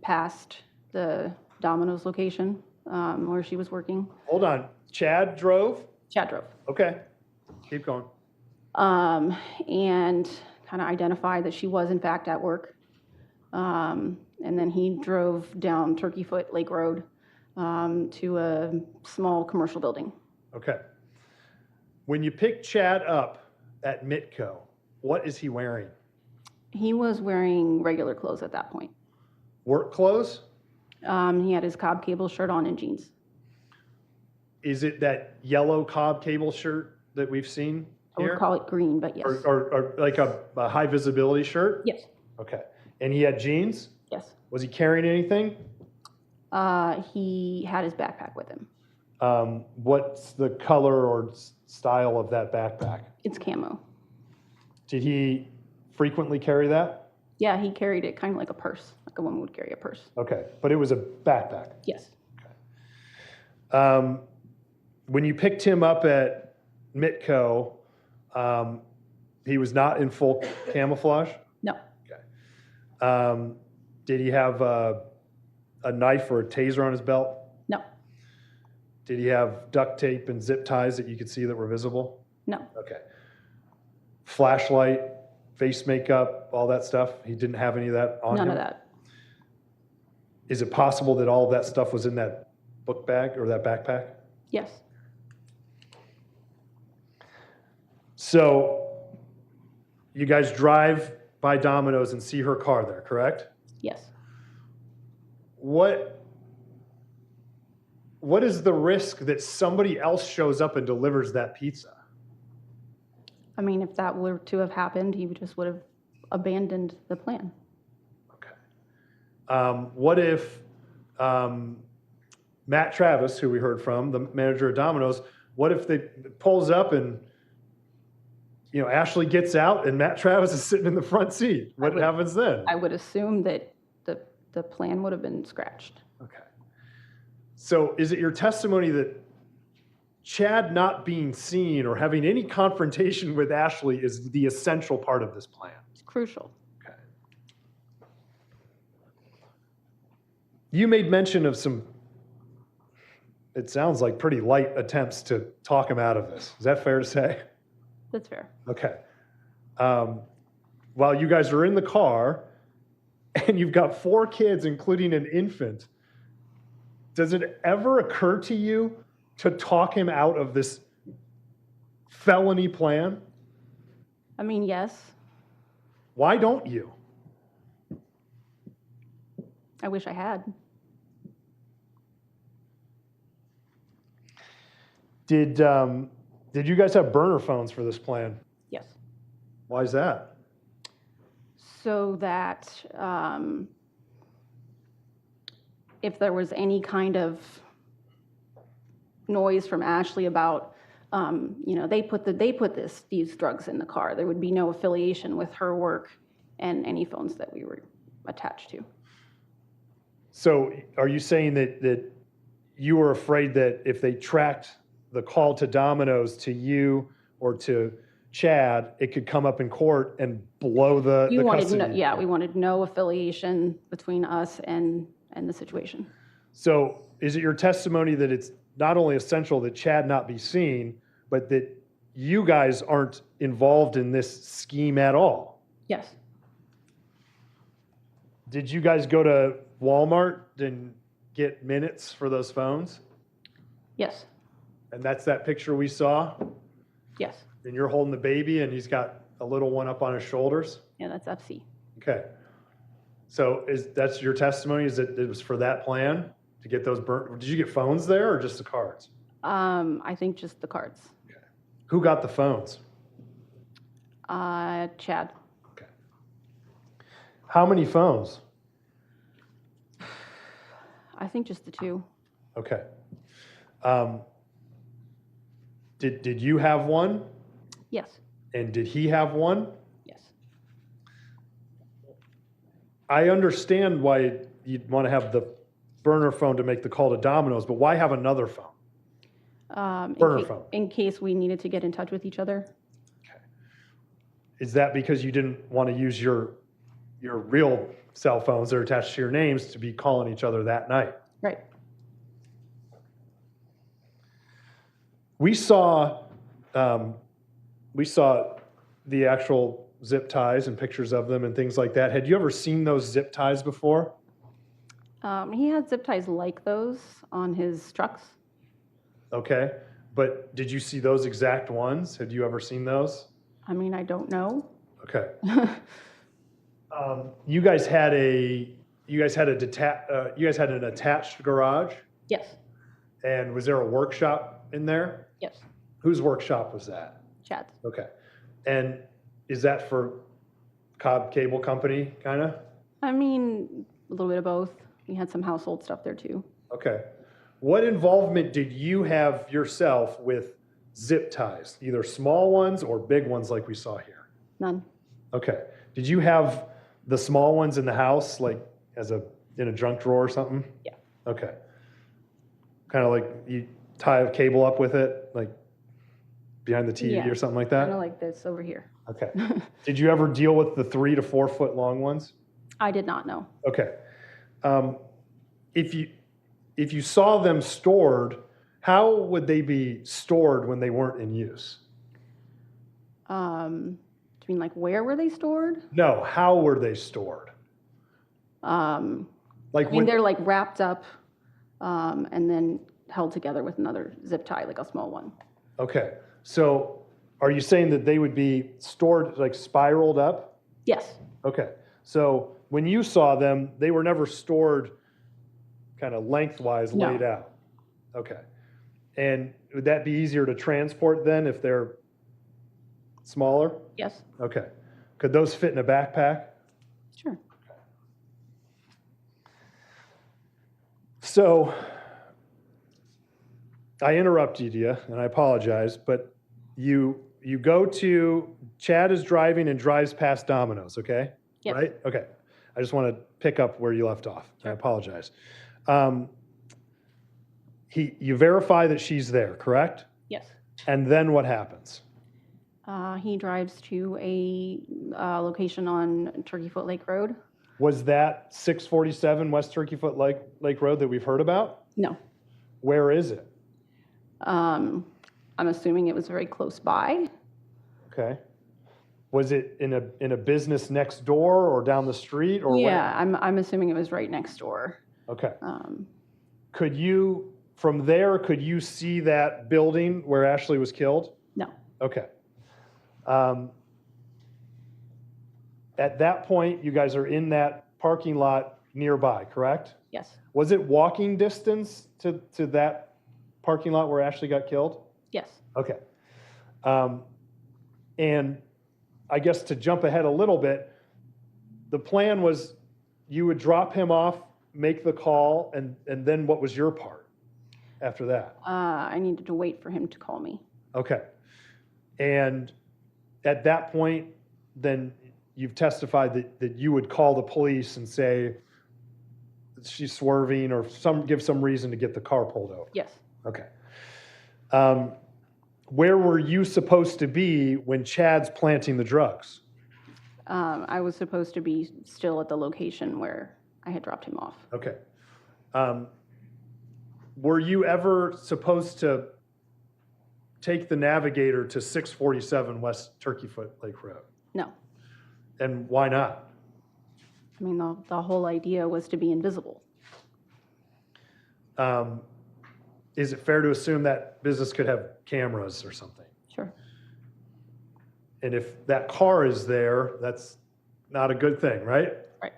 past the Domino's location where she was working. Hold on. Chad drove? Chad drove. Okay. Keep going. And kind of identified that she was in fact at work. And then he drove down Turkey Foot Lake Road to a small commercial building. Okay. When you pick Chad up at Mitco, what is he wearing? He was wearing regular clothes at that point. Work clothes? He had his Cobb Cable shirt on and jeans. Is it that yellow Cobb Cable shirt that we've seen I here? would call it green, but yes. Or like a high visibility shirt? Yes. Okay. And he had jeans? Yes. Was he carrying anything? He had his backpack with him. What's the color or style of that backpack? It's camo. Did he frequently carry that? Yeah, he carried it kind of like a purse, like a woman would carry a purse. Okay, but it was a backpack. Yes. When you picked him up at Mitco, he was not in full camouflage? No. Okay. Did he have a knife or a taser on his belt? No. Did he have duct tape and zip ties that you could see that were visible? No. Okay. Flashlight, face makeup, all that stuff? He didn't have any of that on him? None of that. Is it possible that all of that stuff was in that book bag or that backpack? Yes. So you guys drive by Domino's and see her car there, correct? Yes. What is the risk that somebody else shows up and delivers that pizza? I mean, if that were to have happened, he just would have abandoned the plan. Okay. What if Matt Travis, who we heard from, the manager of Domino's, what if they pulls up and Ashley gets out and Matt Travis is sitting in the front seat? What happens then? I would assume that the plan would have been scratched. Okay. So is it your testimony that Chad not being seen or having any confrontation with Ashley is the essential part of this plan? It's crucial. Okay. You made mention of some, it sounds like pretty light attempts to talk him out of this. Is that fair to say? That's fair. Okay. While you guys are in the car and you've got 4 kids, including an infant, does it ever occur to you to talk him out of this felony plan? I mean, yes. Why don't you? I wish I had. Did you guys have burner phones for this plan? Yes. Why is that? So that if there was any kind of noise from Ashley about, they put these drugs in the car, there would be no affiliation with her work and any phones that we were attached to. So are you saying that you were afraid that if they tracked the call to Domino's to you or to Chad, it could come up in court and blow the custody? We wanted no affiliation between us and the situation. So is it your testimony that it's not only essential that Chad not be seen, but that you guys aren't involved in this scheme at all? Yes. Did you guys go to Walmart and get minutes for those phones? Yes. And that's that picture we saw? Yes. And you're holding the baby and he's got a little one up on his shoulders? Yeah, that's FC. Okay. So that's your testimony, is that it was for that plan to get those burnt? Did you get phones there or just the cards? I think just the cards. Who got the phones? Chad. Okay. How many phones? I think just the two. Okay. Did you have one? Yes. And did he have one? Yes. I understand why you'd want to have the burner phone to make the call to Domino's, but why have another phone? Burner phone. In case we needed to get in touch with each other. Is that because you didn't want to use your real cell phones that are attached to your names to be calling each other that night? Right. We saw the actual zip ties and pictures of them and things like that. Had you ever seen those zip ties before? He had zip ties like those on his trucks. Okay, but did you see those exact ones? Had you ever seen those? I mean, I don't know. Okay. You guys had an attached garage, Yes. and was there a workshop in there? Yes. Whose workshop was that? Chad's. Okay. And is that for Cobb Cable Company, kind of? I mean, a little bit of both. We had some household stuff there too. Okay. What involvement did you have yourself with zip ties, either small ones or big ones like we saw here? None. Okay. Did you have the small ones in the house, like in a junk drawer or something? Yeah. Okay. Kind of like you tie a cable up with it, like behind the TV or something like that? Kind of like this over here. Okay. Did you ever deal with the 3 to 4 foot long ones? I did not know. Okay. If you saw them stored, how would they be stored when they weren't in use? Do you mean like where were they stored? No, how were they stored? I mean, they're like wrapped up and then held together with another zip tie, like a small one. Okay. So are you saying that they would be stored like spiraled up? Yes. Okay. So when you saw them, they were never stored kind of lengthwise laid out? Okay. And would that be easier to transport then if they're smaller? Yes. Okay. Could those fit in a backpack? Sure. So I interrupted you, and I apologize, but you go to, Chad is driving and drives past Domino's, okay? Yes. Right? Okay. I just want to pick up where you left off. I apologize. You verify that she's there, correct? Yes. And then what happens? He drives to a location on Turkey Foot Lake Road. Was that 647 West Turkey Foot Lake Road that we've heard about? No. Where is it? I'm assuming it was very close by. Okay. Was it in a business next door or down the street or Yeah, I'm assuming it was right next door. Okay. Could you, from there, could you see that building where Ashley was killed? No. Okay. At that point, you guys are in that parking lot nearby, correct? Yes. Was it walking distance to that parking lot where Ashley got killed? Yes. Okay. And I guess to jump ahead a little bit, the plan was you would drop him off, make the call, and then what was your part after that? I needed to wait for him to call me. Okay. And at that point, then you've testified that you would call the police and say she's swerving or give some reason to get the car pulled over. Yes. Okay. Where were you supposed to be when Chad's planting the drugs? I was supposed to be still at the location where I had dropped him off. Okay. Were you ever supposed to take the Navigator to 647 West Turkey Foot Lake Road? No. And why not? I mean, the whole idea was to be invisible. Is it fair to assume that business could have cameras or something? Sure. And if that car is there, that's not a good thing, right? Right.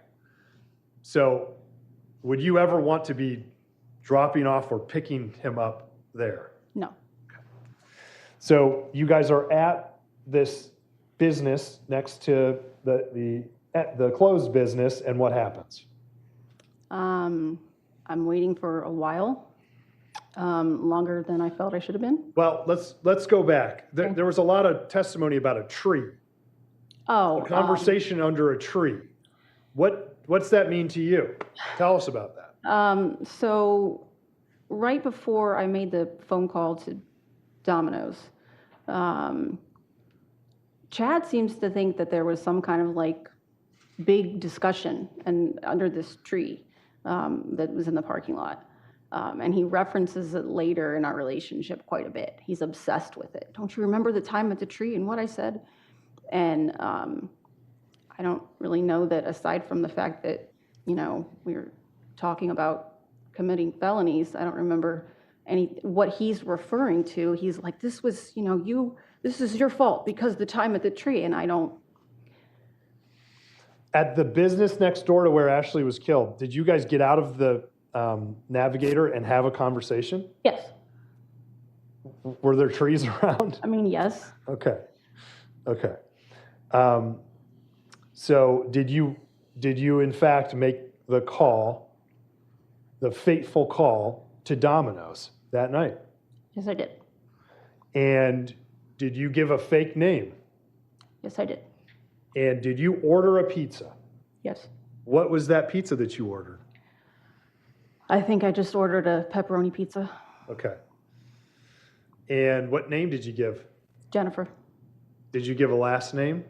So would you ever want to be dropping off or picking him up there? No. So you guys are at this business next to the closed business, and what happens? I'm waiting for a while, longer than I felt I should have been. Well, let's go back. There was a lot of testimony about a tree, Oh, a conversation under a tree. What's that mean to you? Tell us about that. So right before I made the phone call to Domino's, Chad seems to think that there was some kind of like big discussion and under this tree that was in the parking lot. And he references it later in our relationship quite a bit. He's obsessed with it. Don't you remember the time at the tree and what I said? And I don't really know that aside from the fact that, we were talking about committing felonies, I don't remember what he's referring to. He's like, this was, this is your fault because the time at the tree. And I don't. At the business next door to where Ashley was killed, did you guys get out of the Navigator and have a conversation? Yes. Were there trees around? I mean, yes. Okay. So did you in fact make the call, the fateful call to Domino's that night? Yes, I did. And did you give a fake name? Yes, I did. And did you order a pizza? Yes. What was that pizza that you ordered? I think I just ordered a pepperoni pizza. Okay. And what name did you give? Jennifer. Did you give a last name?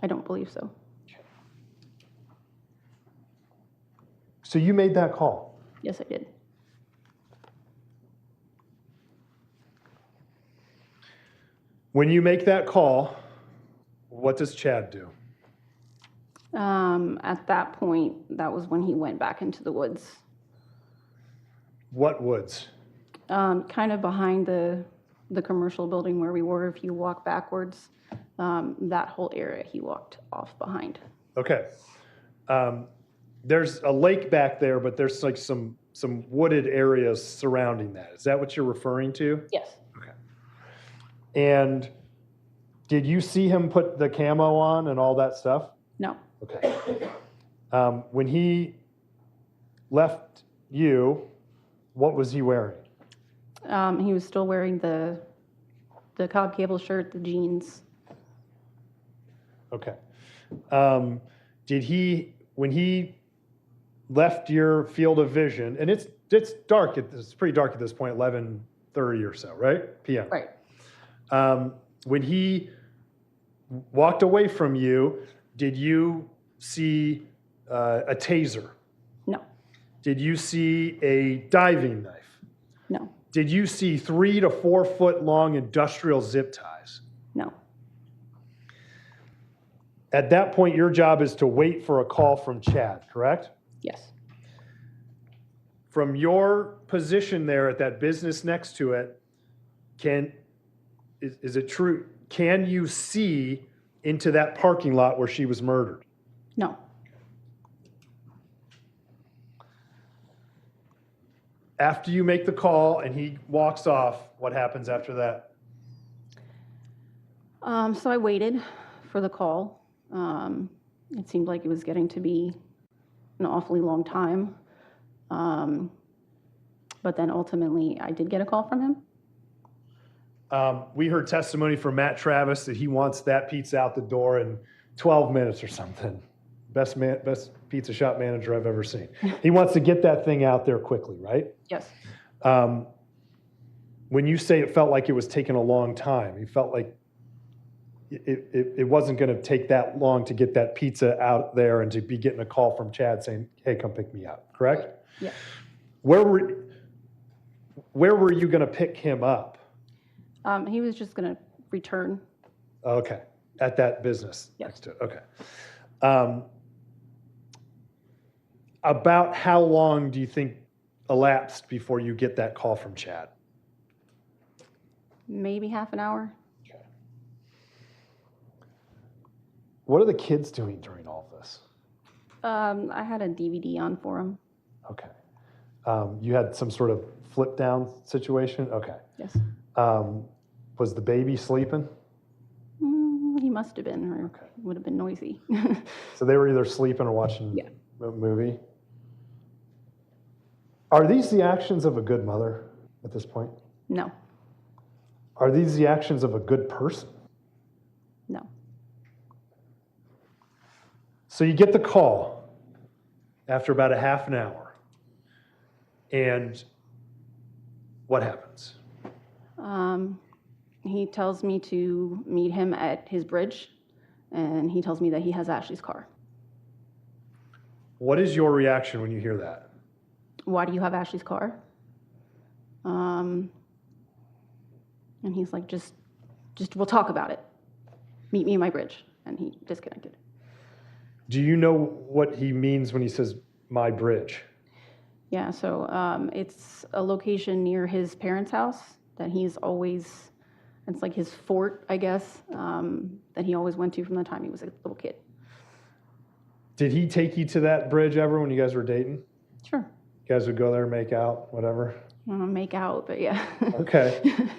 I don't believe so. So you made that call? Yes, I did. When you make that call, what does Chad do? At that point, that was when he went back into the woods. What woods? Kind of behind the commercial building where we were. If you walk backwards, that whole area he walked off behind. Okay. There's a lake back there, but there's like some wooded areas surrounding that. Is that what you're referring to? Yes. Okay. And did you see him put the camo on and all that stuff? No. Okay. When he left you, what was he wearing? He was still wearing the Cobb Cable shirt, the jeans. Okay. Did he, when he left your field of vision, and it's dark, it's pretty dark at this point, 11:30 or so, right? PM. Right. When he walked away from you, did you see a taser? No. Did you see a diving knife? No. Did you see 3 to 4 foot long industrial zip ties? No. At that point, your job is to wait for a call from Chad, correct? Yes. From your position there at that business next to it, is it true? Can you see into that parking lot where she was murdered? No. After you make the call and he walks off, what happens after that? So I waited for the call. It seemed like it was getting to be an awfully long time. But then ultimately, I did get a call from him. We heard testimony from Matt Travis that he wants that pizza out the door in 12 minutes or something. Best pizza shop manager I've ever seen. He wants to get that thing out there quickly, right? Yes. When you say it felt like it was taking a long time, you felt like it wasn't going to take that long to get that pizza out there and to be getting a call from Chad saying, hey, come pick me up, correct? Yeah. Where were you going to pick him up? He was just going to return. Okay, at that business Yes. next to it, okay. About how long do you think elapsed before you get that call from Chad? Maybe half an hour. What are the kids doing during all of this? I had a DVD on for him. Okay. You had some sort of flip down situation? Okay. Yes. Was the baby sleeping? He must have been, or would have been noisy. So they were either sleeping or watching Yeah. a movie? Are these the actions of a good mother at this point? No, Are these the actions of a good person? no. So you get the call after about a half an hour. And what happens? He tells me to meet him at his bridge, and he tells me that he has Ashley's car. What is your reaction when you hear that? Why do you have Ashley's car? And he's like, just we'll talk about it. Meet me in my bridge. And he disconnected. Do you know what he means when he says my bridge? Yeah, so it's a location near his parents' house that he's always, it's like his fort, I guess, that he always went to from the time he was a little kid. Did he take you to that bridge ever when you guys were dating? Sure. You guys would go there, make out, whatever? I don't know, make out, but yeah. Okay.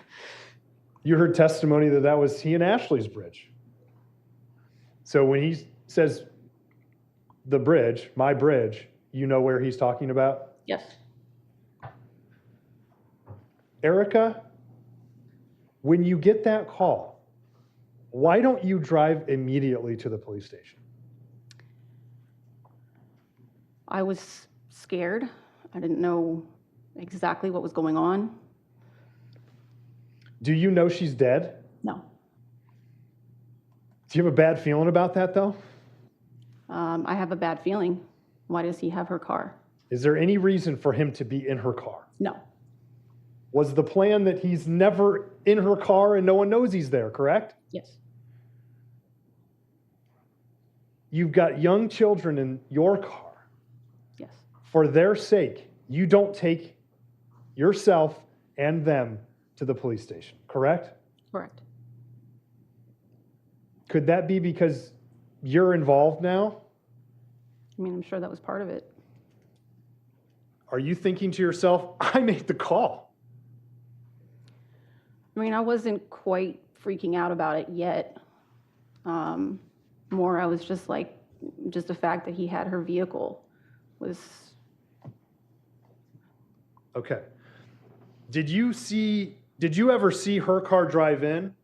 You heard testimony that was he and Ashley's bridge. So when he says the bridge, my bridge, you know where he's talking about? Yes. Erica, when you get that call, why don't you drive immediately to the police station? I was scared. I didn't know exactly what was going on. Do you know she's dead? No. Do you have a bad feeling about that, though? I have a bad feeling. Why does he have her car? Is there any reason for him to be in her car? No. Was the plan that he's never in her car and no one knows he's there, correct? Yes. You've got young children in your car. Yes. For their sake, you don't take yourself and them to the police station, correct? Correct. Could that be because you're involved now? I mean, I'm sure that was part of it. Are you thinking to yourself, I made the call? I mean, I wasn't quite freaking out about it yet. More, I was just like, just the fact that he had her vehicle was. Okay. Did you ever see her car drive in?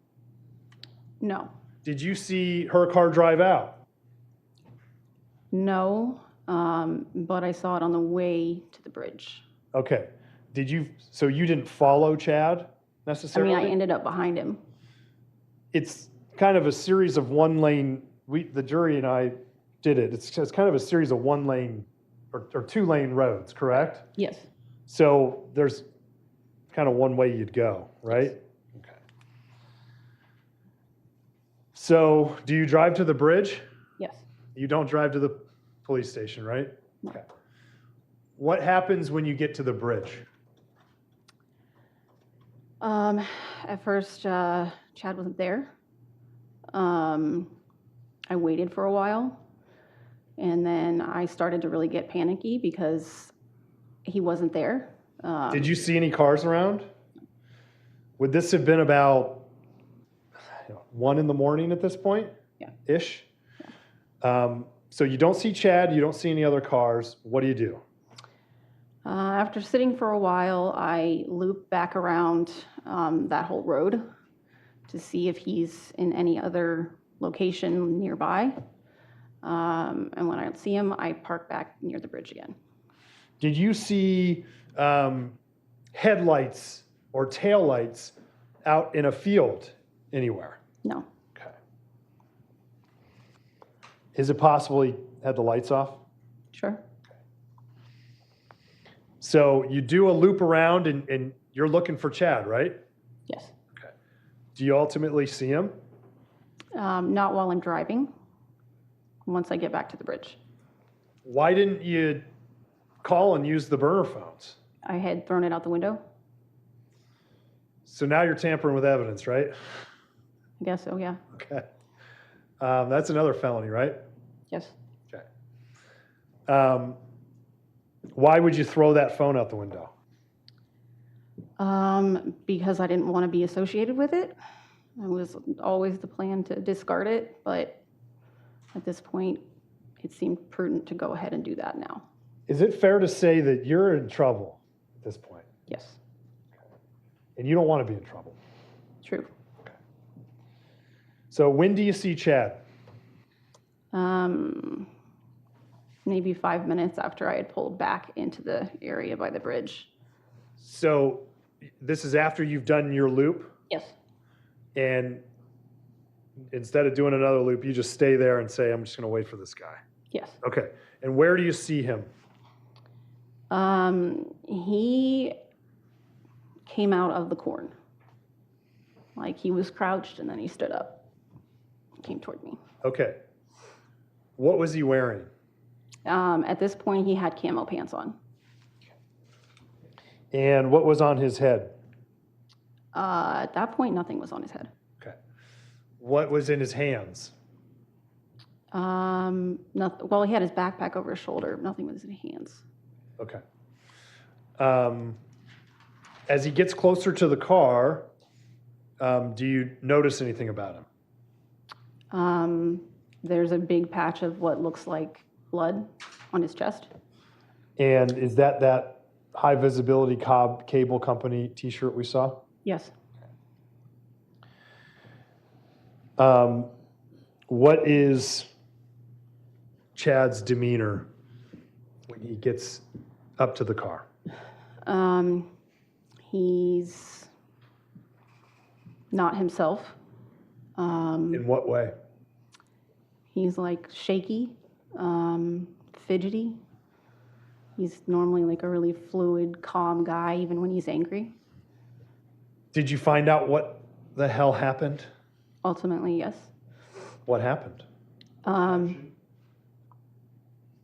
No. Did you see her car drive out? No, but I saw it on the way to the bridge. Okay. So you didn't follow Chad I necessarily? mean, I ended up behind him. It's kind of a series of one lane, the jury and I did it. It's kind of a series of one lane or two lane roads, correct? Yes. So there's kind of one way you'd go, right? Okay. So do you drive to the bridge? Yes. You don't drive to the police station, right? No. Okay. What happens when you get to the bridge? At first, Chad wasn't there. I waited for a while, and then I started to really get panicky because he wasn't there. Did you see any cars around? Would this have been about 1 a.m. at this point? Yeah. Ish? Yeah. So you don't see Chad, you don't see any other cars. What do? After sitting for a while, I looped back around that whole road to see if he's in any other location nearby. And when I don't see him, I park back near the bridge again. Did you see headlights or taillights out in a field anywhere? No. Okay. Is it possible he had the lights off? Sure. So you do a loop around and you're looking for Chad, right? Yes. Okay. Do you ultimately see him? Not while I'm driving. Once I get back to the bridge. Why didn't you call and use the burner phones? I had thrown it out the window. So now you're tampering with evidence, right? I guess so, yeah. Okay. That's another felony, right? Yes. Okay. Why would you throw that phone out the window? Because I didn't want to be associated with it. It was always the plan to discard it, but at this point, it seemed prudent to go ahead and do that now. Is it fair to say that you're in trouble at this point? Yes, And you don't want to be in trouble? true. So when do you see Chad? Maybe 5 minutes after I had pulled back into the area by the bridge. So this is after you've done your loop, Yes. and instead of doing another loop, you just stay there and say, I'm just going to wait for this guy. Yes. Okay. And where do you see him? He came out of the corn. Like he was crouched and then he stood up, came toward me. Okay. What was he wearing? At this point, he had camo pants on. And what was on his head? At that point, nothing was on his head. Okay. What was in his hands? Well, he had his backpack over his shoulder. Nothing was in his hands. Okay. As he gets closer to the car, do you notice anything about him? There's a big patch of what looks like blood on his chest. And is that high visibility Cobb Cable Company t-shirt we saw? Yes. What is Chad's demeanor when he gets up to the car? He's not himself. In what way? He's like shaky, fidgety. He's normally like a really fluid, calm guy, even when he's angry. Did you find out what the hell happened? Ultimately, yes. What happened?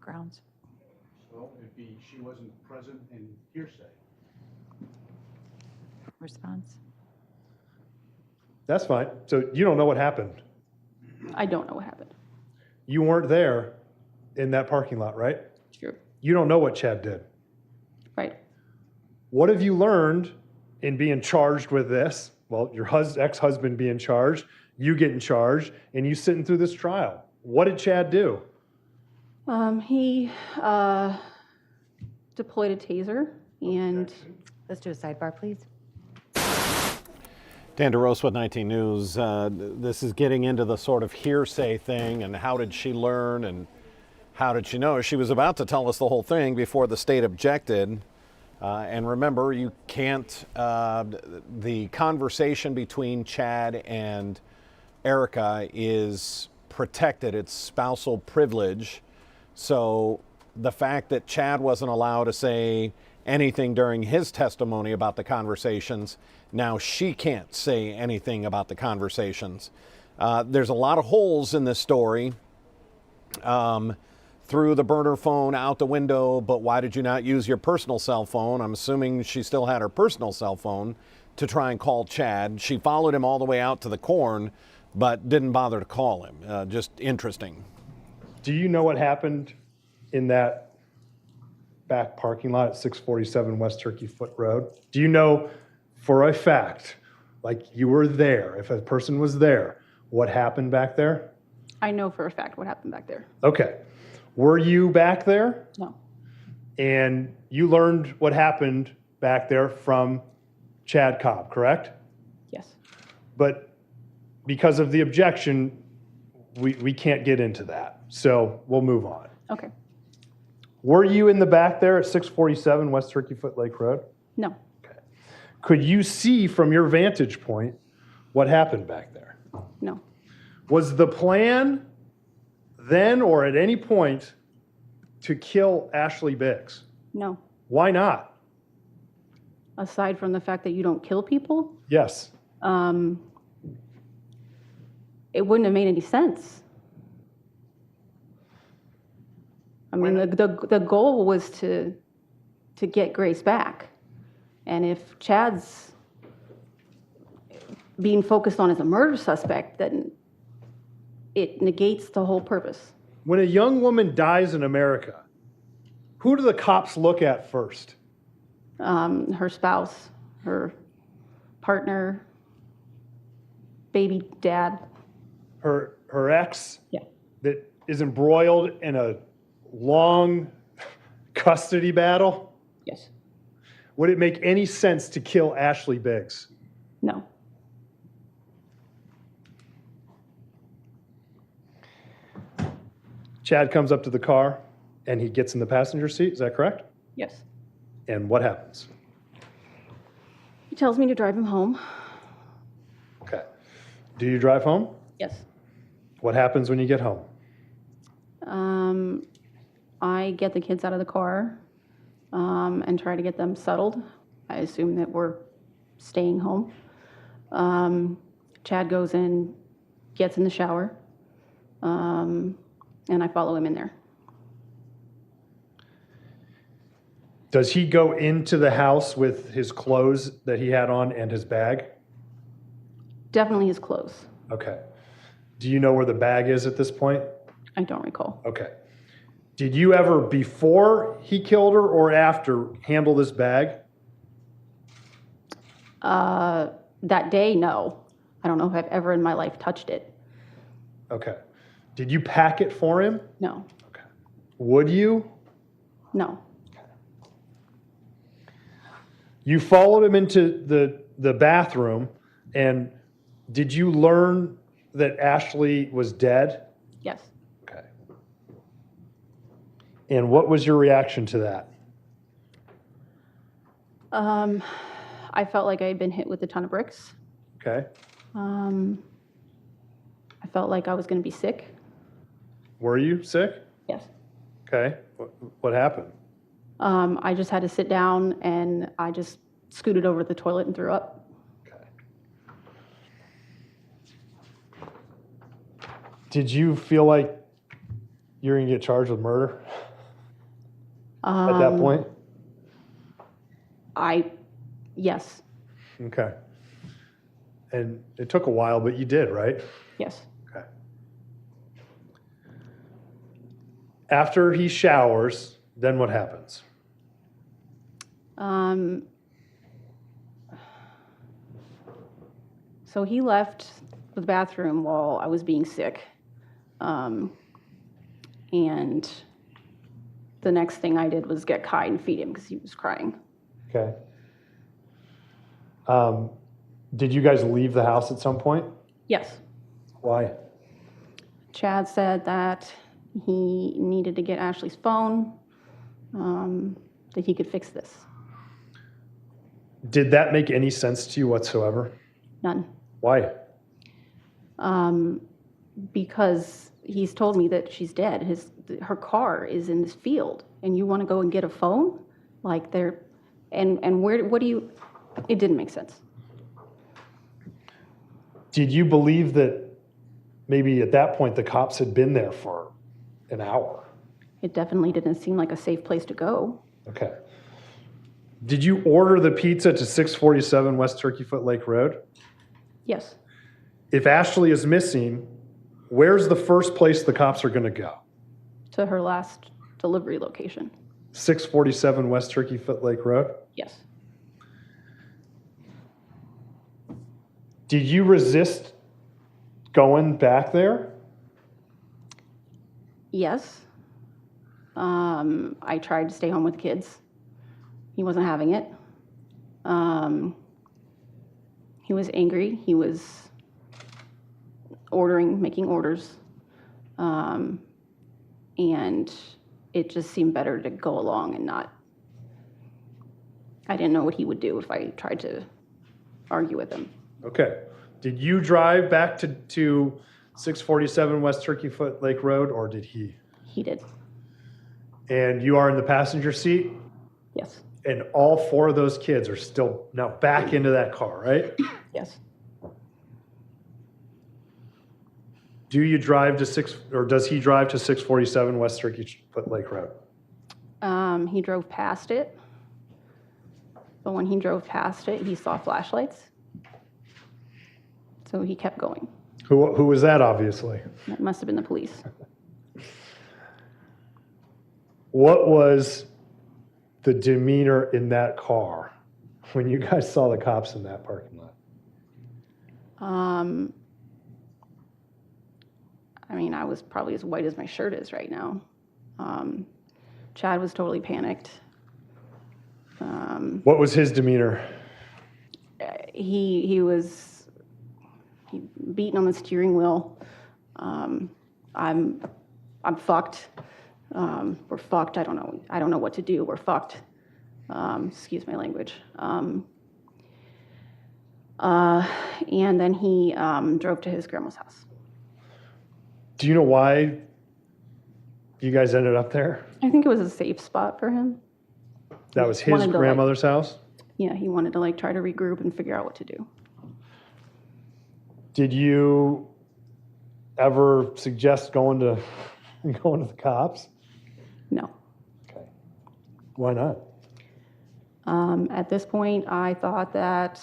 Grounds. Well, she wasn't present in hearsay. Response. That's fine. So you don't know what happened. I don't know what happened. You weren't there in that parking lot, right? True. You don't know what Chad did. Right. What have you learned in being charged with this? Well, your ex-husband being charged, you getting charged, and you sitting through this trial. What did Chad do? He deployed a taser and... Let's do a sidebar, please. Dan DeRose with 19 News. This is getting into the sort of hearsay thing and how did she learn and how did she know? She was about to tell us the whole thing before the state objected. And remember, you can't, the conversation between Chad and Erica is protected. It's spousal privilege. So the fact that Chad wasn't allowed to say anything during his testimony about the conversations, now she can't say anything about the conversations. There's a lot of holes in this story. Threw the burner phone out the window, but why did you not use your personal cell phone? I'm assuming she still had her personal cell phone to try and call Chad. She followed him all the way out to the corn, but didn't bother to call him. Just interesting. Do you know what happened in that back parking lot at 647 West Turkey Foot Road? Do you know for a fact, like you were there, if a person was there, what happened back there? I know for a fact what happened back there. Okay. Were you back there? No. And you learned what happened back there from Chad Cobb, correct? Yes. But because of the objection, we can't get into that. So we'll move on. Okay. Were you in the back there at 647 West Turkey Foot Lake Road? No. Okay. Could you see from your vantage point what happened back there? No. Was the plan then or at any point to kill Ashley Biggs? No. Why not? Aside from the fact that you don't kill people, Yes. it wouldn't have made any sense. I mean, the goal was to get Grace back. And if Chad's being focused on as a murder suspect, then it negates the whole purpose. When a young woman dies in America, who do the cops look at first? Her spouse, her partner, baby dad. Her ex? Yeah. That is embroiled in a long custody battle? Yes. Would it make any sense to kill Ashley Biggs? No. Chad comes up to the car and he gets in the passenger seat, is that correct? Yes. And what happens? He tells me to drive him home. Okay. Do you drive home? Yes. What happens when you get home? I get the kids out of the car and try to get them settled. I assume that we're staying home. Chad goes in, gets in the shower, and I follow him in there. Does he go into the house with his clothes that he had on and his bag? Definitely his clothes. Okay. Do you know where the bag is at this point? I don't recall. Okay. Did you ever, before he killed her or after, handle this bag? That day, no. I don't know if I've ever in my life touched it. Okay. Did you pack it for him? No. Okay. Would you? No. You followed him into the bathroom, and did you learn that Ashley was dead? Yes. Okay. And what was your reaction to that? I felt like I had been hit with a ton of bricks. Okay. I felt like I was going to be sick. Were you sick? Yes. Okay. What happened? I just had to sit down and I just scooted over to the toilet and threw up. Okay. Did you feel like you were going to get charged with murder at that point? Yes. Okay. And it took a while, but you did, right? Yes. Okay. After he showers, then what happens? So he left the bathroom while I was being sick. And the next thing I did was get Kai and feed him because he was crying. Okay. Did you guys leave the house at some point? Yes. Why? Chad said that he needed to get Ashley's phone, that he could fix this. Did that make any sense to you whatsoever? None. Why? Because he's told me that she's dead. Her car is in this field, and you want to go and get a phone? Like what do you, it didn't make sense. Did you believe that maybe at that point the cops had been there for an hour? It definitely didn't seem like a safe place to go. Okay. Did you order the pizza to 647 West Turkey Foot Lake Road? Yes. If Ashley is missing, where's the first place the cops are going to go? To her last delivery location. 647 West Turkey Foot Lake Road? Yes. Did you resist going back there? Yes. I tried to stay home with kids. He wasn't having it. He was angry. He was making orders. And it just seemed better to go along and not. I didn't know what he would do if I tried to argue with him. Okay. Did you drive back to 647 West Turkey Foot Lake Road, or did he? He did. And you are in the passenger seat? Yes. And all four of those kids are still now back into that car, right? Yes. Do you drive to does he drive to 647 West Turkey Foot Lake Road? He drove past it. But when he drove past it, he saw flashlights. So he kept going. Who was that, obviously? That must have been the police. What was the demeanor in that car when you guys saw the cops in that parking lot? I mean, I was probably as white as my shirt is right now. Chad was totally panicked. What was his demeanor? He beating on the steering wheel. I'm fucked. We're fucked. I don't know what to do. We're fucked. Excuse my language. And then he drove to his grandma's house. Do you know why you guys ended up there? I think it was a safe spot for him. That was his Wanted to, grandmother's house? Yeah, he wanted to try to regroup and figure out what to do. Did you ever suggest going to the cops? No. Okay. Why not? At this point, I thought that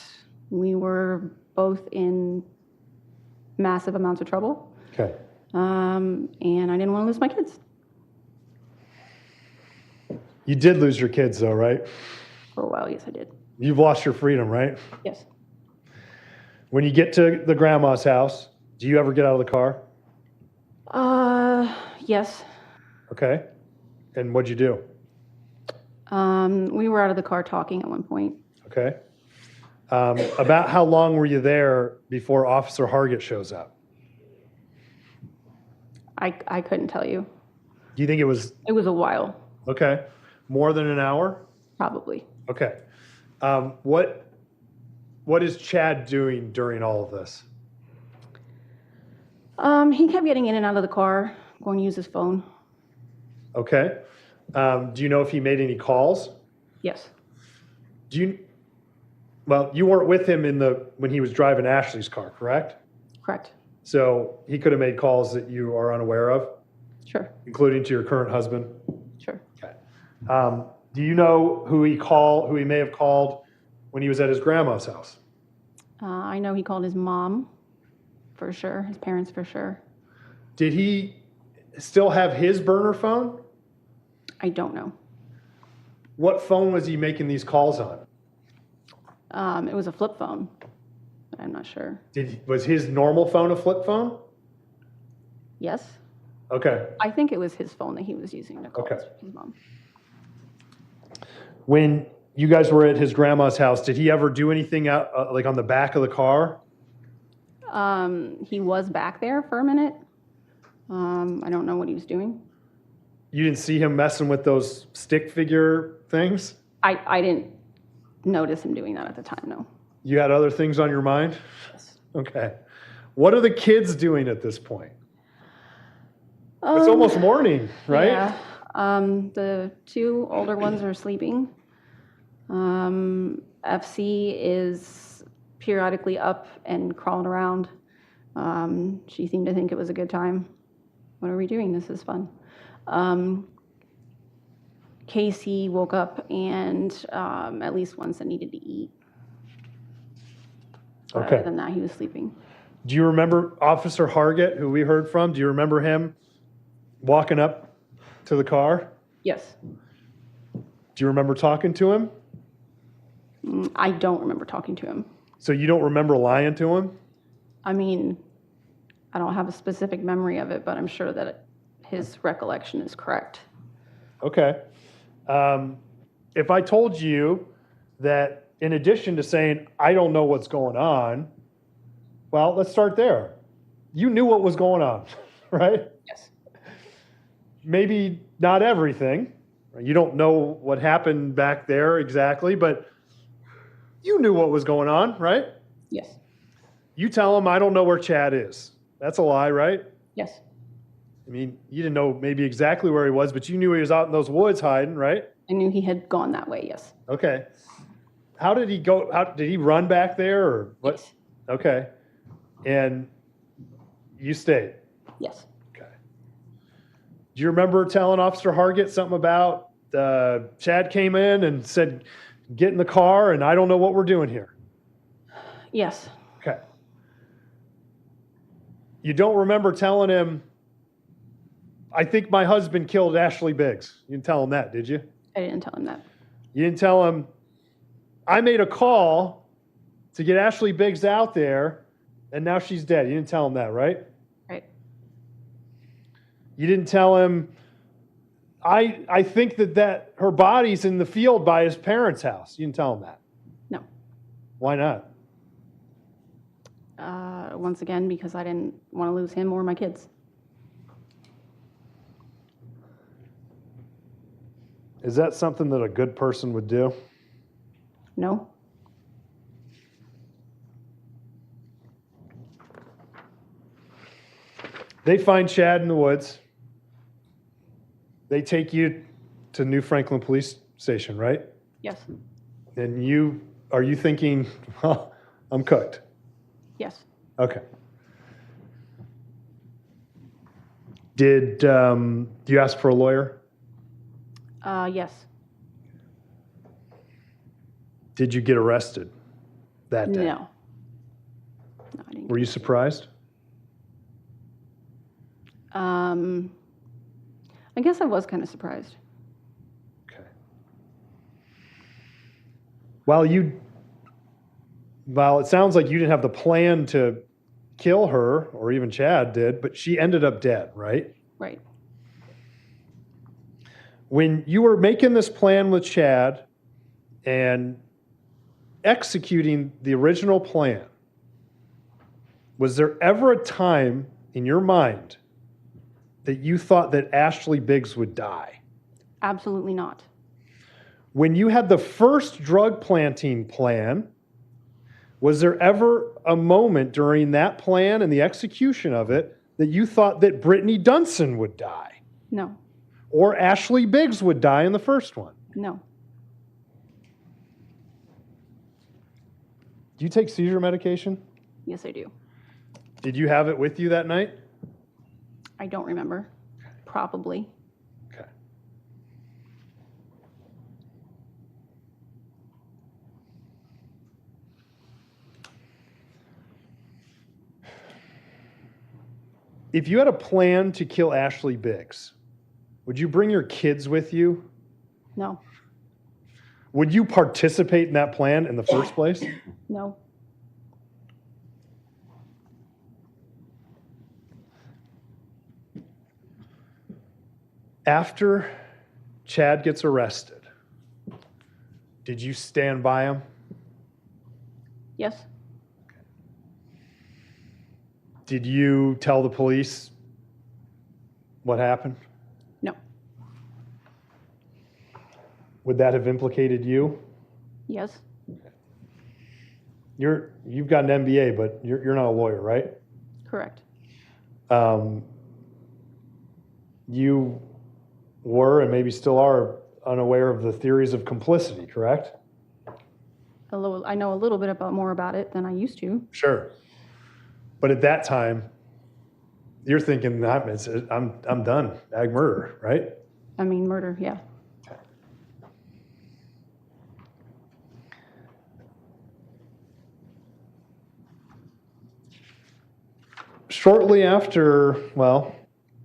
we were both in massive amounts of trouble. Okay. And I didn't want to lose my kids. You did lose your kids, though, right? For a while, yes, I did. You've lost your freedom, right? Yes. When you get to the grandma's house, do you ever get out of the car? Yes. Okay. And what'd you do? We were out of the car talking at one point. Okay. About how long were you there before Officer Hargett shows up? I couldn't tell you. Do you think it was? It was a while, Okay. More than an hour? probably. Okay. What is Chad doing during all of this? He kept getting in and out of the car, going to use his phone. Okay. Do you know if he made any calls? Yes. Well, you weren't with him when he was driving Ashley's car, correct? Correct. So he could have made calls that you are unaware of, Sure. including to your current husband? Sure. Okay. Do you know who he may have called when he was at his grandma's house? I know he called his mom, for sure. His parents, for sure. Did he still have his burner phone? I don't know. What phone was he making these calls on? It was a flip phone. I'm not sure. Was his normal phone a flip phone? Yes. Okay. I think it was his phone that he was using to call Okay. his mom. When you guys were at his grandma's house, did he ever do anything out, like on the back of the car? He was back there for a minute. I don't know what he was doing. You didn't see him messing with those stick figure things? I didn't notice him doing that at the time, no. You had other things on your mind? Yes. Okay. What are the kids doing at this point? It's almost morning, right? Yeah. The two older ones are sleeping. FC is periodically up and crawling around. She seemed to think it was a good time. What are we doing? This is fun. Casey woke up and at least once said needed to eat. But Okay. other than that, he was sleeping. Do you remember Officer Hargett, who we heard from? Do you remember him walking up to the car? Yes. Do you remember talking to him? I don't remember talking to him. So you don't remember lying to him? I mean, I don't have a specific memory of it, but I'm sure that his recollection is correct. Okay. If I told you that in addition to saying, I don't know what's going on, well, let's start there. You knew what was going on, right? Yes. Maybe not everything. You don't know what happened back there exactly, but you knew what was going on, right? Yes. You tell him, I don't know where Chad is. That's a lie, right? Yes. I mean, you didn't know maybe exactly where he was, but you knew he was out in those woods hiding, right? I knew he had gone that way, yes. Okay. How did he go? Did he run back there or what? Yes. Okay. And you stayed? Yes. Okay. Do you remember telling Officer Hargett something about Chad came in and said, get in the car and I don't know what we're doing here? Yes. Okay. You don't remember telling him, I think my husband killed Ashley Biggs. You didn't tell him that, did you? I didn't tell him that. You didn't tell him, I made a call to get Ashley Biggs out there, and now she's dead. You didn't tell him that, right? Right. You didn't tell him, I think that her body's in the field by his parents' house. You didn't tell him that. No. Why not? Once again, because I didn't want to lose him or my kids. Is that something that a good person would do? No. They find Chad in the woods. They take you to New Franklin Police Station, right? Yes. And are you thinking, well, I'm cooked? Yes. Okay. Do you ask for a lawyer? Yes. Did you get arrested that day? No. No, I didn't. Were you surprised? I guess I was kind of surprised. Okay. Well, it sounds like you didn't have the plan to kill her, or even Chad did, but she ended up dead, right? Right. When you were making this plan with Chad and executing the original plan, was there ever a time in your mind that you thought that Ashley Biggs would die? Absolutely not. When you had the first drug planting plan, was there ever a moment during that plan and the execution of it that you thought that Brittany Dunson would die? No. Or Ashley Biggs would die in the first one? No. Do you take seizure medication? Yes, I do. Did you have it with you that night? I don't remember. Probably. Okay. If you had a plan to kill Ashley Biggs, would you bring your kids with you? No. Would you participate in that plan in the first place? No. After Chad gets arrested, did you stand by him? Yes. Did you tell the police what happened? No. Would that have implicated you? Yes. You've got an MBA, but you're not a lawyer, right? Correct. You were, and maybe still are, unaware of the theories of complicity, correct? I know a little bit more about it than I used to. Sure. But at that time, you're thinking, I'm done. Ag murder, right? I mean, murder, yeah. Shortly after, well,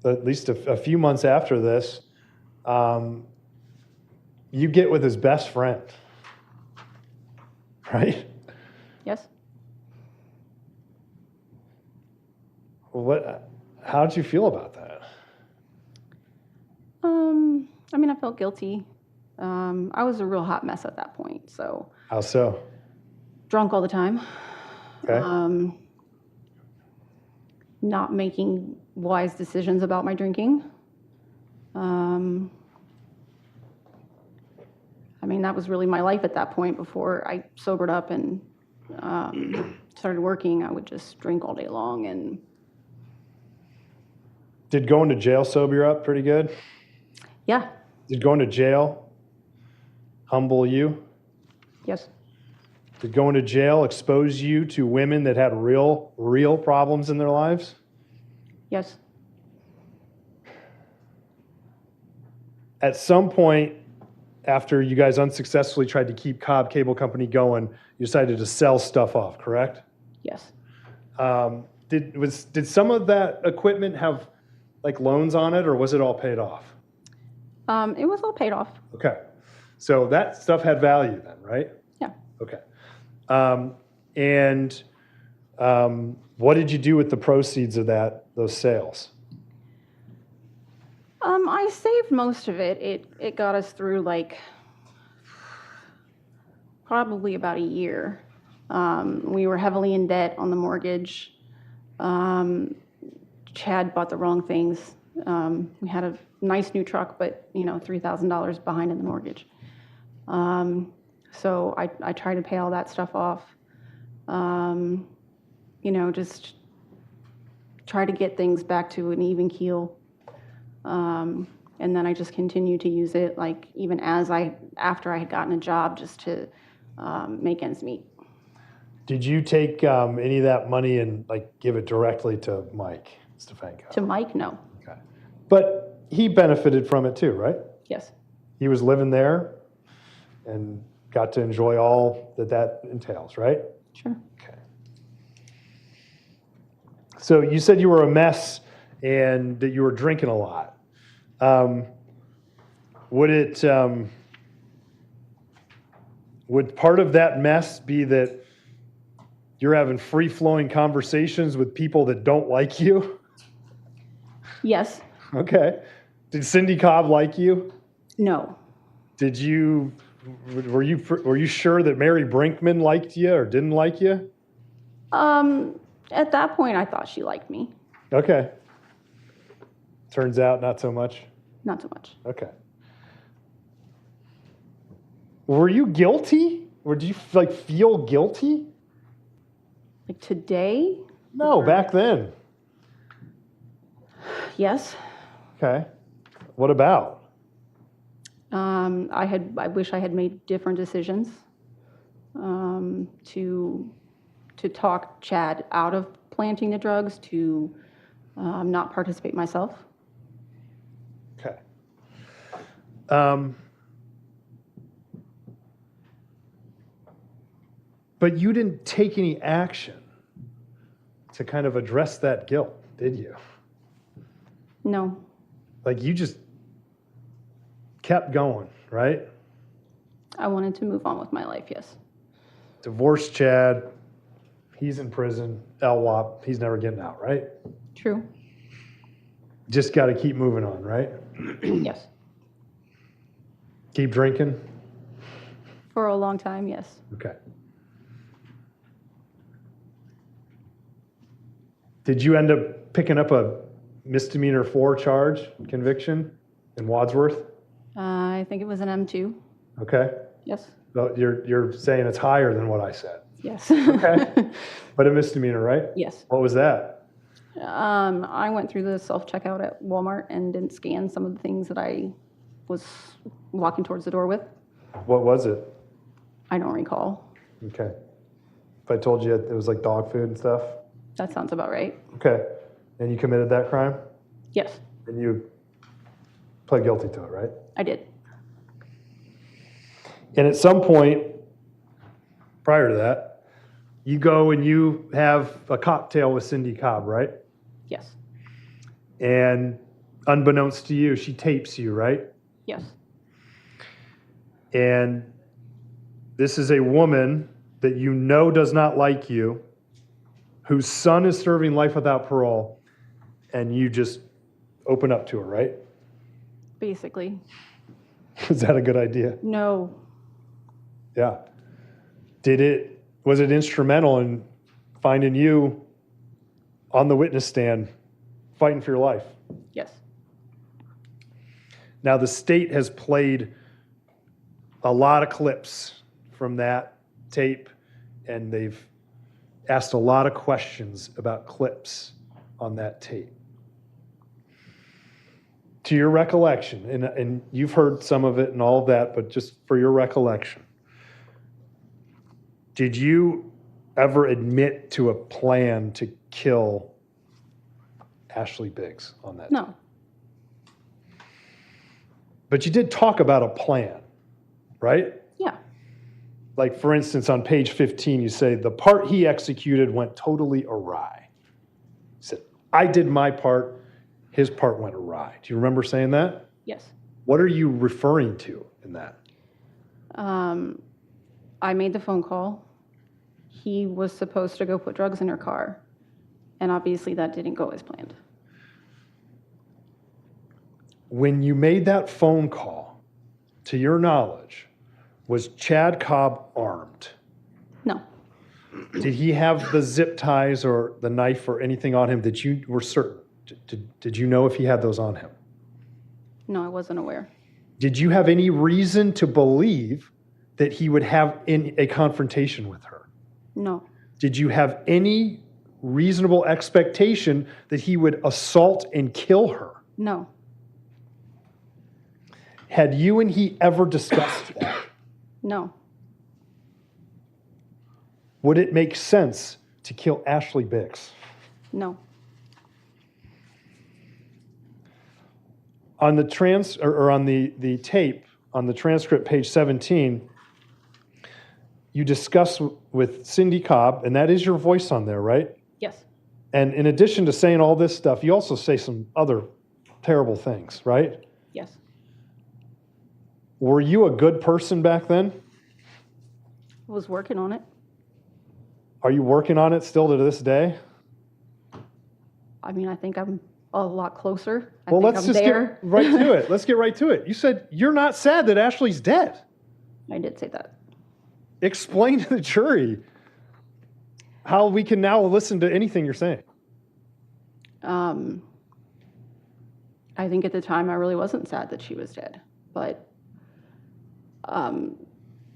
at least a few months after this, you get with his best friend, right? Yes. How did you feel about that? I mean, I felt guilty. I was a real hot mess at that point, so. How so? Drunk all the time. Okay. Not making wise decisions about my drinking. I mean, that was really my life at that point. Before I sobered up and started working, I would just drink all day long. And Did going to jail sober you up pretty good? yeah, Did going to jail humble you? yes, Did going to jail expose you to women that had real problems in their lives? yes, At some point, after you guys unsuccessfully tried to keep Cobb Cable Company going, you decided to sell stuff off, correct? yes, Did some of that equipment have like loans on it, or was it all paid off? It was all paid off. Okay. So that stuff had value then, right? Yeah. Okay. And what did you do with the proceeds of those sales? I saved most of it. It got us through like probably about a year. We were heavily in debt on the mortgage. Chad bought the wrong things. We had a nice new truck, but $3,000 behind in the mortgage. So I tried to pay all that stuff off. Just try to get things back to an even keel. And then I just continued to use it, like even after I had gotten a job, just to make ends meet. Did you take any of that money and like give it directly to Mike Stefanko? To Mike, no. Okay. But he benefited from it too, right? Yes. He was living there and got to enjoy all that entails, right? Sure. Okay. So you said you were a mess and that you were drinking a lot. Would part of that mess be that you're having free-flowing conversations with people that don't like you? Yes. Okay. Did Cindy Cobb like you? No. Were you sure that Mary Brinkman liked you or didn't like you? At that point, I thought she liked me. Okay. Turns out not so much. Not so much. Okay. Were you guilty? Or did you feel guilty? Like today? No, back then. Yes. Okay. What about? I wish I had made different decisions to talk Chad out of planting the drugs, to not participate myself. Okay. But you didn't take any action to kind of address that guilt, did you? No. Like you just kept going, right? I wanted to move on with my life, yes. Divorced Chad, he's in prison, LWOP, he's never getting out, right? True. Just got to keep moving on, right? Yes. Keep drinking? For a long time, yes. Okay. Did you end up picking up a misdemeanor 4 charge conviction in Wadsworth? I think it was an M2. Okay. Yes. So you're saying it's higher than what I said. Yes. Okay. But a misdemeanor, right? Yes. What was that? I went through the self-checkout at Walmart and didn't scan some of the things that I was walking towards the door with. What was it? I don't recall. Okay. If I told you it was like dog food and stuff? That sounds about right. Okay. And you committed that crime? Yes, And you pled guilty to it, right? I did. And at some point, prior to that, you go and you have a cocktail with Cindy Cobb, right? Yes. And unbeknownst to you, she tapes you, right? Yes. And this is a woman that you know does not like you, whose son is serving life without parole, and you just open up to her, right? Basically. Is that a good idea? No. Yeah. Was it instrumental in finding you on the witness stand fighting for your life? Yes. Now, the state has played a lot of clips from that tape, and they've asked a lot of questions about clips on that tape. To your recollection, and you've heard some of it and all of that, but just for your recollection, did you ever admit to a plan to kill Ashley Biggs on that? No. But you did talk about a plan, right? Yeah. Like, for instance, on page 15, you say, the part he executed went totally awry. I did my part, his part went awry. Do you remember saying that? Yes. What are you referring to in that? I made the phone call. He was supposed to go put drugs in her car, and obviously that didn't go as planned. When you made that phone call, to your knowledge, was Chad Cobb armed? No, Did he have the zip ties or the knife or anything on him that you were certain? Did you know if he had those on him? no, I wasn't aware. Did you have any reason to believe that he would have a confrontation with her? No, Did you have any reasonable expectation that he would assault and kill her? no, Had you and he ever discussed that? no, Would it make sense to kill Ashley Bix? no. On the on the tape, on the transcript, page 17, you discuss with Cindy Cobb, and that is your voice on there, right? Yes, And in addition to saying all this stuff, you also say some other terrible things, right? yes. Were you a good person back then? I was working on it. Are you working on it still to this day? I mean, I think I'm a lot closer. Well, let's I'm just there. get right to it. Let's get right to it. You said you're not sad that Ashley's dead. I did say that. Explain to the jury how we can now listen to anything you're saying. I think at the time I really wasn't sad that she was dead. But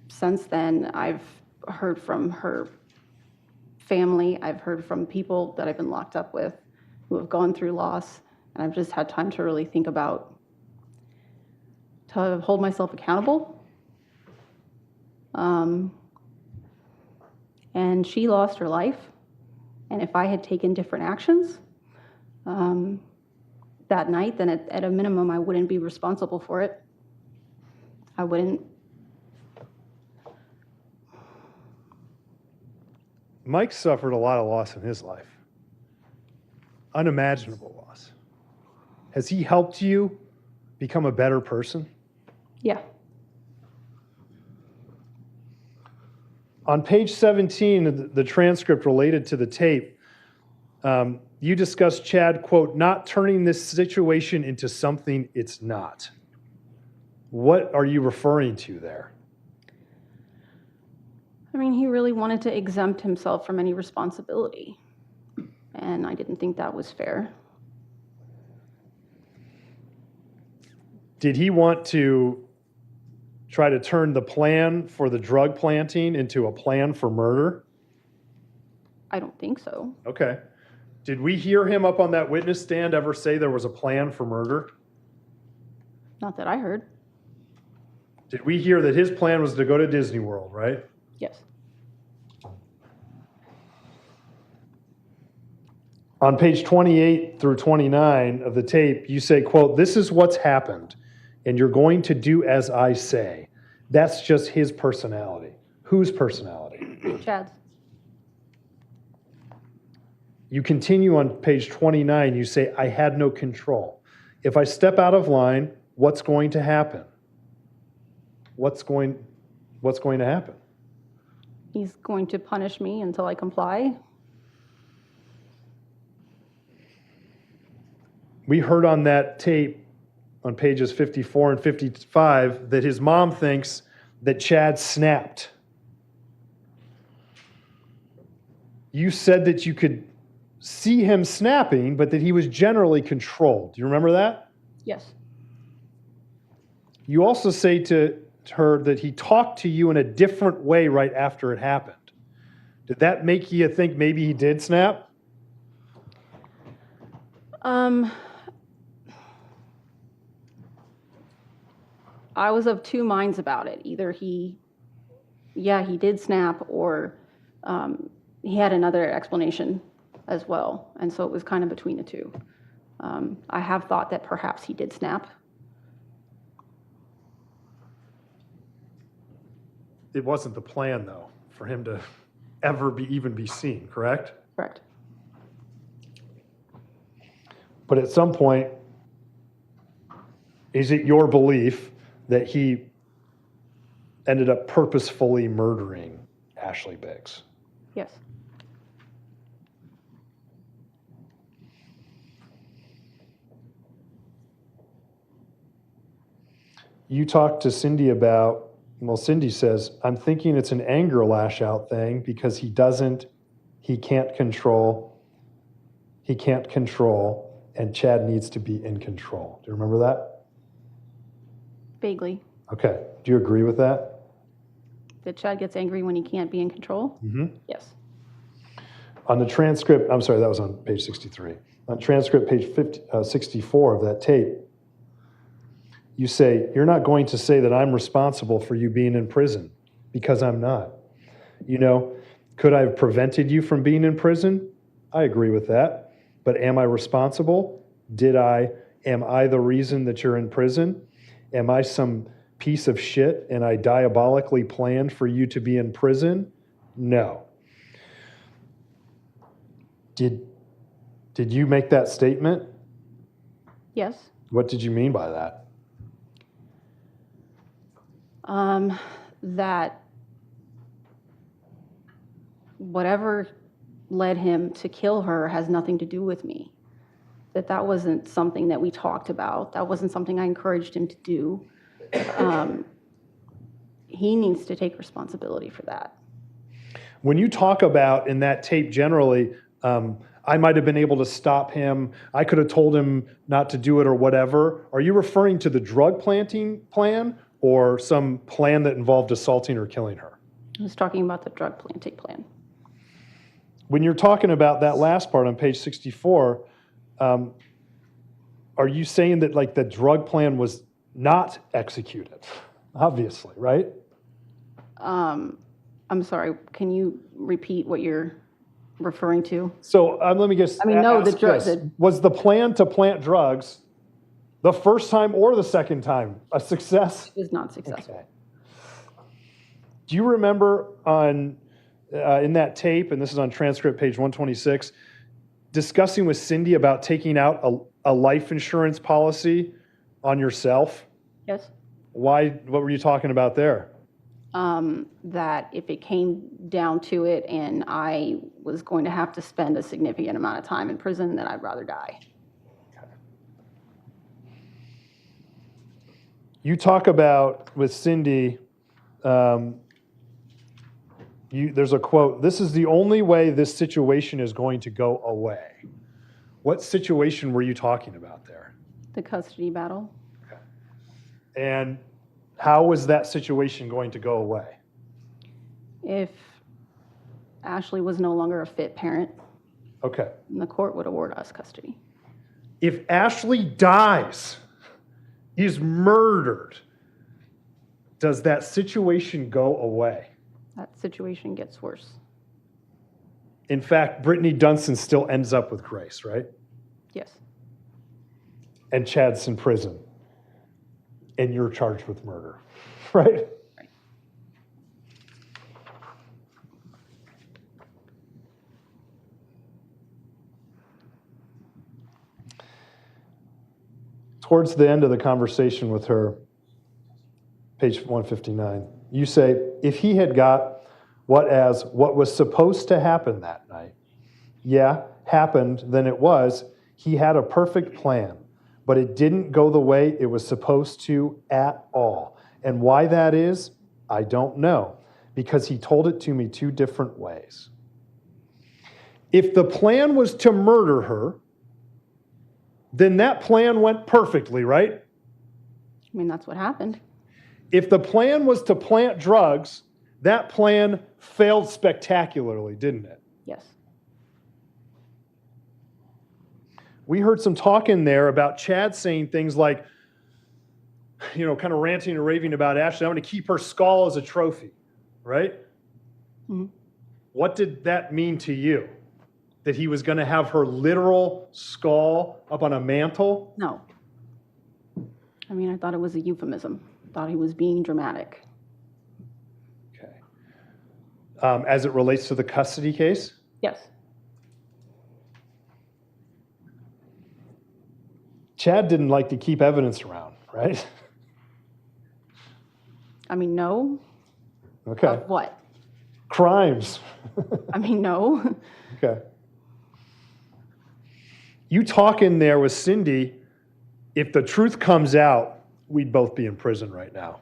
since then, I've heard from her family. I've heard from people that I've been locked up with who have gone through loss. And I've just had time to really think about, to hold myself accountable. And she lost her life. And if I had taken different actions that night, then at a minimum, I wouldn't be responsible for it. I wouldn't. Mike suffered a lot of loss in his life. Unimaginable loss. Has he helped you become a better person? Yeah. On page 17 of the transcript related to the tape, you discussed Chad, quote, not turning this situation into something it's not. What are you referring to there? I mean, he really wanted to exempt himself from any responsibility. And I didn't think that was fair. Did he want to try to turn the plan for the drug planting into a plan for murder? I don't think so. Okay. Did we hear him up on that witness stand ever say there was a plan for murder? Not that I heard. Did we hear that his plan was to go to Disney World, right? Yes. On page 28 through 29 of the tape, you say, quote, this is what's happened, and you're going to do as I say. That's just his personality. Whose personality? Chad's. You continue on page 29, you say, I had no control. If I step out of line, what's going to happen? What's going to happen? He's going to punish me until I comply. We heard on that tape on pages 54 and 55 that his mom thinks that Chad snapped. You said that you could see him snapping, but that he was generally controlled. Do you remember that? Yes. You also say to her that he talked to you in a different way right after it happened. Did that make you think maybe he did snap? I was of two minds about it. Either he did snap, or he had another explanation as well. And so it was kind of between the two. I have thought that perhaps he did snap. It wasn't the plan, though, for him to ever even be seen, correct? Correct. But at some point, is it your belief that he ended up purposefully murdering Ashley Biggs? Yes. You talked to Cindy about, well, Cindy says, I'm thinking it's an anger lash out thing because he can't control, and Chad needs to be in control. Do you remember that? Vaguely. Okay. Do you agree with that? That Chad gets angry when he can't be in control? Mm-hmm. Yes. On the transcript, I'm sorry, that was on page 63. On transcript page 64 of that tape, you say, you're not going to say that I'm responsible for you being in prison, because I'm not. You know, could I have prevented you from being in prison? I agree with that. But am I responsible? Am I the reason that you're in prison? Am I some piece of shit and I diabolically planned for you to be in prison? No. Did you make that statement? Yes. What did you mean by that? That whatever led him to kill her has nothing to do with me. That wasn't something that we talked about. That wasn't something I encouraged him to do. He needs to take responsibility for that. When you talk about in that tape generally, I might have been able to stop him, I could have told him not to do it or whatever, are you referring to the drug planting plan or some plan that involved assaulting or killing her? I was talking about the drug planting plan. When you're talking about that last part on page 64, are you saying that like the drug plan was not executed? Obviously, right? I'm sorry, can you repeat what you're referring to? So let me guess. I mean, no, ask this. Was the plan to plant drugs the first time or the second time a success? It was not successful. Okay. Do you remember on in that tape, and this is on transcript page 126, discussing with Cindy about taking out a life insurance policy on yourself? Yes. Why? What were you talking about there? That if it came down to it and I was going to have to spend a significant amount of time in prison, that I'd rather die. You talk about with Cindy, there's a quote, this is the only way this situation is going to go away. What situation were you talking about there? The custody battle. Okay. And how was that situation going to go away? If Ashley was no longer a fit parent, Okay. the court would award us custody. If Ashley dies, is murdered, does that situation go away? That situation gets worse. In fact, Brittany Dunson still ends up with Grace, right? Yes. And Chad's in prison. And you're charged with murder, right? Right. Towards the end of the conversation with her, page 159, you say, if he had got what was supposed to happen that night, yeah, happened, then it was, he had a perfect plan, but it didn't go the way it was supposed to at all. And why that is, I don't know, because he told it to me two different ways. If the plan was to murder her, then that plan went perfectly, right? I mean, that's what happened. If the plan was to plant drugs, that plan failed spectacularly, didn't it? Yes. We heard some talk in there about Chad saying things like, you know, kind of ranting and raving about Ashley. I'm going to keep her skull as a trophy, right? Mm-hmm. What did that mean to you? That he was going to have her literal skull up on a mantle? No. I mean, I thought it was a euphemism. I thought he was being dramatic. Okay. As it relates to the custody case? Yes. Chad didn't like to keep evidence around, right? I mean, no. Okay. Of what? Crimes. I mean, no. Okay. You talk in there with Cindy, if the truth comes out, we'd both be in prison right now.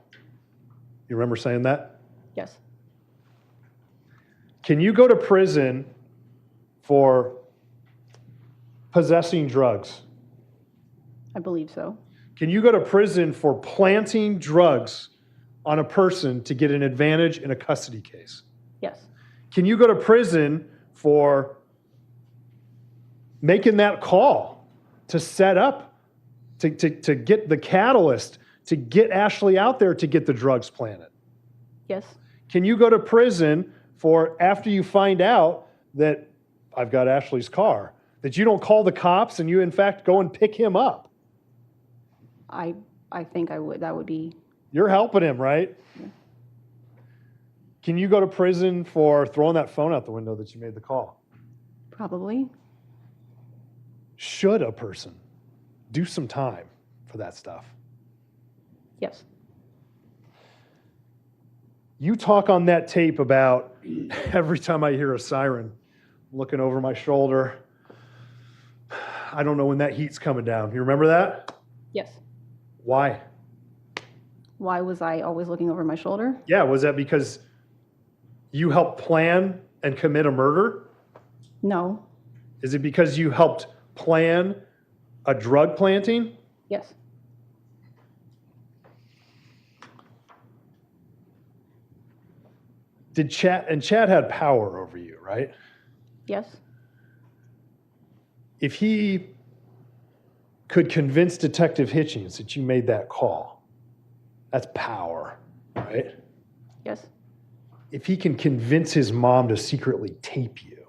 You remember saying that? Yes. Can you go to prison for possessing drugs? I believe so. Can you go to prison for planting drugs on a person to get an advantage in a custody case? Yes. Can you go to prison for making that call to set up, to get the catalyst, to get Ashley out there to get the drugs planted? Yes. Can you go to prison for, after you find out that I've got Ashley's car, that you don't call the cops and you in fact go and pick him up? I think I would. That would be. You're helping him, right? Yeah. Can you go to prison for throwing that phone out the window that you made the call? Probably. Should a person do some time for that stuff? Yes. You talk on that tape about every time I hear a siren, I'm looking over my shoulder. I don't know when that heat's coming down. You remember that? Yes. Why? Why was I always looking over my shoulder? Yeah, was that because you helped plan and commit a murder? No. Is it because you helped plan a drug planting? Yes. Chad had power over you, right? Yes. If he could convince Detective Hitchings that you made that call, that's power, right? Yes. If he can convince his mom to secretly tape you,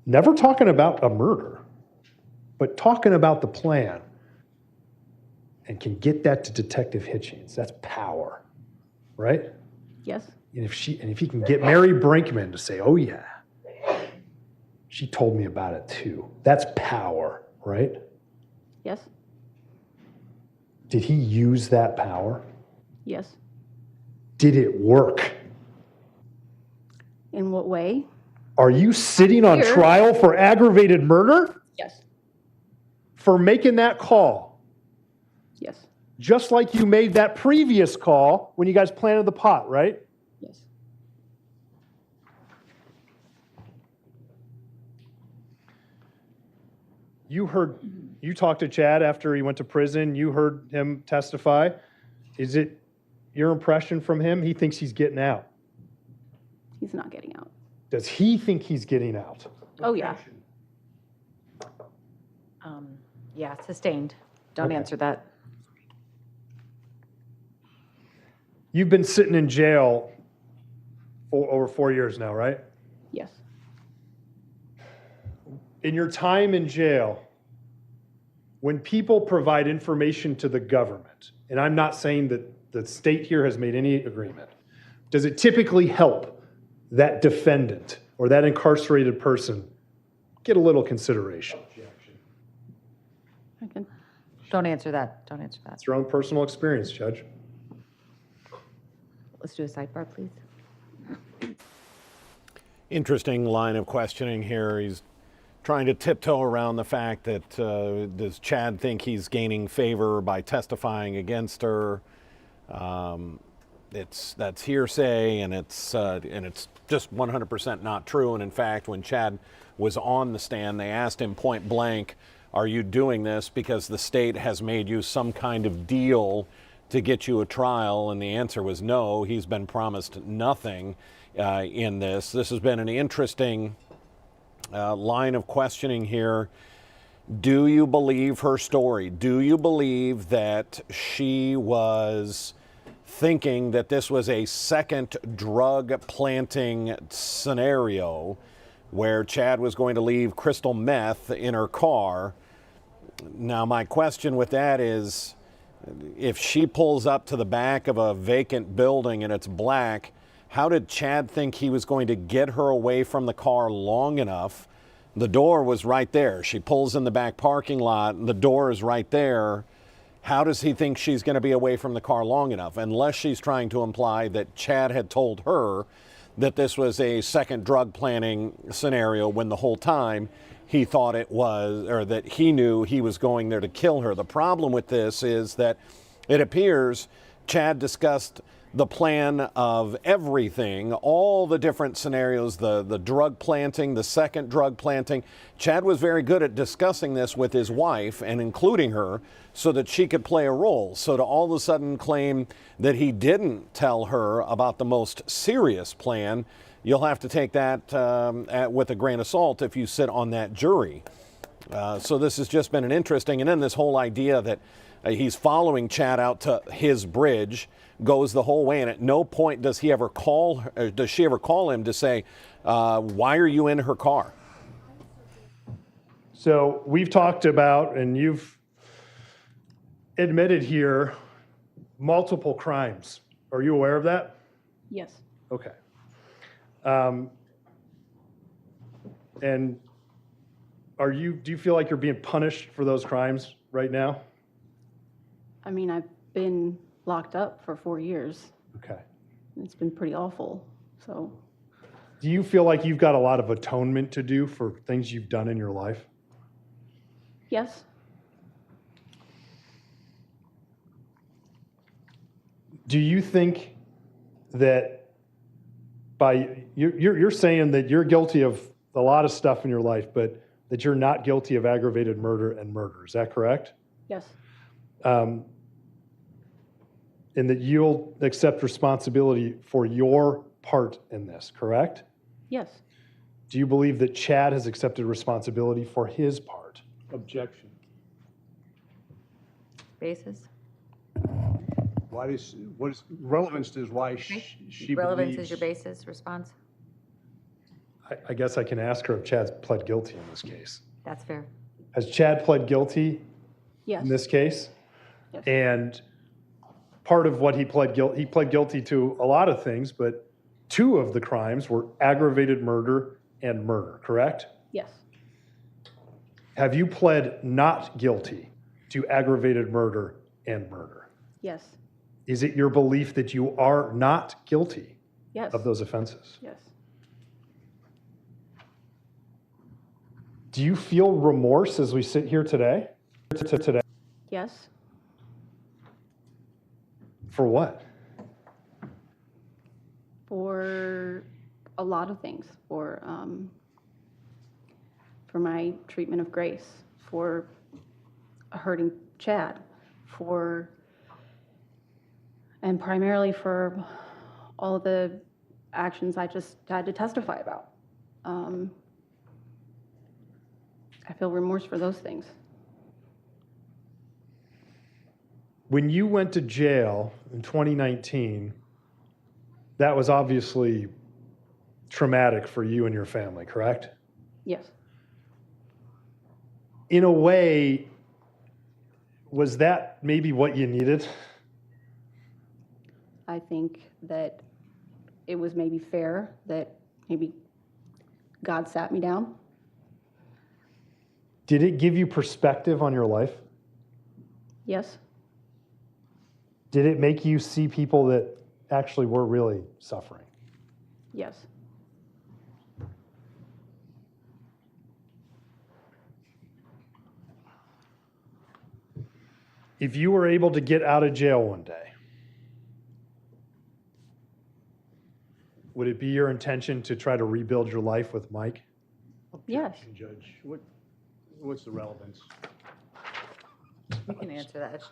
never talking about a murder, but talking about the plan, and can get that to Detective Hitchings, that's power, right? Yes. And if he can get Mary Brinkman to say, "Oh yeah, she told me about it too," that's power, right? Yes. Did he use that power? Yes. Did it work? In what way? Are you sitting on Here. trial for aggravated murder? Yes. For making that call? Yes. Just like you made that previous call when you guys planted the pot, right? Yes. You talked to Chad after he went to prison. You heard him testify. Is it your impression from him he thinks he's getting out? He's not getting out. Does he think he's getting out? Oh, yeah. Yeah, sustained. Don't Okay. answer that. You've been sitting in jail for over 4 years now, right? Yes. In your time in jail, when people provide information to the government, and I'm not saying that the state here has made any agreement, does it typically help that defendant or that incarcerated person get a little consideration? I can. Don't answer that. Don't answer that. It's your own personal experience, Judge. Let's do a sidebar, please. Interesting line of questioning here. He's trying to tiptoe around the fact that does Chad think he's gaining favor by testifying against her? That's hearsay, and it's just 100% not true. And in fact, when Chad was on the stand, they asked him point blank, "Are you doing this because the state has made you some kind of deal to get you a trial?" And the answer was no. He's been promised nothing in this. This has been an interesting line of questioning here. Do you believe her story? Do you believe that she was thinking that this was a second drug planting scenario where Chad was going to leave crystal meth in her car? Now, my question with that is, if she pulls up to the back of a vacant building and it's black, how did Chad think he was going to get her away from the car long enough The door was right there. She pulls in the back parking lot, and the door is right there. How does he think she's going to be away from the car long enough? Unless she's trying to imply that Chad had told her that this was a second drug planning scenario when the whole time he thought it was, or that he knew he was going there to kill her. The problem with this is that it appears Chad discussed the plan of everything, all the different scenarios, the drug planting, the second drug planting. Chad was very good at discussing this with his wife and including her so that she could play a role. So to all of a sudden claim that he didn't tell her about the most serious plan, you'll have to take that with a grain of salt if you sit on that jury. So this has just been an interesting, and then this whole idea that he's following Chad out to his bridge goes the whole way, and at no point does he ever call, does she ever call him to say, why are you in her car? So we've talked about, and you've admitted here, multiple crimes. Are you aware of that? Yes. Okay. And do you feel like you're being punished for those crimes right now? I mean, I've been locked up for 4 years. Okay. It's been pretty awful, so. Do you feel like you've got a lot of atonement to do for things you've done in your life? Yes. Do you think that you're saying that you're guilty of a lot of stuff in your life, but that you're not guilty of aggravated murder and murder? Is that correct? Yes. And that you'll accept responsibility for your part in this, correct? Yes. Do you believe that Chad has accepted responsibility for his part? Objection. Basis? What is relevance is why she Relevance believes. is your basis response? I guess I can ask her if Chad's pled guilty in this case. That's fair. Has Chad pled guilty Yes. in this case? Yes. And part of what he pled guilty to a lot of things, but 2 of the crimes were aggravated murder and murder, correct? Yes. Have you pled not guilty to aggravated murder and murder? Yes. Is it your belief that you are not guilty Yes. of those offenses? Yes. Do you feel remorse as we sit here today? Yes. For what? For a lot of things. For my treatment of Grace, for hurting Chad, and primarily for all of the actions I just had to testify about. I feel remorse for those things. When you went to jail in 2019, that was obviously traumatic for you and your family, correct? Yes. In a way, was that maybe what you needed? I think that it was maybe fair that maybe God sat me down. Did it give you perspective on your life? Yes. Did it make you see people that actually were really suffering? Yes. If you were able to get out of jail one day, would it be your intention to try to rebuild your life with Mike? Yes. Judge, what's the relevance? You can answer that.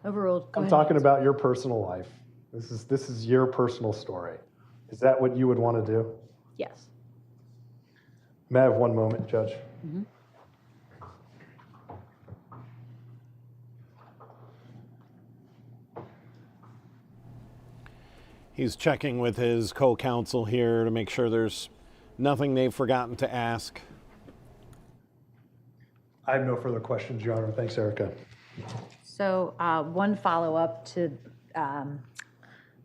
Overruled. I'm talking about your personal life. This is your personal story. Is that what you would want to do? Yes. May I have one moment, Judge? Mm-hmm. He's checking with his co-counsel here to make sure there's nothing they've forgotten to ask. I have no further questions, Your Honor. Thanks, Erica. So one follow-up to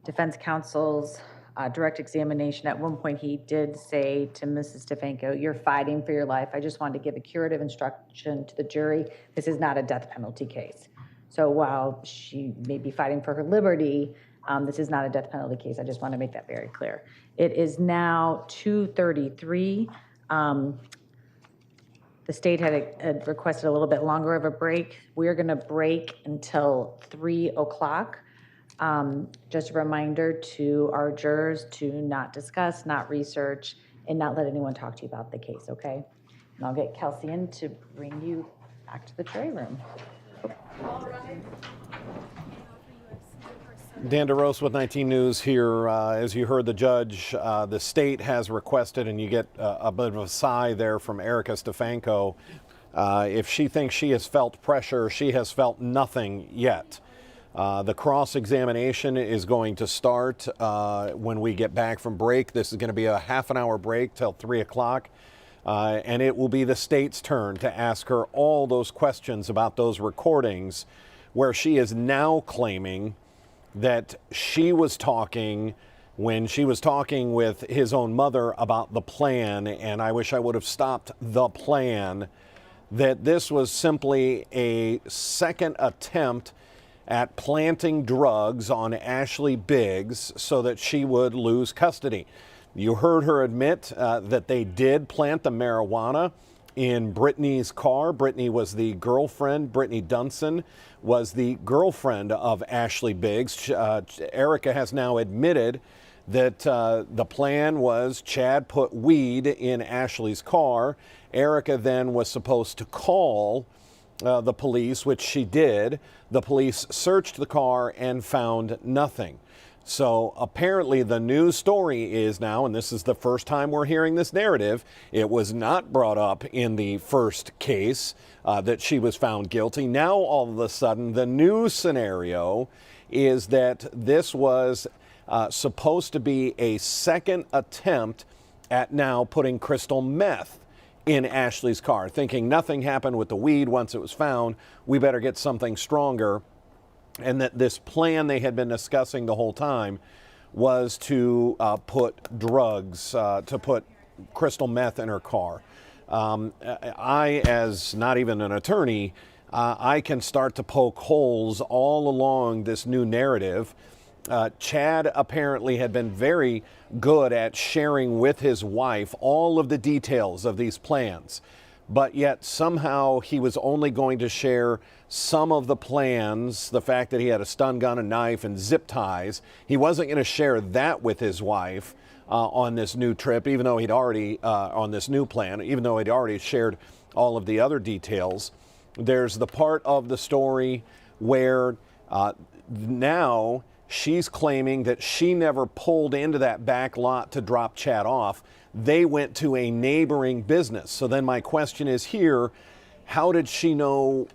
defense counsel's direct examination, at one point he did say to Mrs. Stefanko, "You're fighting for your life. I just wanted to give a curative instruction to the jury. This is not a death penalty case." So while she may be fighting for her liberty, this is not a death penalty case. I just want to make that very clear. It is now 2:33. The state had requested a little bit longer of a break. We're going to break until 3 o'clock. Just a reminder to our jurors to not discuss, not research, and not let anyone talk to you about the case, okay? And I'll get Kelsey in to bring you back to the jury room. Dan DeRose with 19 News here. As you heard the judge, the state has requested, and you get a bit of a sigh there from Erica Stefanko. If she thinks she has felt pressure, she has felt nothing yet. The cross-examination is going to start when we get back from break. This is going to be a half-an-hour break till 3 o'clock. And it will be the state's turn to ask her all those questions about those recordings, where she is now claiming that she was talking when she was talking with his own mother about the plan, and I wish I would have stopped the plan, that this was simply a second attempt at planting drugs on Ashley Biggs so that she would lose custody. You heard her admit that they did plant the marijuana in Brittany's car. Brittany was the girlfriend. Brittany Dunson was the girlfriend of Ashley Biggs. Erica has now admitted that the plan was Chad put weed in Ashley's car. Erica then was supposed to call the police, which she did. The police searched the car and found nothing. So apparently the news story is now, and this is the first time we're hearing this narrative, it was not brought up in the first case that she was found guilty. Now all of a sudden the new scenario is that this was supposed to be a second attempt at now putting crystal meth in Ashley's car, thinking nothing happened with the weed once it was found, we better get something stronger. And that this plan they had been discussing the whole time was to put drugs, to put crystal meth in her car. I, as not even an attorney, I can start to poke holes all along this new narrative. Chad apparently had been very good at sharing with his wife all of the details of these plans, but yet somehow he was only going to share some of the plans, the fact that he had a stun gun, a knife, and zip ties. He wasn't going to share that with his wife on this new trip, even though he'd already, on this new plan, even though he'd already shared all of the other details. There's the part of the story where now she's claiming that she never pulled into that back lot to drop Chad off. They went to a neighboring business. So then my question is here, how did she know?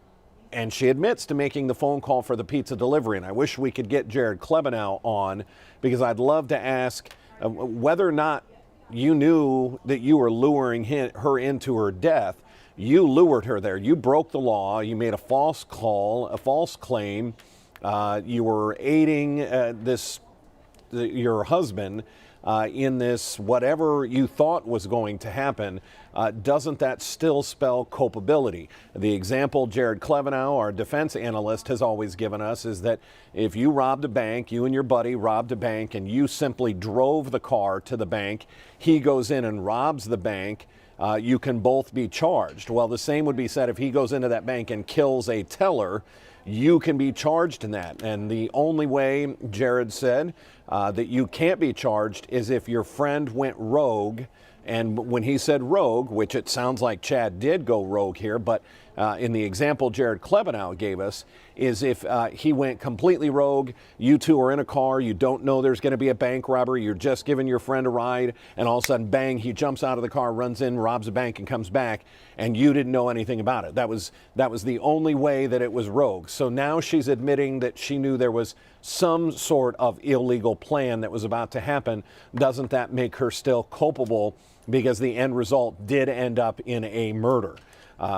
And she admits to making the phone call for the pizza delivery. And I wish we could get Jared Klebanow on, because I'd love to ask whether or not you knew that you were luring her into her death. You lured her there. You broke the law. You made a false call, a false claim. You were aiding your husband in this, whatever you thought was going to happen. Doesn't that still spell culpability? The example Jared Klebanow, our defense analyst, has always given us is that if you robbed a bank, you and your buddy robbed a bank, and you simply drove the car to the bank, he goes in and robs the bank, you can both be charged. Well, the same would be said if he goes into that bank and kills a teller. You can be charged in that. And the only way, Jared said, that you can't be charged is if your friend went rogue. And when he said rogue, which it sounds like Chad did go rogue here, but in the example Jared Klebanow gave us, is if he went completely rogue, you two are in a car, you don't know there's going to be a bank robbery, you're just giving your friend a ride, and all of a sudden, bang, he jumps out of the car, runs in, robs a bank, and comes back, and you didn't know anything about it. That was the only way that it was rogue. So now she's admitting that she knew there was some sort of illegal plan that was about to happen. Doesn't that make her still culpable, because the end result did end up in a murder?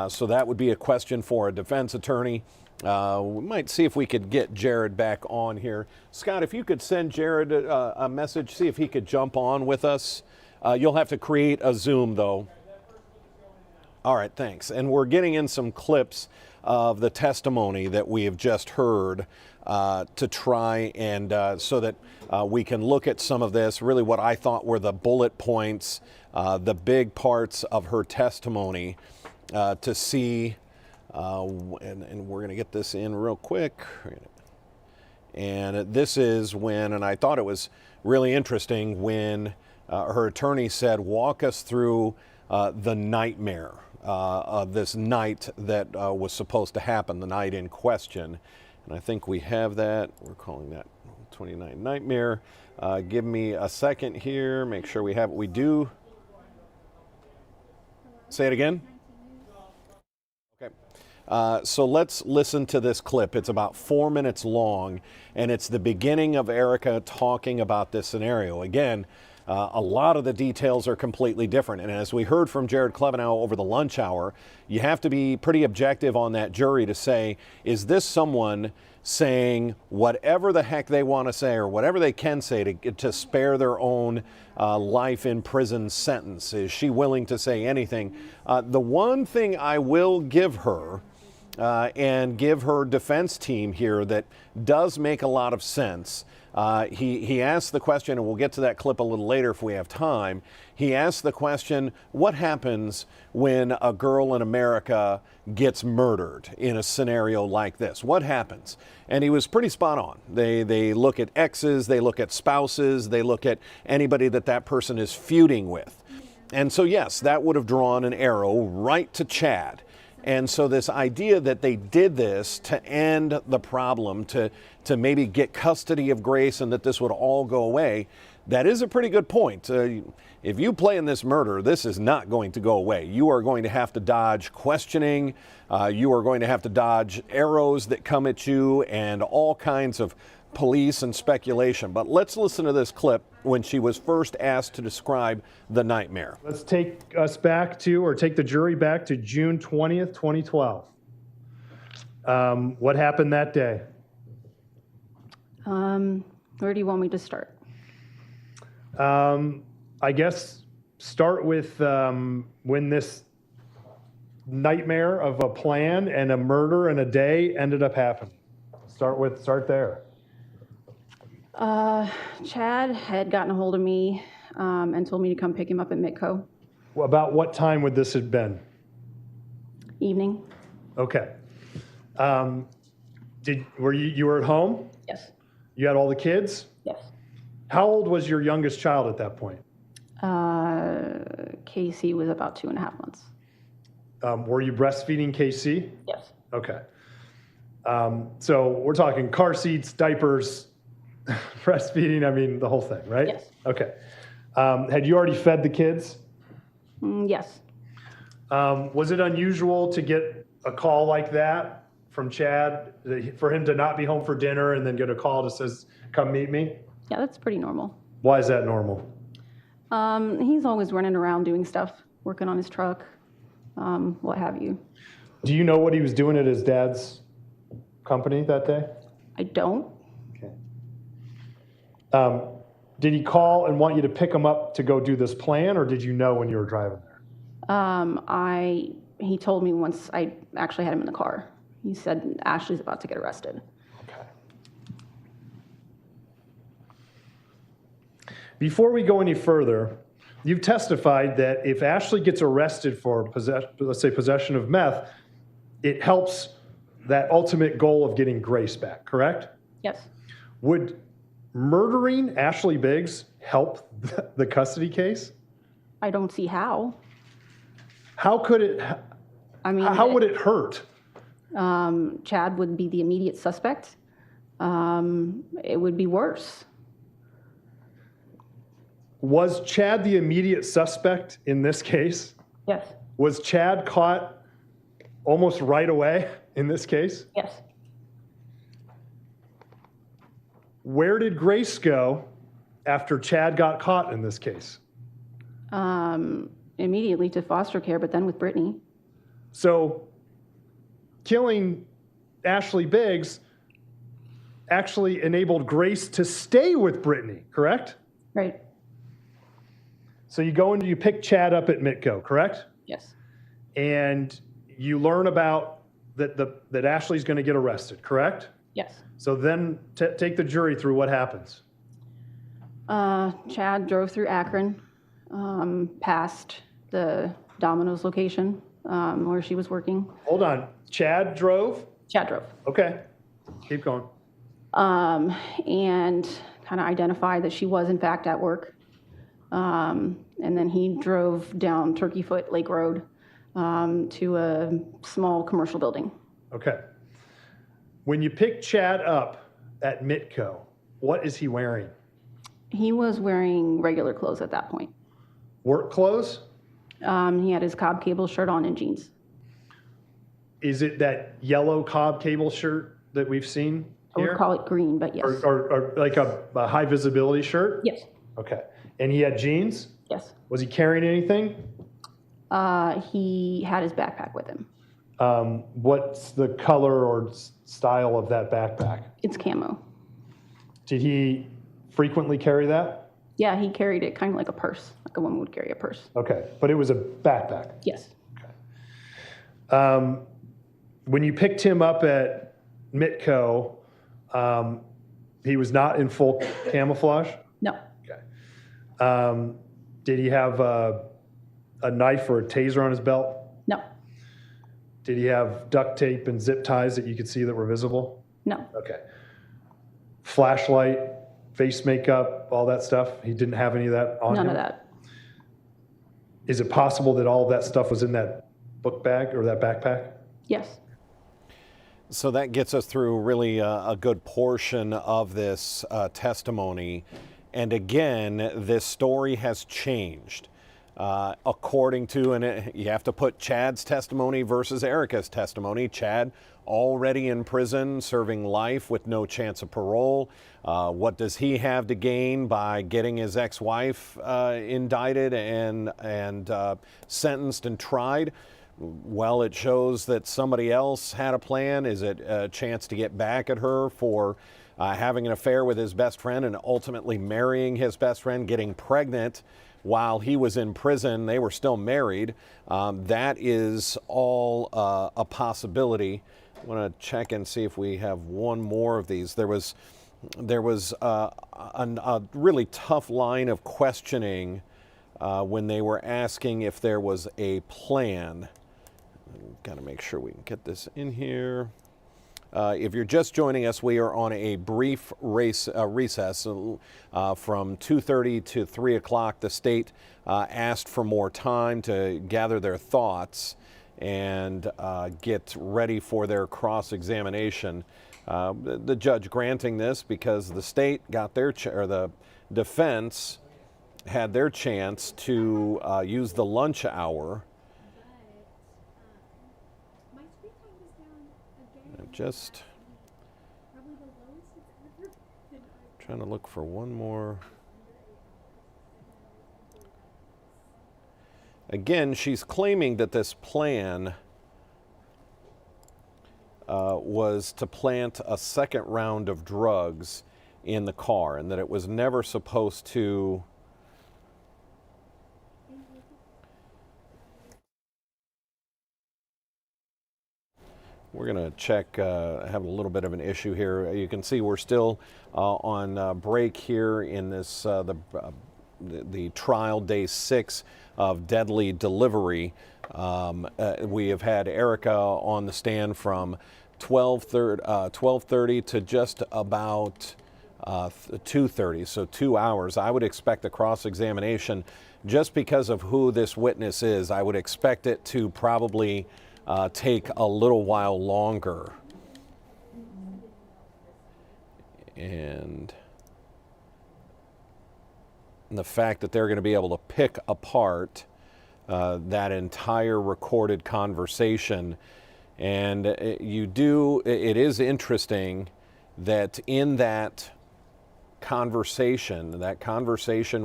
So that would be a question for a defense attorney. We might see if we could get Jared back on here. Scott, if you could send Jared a message, see if he could jump on with us. You'll have to create a Zoom, though. All right, thanks. And we're getting in some clips of the testimony that we have just heard to try and so that we can look at some of this, really what I thought were the bullet points, the big parts of her testimony to see, and we're going to get this in real quick. And this is when, and I thought it was really interesting when her attorney said, walk us through the nightmare of this night that was supposed to happen, the night in question. And I think we have that. We're calling that 29 Nightmare. Give me a second here, make sure we have it. We do. Say it again. Okay. So let's listen to this clip. It's about 4 minutes long, and it's the beginning of Erica talking about this scenario. Again, a lot of the details are completely different. And as we heard from Jared Klevenow over the lunch hour, you have to be pretty objective on that jury to say, is this someone saying whatever the heck they want to say or whatever they can say to spare their own life in prison sentence? Is she willing to say anything? The one thing I will give her and give her defense team here that does make a lot of sense. He asked the question, and we'll get to that clip a little later if we have time. He asked the question, what happens when a girl in America gets murdered in a scenario like this? What happens? And he was pretty spot on. They look at exes, they look at spouses, they look at anybody that person is feuding with. And so, yes, that would have drawn an arrow right to Chad. And so this idea that they did this to end the problem, to maybe get custody of Grace and that this would all go away, that is a pretty good point. If you play in this murder, this is not going to go away. You are going to have to dodge questioning. You are going to have to dodge arrows that come at you and all kinds of police and speculation. But let's listen to this clip when she was first asked to describe the nightmare. Let's take us back to, or take the jury back to June 20th, 2012. What happened that day? Where do you want me to start? I guess start with when this nightmare of a plan and a murder in a day ended up happening. Start there. Chad had gotten a hold of me and told me to come pick him up at Mitco. Well, about what time would this have been? Evening. Okay. Were you were at home? Yes. You had all the kids? Yes. How old was your youngest child at that point? Casey was about 2.5 months. Were you breastfeeding Casey? Yes. Okay. So we're talking car seats, diapers, breastfeeding, I mean, the whole thing, right? Yes. Okay. Had you already fed the kids? Yes. Was it unusual to get a call like that from Chad, for him to not be home for dinner and then get a call that says, come meet me? Yeah, that's pretty normal. Why is that normal? He's always running around doing stuff, working on his truck, what have you. Do you know what he was doing at his dad's company that day? I don't. Okay. Did he call and want you to pick him up to go do this plan, or did you know when you were driving there? He told me once I actually had him in the car. He said Ashley's about to get arrested. Okay. Before we go any further, you've testified that if Ashley gets arrested for possession of meth, it helps that ultimate goal of getting Grace back, correct? Yes. Would murdering Ashley Biggs help the custody case? I don't see how. How could it? I mean, how would it hurt? Chad would be the immediate suspect. It would be worse. Was Chad the immediate suspect in this case? Yes. Was Chad caught almost right away in this case? Yes. Where did Grace go after Chad got caught in this case? Immediately to foster care, but then with Brittany. So killing Ashley Biggs actually enabled Grace to stay with Brittany, correct? Right. So you go and you pick Chad up at Mitco, correct? Yes. And you learn about that Ashley's going to get arrested, correct? Yes. So then take the jury through what happens. Chad drove through Akron, past the Domino's location where she was working. Hold on. Chad drove? Chad drove. Okay. Keep going. And kind of identified that she was in fact at work. And then he drove down Turkey Foot Lake Road to a small commercial building. Okay. When you pick Chad up at Mitco, what is he wearing? He was wearing regular clothes at that point. Work clothes? He had his Cobb Cable shirt on and jeans. Is it that yellow Cobb Cable shirt that we've seen here? I would call it green, but yes. Or like a high visibility shirt? Yes. Okay. And he had jeans? Yes. Was he carrying anything? He had his backpack with him. What's the color or style of that backpack? It's camo. Did he frequently carry that? Yeah, he carried it kind of like a purse, like a woman would carry a purse. Okay, but it was a backpack. Yes. When you picked him up at Mitco, he was not in full camouflage? No. Okay. Did he have a knife or a taser on his belt? No. Did he have duct tape and zip ties that you could see that were visible? No. Okay. Flashlight, face makeup, all that stuff? He didn't have any of that on him? None of that. Is it possible that all of that stuff was in that book bag or that backpack? Yes. So that gets us through really a good portion of this testimony. And again, this story has changed. According to, and you have to put Chad's testimony versus Erica's testimony. Chad already in prison, serving life with no chance of parole. What does he have to gain by getting his ex-wife indicted and sentenced and tried? Well, it shows that somebody else had a plan. Is it a chance to get back at her for having an affair with his best friend and ultimately marrying his best friend, getting pregnant while he was in prison? They were still married. That is all a possibility. I want to check and see if we have one more of these. There was a really tough line of questioning when they were asking if there was a plan. Got to make sure we can get this in here. If you're just joining us, we are on a brief recess from 2:30 to 3 o'clock. The state asked for more time to gather their thoughts and get ready for their cross-examination. The judge granting this because the state got their, or the defense had their chance to use the lunch hour. Just trying to look for one more. Again, she's claiming that this plan was to plant a second round of drugs in the car and that it was never supposed to We're going to check, have a little bit of an issue here. You can see we're still on break here in this the trial, day 6 of deadly delivery. We have had Erica on the stand from 12:30 to just about 2:30, so 2 hours. I would expect the cross-examination, just because of who this witness is, I would expect it to probably take a little while longer. And the fact that they're going to be able to pick apart that entire recorded conversation. And it is interesting that in that conversation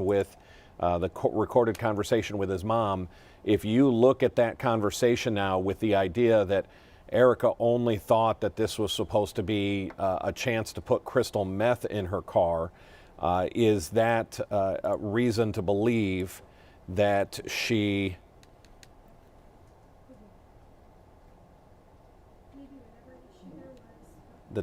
with the recorded conversation with his mom, if you look at that conversation now with the idea that Erica only thought that this was supposed to be a chance to put crystal meth in her car. Is that a reason to believe that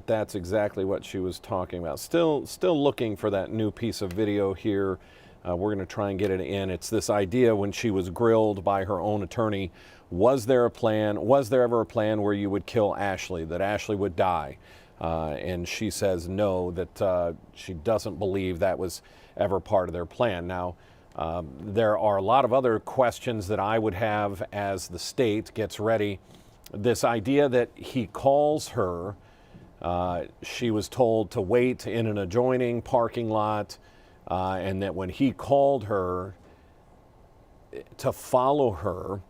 that's exactly what she was talking about? Still looking for that new piece of video here. We're going to try and get it in. It's this idea when she was grilled by her own attorney. Was there a plan? Was there ever a plan where you would kill Ashley, that Ashley would die? And she says no, that she doesn't believe that was ever part of their plan. Now, there are a lot of other questions that I would have as the state gets ready. This idea that he calls her, she was told to wait in an adjoining parking lot, and that when he called her to follow her,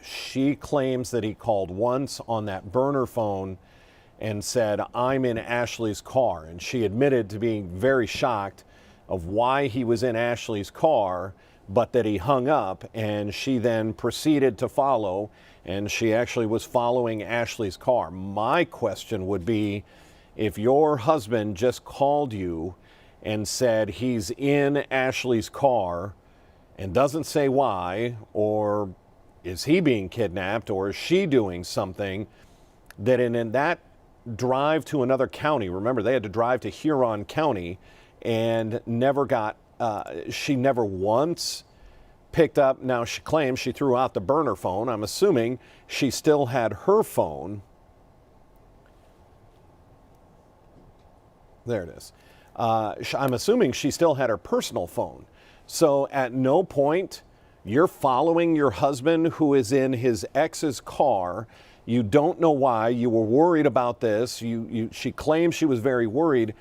she claims that he called once on that burner phone and said, "I'm in Ashley's car." And she admitted to being very shocked of why he was in Ashley's car, but that he hung up, and she then proceeded to follow, and she actually was following Ashley's car. My question would be, if your husband just called you and said he's in Ashley's car and doesn't say why, or is he being kidnapped, or is she doing something, that in that drive to another county, remember they had to drive to Huron County, and never got, she never once picked up, now she claims she threw out the burner phone. I'm assuming she still had her phone. There it is. I'm assuming she still had her personal phone. So at no point you're following your husband who is in his ex's car. You don't know why. You were worried about this. She claims she was very worried.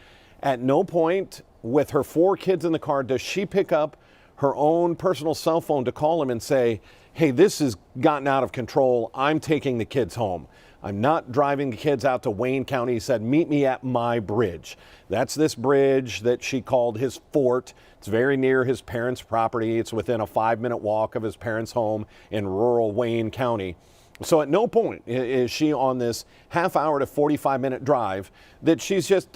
At no point with her 4 kids in the car does she pick up her own personal cell phone to call him and say, "Hey, this has gotten out of control. I'm taking the kids home. I'm not driving the kids out to Wayne County." He said, "Meet me at my bridge." That's this bridge that she called his fort. It's very near his parents' property. It's within a 5-minute walk of his parents' home in rural Wayne County. So at no point is she on this half-hour to 45-minute drive that she's just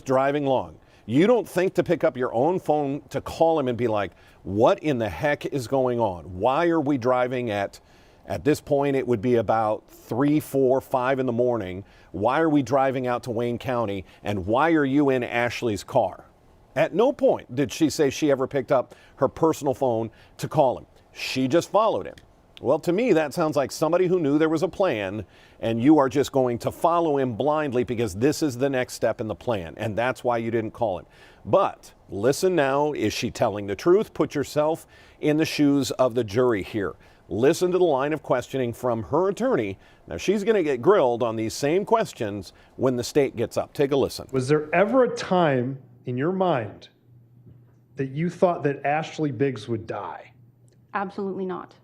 driving along. You don't think to pick up your own phone to call him and be like, "What in the heck is going on? Why are we driving at this point, it would be about 3, 4, 5 in the morning. Why are we driving out to Wayne County? And why are you in Ashley's car?" At no point did she say she ever picked up her personal phone to call him. She just followed him. Well, to me, that sounds like somebody who knew there was a plan, and you are just going to follow him blindly because this is the next step in the plan, and that's why you didn't call him. But listen now, is she telling the truth? Put yourself in the shoes of the jury here. Listen to the line of questioning from her attorney. Now, she's going to get grilled on these same questions when the state gets up. Take a listen. Was there ever a time in your mind that you thought that Ashley Biggs would die? Absolutely not.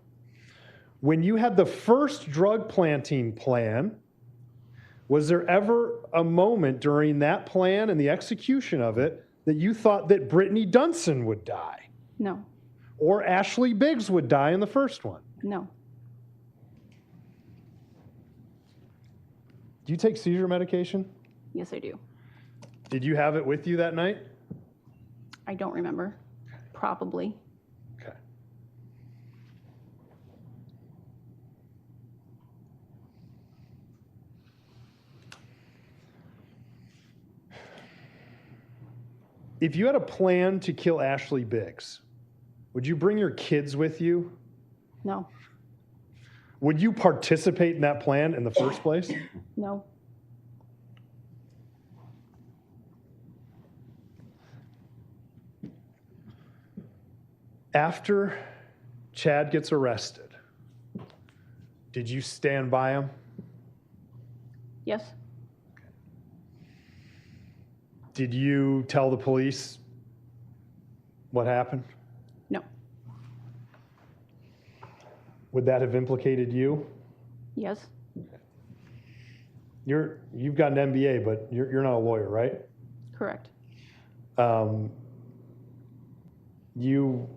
When you had the first drug planting plan, was there ever a moment during that plan and the execution of it that you thought that Brittany Dunson would die? No. Or Ashley Biggs would die in the first one? No. Do you take seizure medication? Yes, I do. Did you have it with you that night? I don't remember. Probably. Okay. If you had a plan to kill Ashley Biggs, would you bring your kids with you? No. Would you participate in that plan in the first place? No. After Chad gets arrested, did you stand by him? Yes. Did you tell the police what happened? No. Would that have implicated you? Yes. You've got an MBA, but you're not a lawyer, right? Correct. You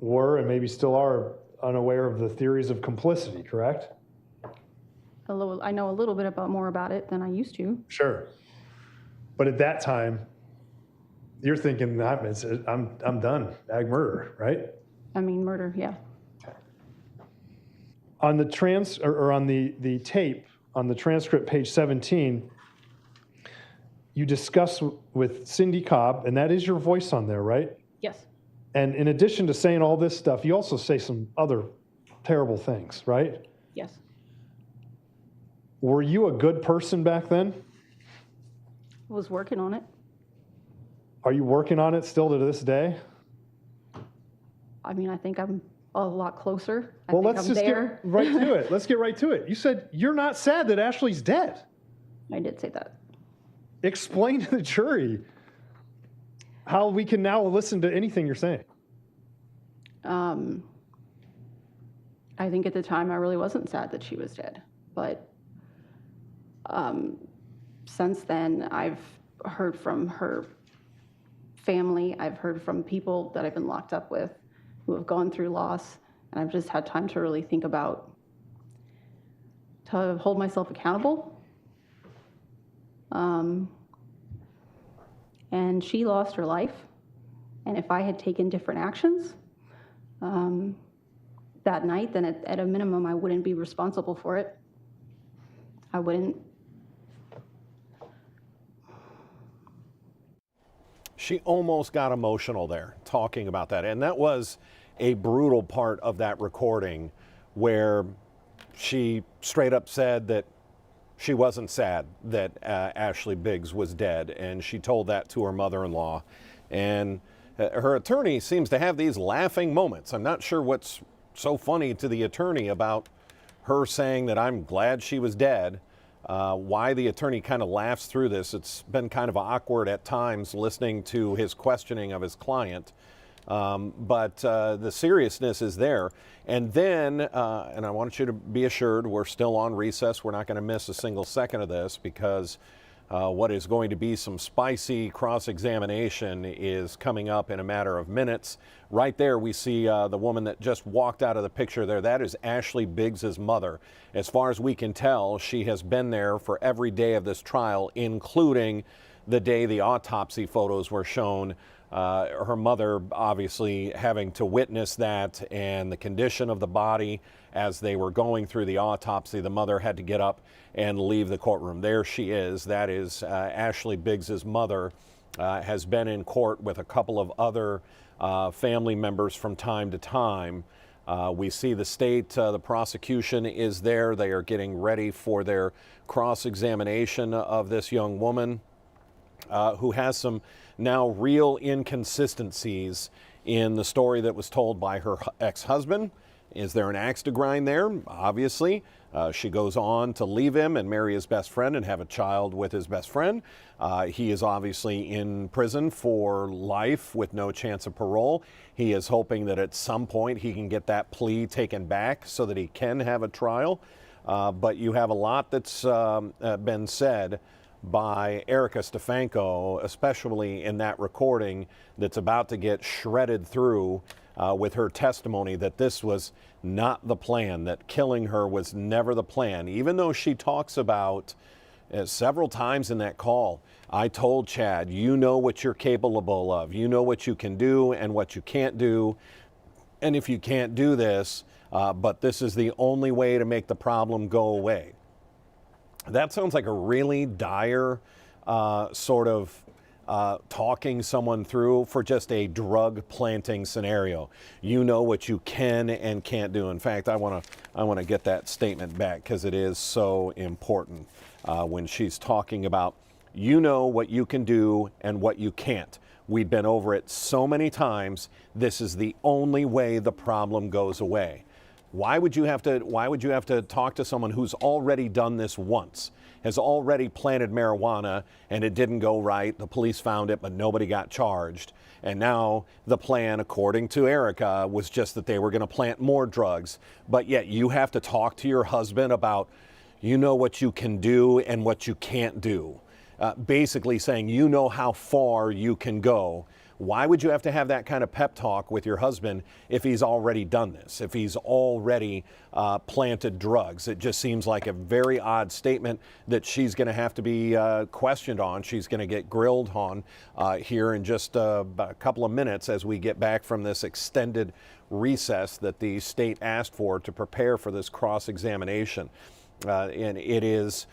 were, and maybe still are, unaware of the theories of complicity, correct? I know a little bit more about it than I used to. Sure. But at that time, you're thinking, I'm done, ag murder, right? I mean, murder, yeah. On the on the tape, on the transcript, page 17, you discuss with Cindy Cobb, and that is your voice on there, right? Yes. And in addition to saying all this stuff, you also say some other terrible things, right? Yes. Were you a good person back then? I was working on it. Are you working on it still to this day? I mean, I think I'm a lot closer. Well, let's just get right to it. Let's get right to it. You said you're not sad that Ashley's dead. I did say that. Explain to the jury how we can now listen to anything you're saying. I think at the time I really wasn't sad that she was dead. But since then, I've heard from her family. I've heard from people that I've been locked up with who have gone through loss. And I've just had time to really think about, to hold myself accountable. And she lost her life. And if I had taken different actions that night, then at a minimum, I wouldn't be responsible for it. I wouldn't. She almost got emotional there talking about that. And that was a brutal part of that recording where she straight up said that she wasn't sad that Ashley Biggs was dead. And she told that to her mother-in-law. And her attorney seems to have these laughing moments. I'm not sure what's so funny to the attorney about her saying that I'm glad she was dead. Why the attorney kind of laughs through this. It's been kind of awkward at times listening to his questioning of his client. But the seriousness is there. And then, and I want you to be assured, we're still on recess. We're not going to miss a single second of this because what is going to be some spicy cross-examination is coming up in a matter of minutes. Right there, we see the woman that just walked out of the picture there. That is Ashley Biggs' mother. As far as we can tell, she has been there for every day of this trial, including the day the autopsy photos were shown. Her mother obviously having to witness that and the condition of the body as they were going through the autopsy. The mother had to get up and leave the courtroom. There she is. That is Ashley Biggs' mother. Has been in court with a couple of other family members from time to time. We see the state, the prosecution is there. They are getting ready for their cross-examination of this young woman who has some now real inconsistencies in the story that was told by her ex-husband. Is there an axe to grind there? Obviously. She goes on to leave him and marry his best friend and have a child with his best friend. He is obviously in prison for life with no chance of parole. He is hoping that at some point he can get that plea taken back so that he can have a trial. But you have a lot that's been said by Erica Stefanko, especially in that recording that's about to get shredded through with her testimony that this was not the plan, that killing her was never the plan, even though she talks about several times in that call, I told Chad, you know what you're capable of, you know what you can do and what you can't do, and if you can't do this, but this is the only way to make the problem go away. That sounds like a really dire sort of talking someone through for just a drug planting scenario. You know what you can and can't do. In fact, I want to get that statement back because it is so important when she's talking about you know what you can do and what you can't. We've been over it so many times. This is the only way the problem goes away. Why would you have to talk to someone who's already done this once, has already planted marijuana and it didn't go right, the police found it but nobody got charged, and now the plan, according to Erica, was just that they were going to plant more drugs, but yet you have to talk to your husband about you know what you can do and what you can't do. Basically saying you know how far you can go Why would you have to have that kind of pep talk with your husband if he's already done this, if he's already planted drugs? It just seems like a very odd statement that she's going to have to be questioned on. She's going to get grilled on here in just a couple of minutes as we get back from this extended recess that the state asked for to prepare for this cross-examination. And it is,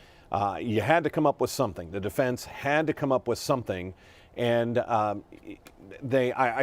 you had to come up with something. The defense had to come up with something. And I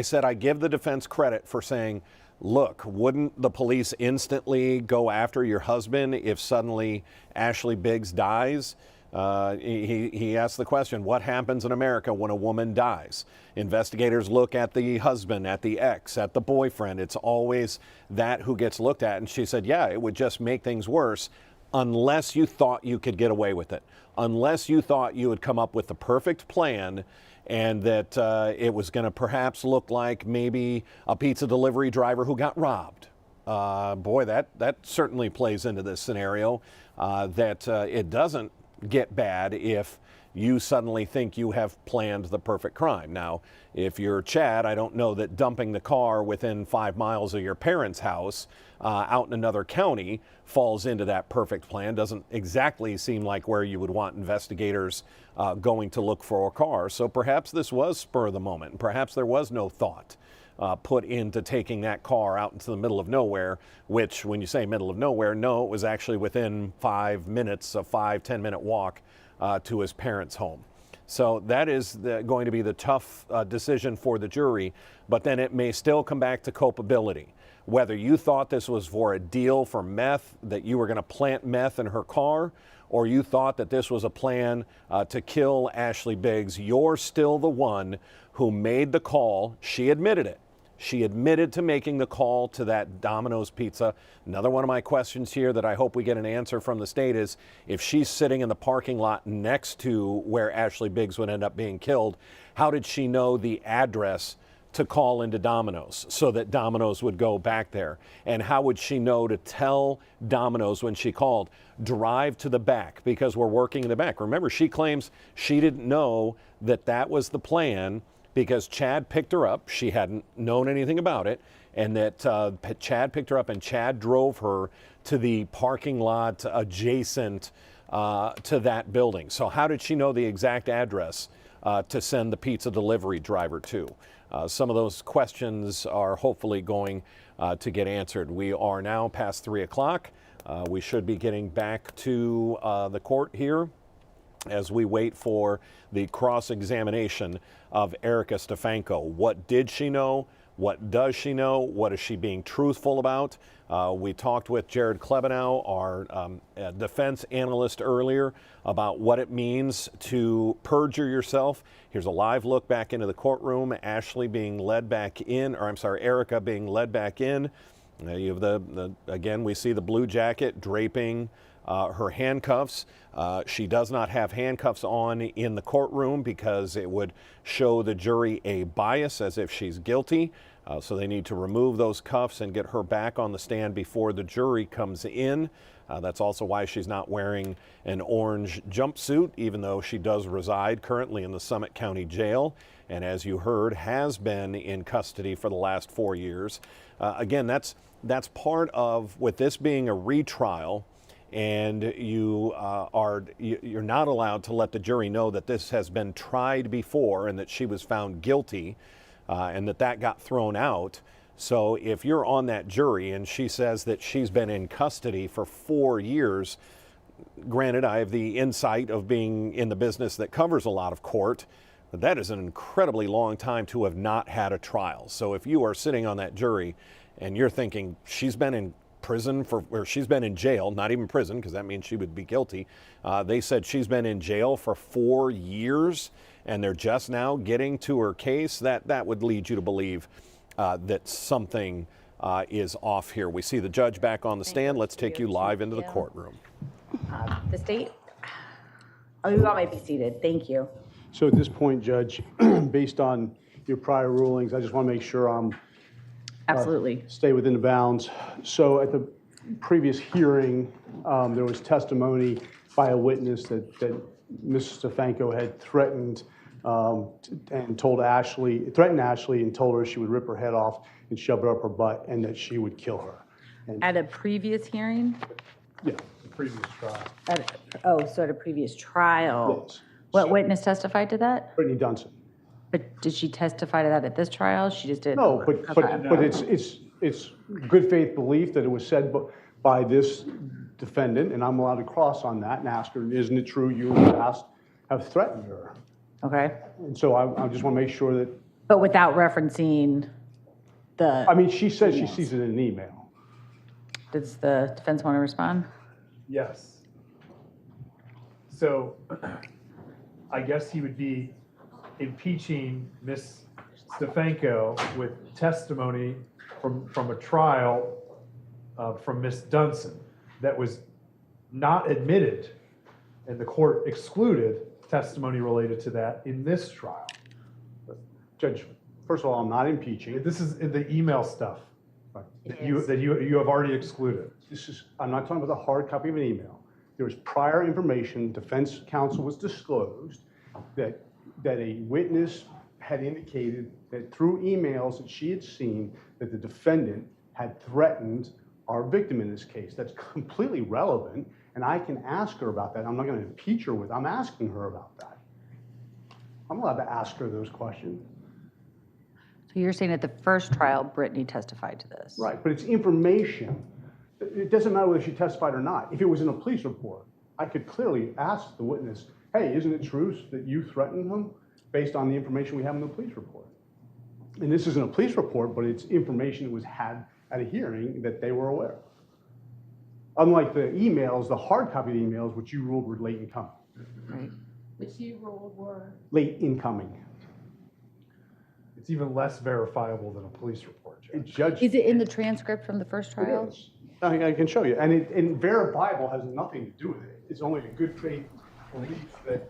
said I give the defense credit for saying, look, wouldn't the police instantly go after your husband if suddenly Ashley Biggs dies? He asked the question, what happens in America when a woman dies? Investigators look at the husband, at the ex, at the boyfriend. It's always that who gets looked at. And she said, yeah, it would just make things worse unless you thought you could get away with it, unless you thought you would come up with the perfect plan and that it was going to perhaps look like maybe a pizza delivery driver who got robbed. Boy, that certainly plays into this scenario, that it doesn't get bad if you suddenly think you have planned the perfect crime. Now, if you're Chad, I don't know that dumping the car within 5 miles of your parents' house out in another county falls into that perfect plan. Doesn't exactly seem like where you would want investigators going to look for a car. So perhaps this was spur of the moment. Perhaps there was no thought put into taking that car out into the middle of nowhere, which when you say middle of nowhere, no, it was actually within 5 minutes, a 5-10 minute walk to his parents' home. So that is going to be the tough decision for the jury, but then it may still come back to culpability. Whether you thought this was for a deal for meth, that you were going to plant meth in her car, or you thought that this was a plan to kill Ashley Biggs, you're still the one who made the call. She admitted it. She admitted to making the call to that Domino's Pizza. Another one of my questions here that I hope we get an answer from the state is, if she's sitting in the parking lot next to where Ashley Biggs would end up being killed, how did she know the address to call into Domino's so that Domino's would go back there? And how would she know to tell Domino's when she called, drive to the back because we're working in the back? Remember, she claims she didn't know that that was the plan because Chad picked her up. She hadn't known anything about it, and that Chad picked her up and Chad drove her to the parking lot adjacent to that building. So how did she know the exact address to send the pizza delivery driver to? Some of those questions are hopefully going to get answered. We are now past 3 o'clock. We should be getting back to the court here as we wait for the cross-examination of Erica Stefanko. What did she know? What does she know? What is she being truthful about? We talked with Jared Klebanow, our defense analyst, earlier about what it means to perjure yourself. Here's a live look back into the courtroom. Ashley being led back in, or I'm sorry, Erica being led back in. You have again, we see the blue jacket draping her handcuffs. She does not have handcuffs on in the courtroom because it would show the jury a bias as if she's guilty. So they need to remove those cuffs and get her back on the stand before the jury comes in. That's also why she's not wearing an orange jumpsuit, even though she does reside currently in the Summit County Jail, and as you heard, has been in custody for the last 4 years. Again, that's part of, with this being a retrial, and you're not allowed to let the jury know that this has been tried before and that she was found guilty, and that got thrown out. So if you're on that jury and she says that she's been in custody for 4 years, granted, I have the insight of being in the business that covers a lot of court, but that is an incredibly long time to have not had a trial. So if you are sitting on that jury and you're thinking she's been in prison or she's been in jail, not even prison, because that means she would be guilty. They said she's been in jail for 4 years and they're just now getting to her case. That would lead you to believe that something is off here. We see the judge back on the stand. Let's take you live into the courtroom. The state, you all may be seated. Thank you. So at this point, Judge, based on your prior rulings, I just want to make sure I'm Absolutely. Stay within the bounds. So at the previous hearing, there was testimony by a witness that Ms. Stefanko had threatened and told Ashley, threatened Ashley and told her she would rip her head off and shove it up her butt and that she would kill her. And, At a previous hearing? yeah, the previous trial. So at a previous trial? Yes. What witness testified to that? Brittany Dunson. But did she testify to that at this trial? She just did? No, but it's good faith belief that it was said by this defendant, and I'm allowed to cross on that and ask her, isn't it true you in the past have threatened her? Okay. And so I just want to make sure that, But without referencing the, I mean, she says she sees it in an email. does the defense want to respond? Yes. So I guess he would be impeaching Ms. Stefanko with testimony from a trial from Ms. Dunson that was not admitted, and the court excluded testimony related to that in this trial. Judge, first of all, I'm not impeaching. This is in the email stuff that you have already excluded. I'm not talking about the hard copy of an email. There was prior information, defense counsel was disclosed that a witness had indicated that through emails that she had seen that the defendant had threatened our victim in this case. That's completely relevant, and I can ask her about that. I'm not going to impeach her with, I'm asking her about that. I'm allowed to ask her those questions. So you're saying at the first trial, Brittany testified to this? Right, but it's information. It doesn't matter whether she testified or not. If it was in a police report, I could clearly ask the witness, hey, isn't it true that you threatened him based on the information we have in the police report? And this isn't a police report, but it's information that was had at a hearing that they were aware of. Unlike the emails, the hard copy of the emails, which you ruled were late incoming. Right. Which you ruled were? Late incoming. It's even less verifiable than a police report, Judge. Is it in the transcript from the first trial? It is. I can show you. And verifiable has nothing to do with it. It's only a good faith belief that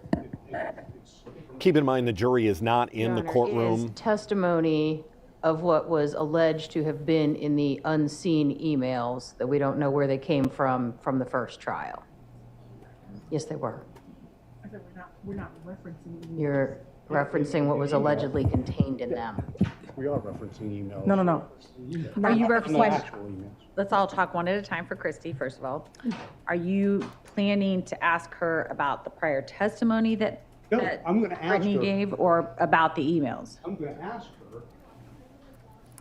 it's. Keep in mind the jury is not in Your the Honor, courtroom. is testimony of what was alleged to have been in the unseen emails that we don't know where they came from the first trial. Yes, they were. We're not referencing. You're referencing what was allegedly contained in them. We are referencing emails. No. Are you Not referencing? actual emails. Let's all talk one at a time for Christy, first of all. Are you planning to ask her about the prior testimony that No, I'm going to ask Brittany her. gave, or about the emails? I'm going to ask her,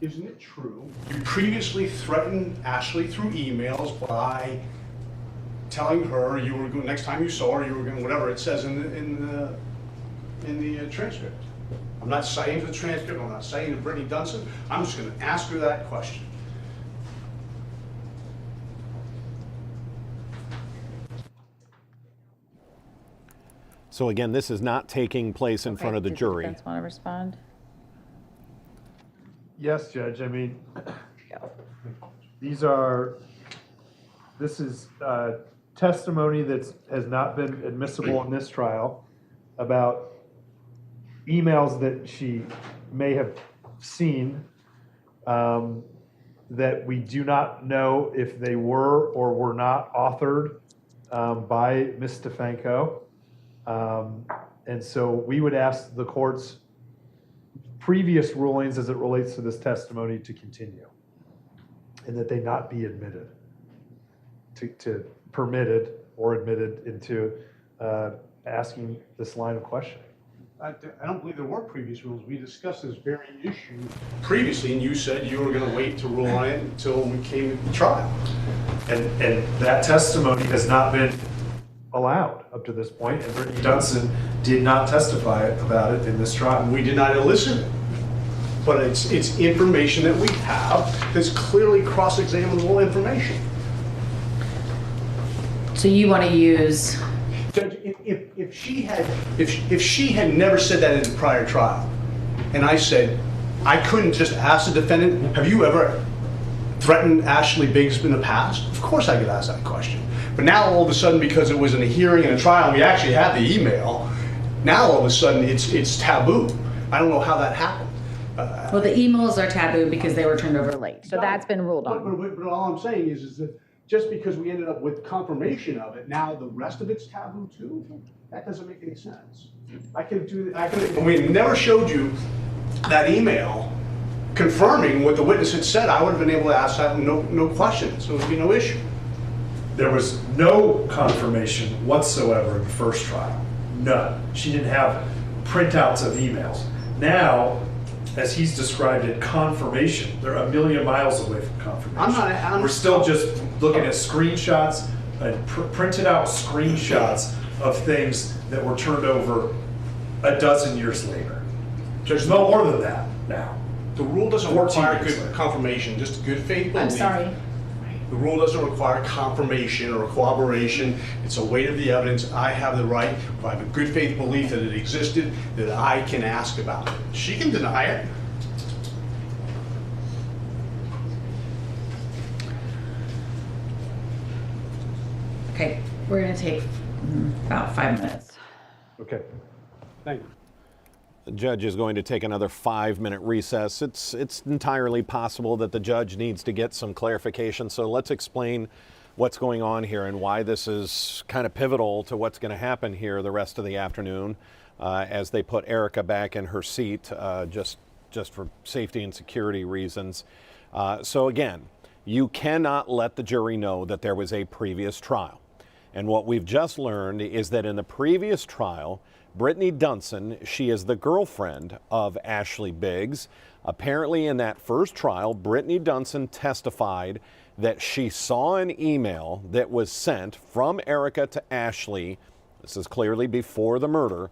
isn't it true you previously threatened Ashley through emails by telling her you were going, next time you saw her, you were going, whatever it says in the transcript? I'm not citing the transcript, I'm not citing to Brittany Dunson, I'm just going to ask her that question. So again, this is not taking place in front of the Does jury. defense want to respond? Yes, Judge, I mean, this is testimony that has not been admissible in this trial about emails that she may have seen that we do not know if they were or were not authored by Ms. Stefanko. And so we would ask the court's previous rulings as it relates to this testimony to continue, and that they not be admitted, to permitted or admitted into asking this line of questioning. I don't believe there were previous rules. We discussed this very issue previously, and you said you were going to wait to rule on it until we came to trial. And that testimony has not been allowed up to this point, and Brittany Dunson did not testify about it in this trial. We did not elicit it, but it's information that we have that's clearly cross-examinable information. So you want to use? Judge, if she had never said that in a prior trial, and I said, I couldn't just ask the defendant, have you ever threatened Ashley Biggs in the past? Of course I could ask that question. But now all of a sudden, because it was in a hearing and a trial, and we actually have the email, now all of a sudden it's taboo. I don't know how that happened. Well, the emails are taboo because they were turned over late. So that's been ruled on. But all I'm saying is that just because we ended up with confirmation of it, now the rest of it's taboo too? That doesn't make any sense. We never showed you that email confirming what the witness had said. I would have been able to ask that no questions. There would be no issue. There was no confirmation whatsoever in the first trial. None. She didn't have printouts of emails. Now, as he's described it, confirmation. They're a million miles away from confirmation. We're still just looking at screenshots and printed out screenshots of things that were turned over a dozen years later. There's no more than that now. The rule doesn't require good confirmation, just good faith belief. I'm sorry. The rule doesn't require confirmation or corroboration. It's a weight of the evidence. I have the right, if I have a good faith belief that it existed, that I can ask about it. She can deny it. Okay, we're going to take about 5 minutes. Okay. Thank you. The judge is going to take another 5-minute recess. It's entirely possible that the judge needs to get some clarification. So let's explain what's going on here and why this is kind of pivotal to what's going to happen here the rest of the afternoon as they put Erica back in her seat just for safety and security reasons. So again, you cannot let the jury know that there was a previous trial. And what we've just learned is that in the previous trial, Brittany Dunson, she is the girlfriend of Ashley Biggs. Apparently in that first trial, Brittany Dunson testified that she saw an email that was sent from Erica to Ashley. This is clearly before the murder.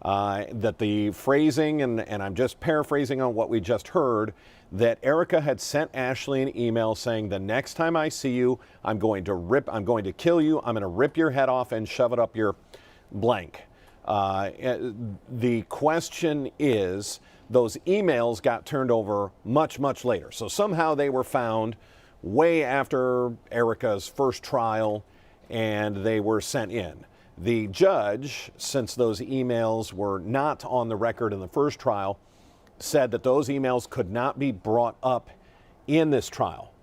That the phrasing, and I'm just paraphrasing on what we just heard, that Erica had sent Ashley an email saying, the next time I see you, I'm going to kill you, I'm going to rip your head off and shove it up your blank. The question is, those emails got turned over much, much later. So somehow they were found way after Erica's first trial and they were sent in. The judge, since those emails were not on the record in the first trial, said that those emails could not be brought up in this trial.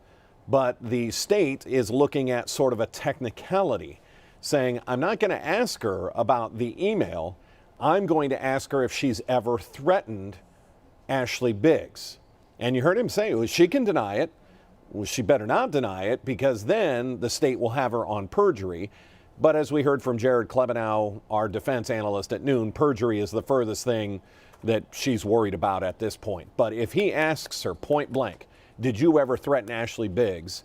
But the state is looking at sort of a technicality, saying, I'm not going to ask her about the email. I'm going to ask her if she's ever threatened Ashley Biggs. And you heard him say, well, she can deny it. Well, she better not deny it, because then the state will have her on perjury. But as we heard from Jared Klebanow, our defense analyst at noon, perjury is the furthest thing that she's worried about at this point. But if he asks her point blank, did you ever threaten Ashley Biggs?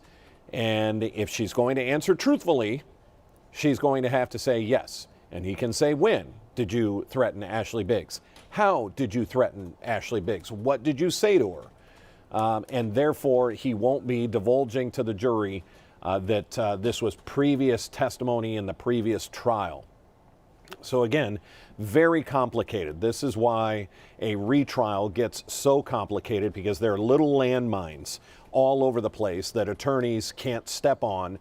And if she's going to answer truthfully, she's going to have to say yes. And he can say, when did you threaten Ashley Biggs? How did you threaten Ashley Biggs? What did you say to her? And therefore, he won't be divulging to the jury that this was previous testimony in the previous trial. So again, very complicated. This is why a retrial gets so complicated, because there are little landmines all over the place that attorneys can't step on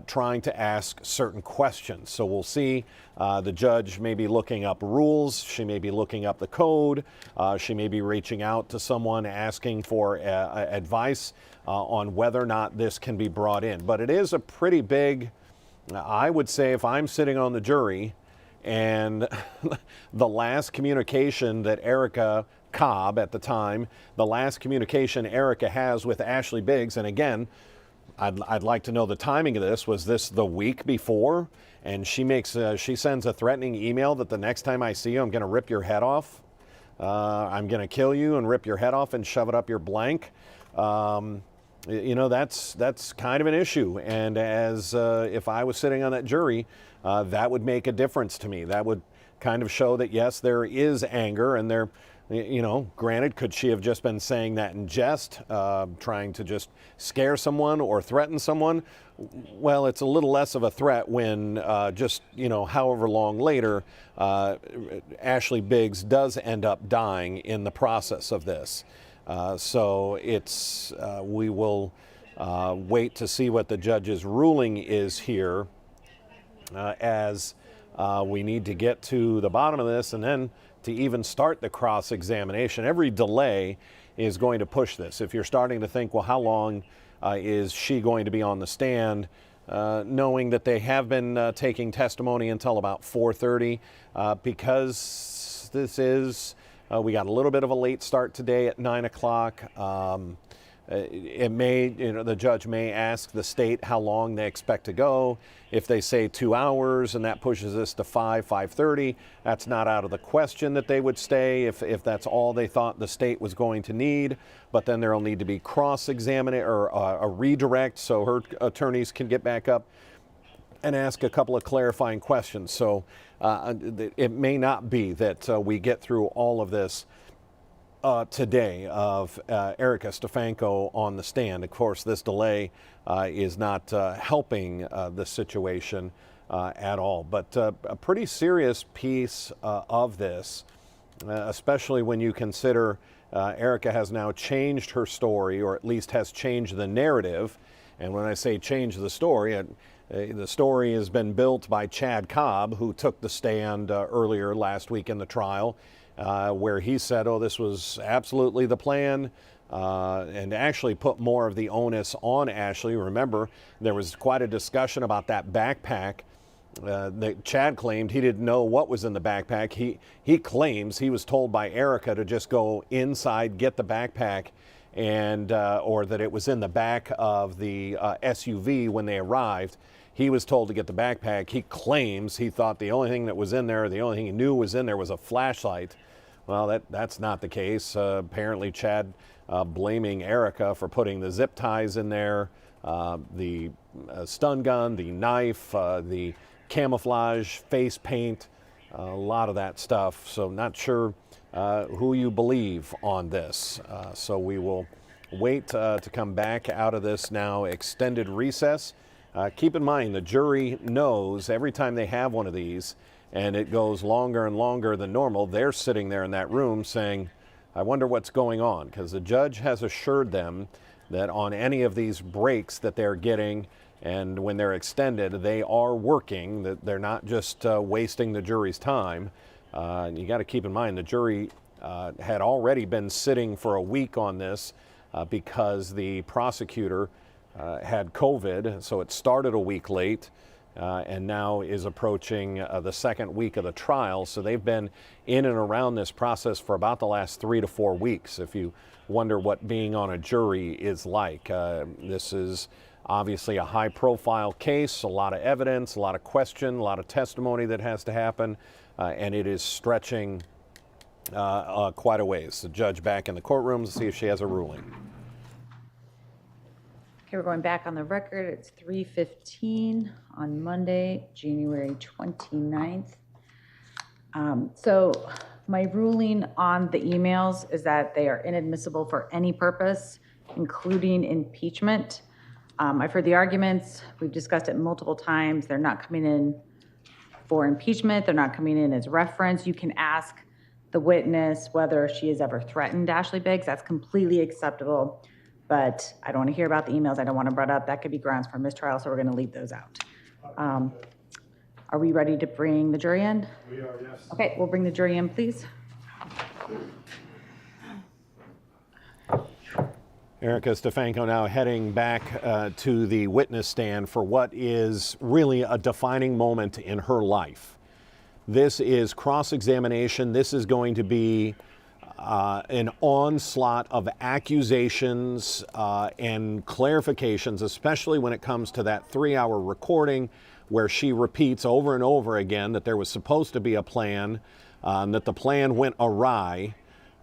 trying to ask certain questions. So we'll see the judge may be looking up rules, she may be looking up the code, she may be reaching out to someone asking for advice on whether or not this can be brought in. But it is a pretty big, I would say, if I'm sitting on the jury and the last communication that Erica Cobb at the time, the last communication Erica has with Ashley Biggs, and again, I'd like to know the timing of this. Was this the week before? And she sends a threatening email that the next time I see you, I'm going to rip your head off. I'm going to kill you and rip your head off and shove it up your blank. You know, that's kind of an issue. And as if I was sitting on that jury, that would make a difference to me. That would kind of show that, yes, there is anger, and there, you know, granted, could she have just been saying that in jest, trying to just scare someone or threaten someone? Well, it's a little less of a threat when just, you know, however long later, Ashley Biggs does end up dying in the process of this. So it's, we will wait to see what the judge's ruling is here as we need to get to the bottom of this, and then to even start the cross-examination. Every delay is going to push this. If you're starting to think, well, how long is she going to be on the stand? knowing that they have been taking testimony until about 4:30 because this is, we got a little bit of a late start today at 9 o'clock. It may, the judge may ask the state how long they expect to go. If they say 2 hours and that pushes us to 5:30, that's not out of the question that they would stay if that's all they thought the state was going to need. But then there'll need to be cross-examination or a redirect so her attorneys can get back up and ask a couple of clarifying questions. So it may not be that we get through all of this today of Erica Stefanko on the stand. Of course, this delay is not helping the situation at all, but a pretty serious piece of this, especially when you consider Erica has now changed her story, or at least has changed the narrative. And when I say change the story has been built by Chad Cobb, who took the stand earlier last week in the trial, where he said, oh, this was absolutely the plan, and actually put more of the onus on Ashley. Remember, there was quite a discussion about that backpack. That Chad claimed he didn't know what was in the backpack. He claims he was told by Erica to just go inside, get the backpack, and or that it was in the back of the SUV when they arrived. He was told to get the backpack. He claims he thought the only thing that was in there, the only thing he knew was in there, was a flashlight. Well, that's not the case. Apparently, Chad blaming Erica for putting the zip ties in there, the stun gun, the knife, the camouflage, face paint, a lot of that stuff. So not sure who you believe on this. So we will wait to come back out of this now extended recess. Keep in mind, the jury knows every time they have one of these and it goes longer and longer than normal, they're sitting there in that room saying, I wonder what's going on, because the judge has assured them that on any of these breaks that they're getting and when they're extended, they are working, that they're not just wasting the jury's time. You got to keep in mind, the jury had already been sitting for a week on this because the prosecutor had COVID, so it started a week late and now is approaching the second week of the trial. So they've been in and around this process for about the last 3 to 4 weeks. If you wonder what being on a jury is like, this is obviously a high-profile case, a lot of evidence, a lot of question, a lot of testimony that has to happen, and it is stretching quite a ways. The judge back in the courtroom to see if she has a ruling. Okay, we're going back on the record. It's 3:15 on Monday, January 29th. So my ruling on the emails is that they are inadmissible for any purpose, including impeachment. I've heard the arguments. We've discussed it multiple times. They're not coming in for impeachment. They're not coming in as reference. You can ask the witness whether she has ever threatened Ashley Biggs. That's completely acceptable. But I don't want to hear about the emails I don't want to bring up. That could be grounds for mistrial, so we're going to leave those out. Are we ready to bring the jury in? We are, yes. Okay, we'll bring the jury in, please. Erica Stefanko now heading back to the witness stand for what is really a defining moment in her life. This is cross-examination. This is going to be an onslaught of accusations and clarifications, especially when it comes to that 3-hour recording where she repeats over and over again that there was supposed to be a plan, that the plan went awry.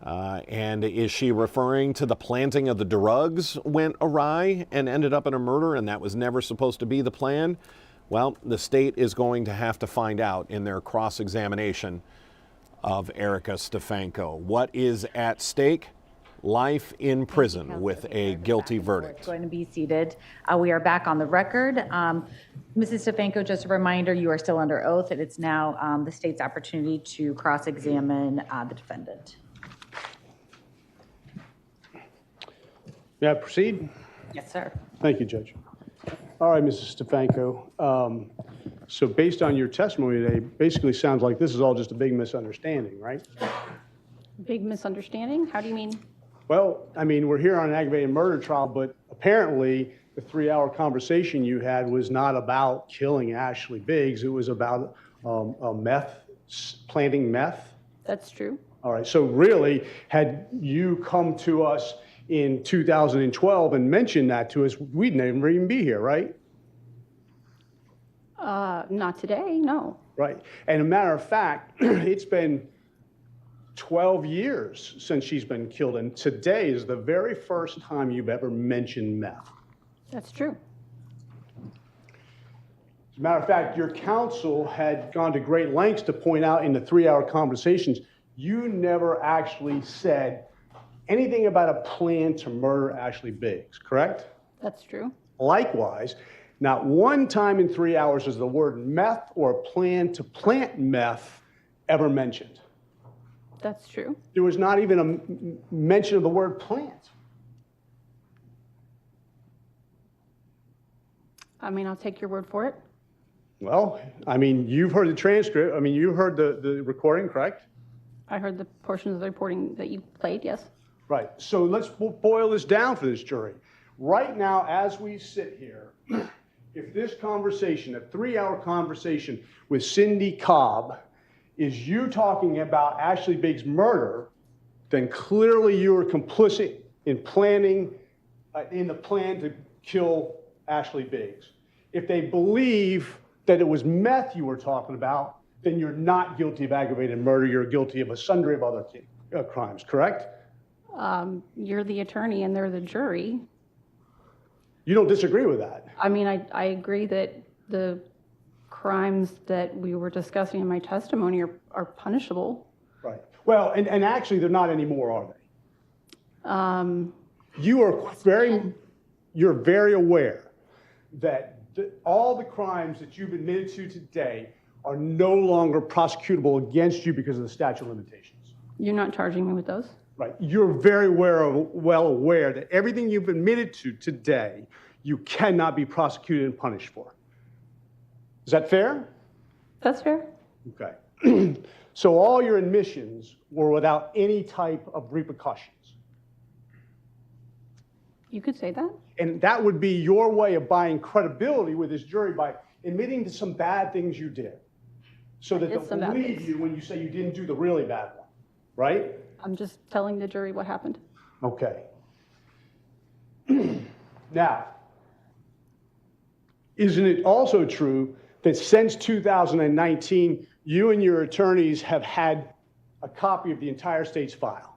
And is she referring to the planting of the drugs went awry and ended up in a murder and that was never supposed to be the plan? Well, the state is going to have to find out in their cross-examination of Erica Stefanko. What is at stake? Life in prison with a guilty verdict. Going to be seated. We are back on the record. Mrs. Stefanko, just a reminder, you are still under oath, and it's now the state's opportunity to cross-examine the defendant. May I proceed? Yes, sir. Thank you, Judge. All right, Mrs. Stefanko. So based on your testimony today, basically sounds like this is all just a big misunderstanding, right? Big misunderstanding? How do you mean? Well, I mean, we're here on an aggravated murder trial, but apparently the 3-hour conversation you had was not about killing Ashley Biggs. It was about planting meth. That's true. All right, so really, had you come to us in 2012 and mentioned that to us, we'd never even be here, right? Not today, no. Right. And a matter of fact, it's been 12 years since she's been killed, and today is the very first time you've ever mentioned meth. That's true. As a matter of fact, your counsel had gone to great lengths to point out in the 3-hour conversations, you never actually said anything about a plan to murder Ashley Biggs, correct? That's true. Likewise, not one time in 3 hours is the word meth or a plan to plant meth ever mentioned. That's true. There was not even a mention of the word plant. I mean, I'll take your word for it. Well, I mean, you've heard the transcript. I mean, you heard the recording, correct? I heard the portions of the reporting that you played, yes. Right. So let's boil this down for this jury. Right now, as we sit here, if this conversation, a 3-hour conversation with Cindy Cobb, is you talking about Ashley Biggs' murder, then clearly you were complicit in planning, in the plan to kill Ashley Biggs. If they believe that it was meth you were talking about, then you're not guilty of aggravated murder. You're guilty of a sundry of other crimes, correct? You're the attorney and they're the jury. You don't disagree with that? I mean, I agree that the crimes that we were discussing in my testimony are punishable. Right. Well, and actually they're not anymore, are they? You're very aware that all the crimes that you've admitted to today are no longer prosecutable against you because of the statute of limitations. You're not charging me with those? Right. You're very well aware that everything you've admitted to today, you cannot be prosecuted and punished for. Is that fair? That's fair. Okay. So all your admissions were without any type of repercussions. You could say that. And that would be your way of buying credibility with this jury by admitting to some bad things you did. So that they'll believe you when you say you didn't do the really bad one, right? I'm just telling the jury what happened. Okay. Now, isn't it also true that since 2019, you and your attorneys have had a copy of the entire state's file?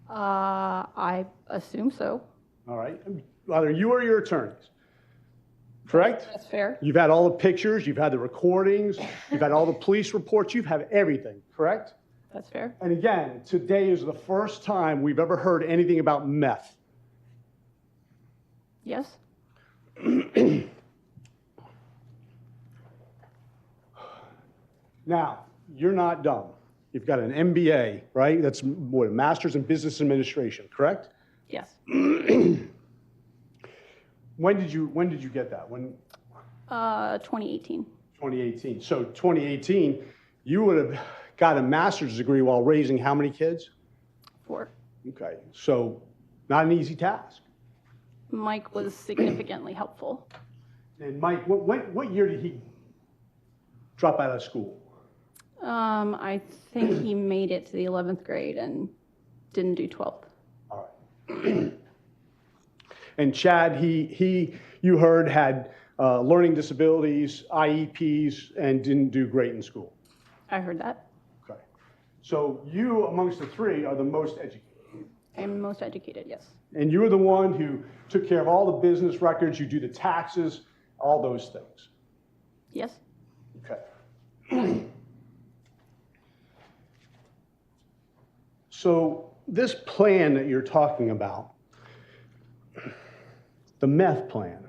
I assume so. All right. Either you or your attorneys. Correct? That's fair. You've had all the pictures, you've had the recordings, you've had all the police reports, you've had everything, correct? That's fair. And again, today is the first time we've ever heard anything about meth. Yes. Now, you're not dumb. You've got an MBA, right? That's what, a Master's in Business Administration, correct? Yes. When did you get that? 2018. 2018. So 2018, you would have got a master's degree while raising how many kids? 4. Okay, so not an easy task. Mike was significantly helpful. And Mike, what year did he drop out of school? I think he made it to the 11th grade and didn't do 12th. All right. And Chad, you heard, had learning disabilities, IEPs, and didn't do great in school. I heard that. Okay. So you, amongst the three, are the most educated. I'm most educated, yes. And you're the one who took care of all the business records, you do the taxes, all those things. Yes. Okay. So this plan that you're talking about, the meth plan.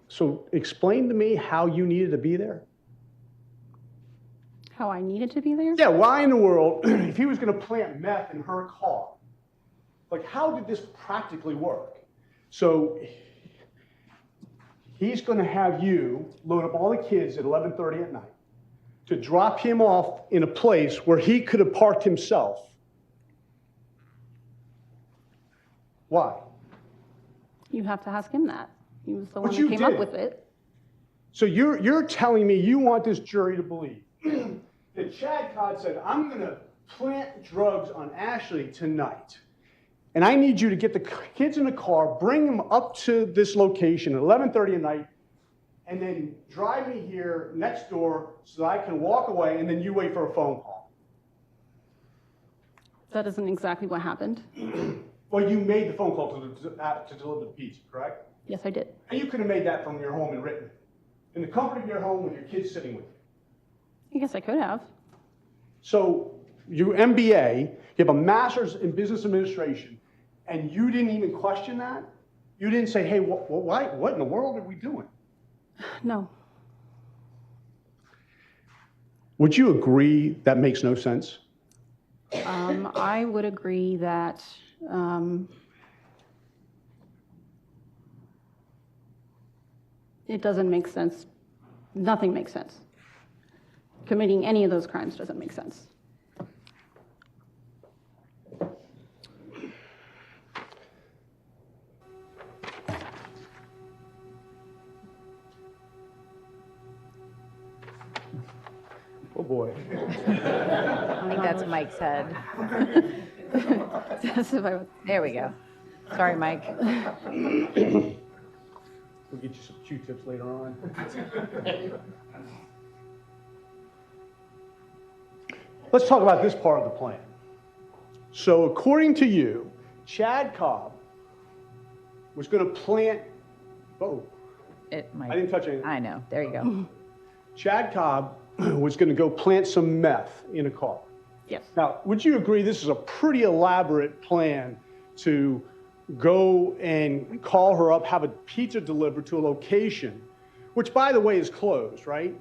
So explain to me how you needed to be there. How I needed to be there? Yeah, why in the world, if he was going to plant meth in her car, like how did this practically work? So he's going to have you load up all the kids at 11:30 at night to drop him off in a place where he could have parked himself. Why? You have to ask him that. He was the one But that you came up did. with it. So you're telling me you want this jury to believe that Chad Codd said, I'm going to plant drugs on Ashley tonight, and I need you to get the kids in the car, bring them up to this location at 11:30 at night, and then drive me here next door so that I can walk away, and then you wait for a phone call. That isn't exactly what happened. Well, you made the phone call to deliver the pizza, correct? Yes, I did. And you could have made that from your home in Richmond, in the comfort of your home with your kids sitting with you. I guess I could have. So your MBA, you have a master's in business administration, and you didn't even question that? You didn't say, hey, what in the world are we doing? No. Would you agree that makes no sense? I would agree that it doesn't make sense. Nothing makes sense. Committing any of those crimes doesn't make sense. Oh, boy. I think that's Mike's head. There we go. Sorry, Mike. We'll get you some Q-tips later on. Let's talk about this part of the plan. So according to you, Chad Cobb was going to plant, It might. I didn't touch anything. I know. There you go. Chad Cobb was going to go plant some meth in a car. Yes. Now, would you agree this is a pretty elaborate plan to go and call her up, have a pizza delivered to a location, which, by the way, is closed, right?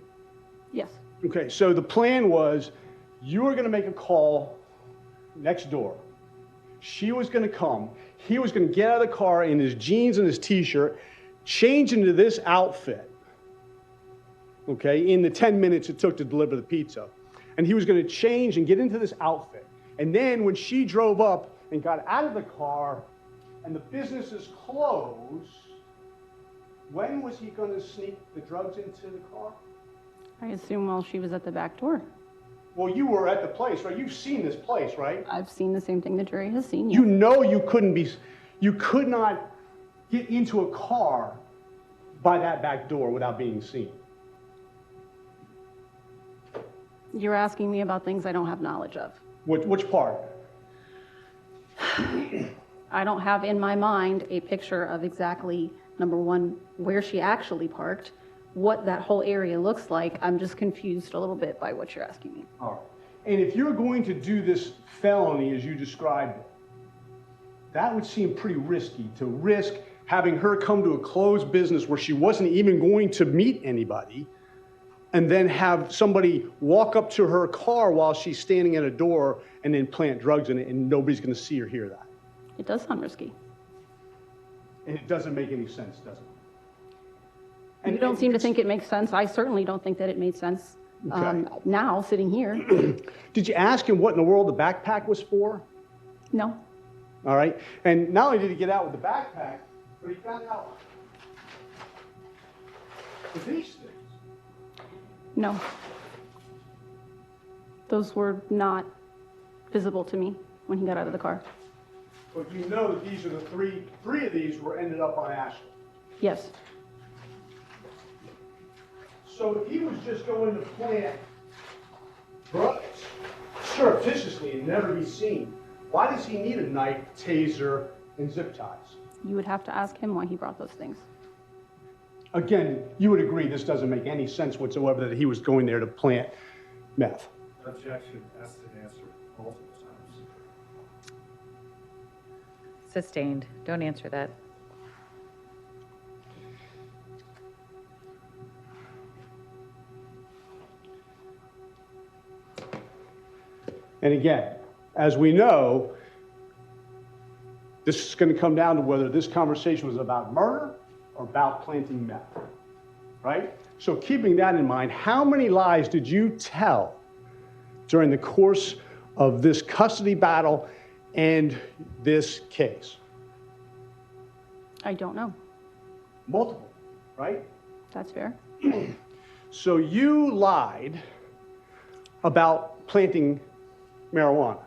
Yes. Okay, so the plan was you were going to make a call next door. She was going to come. He was going to get out of the car in his jeans and his T-shirt, change into this outfit, okay, in the 10 minutes it took to deliver the pizza. And he was going to change and get into this outfit. And then when she drove up and got out of the car and the business is closed, when was he going to sneak the drugs into the car? I assume while she was at the back door. Well, you were at the place, right? You've seen this place, right? I've seen the same thing the jury has seen. You know you could not get into a car by that back door without being seen. You're asking me about things I don't have knowledge of. Which part? I don't have in my mind a picture of exactly, number one, where she actually parked, what that whole area looks like. I'm just confused a little bit by what you're asking me. All right. And if you're going to do this felony as you described it, that would seem pretty risky, to risk having her come to a closed business where she wasn't even going to meet anybody, and then have somebody walk up to her car while she's standing at a door and then plant drugs in it, and nobody's going to see or hear that. It does sound risky. And it doesn't make any sense, does it? You don't seem to think it makes sense. I certainly don't think that it made sense Okay. now, sitting here. Did you ask him what in the world the backpack was for? No. All right. And not only did he get out with the backpack, but he found out with these things. No. Those were not visible to me when he got out of the car. But you know that these are the three of these were ended up on Ashley. Yes. So if he was just going to plant drugs surreptitiously and never be seen, why does he need a knife, taser, and zip ties? You would have to ask him why he brought those things. Again, you would agree this doesn't make any sense whatsoever that he was going there to plant meth. Objection, asked and answered multiple times. Sustained. Don't answer that. And again, as we know, this is going to come down to whether this conversation was about murder or about planting meth, right? So keeping that in mind, how many lies did you tell during the course of this custody battle and this case? I don't know. Multiple, right? That's fair. So you lied about planting marijuana.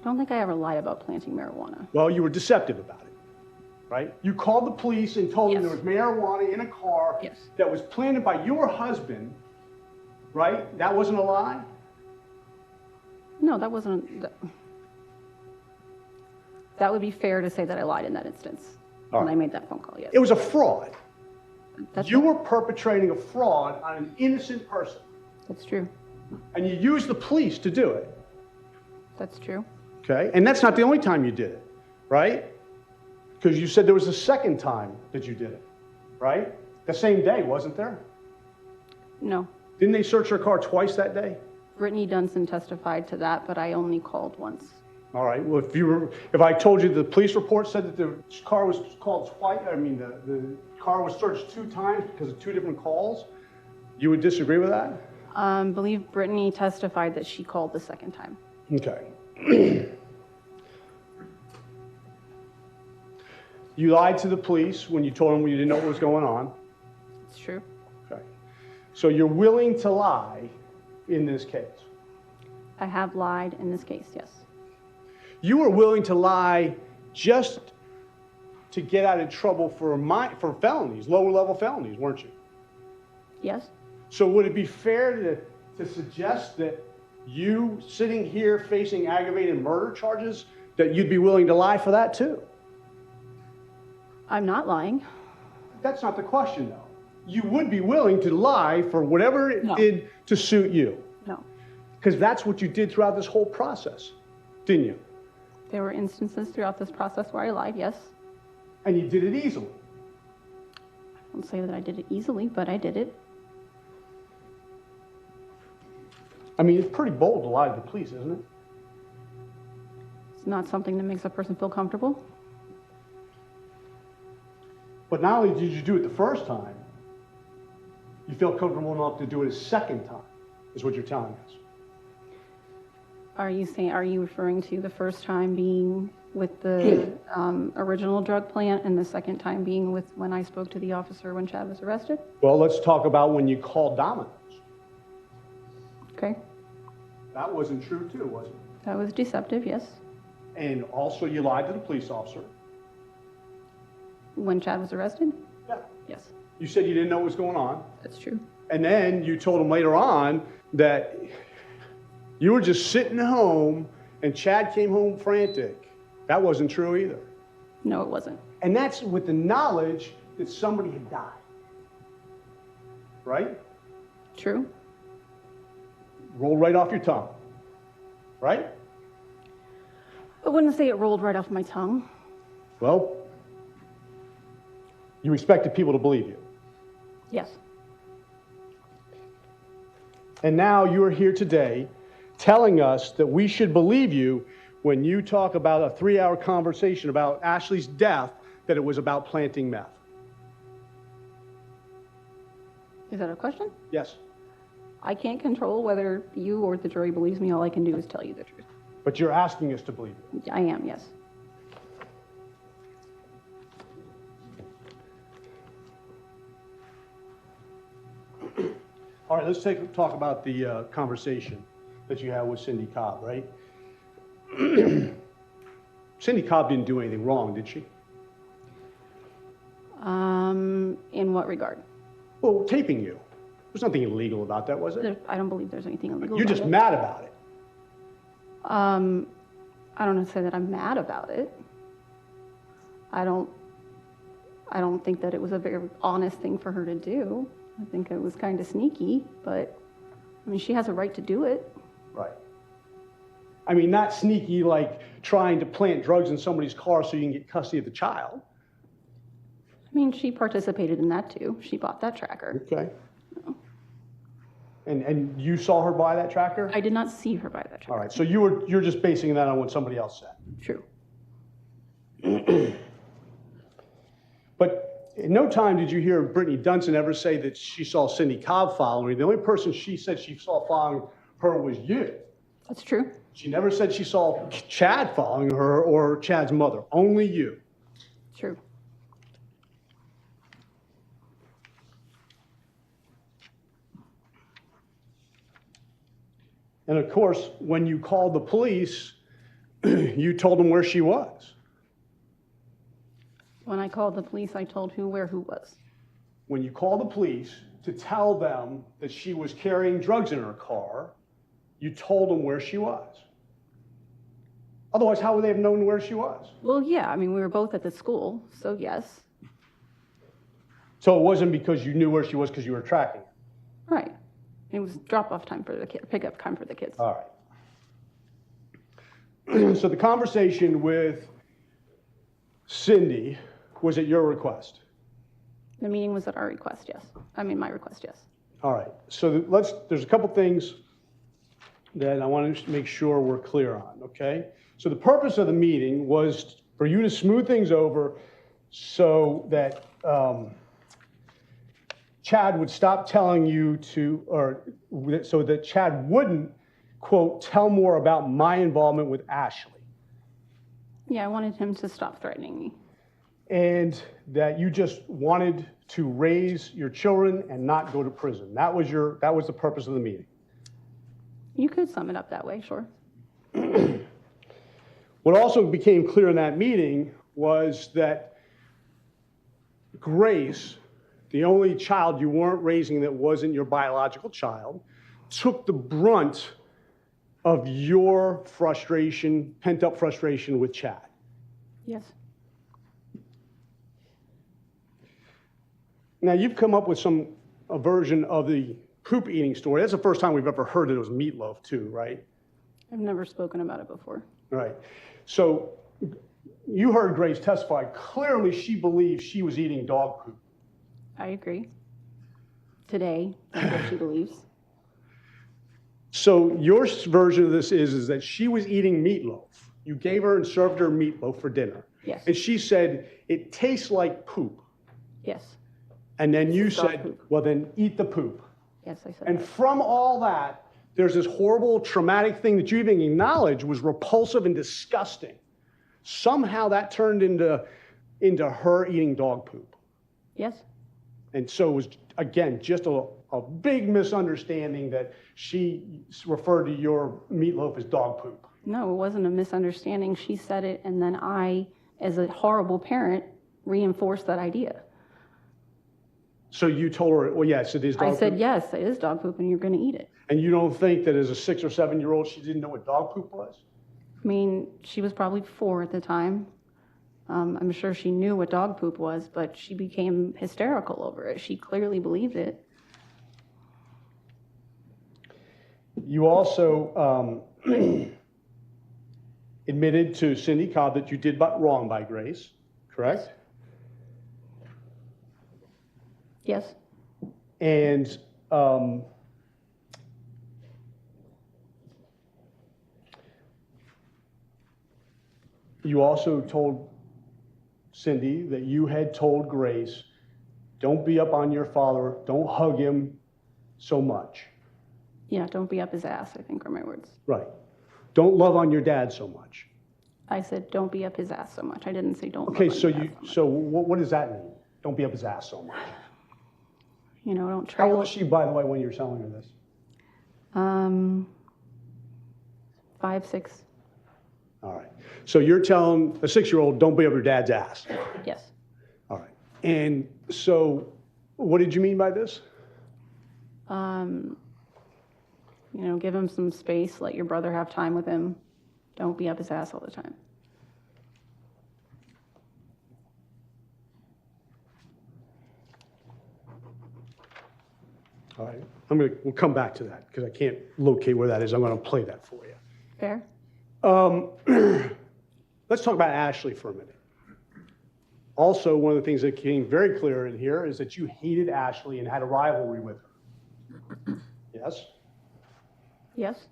I don't think I ever lied about planting marijuana. Well, you were deceptive about it, right? You called the police and told them there was marijuana in a car that was planted by your husband, right? That wasn't a lie? No, that wasn't. That would be fair to say that I lied in that instance when I made that phone call, yes. It was a fraud. That's You were perpetrating a fraud on an innocent person. That's true. And you used the police to do it. That's true. Okay? And that's not the only time you did it, right? Because you said there was a second time that you did it, right? The same day, wasn't there? No. Didn't they search her car twice that day? Brittany Dunson testified to that, but I only called once. All right. Well, if I told you the police report said that the car was called twice, I mean, the car was searched 2 times because of 2 different calls, you would disagree with that? I believe Brittany testified that she called the second time. Okay. You lied to the police when you told them you didn't know what was going on. It's true. Okay. So you're willing to lie in this case? I have lied in this case, yes. You were willing to lie just to get out of trouble for felonies, lower-level felonies, weren't you? Yes. So would it be fair to suggest that you sitting here facing aggravated murder charges, that you'd be willing to lie for that too? I'm not lying. That's not the question, though. You would be willing to lie for whatever it did to suit you. No. Because that's what you did throughout this whole process, didn't you? There were instances throughout this process where I lied, yes. And you did it easily. I don't say that I did it easily, but I did it. I mean, it's pretty bold to lie to the police, isn't it? It's not something that makes a person feel comfortable. But not only did you do it the first time, you felt comfortable enough to do it a second time, is what you're telling us. Are you referring to the first time being with the original drug plant and the second time being with when I spoke to the officer when Chad was arrested? Well, let's talk about when you called Domino's. Okay. That wasn't true too, was it? That was deceptive, yes. And also you lied to the police officer. When Chad was arrested? Yeah. Yes. You said you didn't know what was going on. That's true. And then you told him later on that you were just sitting home and Chad came home frantic. That wasn't true either. No, it wasn't. And that's with the knowledge that somebody had died. Right? True. Rolled right off your tongue. Right? I wouldn't say it rolled right off my tongue. Well, you expected people to believe you. Yes. And now you're here today telling us that we should believe you when you talk about a 3-hour conversation about Ashley's death, that it was about planting meth. Is that a question? Yes. I can't control whether you or the jury believes me. All I can do is tell you the truth. But you're asking us to believe you. I am, yes. All right, let's talk about the conversation that you had with Cindy Cobb, right? Cindy Cobb didn't do anything wrong, did she? In what regard? Well, taping you. There's nothing illegal about that, was it? I don't believe there's anything illegal. You're just mad about it. I don't know to say that I'm mad about it. I don't think that it was a very honest thing for her to do. I think it was kind of sneaky, but I mean, she has a right to do it. Right. I mean, not sneaky like trying to plant drugs in somebody's car so you can get custody of the child. I mean, she participated in that too. She bought that tracker. Okay. And you saw her buy that tracker? I did not see her buy that tracker. All right, so you're just basing that on what somebody else said. True. But in no time did you hear Brittany Dunson ever say that she saw Cindy Cobb following her. The only person she said she saw following her was you. That's true. She never said she saw Chad following her or Chad's mother, only you. True. And of course, when you called the police, you told them where she was. When I called the police, I told who was. When you called the police to tell them that she was carrying drugs in her car, you told them where she was. Otherwise, how would they have known where she was? Well, yeah, I mean, we were both at the school, so yes. So it wasn't because you knew where she was because you were tracking her. Right. It was drop-off time for the kid, pick-up time for the kids. All right. So the conversation with Cindy was at your request. The meeting was at our request, yes. I mean, my request, yes. All right. So there's a couple things that I want to make sure we're clear on, okay? So the purpose of the meeting was for you to smooth things over so that Chad would stop telling you so that Chad wouldn't, quote, tell more about my involvement with Ashley. Yeah, I wanted him to stop threatening me. And that you just wanted to raise your children and not go to prison. That was the purpose of the meeting. You could sum it up that way, sure. What also became clear in that meeting was that Grace, the only child you weren't raising that wasn't your biological child, took the brunt of your frustration, pent-up frustration with Chad. Yes. Now, you've come up with a version of the poop eating story. That's the first time we've ever heard that it was meatloaf, too, right? I've never spoken about it before. Right. So you heard Grace testify. Clearly, she believes she was eating dog poop. I agree. Today, that's what she believes. So your version of this is that she was eating meatloaf. You gave her and served her meatloaf for dinner. Yes. And she said, it tastes like poop. Yes. And then you This is dog said, poop. well, then eat the poop. Yes, I said And that. from all that, there's this horrible, traumatic thing that you even acknowledged was repulsive and disgusting. Somehow that turned into her eating dog poop. Yes. And so it was, again, just a big misunderstanding that she referred to your meatloaf as dog poop. No, it wasn't a misunderstanding. She said it, and then I, as a horrible parent, reinforced that idea. So you told her, well, yes, it is dog I poop. said, yes, it is dog poop, and you're going to eat it. And you don't think that as a 6 or 7 year old, she didn't know what dog poop was? I mean, she was probably 4 at the time. I'm sure she knew what dog poop was, but she became hysterical over it. She clearly believed it. You also admitted to Cindy Cobb that you did wrong by Grace, correct? Yes. And you also told Cindy that you had told Grace, don't be up on your father, don't hug him so much. Yeah, don't be up his ass, I think are my words. Right. Don't love on your dad so much. I said, don't be up his ass so much. I didn't say don't. Okay, love on so your dad so much. what does that mean? Don't be up his ass so much. You know, don't How trail. old was she, by the way, when you were telling her this? 5, 6. All right. So you're telling a 6-year-old, don't be up your dad's ass. Yes. All right. And so what did you mean by this? You know, give him some space. Let your brother have time with him. Don't be up his ass all the time. All right. We'll come back to that because I can't locate where that is. I'm going to play that for you. Fair? Let's talk about Ashley for a minute. Also, one of the things that came very clear in here is that you hated Ashley and had a rivalry with her. Yes? Yes.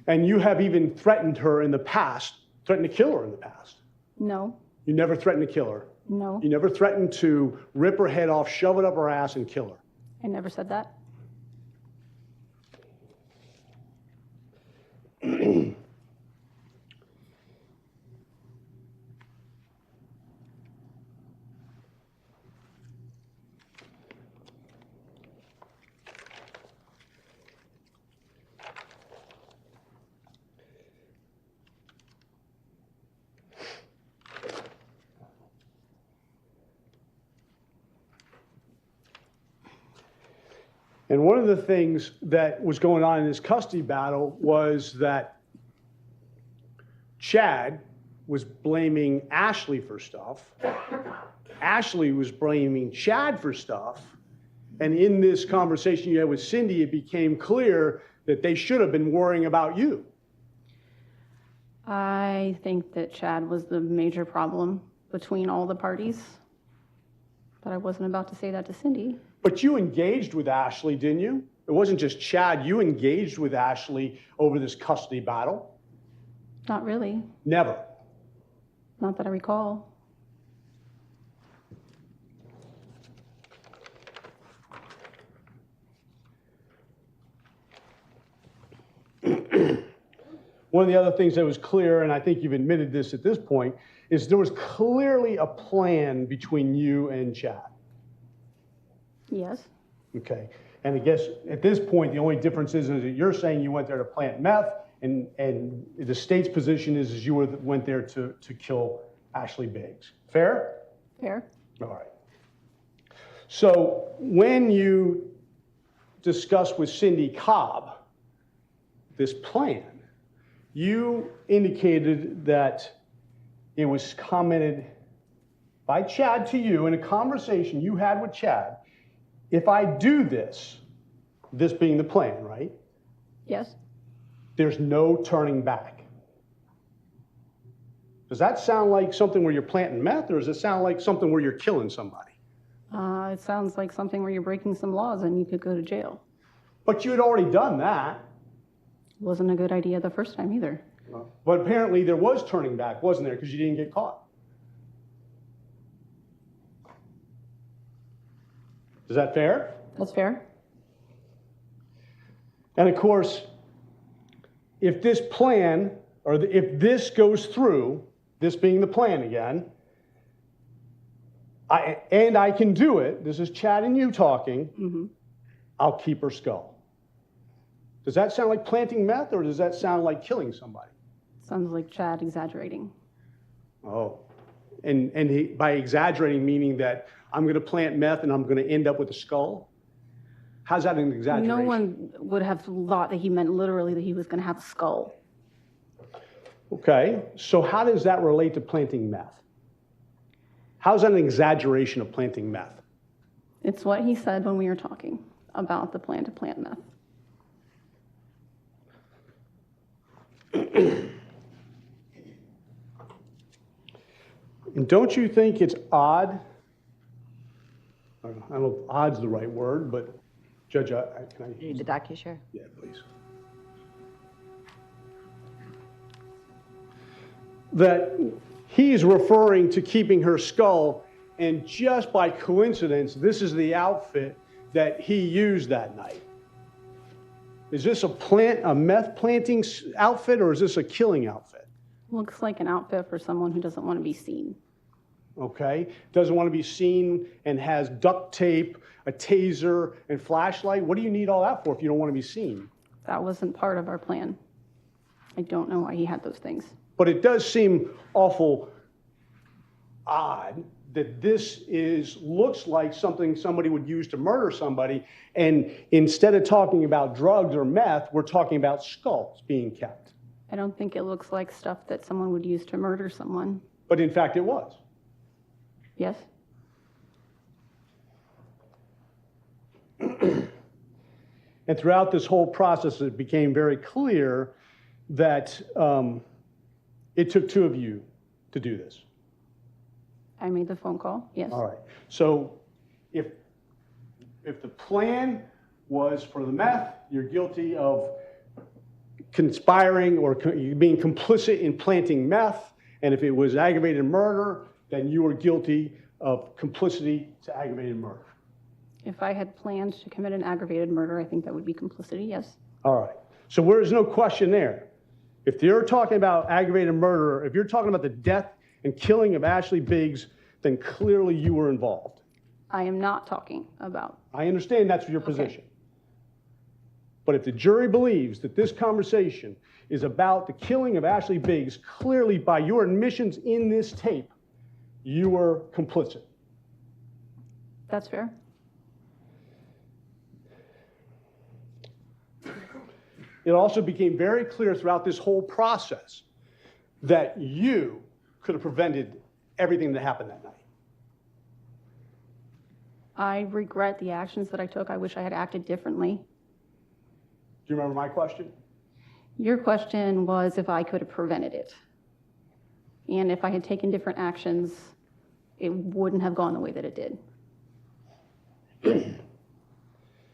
And you have even threatened her in the past, threatened to kill her in the past. No. You never threatened to kill her. No. You never threatened to rip her head off, shove it up her ass, and kill her. I never said that. And one of the things that was going on in this custody battle was that Chad was blaming Ashley for stuff. Ashley was blaming Chad for stuff. And in this conversation you had with Cindy, it became clear that they should have been worrying about you. I think that Chad was the major problem between all the parties, but I wasn't about to say that to Cindy. But you engaged with Ashley, didn't you? It wasn't just Chad. You engaged with Ashley over this custody battle. Not really. Never. Not that I recall. One of the other things that was clear, and I think you've admitted this at this point, is there was clearly a plan between you and Chad. Yes. Okay. And I guess at this point, the only difference is that you're saying you went there to plant meth, and the state's position is you went there to kill Ashley Biggs. Fair? Fair. All right. So when you discussed with Cindy Cobb this plan, you indicated that it was commented by Chad to you in a conversation you had with Chad. If I do this, this being the plan, right? Yes. There's no turning back. Does that sound like something where you're planting meth, or does it sound like something where you're killing somebody? It sounds like something where you're breaking some laws and you could go to jail. But you had already done that. Wasn't a good idea the first time either. But apparently there was turning back, wasn't there? Because you didn't get caught. Is that fair? That's fair. And of course, if this plan, or if this goes through, this being the plan again, I can do it, this is Chad and you talking, I'll keep her skull. Does that sound like planting meth, or does that sound like killing somebody? Sounds like Chad exaggerating. Oh, and by exaggerating, meaning that I'm going to plant meth and I'm going to end up with a skull? How's that an exaggeration? No one would have thought that he meant literally that he was going to have a skull. Okay, so how does that relate to planting meth? How's that an exaggeration of planting meth? It's what he said when we were talking about the plan to plant meth. And don't you think it's odd? I don't know if odd's the right word, but Judge, can I? Need the docu-share? Yeah, please. That he's referring to keeping her skull, and just by coincidence, this is the outfit that he used that night. Is this a meth planting outfit, or is this a killing outfit? Looks like an outfit for someone who doesn't want to be seen. Okay, doesn't want to be seen and has duct tape, a taser, and flashlight. What do you need all that for if you don't want to be seen? That wasn't part of our plan. I don't know why he had those things. But it does seem awful odd that this looks like something somebody would use to murder somebody, and instead of talking about drugs or meth, we're talking about skulls being kept. I don't think it looks like stuff that someone would use to murder someone. But in fact, it was. Yes? And throughout this whole process, it became very clear that it took two of you to do this. I made the phone call, yes. All right. So if the plan was for the meth, you're guilty of conspiring or being complicit in planting meth. And if it was aggravated murder, then you were guilty of complicity to aggravated murder. If I had planned to commit an aggravated murder, I think that would be complicity, yes. All right. So there's no question there. If you're talking about aggravated murder, if you're talking about the death and killing of Ashley Biggs, then clearly you were involved. I am not talking about. I understand that's your position. But if the jury believes that this conversation is about the killing of Ashley Biggs, clearly by your admissions in this tape, you were complicit. That's fair. it also became very clear throughout this whole process that you could have prevented everything that happened that night. I regret the actions that I took. I wish I had acted differently. Do you remember my question? Your question was if I could have prevented it. And if I had taken different actions, it wouldn't have gone the way that it did.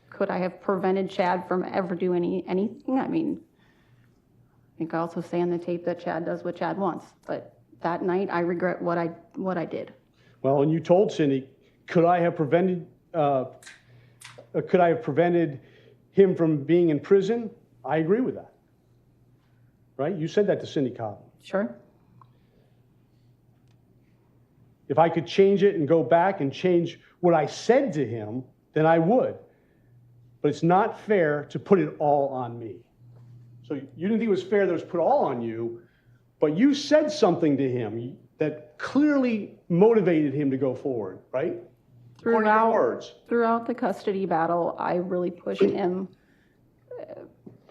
Could I have prevented Chad from ever doing anything? I mean, I think I also say on the tape that Chad does what Chad wants. But that night, I regret what I did. Well, and you told Cindy, could I have prevented him from being in prison? I agree with that. Right? You said that to Cindy Cobb. Sure. If I could change it and go back and change what I said to him, then I would. But it's not fair to put it all on me. So you didn't think it was fair that it was put all on you, but you said something to him that clearly motivated him to go forward, right? Throughout the custody battle, I really pushed him.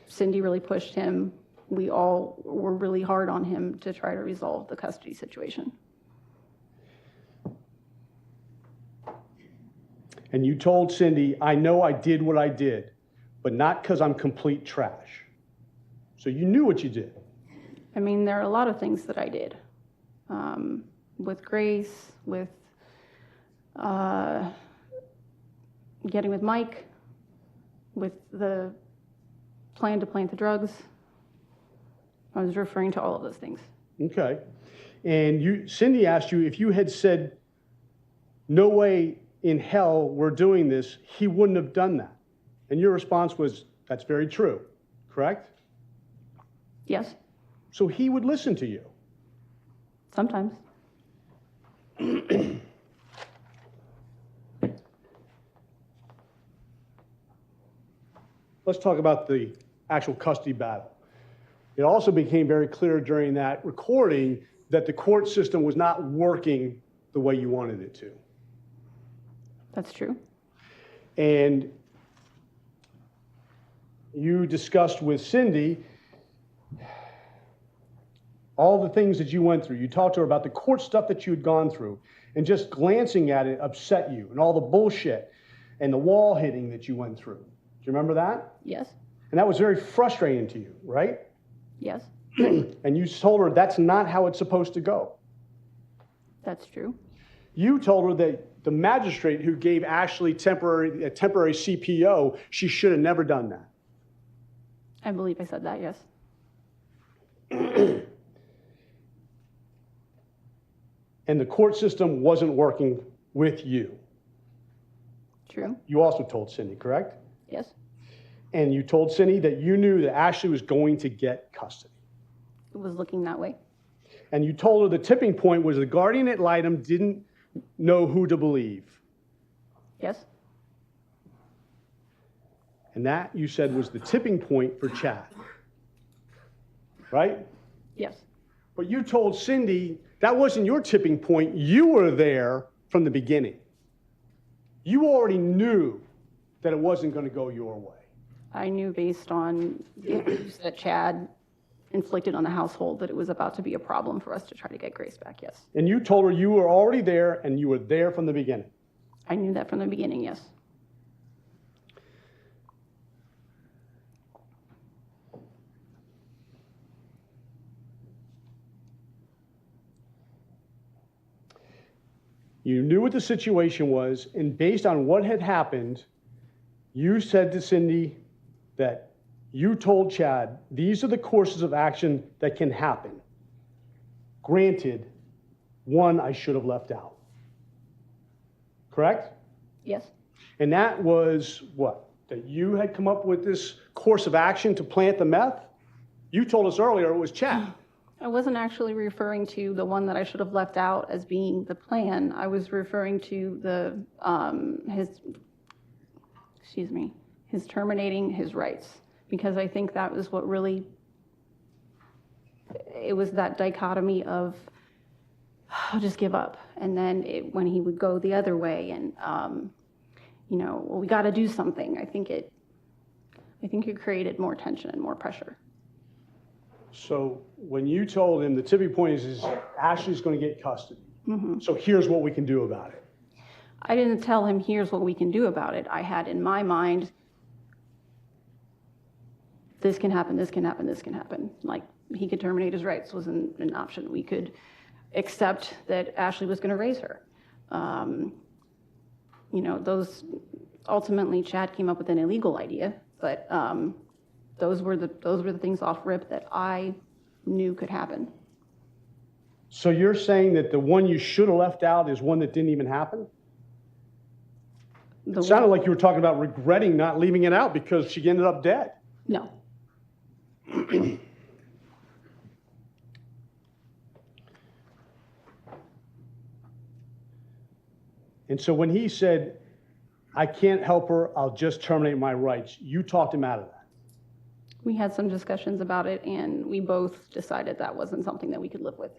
Cindy really pushed him. We all were really hard on him to try to resolve the custody situation. And you told Cindy, I know I did what I did, but not because I'm complete trash. So you knew what you did. I mean, there are a lot of things that I did. With Grace, with getting with Mike, with the plan to plant the drugs. I was referring to all of those things. Okay. And Cindy asked you if you had said, no way in hell we're doing this, he wouldn't have done that. And your response was, that's very true, correct? Yes. So he would listen to you. Sometimes. Let's talk about the actual custody battle. It also became very clear during that recording that the court system was not working the way you wanted it to. That's true. And you discussed with Cindy all the things that you went through. You talked to her about the court stuff that you had gone through, and just glancing at it upset you, and all the bullshit and the wall hitting that you went through. Do you remember that? Yes. And that was very frustrating to you, right? Yes. And you told her that's not how it's supposed to go. That's true. You told her that the magistrate who gave Ashley a temporary CPO, she should have never done that. I believe I said that, yes. And the court system wasn't working with you. True. You also told Cindy, correct? Yes. And you told Cindy that you knew that Ashley was going to get custody. It was looking that way. And you told her the tipping point was the guardian ad litem didn't know who to believe. Yes. And that, you said, was the tipping point for Chad. Right? Yes. But you told Cindy that wasn't your tipping point. You were there from the beginning. You already knew that it wasn't going to go your way. I knew based on the abuse that Chad inflicted on the household that it was about to be a problem for us to try to get Grace back, yes. And you told her you were already there and you were there from the beginning. I knew that from the beginning, yes. You knew what the situation was, and based on what had happened, you said to Cindy that you told Chad, these are the courses of action that can happen. Granted, one I should have left out. Correct? Yes. And that was what? That you had come up with this course of action to plant the meth? You told us earlier it was Chad. I wasn't actually referring to the one that I should have left out as being the plan. I was referring to the his terminating his rights, because I think that was what really, it was that dichotomy of I'll just give up, and then when he would go the other way and well, we got to do something. I think I think it created more tension and more pressure. So when you told him the tipping point is Ashley's going to get custody, so here's what we can do about it. I didn't tell him, here's what we can do about it. I had in my mind, this can happen, this can happen, this can happen. Like, he could terminate his rights was an option. We could accept that Ashley was going to raise her. You know, those, ultimately Chad came up with an illegal idea, but those were the things off rip that I knew could happen. So you're saying that the one you should have left out is one that didn't even happen? It sounded like you were talking about regretting not leaving it out because she ended up dead. No. And so when he said, I can't help her, I'll just terminate my rights, you talked him out of that. We had some discussions about it, and we both decided that wasn't something that we could live with.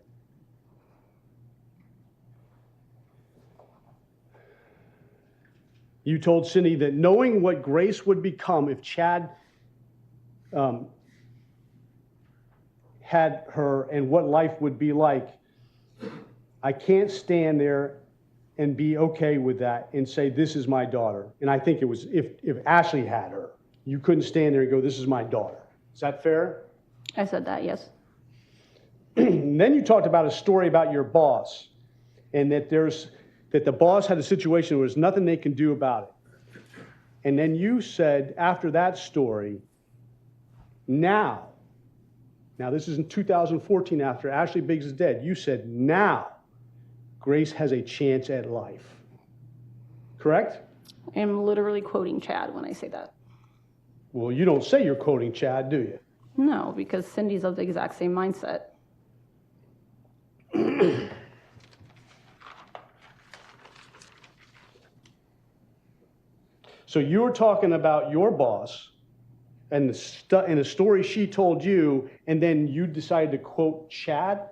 You told Cindy that knowing what Grace would become if Chad had her and what life would be like, I can't stand there and be okay with that and say, this is my daughter. And I think it was, if Ashley had her, you couldn't stand there and go, this is my daughter. Is that fair? I said that, yes. And then you talked about a story about your boss and that the boss had a situation where there's nothing they can do about it. And then you said after that story, now this is in 2014 after Ashley Biggs is dead, you said now Grace has a chance at life. Correct? I'm literally quoting Chad when I say that. Well, you don't say you're quoting Chad, do you? No, because Cindy's of the exact same mindset. So you were talking about your boss and the story she told you, and then you decided to quote Chad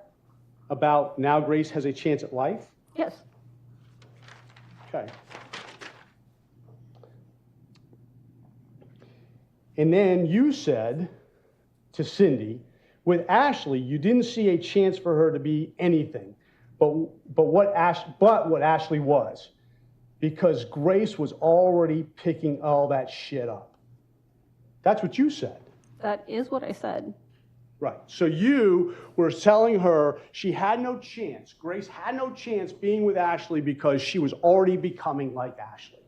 about now Grace has a chance at life? Yes. Okay. And then you said to Cindy, with Ashley, you didn't see a chance for her to be anything, but what Ashley was, because Grace was already picking all that shit up. That's what you said. That is what I said. Right. So you were telling her she had no chance, Grace had no chance being with Ashley because she was already becoming like Ashley.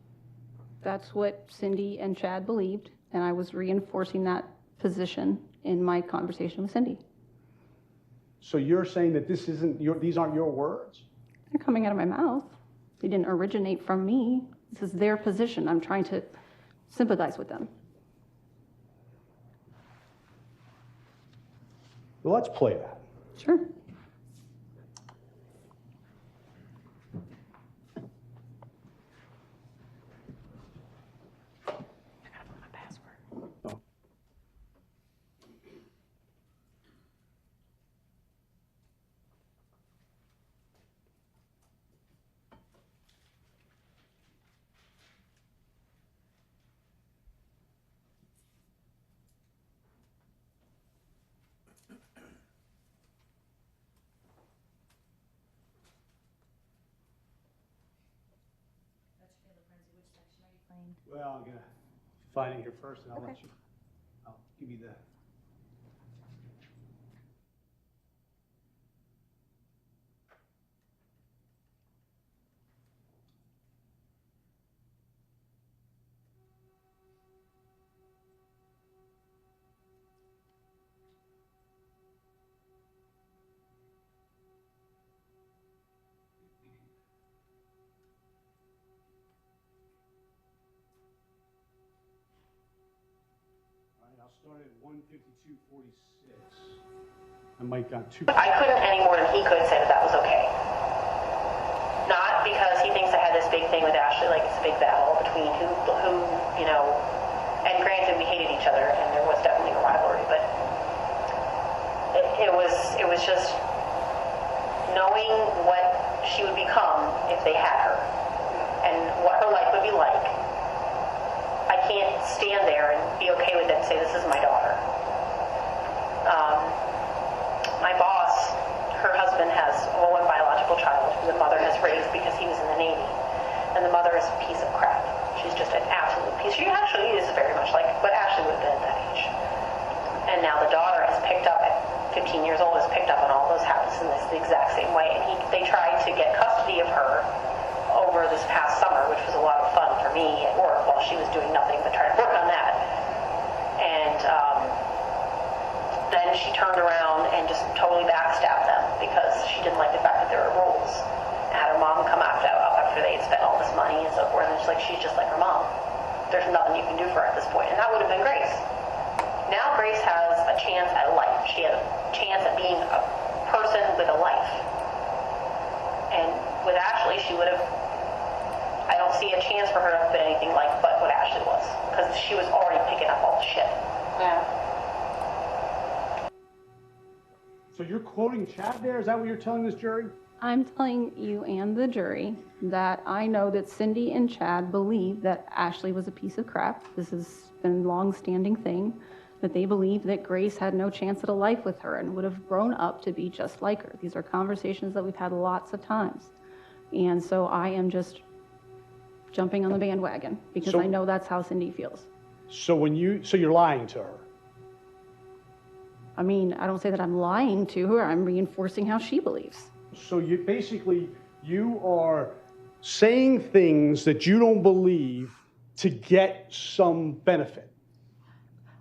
That's what Cindy and Chad believed, and I was reinforcing that position in my conversation with Cindy. So you're saying that these aren't your words? They're coming out of my mouth. They didn't originate from me. This is their position. I'm trying to sympathize with them. Well, let's play that. Sure. Well, I'm going to find it here first, and I'll give you the... I'll start at 152.46. I might got two. I couldn't any more than he could say that was okay. Not because he thinks I had this big thing with Ashley, like it's a big battle between who, you know, and granted we hated each other and there was definitely a rivalry, but it was just knowing what she would become if they had her and what her life would be like. I can't stand there and be okay with it and say, this is my daughter. My boss, her husband has one biological child who the mother has raised because he was in the Navy. And the mother is a piece of crap. She's just an absolute piece. She actually is very much like what Ashley would have been at that age. And now the daughter has picked up, at 15 years old, has picked up on all those habits in the exact same way. And they tried to get custody of her over this past summer, which was a lot of fun for me at work while she was doing nothing but trying to work on that. And then she turned around and just totally backstabbed them because she didn't like the fact that there were rules. And had her mom come up after they had spent all this money and so forth, and she's just like her mom. There's nothing you can do for her at this point. And that would have been Grace. Now Grace has a chance at life. She has a chance at being a person with a life. And with Ashley, she would have, I don't see a chance for her to have been anything like but what Ashley was, because she was already picking up all the shit. Yeah. So you're quoting Chad there? Is that what you're telling this jury? I'm telling you and the jury that I know that Cindy and Chad believe that Ashley was a piece of crap. This has been a long-standing thing, that they believe that Grace had no chance at a life with her and would have grown up to be just like her. These are conversations that we've had lots of times. And so I am just jumping on the bandwagon because I know that's how Cindy feels. So you're lying to her? I mean, I don't say that I'm lying to her. I'm reinforcing how she believes. So you are saying things that you don't believe to get some benefit.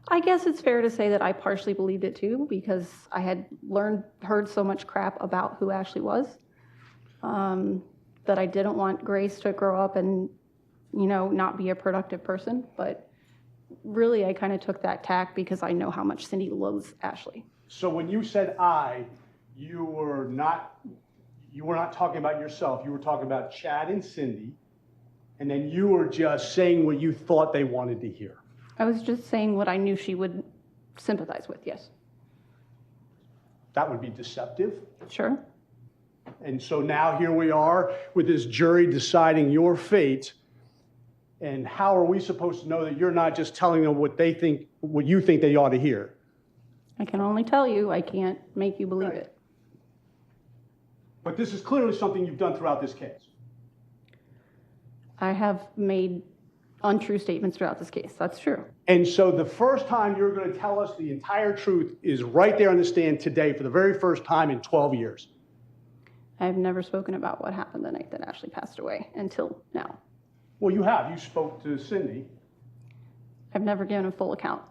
I guess it's fair to say that I partially believed it too, because I had heard so much crap about who Ashley was, that I didn't want Grace to grow up and, not be a productive person. But really, I kind of took that tack because I know how much Cindy loves Ashley. So when you said you were not talking about yourself. You were talking about Chad and Cindy, and then you were just saying what you thought they wanted to hear. I was just saying what I knew she would sympathize with, yes. That would be deceptive. Sure. And so now here we are with this jury deciding your fate. And how are we supposed to know that you're not just telling them what you think they ought to hear? I can only tell you. I can't make you believe it. But this is clearly something you've done throughout this case. I have made untrue statements throughout this case. That's true. And so the first time you're going to tell us the entire truth is right there on the stand today for the very first time in 12 years. I've never spoken about what happened the night that Ashley passed away until now. Well, you have. You spoke to Cindy. I've never given a full account.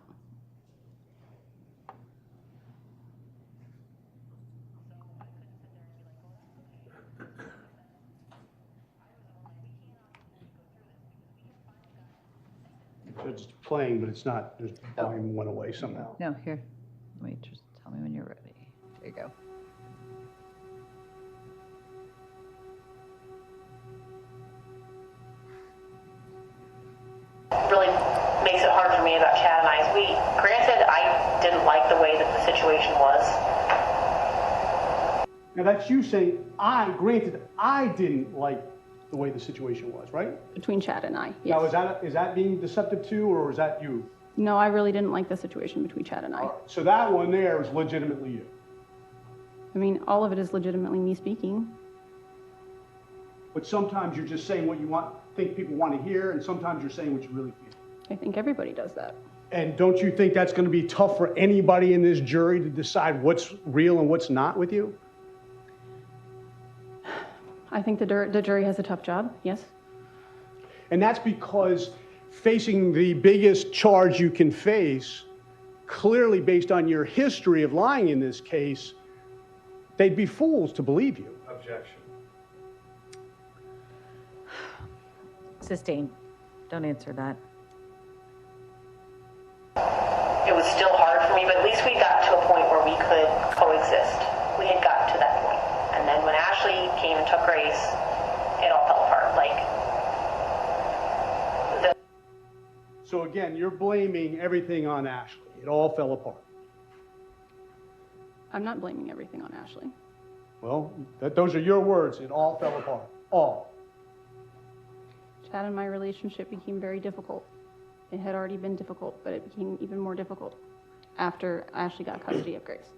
It's playing, but it's not. The volume went away somehow. No, here. Let me just tell me when you're ready. There you go. Really makes it hard for me about Chad and I. Granted, I didn't like the way that the situation was. Now that's you saying, granted, I didn't like the way the situation was, right? Between Chad and I, yes. Now, is that being deceptive too, or is that you? No, I really didn't like the situation between Chad and I. So that one there is legitimately you. I mean, all of it is legitimately me speaking. But sometimes you're just saying what you think people want to hear, and sometimes you're saying what you really feel. I think everybody does that. And don't you think that's going to be tough for anybody in this jury to decide what's real and what's not with you? I think the jury has a tough job, yes. And that's because facing the biggest charge you can face, clearly based on your history of lying in this case, they'd be fools to believe you. Objection. Sustained. Don't answer that. It was still hard for me, but at least we got to a point where we could coexist. We had gotten to that point. And then when Ashley came and took Grace, it all fell apart. So again, you're blaming everything on Ashley. It all fell apart. I'm not blaming everything on Ashley. Well, those are your words. It all fell apart. All. Chad and my relationship became very difficult. It had already been difficult, but it became even more difficult after Ashley got custody of Grace.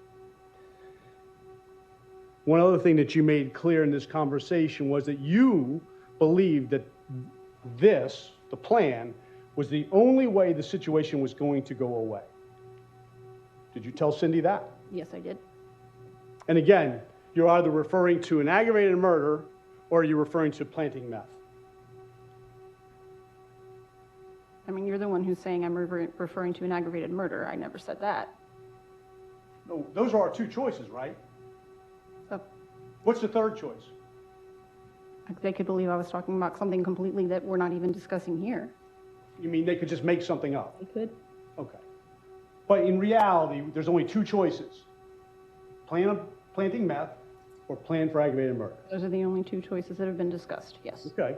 One other thing that you made clear in this conversation was that you believed that this, the plan, was the only way the situation was going to go away. Did you tell Cindy that? Yes, I did. And again, you're either referring to an aggravated murder or you're referring to planting meth. I mean, you're the one who's saying I'm referring to an aggravated murder. I never said that. No, those are our two choices, right? So What's the third choice? they could believe I was talking about something completely that we're not even discussing here. You mean they could just make something up? They could. Okay. But in reality, there's only two choices. Planting meth or plan for aggravated murder. Those are the only two choices that have been discussed, yes. Okay.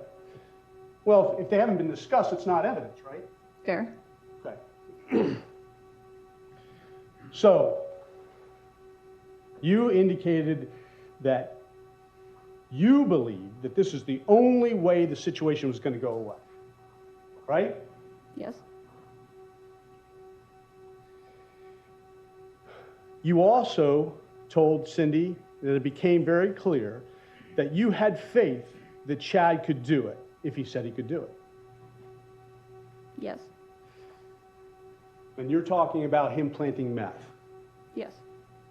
Well, if they haven't been discussed, it's not evidence, right? Fair. Okay. So, you indicated that you believed that this is the only way the situation was going to go away, right? Yes. You also told Cindy that it became very clear that you had faith that Chad could do it if he said he could do it. Yes. And you're talking about him planting meth. Yes.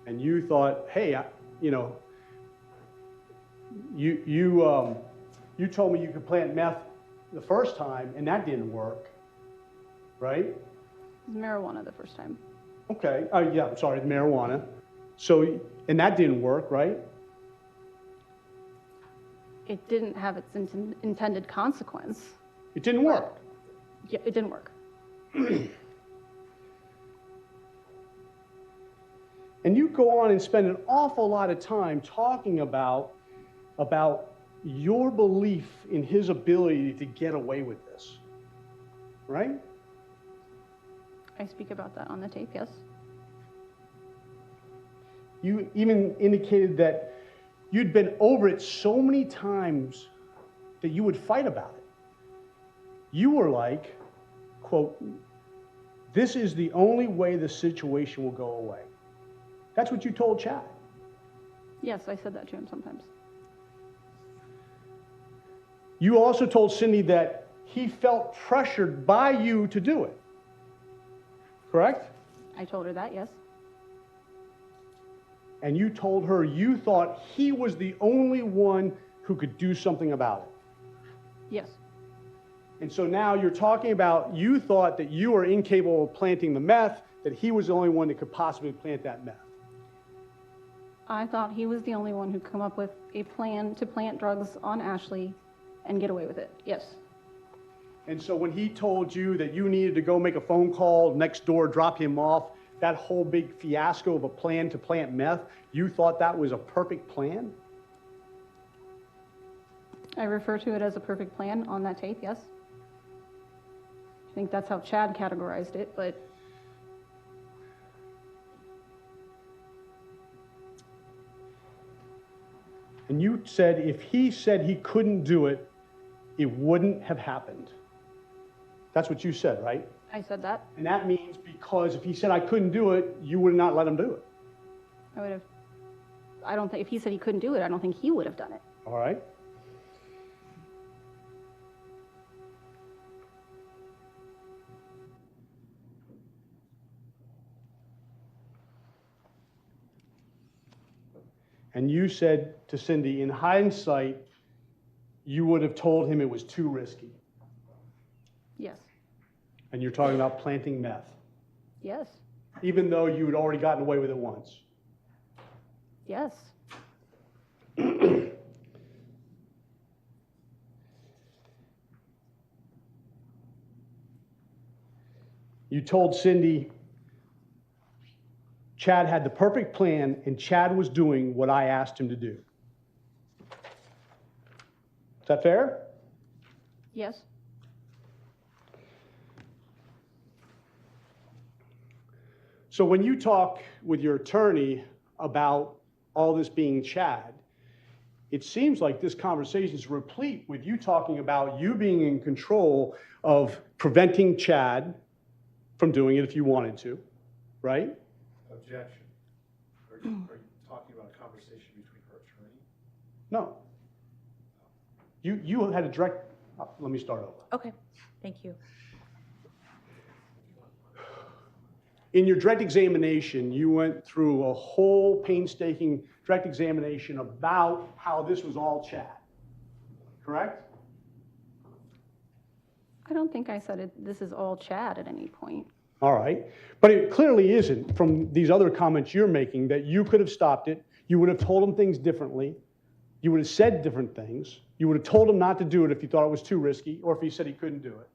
And you thought, hey, you told me you could plant meth the first time, and that didn't work, right? It was marijuana the first time. Okay. Yeah, I'm sorry, marijuana. So, and that didn't work, right? It didn't have its intended consequence. It didn't work. Yeah, it didn't work. And you go on and spend an awful lot of time talking about your belief in his ability to get away with this, right? I speak about that on the tape, yes. You even indicated that you'd been over it so many times that you would fight about it. You were like, quote, this is the only way the situation will go away. That's what you told Chad. Yes, I said that to him sometimes. You also told Cindy that he felt pressured by you to do it. Correct? I told her that, yes. And you told her you thought he was the only one who could do something about it. Yes. And so now you're talking about you thought that you were incapable of planting the meth, that he was the only one that could possibly plant that meth. I thought he was the only one who come up with a plan to plant drugs on Ashley and get away with it. Yes. And so when he told you that you needed to go make a phone call next door, drop him off, that whole big fiasco of a plan to plant meth, you thought that was a perfect plan? I refer to it as a perfect plan on that tape, yes. I think that's how Chad categorized it, but and you said if he said he couldn't do it, it wouldn't have happened. That's what you said, right? I said that. And that means because if he said I couldn't do it, you would not let him do it. I would have, I don't think, if he said he couldn't do it, I don't think he would have done it. All right? And you said to Cindy, in hindsight, you would have told him it was too risky. Yes. And you're talking about planting meth, Yes. even though you had already gotten away with it once. Yes. You told Cindy Chad had the perfect plan and Chad was doing what I asked him to do. Is that fair? Yes. So when you talk with your attorney about all this being Chad, it seems like this conversation is replete with you talking about you being in control of preventing Chad from doing it if you wanted to, right? Objection. Are you talking about a conversation between her attorney? No. You had a direct, let me start over. Okay, thank you. In your direct examination, you went through a whole painstaking direct examination about how this was all Chad, correct? I don't think I said this is all Chad at any point. All right, but it clearly isn't from these other comments you're making that you could have stopped it, you would have told him things differently, you would have said different things, you would have told him not to do it if you thought it was too risky, or if he said he couldn't do it.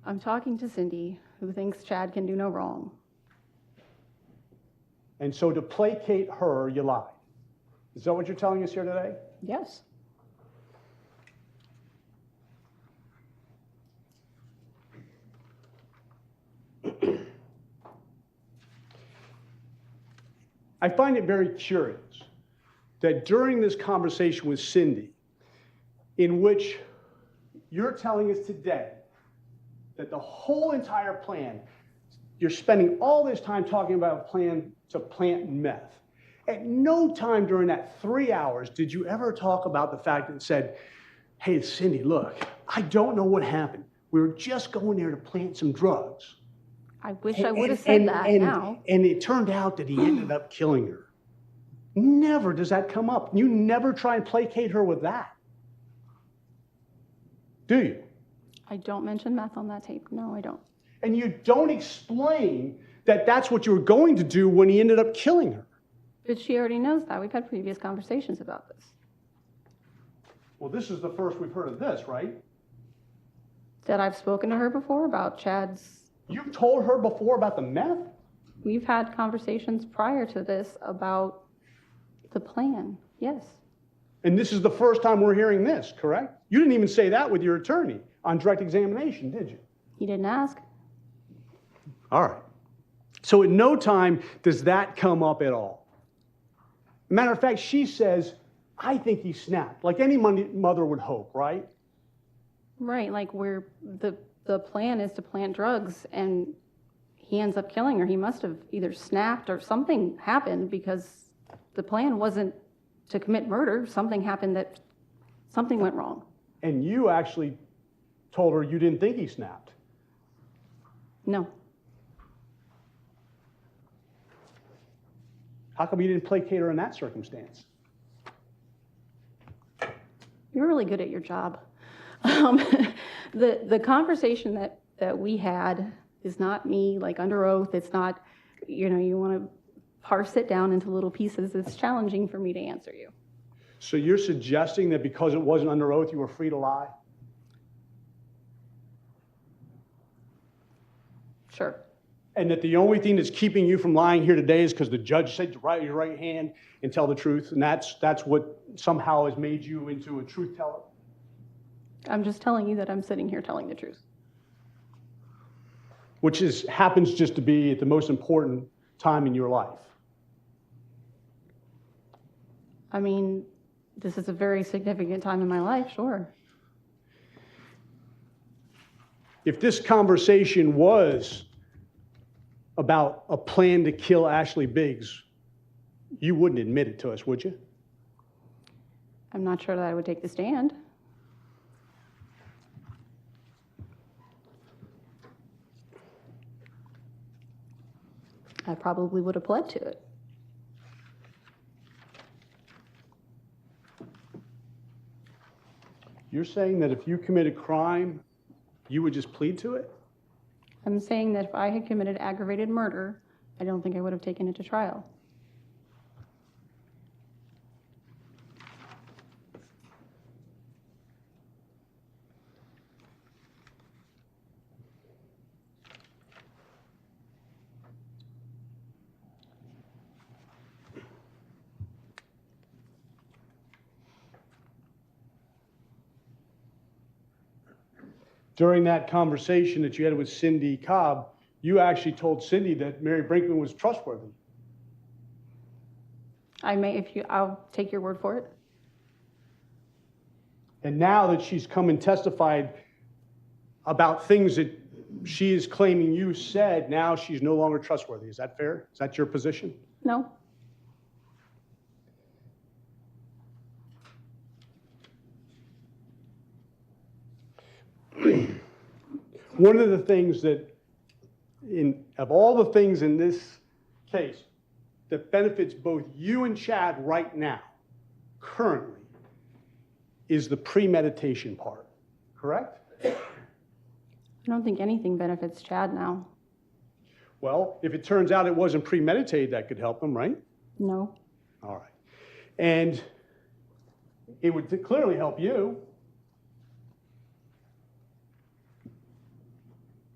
I'm talking to Cindy, who thinks Chad can do no wrong. And so to placate her, you lied. Is that what you're telling us here today? Yes. I find it very curious that during this conversation with Cindy, in which you're telling us today that the whole entire plan, you're spending all this time talking about a plan to plant meth. At no time during that 3 hours did you ever talk about the fact that it said, hey, Cindy, look, I don't know what happened. We were just going there to plant some drugs. I wish I would have said that now. And it turned out that he ended up killing her. Never does that come up. You never try and placate her with that. Do you? I don't mention meth on that tape. No, I don't. And you don't explain that that's what you were going to do when he ended up killing her. But she already knows that. We've had previous conversations about this. Well, this is the first we've heard of this, right? That I've spoken to her before about Chad's. You've told her before about the meth? We've had conversations prior to this about the plan. Yes. And this is the first time we're hearing this, correct? You didn't even say that with your attorney on direct examination, did you? He didn't ask. All right. So at no time does that come up at all. Matter of fact, she says, I think he snapped, like any mother would hope, right? Right, like the plan is to plant drugs and he ends up killing her. He must have either snapped or something happened because the plan wasn't to commit murder. Something happened that something went wrong. And you actually told her you didn't think he snapped. No. How come you didn't placate her in that circumstance? You're really good at your job. The conversation that we had is not me, like under oath. It's not, you want to parse it down into little pieces. It's challenging for me to answer you. So you're suggesting that because it wasn't under oath, you were free to lie? Sure. And that the only thing that's keeping you from lying here today is because the judge said to write your right hand and tell the truth, and that's what somehow has made you into a truth teller? I'm just telling you that I'm sitting here telling the truth. Which happens just to be at the most important time in your life. I mean, this is a very significant time in my life, sure. If this conversation was about a plan to kill Ashley Biggs, you wouldn't admit it to us, would you? I'm not sure that I would take the stand. I probably would have pled to it. You're saying that if you commit a crime, you would just plead to it? I'm saying that if I had committed aggravated murder, I don't think I would have taken it to trial. During that conversation that you had with Cindy Cobb, you actually told Cindy that Mary Brinkman was trustworthy. I'll take your word for it. And now that she's come and testified about things that she is claiming you said, now she's no longer trustworthy. Is that fair? Is that your position? No. One of the things that, of all the things in this case that benefits both you and Chad right now, currently, is the premeditation part, correct? I don't think anything benefits Chad now. Well, if it turns out it wasn't premeditated, that could help him, right? No. All right. And it would clearly help you.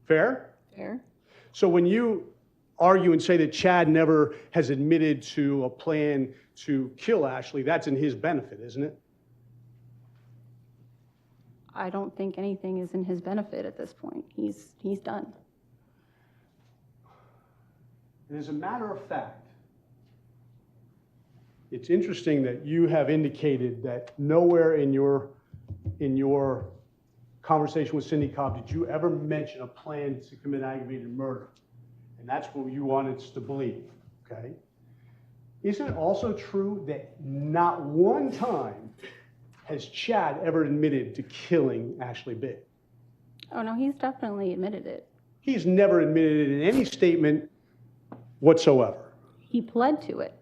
Fair? Fair. So when you argue and say that Chad never has admitted to a plan to kill Ashley, that's in his benefit, isn't it? I don't think anything is in his benefit at this point. He's done. And as a matter of fact, it's interesting that you have indicated that nowhere in your conversation with Cindy Cobb did you ever mention a plan to commit aggravated murder. And that's what you want us to believe, okay? Isn't it also true that not one time has Chad ever admitted to killing Ashley Bigg? Oh, no, he's definitely admitted it. He's never admitted it in any statement whatsoever. He pled to it.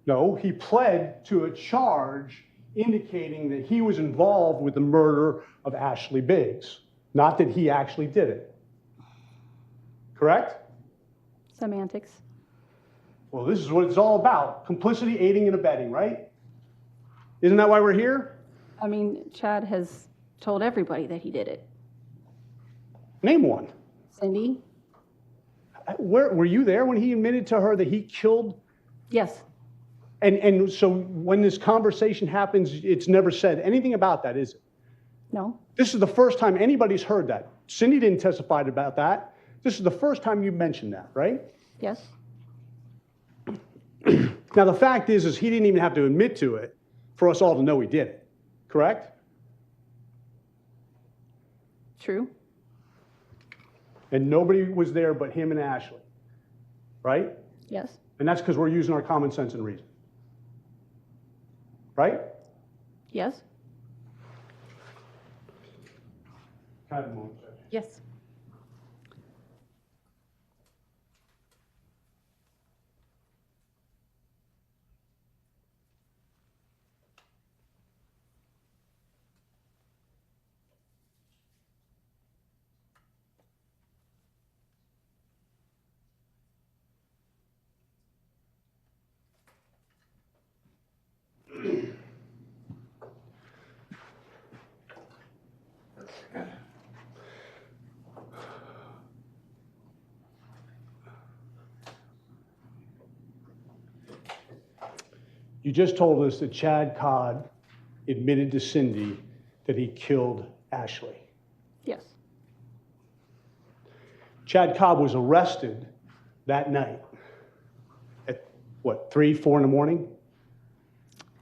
No, he pled to a charge indicating that he was involved with the murder of Ashley Biggs, not that he actually did it. Correct? Semantics. Well, this is what it's all about. Complicity, aiding, and abetting, right? Isn't that why we're here? I mean, Chad has told everybody that he did it. Name one. Cindy? Were you there when he admitted to her that he killed? Yes. And so when this conversation happens, it's never said anything about that, is it? No. This is the first time anybody's heard that. Cindy didn't testify about that. This is the first time you mentioned that, right? Yes. Now, the fact is he didn't even have to admit to it for us all to know he did it, correct? True. And nobody was there but him and Ashley, right? Yes. And that's because we're using our common sense and reason, right? Yes. Can I have a moment, Judge? Yes. You just told us that Chad Codd admitted to Cindy that he killed Ashley. Yes. Chad Cobb was arrested that night at, what, 3, 4 in the morning?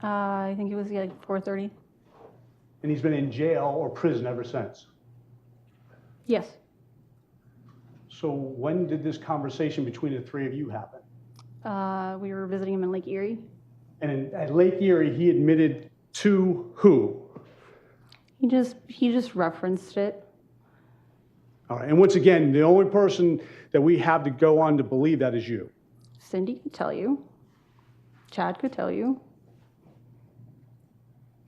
I think it was like 4:30. And he's been in jail or prison ever since. Yes. So when did this conversation between the three of you happen? We were visiting him in Lake Erie. And at Lake Erie, he admitted to who? He just referenced it. All right, and once again, the only person that we have to go on to believe that is you. Cindy could tell you. Chad could tell you.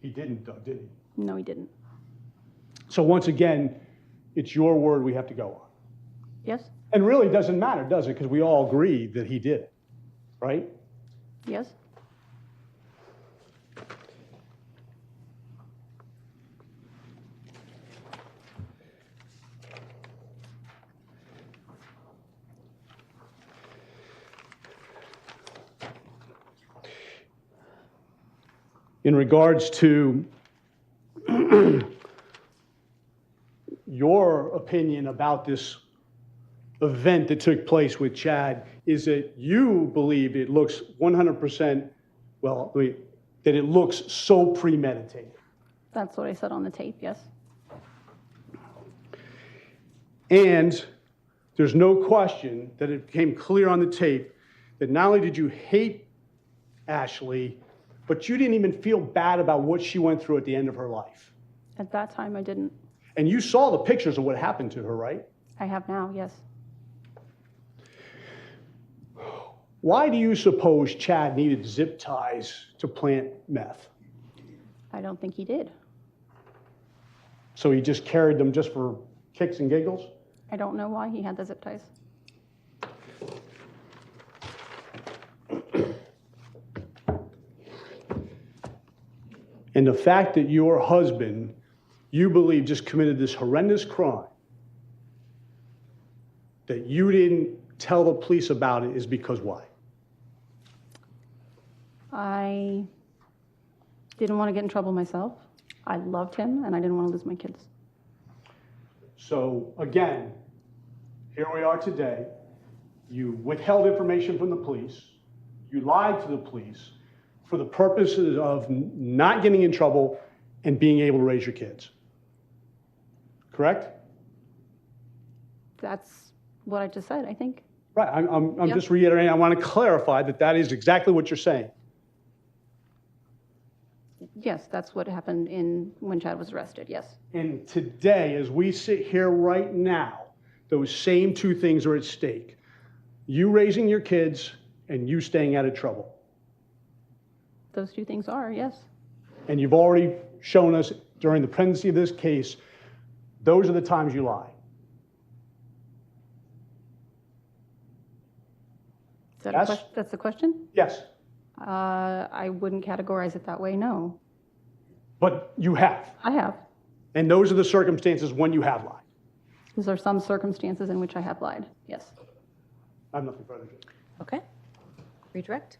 He didn't, though, did he? No, he didn't. So once again, it's your word we have to go on. Yes. And really it doesn't matter, does it? Because we all agree that he did it, right? Yes. In regards to your opinion about this event that took place with Chad, is that you believe it looks 100%, well, that it looks so premeditated. That's what I said on the tape, yes. And there's no question that it became clear on the tape that not only did you hate Ashley, but you didn't even feel bad about what she went through at the end of her life. At that time, I didn't. And you saw the pictures of what happened to her, right? I have now, yes. Why do you suppose Chad needed zip ties to plant meth? I don't think he did. So he just carried them just for kicks and giggles? I don't know why he had the zip ties. And the fact that your husband, you believe, just committed this horrendous crime, that you didn't tell the police about it is because why? I didn't want to get in trouble myself. I loved him, and I didn't want to lose my kids. So again, here we are today. You withheld information from the police. You lied to the police for the purposes of not getting in trouble and being able to raise your kids. Correct? That's what I just said, I think. Right. I'm Yep. just reiterating. I want to clarify that that is exactly what you're saying. Yes, that's what happened when Chad was arrested, yes. And today, as we sit here right now, those same two things are at stake. You raising your kids and you staying out of trouble. Those two things are, yes. And you've already shown us during the pendency of this case, those are the times you lie. Is that Yes? that's the question? Yes, I wouldn't categorize it that way, no. but you have. I have. And those are the circumstances when you have lied. These are some circumstances in which I have lied, yes. I have nothing further to say. Okay. Redirect.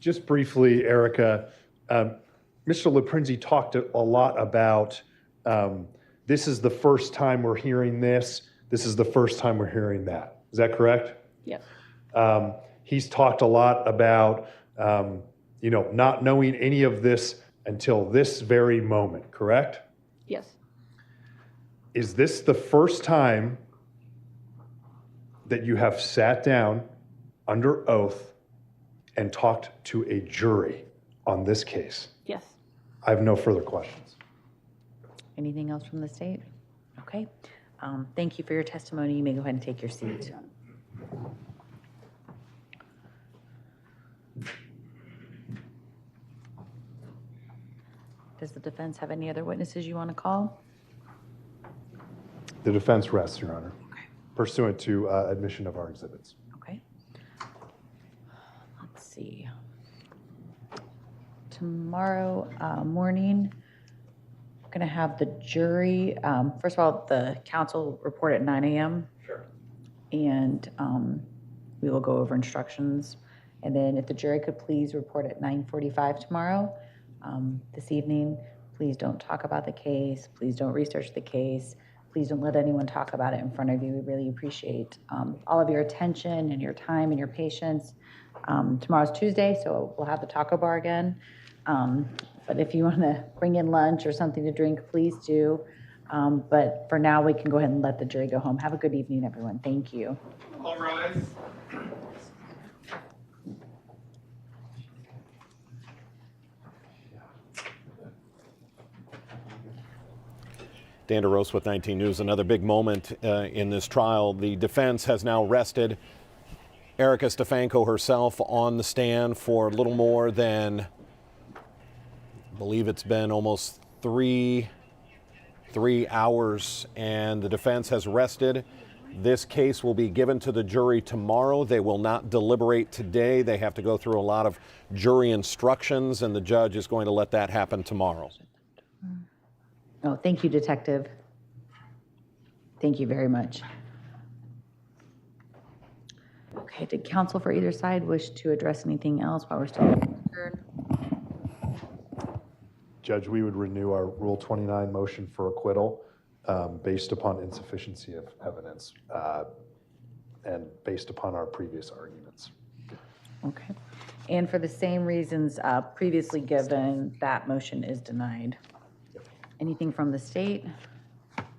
Just briefly, Erica, Mr. Laprinzi talked a lot about this is the first time we're hearing this. This is the first time we're hearing that. Is that correct? Yes. He's talked a lot about, not knowing any of this until this very moment, correct? Yes. Is this the first time that you have sat down under oath and talked to a jury on this case? Yes. I have no further questions. Anything else from the state? Okay. Thank you for your testimony. You may go ahead and take your seat. Does the defense have any other witnesses you want to call? The defense rests, Your Honor, pursuant to admission of our exhibits. Okay. Let's see. Tomorrow morning, we're going to have the jury. First of all, the counsel report at 9 a.m. Sure. And we will go over instructions. And then if the jury could please report at 9:45 tomorrow, this evening. Please don't talk about the case. Please don't research the case. Please don't let anyone talk about it in front of you. We really appreciate all of your attention and your time and your patience. Tomorrow's Tuesday, so we'll have the taco bar again. But if you want to bring in lunch or something to drink, please do. But for now, we can go ahead and let the jury go home. Have a good evening, everyone. Thank you. All rise. Dan DeRose with 19 News. Another big moment in this trial. The defense has now rested Erica Stefanko herself on the stand for a little more than, I believe it's been almost three hours, and the defense has rested. This case will be given to the jury tomorrow. They will not deliberate today. They have to go through a lot of jury instructions, and the judge is going to let that happen tomorrow. Oh, thank you, Detective. Thank you very much. Okay, did counsel for either side wish to address anything else while we're still adjourned? Judge, we would renew our Rule 29 motion for acquittal based upon insufficiency of evidence and based upon our previous arguments. Okay. And for the same reasons previously given, that motion is denied. Anything from the state?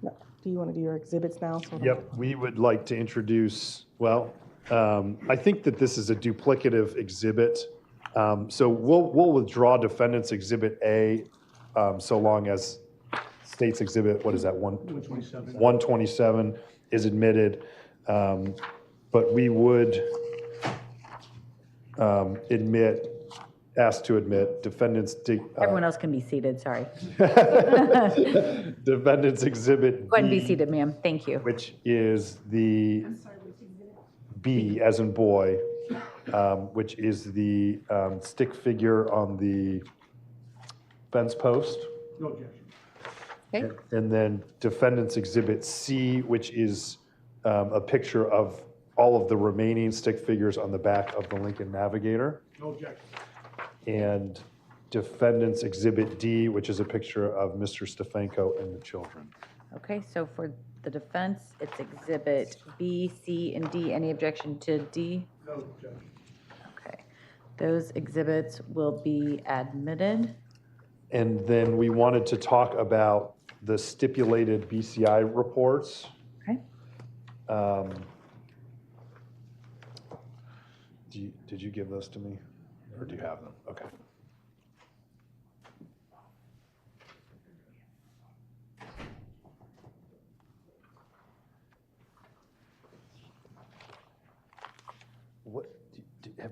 No. Do you want to do your exhibits now? Yep, we would like to introduce, well, I think that this is a duplicative exhibit. So we'll withdraw Defendant's Exhibit A so long as State's Exhibit, what is that, 127 is admitted. But we would ask to admit Defendant's. Everyone else can be seated, sorry. Defendant's Exhibit Go ahead and be B, seated, ma'am. Thank you. which is the B as in boy, which is the stick figure on the fence post. No objection. Okay. And then Defendant's Exhibit C, which is a picture of all of the remaining stick figures on the back of the Lincoln Navigator. No objection. And Defendant's Exhibit D, which is a picture of Mr. Stefanko and the children. Okay, so for the defense, it's Exhibit B, C, and D. Any objection to D? No objection. Okay. Those exhibits will be admitted. And then we wanted to talk about the stipulated BCI reports. Okay. Did you give those to me? Or do you have them? Okay. What, have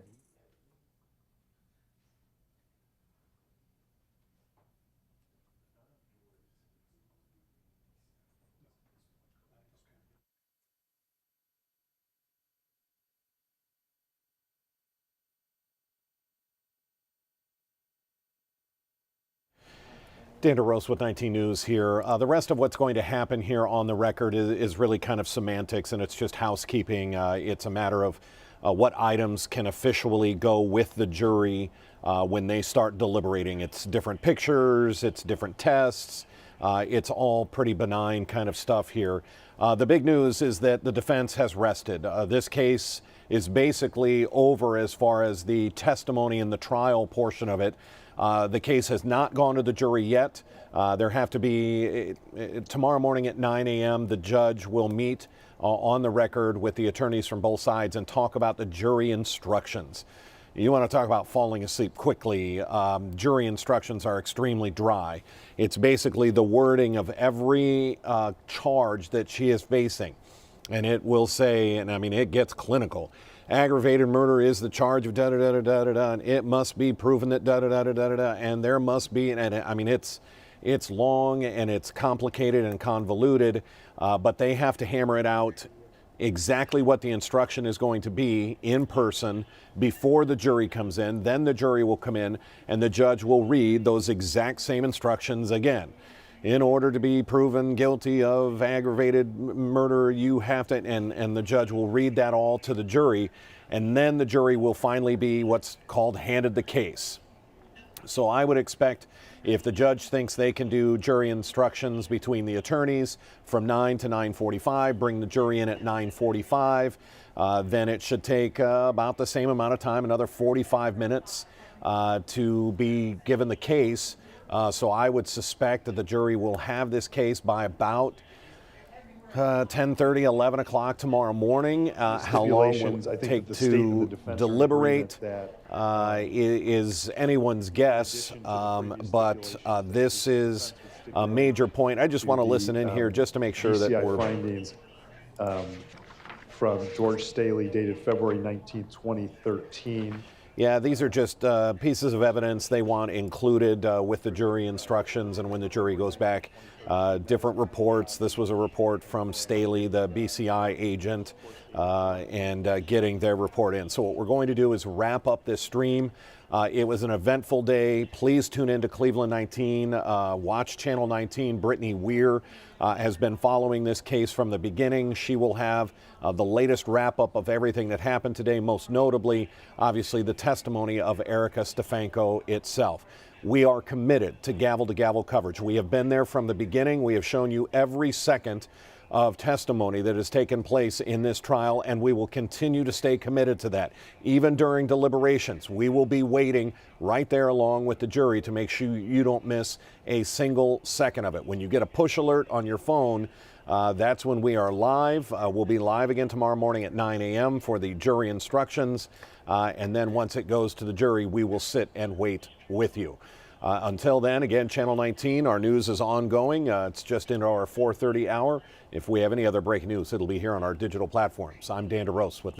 Dan DeRose with 19 News here. The rest of what's going to happen here on the record is really kind of semantics, and it's just housekeeping. It's a matter of what items can officially go with the jury when they start deliberating. It's different pictures, it's different tests. It's all pretty benign kind of stuff here. The big news is that the defense has rested. This case is basically over as far as the testimony and the trial portion of it. The case has not gone to the jury yet. There have to be, tomorrow morning at 9 a.m., the judge will meet on the record with the attorneys from both sides and talk about the jury instructions. You want to talk about falling asleep quickly. Jury instructions are extremely dry. It's basically the wording of every charge that she is facing. And it will say, and I mean, it gets clinical. Aggravated murder is the charge of da-da-da-da-da-da, and it must be proven that da-da-da-da-da-da, and there must be, and I mean, it's long and it's complicated and convoluted, but they have to hammer it out exactly what the instruction is going to be in person before the jury comes in. Then the jury will come in and the judge will read those exact same instructions again. In order to be proven guilty of aggravated murder, you have to, and the judge will read that all to the jury, and then the jury will finally be what's called handed the case. So I would expect if the judge thinks they can do jury instructions between the attorneys from 9 to 9:45, bring the jury in at 9:45, then it should take about the same amount of time, another 45 minutes to be given the case. So I would suspect that the jury will have this case by about 10:30, 11 o'clock tomorrow morning. How long will it take to deliberate is anyone's guess, but this is a major point. I just want to listen in here just to make sure that BCI we're... findings from George Staley dated February 19, 2013. Yeah, these are just pieces of evidence they want included with the jury instructions, and when the jury goes back, different reports. This was a report from Staley, the BCI agent, and getting their report in. So what we're going to do is wrap up this stream. It was an eventful day. Please tune in to Cleveland 19. Watch Channel 19. Brittany Weir has been following this case from the beginning. She will have the latest wrap-up of everything that happened today, most notably, obviously, the testimony of Erica Stefanko itself. We are committed to gavel-to-gavel coverage. We have been there from the beginning. We have shown you every second of testimony that has taken place in this trial, and we will continue to stay committed to that. Even during deliberations, we will be waiting right there along with the jury to make sure you don't miss a single second of it. When you get a push alert on your phone, that's when we are live. We'll be live again tomorrow morning at 9 a.m. for the jury instructions. And then once it goes to the jury, we will sit and wait with you. Until then, again, Channel 19, our news is ongoing. It's just into our 4:30 hour. If we have any other breaking news, it'll be here on our digital platforms. I'm Dan DeRose with